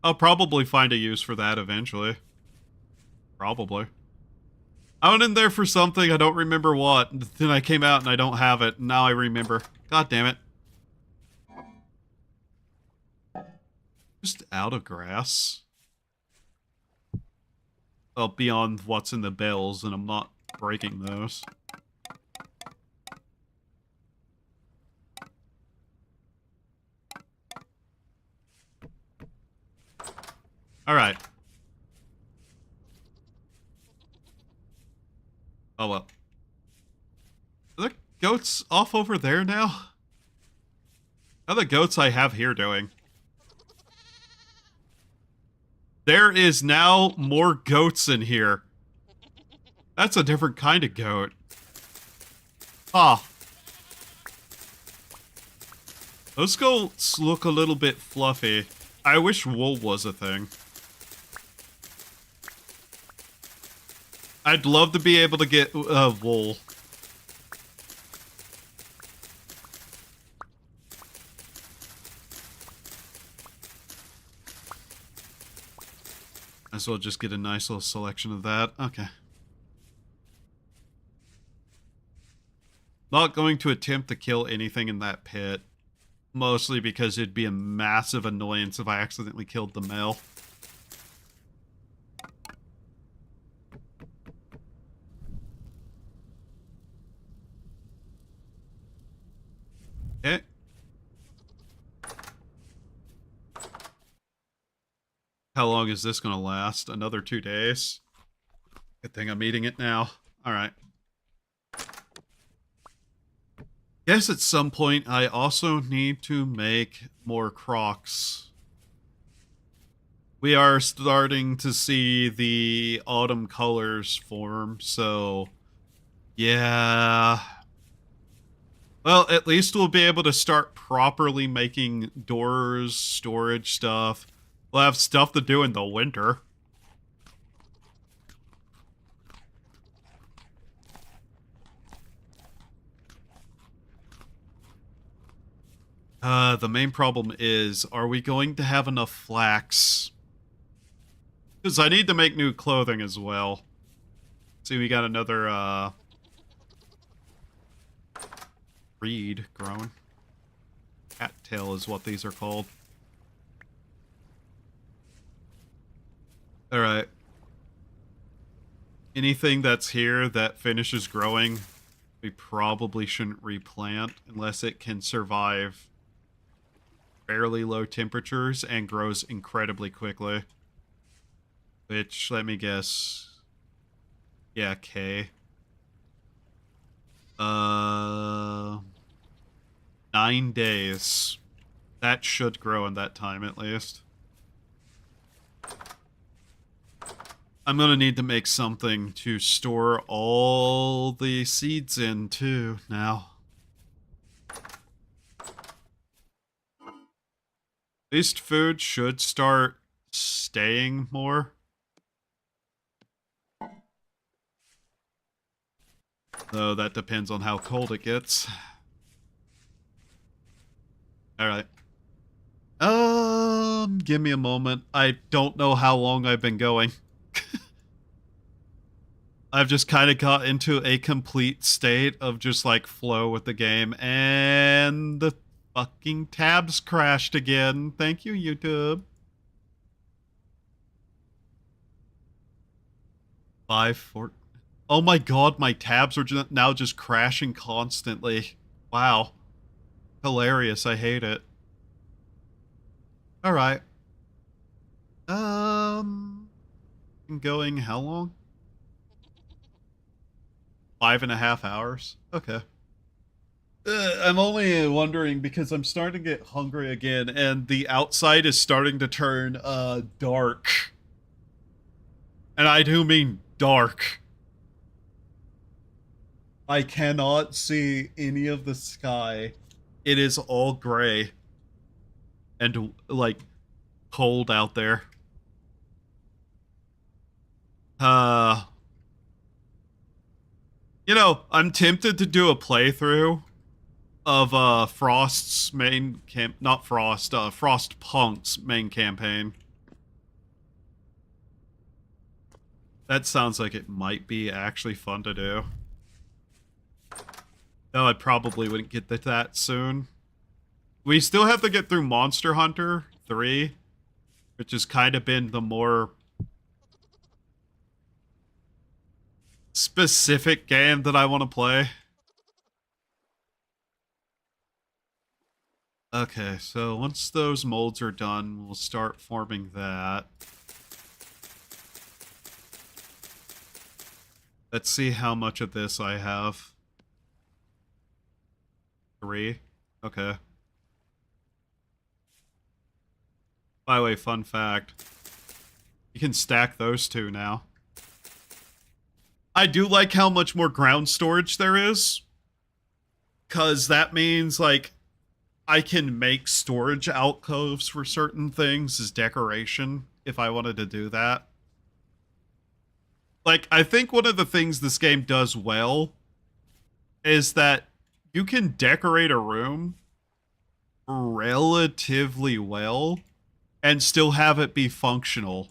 I'll probably find a use for that eventually. Probably. I went in there for something, I don't remember what. Then I came out and I don't have it. And now I remember. God damn it. Just out of grass. Well, beyond what's in the bales, and I'm not breaking those. Alright. Oh well. Are the goats off over there now? How are the goats I have here doing? There is now more goats in here. That's a different kind of goat. Ah. Those goats look a little bit fluffy. I wish wool was a thing. I'd love to be able to get wool. Might as well just get a nice little selection of that. Okay. Not going to attempt to kill anything in that pit. Mostly because it'd be a massive annoyance if I accidentally killed the male. Okay. How long is this going to last? Another 2 days? Good thing I'm eating it now. Alright. Guess at some point I also need to make more crocs. We are starting to see the autumn colors form, so yeah. Well, at least we'll be able to start properly making doors, storage stuff. We'll have stuff to do in the winter. The main problem is, are we going to have enough flax? Because I need to make new clothing as well. See, we got another, reed growing. Cattail is what these are called. Alright. Anything that's here that finishes growing, we probably shouldn't replant unless it can survive fairly low temperatures and grows incredibly quickly. Which, let me guess. Yeah, K. 9 days. That should grow in that time, at least. I'm gonna need to make something to store all the seeds in, too, now. At least food should start staying more. Though that depends on how cold it gets. Alright. Give me a moment. I don't know how long I've been going. I've just kind of got into a complete state of just like flow with the game, and the fucking tabs crashed again. Thank you, YouTube. 5, 4. Oh my god, my tabs are now just crashing constantly. Wow. Hilarious, I hate it. Alright. Going how long? 5.5 hours? Okay. I'm only wondering because I'm starting to get hungry again, and the outside is starting to turn, dark. And I do mean dark. I cannot see any of the sky. It is all gray. And, like, cold out there. You know, I'm tempted to do a playthrough of, Frost's main not Frost, Frostpunk's main campaign. That sounds like it might be actually fun to do. Though I probably wouldn't get to that soon. We still have to get through Monster Hunter 3, which has kind of been the more specific game that I want to play. Okay, so once those molds are done, we'll start forming that. Let's see how much of this I have. 3. Okay. By the way, fun fact. You can stack those two now. I do like how much more ground storage there is. Because that means, like, I can make storage alcoves for certain things as decoration if I wanted to do that. Like, I think one of the things this game does well is that you can decorate a room relatively well and still have it be functional.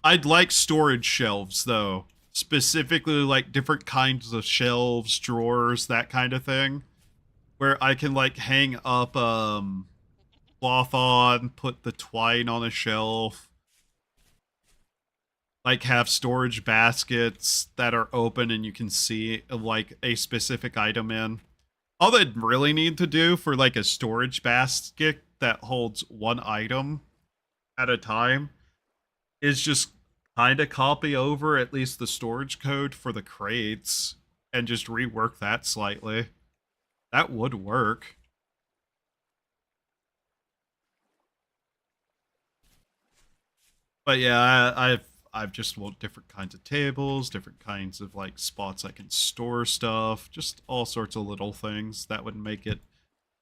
I'd like storage shelves, though. Specifically, like, different kinds of shelves, drawers, that kind of thing. Where I can, like, hang up, cloth on, put the twine on a shelf. Like, have storage baskets that are open and you can see, like, a specific item in. All they'd really need to do for, like, a storage basket that holds one item at a time is just kind of copy over at least the storage code for the crates and just rework that slightly. That would work. But yeah, I've just want different kinds of tables, different kinds of like spots I can store stuff, just all sorts of little things that would make it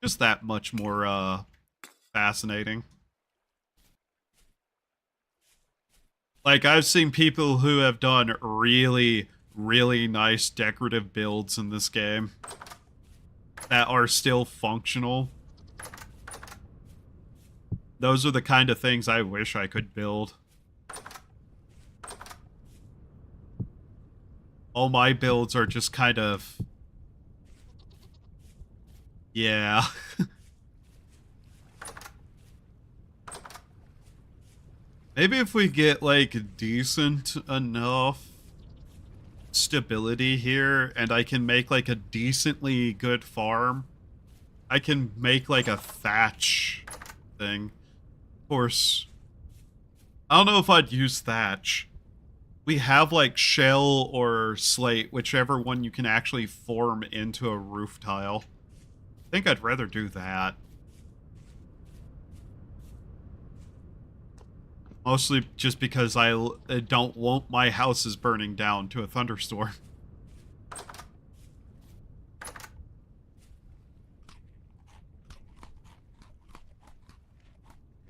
just that much more fascinating. Like, I've seen people who have done really, really nice decorative builds in this game. that are still functional. Those are the kind of things I wish I could build. All my builds are just kind of... yeah. Maybe if we get, like, decent enough stability here, and I can make, like, a decently good farm, I can make, like, a thatch thing. Of course, I don't know if I'd use thatch. We have, like, shell or slate, whichever one you can actually form into a roof tile. I think I'd rather do that. Mostly just because I don't want my houses burning down to a thunderstorm.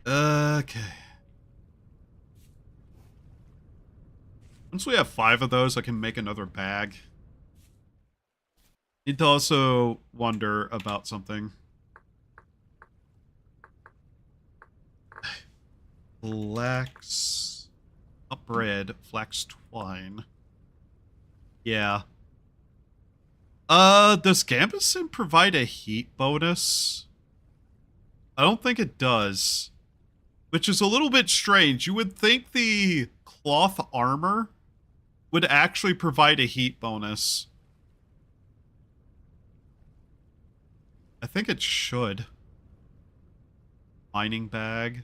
Okay. Once we have 5 of those, I can make another bag. Need to also wonder about something. Flax... not bread, flax twine. Yeah. Does Gambeson provide a heat bonus? I don't think it does. Which is a little bit strange. You would think the cloth armor would actually provide a heat bonus. I think it should. Mining bag.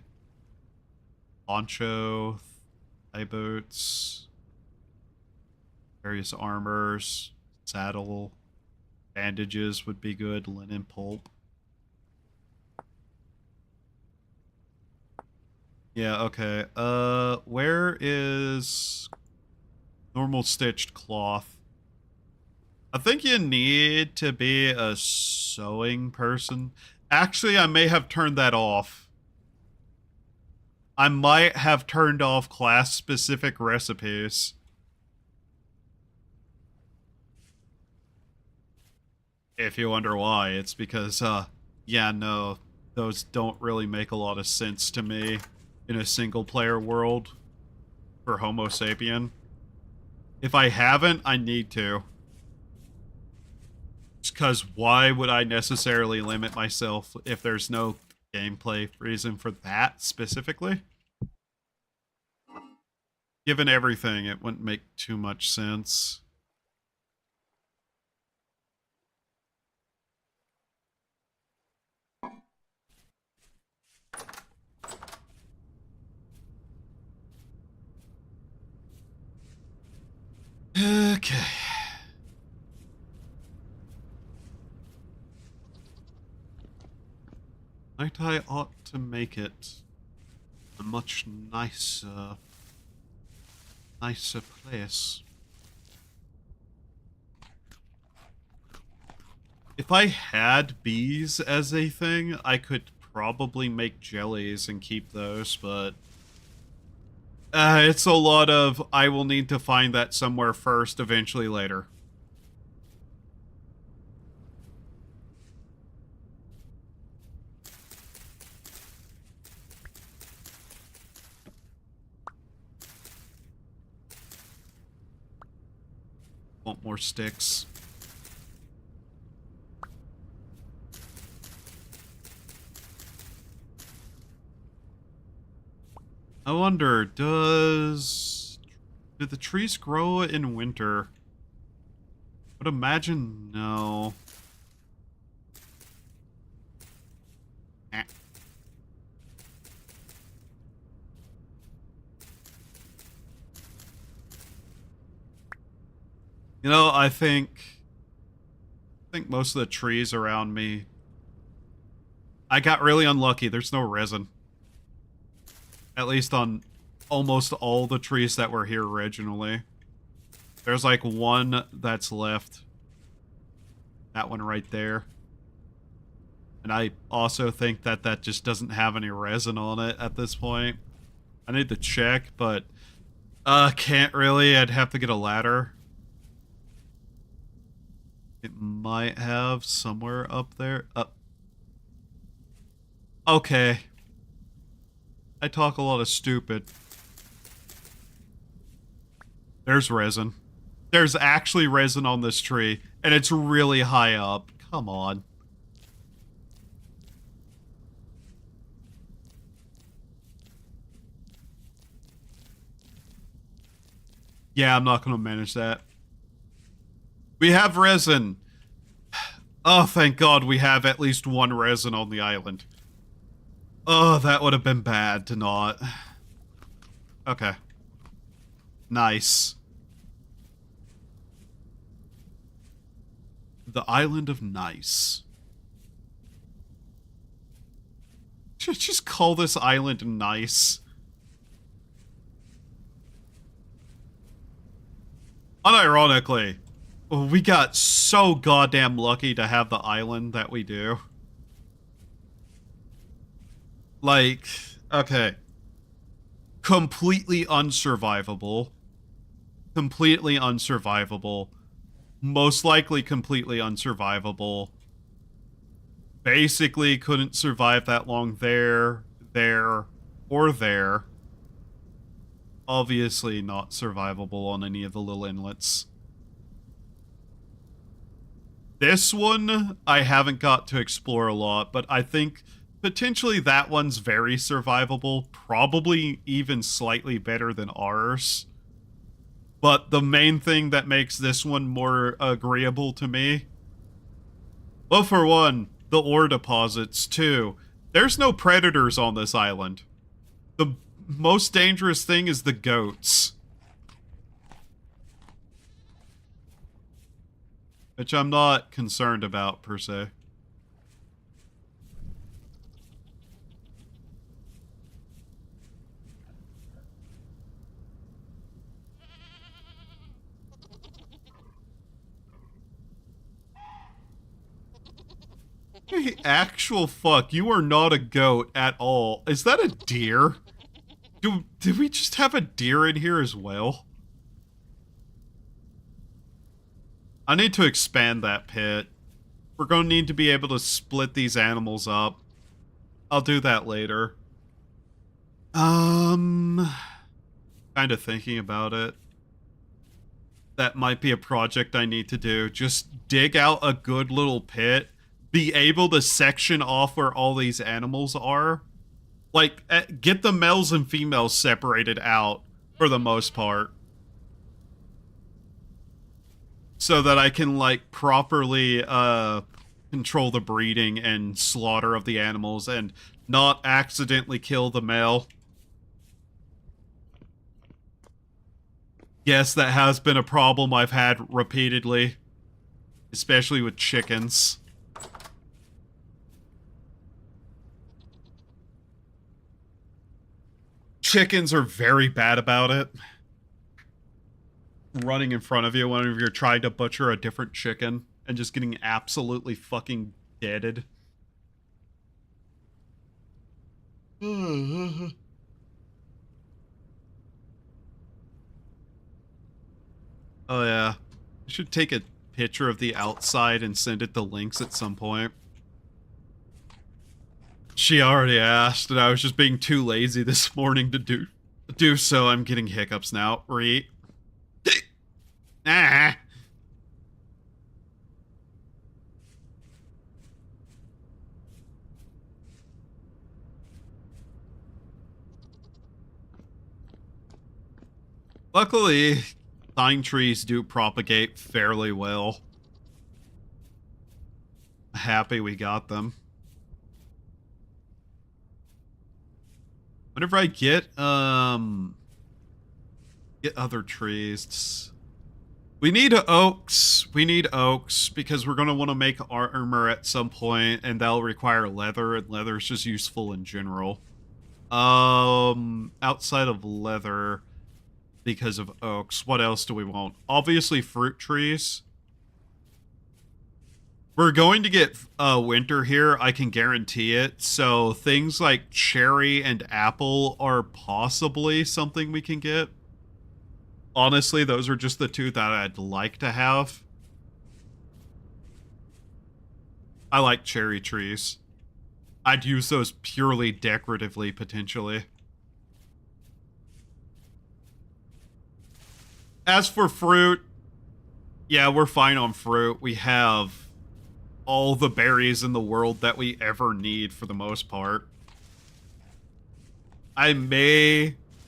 Poncho. Thigh boots. Various armors. Saddle. Bandages would be good. Linen pulp. Yeah, okay. Where is normal stitched cloth? I think you need to be a sewing person. Actually, I may have turned that off. I might have turned off class-specific recipes. If you wonder why, it's because, yeah, no, those don't really make a lot of sense to me in a single-player world for Homo sapien. If I haven't, I need to. Just because why would I necessarily limit myself if there's no gameplay reason for that specifically? Given everything, it wouldn't make too much sense. Okay. Might I ought to make it a much nicer place. If I had bees as a thing, I could probably make jellies and keep those, but it's a lot of I will need to find that somewhere first, eventually later. Want more sticks. I wonder, do the trees grow in winter? I would imagine no. Eh. You know, I think most of the trees around me, I got really unlucky. There's no resin. At least on almost all the trees that were here originally. There's like one that's left. That one right there. And I also think that that just doesn't have any resin on it at this point. I need to check, but can't really. I'd have to get a ladder. It might have somewhere up there. Okay. I talk a lot of stupid. There's resin. There's actually resin on this tree, and it's really high up. Come on. Yeah, I'm not going to manage that. We have resin. Oh, thank God we have at least one resin on the island. Oh, that would have been bad to not. Okay. Nice. The island of Nice. Should just call this island Nice. Unironically, we got so goddamn lucky to have the island that we do. Like, okay. Completely unsurvivable. Completely unsurvivable. Most likely completely unsurvivable. Basically couldn't survive that long there, or there. Obviously not survivable on any of the little inlets. This one, I haven't got to explore a lot, but I think potentially that one's very survivable. Probably even slightly better than ours. But the main thing that makes this one more agreeable to me... Well, for one, the ore deposits. Two, there's no predators on this island. The most dangerous thing is the goats. Which I'm not concerned about, per se. Hey, actual fuck, you are not a goat at all. Is that a deer? Did we just have a deer in here as well? I need to expand that pit. We're going to need to be able to split these animals up. I'll do that later. Kind of thinking about it. That might be a project I need to do. Just dig out a good little pit. Be able to section off where all these animals are. Like, get the males and females separated out for the most part. So that I can, like, properly control the breeding and slaughter of the animals and not accidentally kill the male. Yes, that has been a problem I've had repeatedly. Especially with chickens. Chickens are very bad about it. Running in front of you whenever you're trying to butcher a different chicken and just getting absolutely fucking deaded. Oh yeah. I should take a picture of the outside and send it to Lynx at some point. She already asked, and I was just being too lazy this morning to do so. I'm getting hiccups now. Reet. Ah. Luckily, pine trees do propagate fairly well. Happy we got them. Whenever I get other trees. We need oaks. We need oaks because we're going to want to make armor at some point, and that'll require leather, and leather is just useful in general. Outside of leather, because of oaks, what else do we want? Obviously fruit trees. We're going to get winter here, I can guarantee it. So things like cherry and apple are possibly something we can get. Honestly, those are just the two that I'd like to have. I like cherry trees. I'd use those purely decoratively, potentially. As for fruit, yeah, we're fine on fruit. We have all the berries in the world that we ever need for the most part. I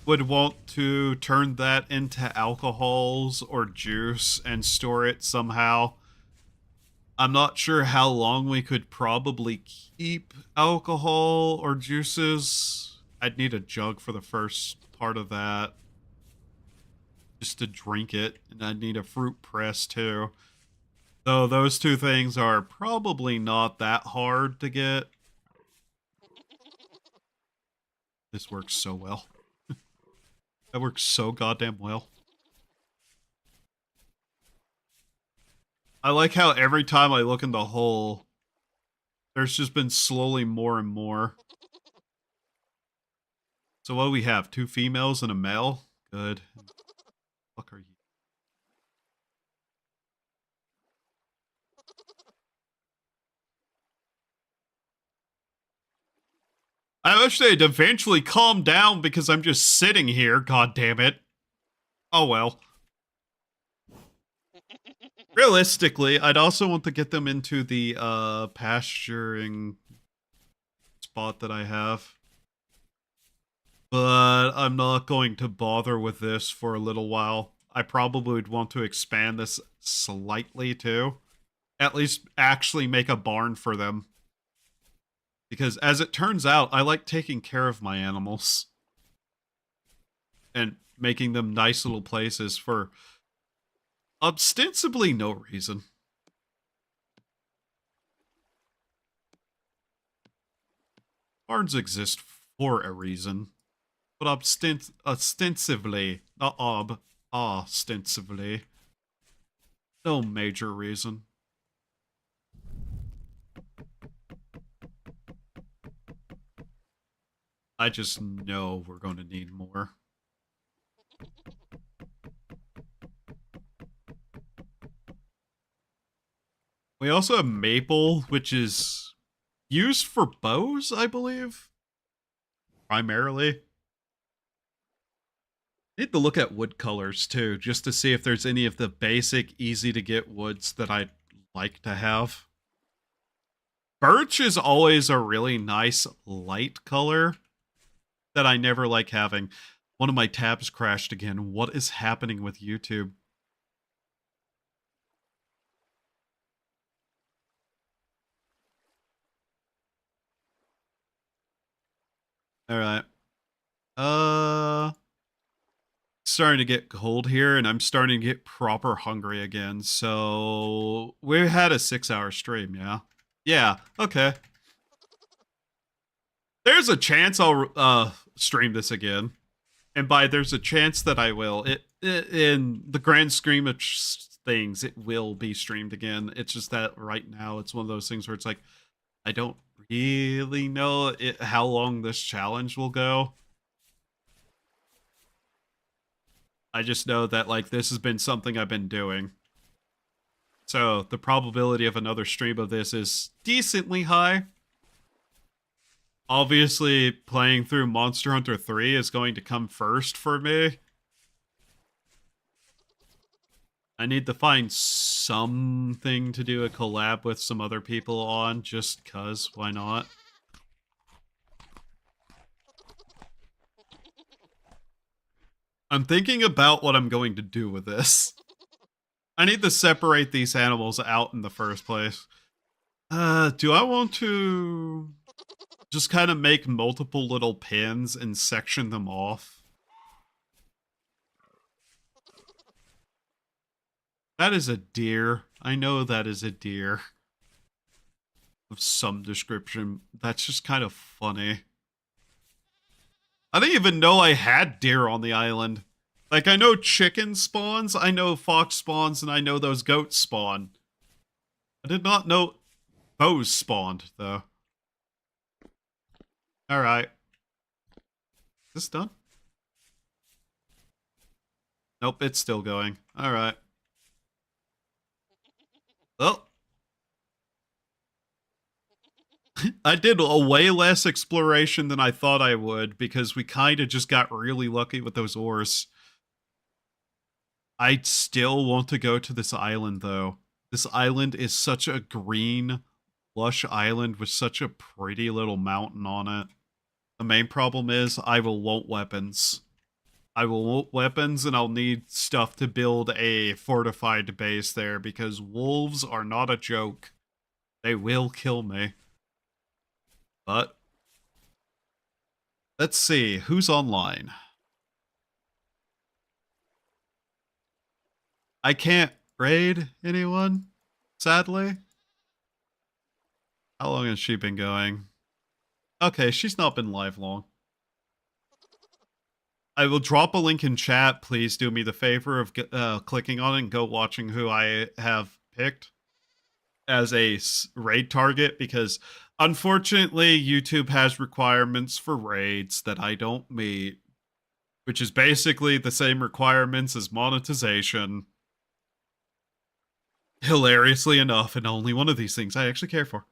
would want to turn that into alcohols or juice and store it somehow. I'm not sure how long we could probably keep alcohol or juices. I'd need a jug for the first part of that, just to drink it, and I'd need a fruit press too. Though those two things are probably not that hard to get. This works so well. That works so goddamn well. I like how every time I look in the hole, there's just been slowly more and more. So what do we have? 2 females and a male? Good. What the fuck are you? I wish they'd eventually calm down because I'm just sitting here, god damn it. Oh well. Realistically, I'd also want to get them into the pasturing spot that I have. But I'm not going to bother with this for a little while. I probably would want to expand this slightly too. At least actually make a barn for them. Because as it turns out, I like taking care of my animals. And making them nice little places for ostensibly no reason. Barns exist for a reason. But ostensibly, ostensibly, no major reason. I just know we're going to need more. We also have maple, which is used for bows, I believe. Primarily. Need to look at wood colors too, just to see if there's any of the basic, easy to get woods that I'd like to have. Birch is always a really nice light color that I never like having. One of my tabs crashed again. What is happening with YouTube? Alright. Starting to get cold here, and I'm starting to get proper hungry again. So we had a 6-hour stream, yeah? Yeah, okay. There's a chance I'll stream this again. And by there's a chance that I will. In the grand scheme of things, it will be streamed again. It's just that right now it's one of those things where it's like, I don't really know how long this challenge will go. I just know that, like, this has been something I've been doing. So the probability of another stream of this is decently high. Obviously, playing through Monster Hunter 3 is going to come first for me. I need to find something to do a collab with some other people on, just cuz, why not? I'm thinking about what I'm going to do with this. I need to separate these animals out in the first place. Do I want to just kind of make multiple little pins and section them off? That is a deer. I know that is a deer. Of some description. That's just kind of funny. I didn't even know I had deer on the island. Like, I know chicken spawns, I know fox spawns, and I know those goats spawn. I did not know those spawned, though. Alright. Is this done? Nope, it's still going. Alright. Well. I did a way less exploration than I thought I would because we kind of just got really lucky with those ores. I still want to go to this island, though. This island is such a green, lush island with such a pretty little mountain on it. The main problem is I will want weapons. I will want weapons, and I'll need stuff to build a fortified base there because wolves are not a joke. They will kill me. But let's see who's online. I can't raid anyone, sadly. How long has she been going? Okay, she's not been live long. I will drop a link in chat. Please do me the favor of clicking on it and go watching who I have picked as a raid target, because unfortunately YouTube has requirements for raids that I don't meet, which is basically the same requirements as monetization. Hilariously enough, and only one of these things I actually care for.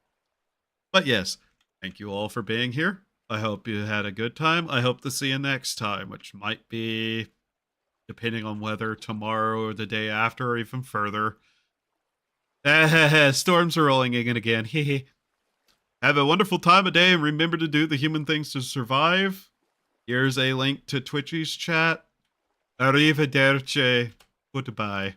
But yes, thank you all for being here. I hope you had a good time. I hope to see you next time, which might be, depending on whether tomorrow or the day after or even further. Storms are rolling in again. Have a wonderful time of day and remember to do the human things to survive. Here's a link to Twitchy's chat. Arrivederci. Goodbye.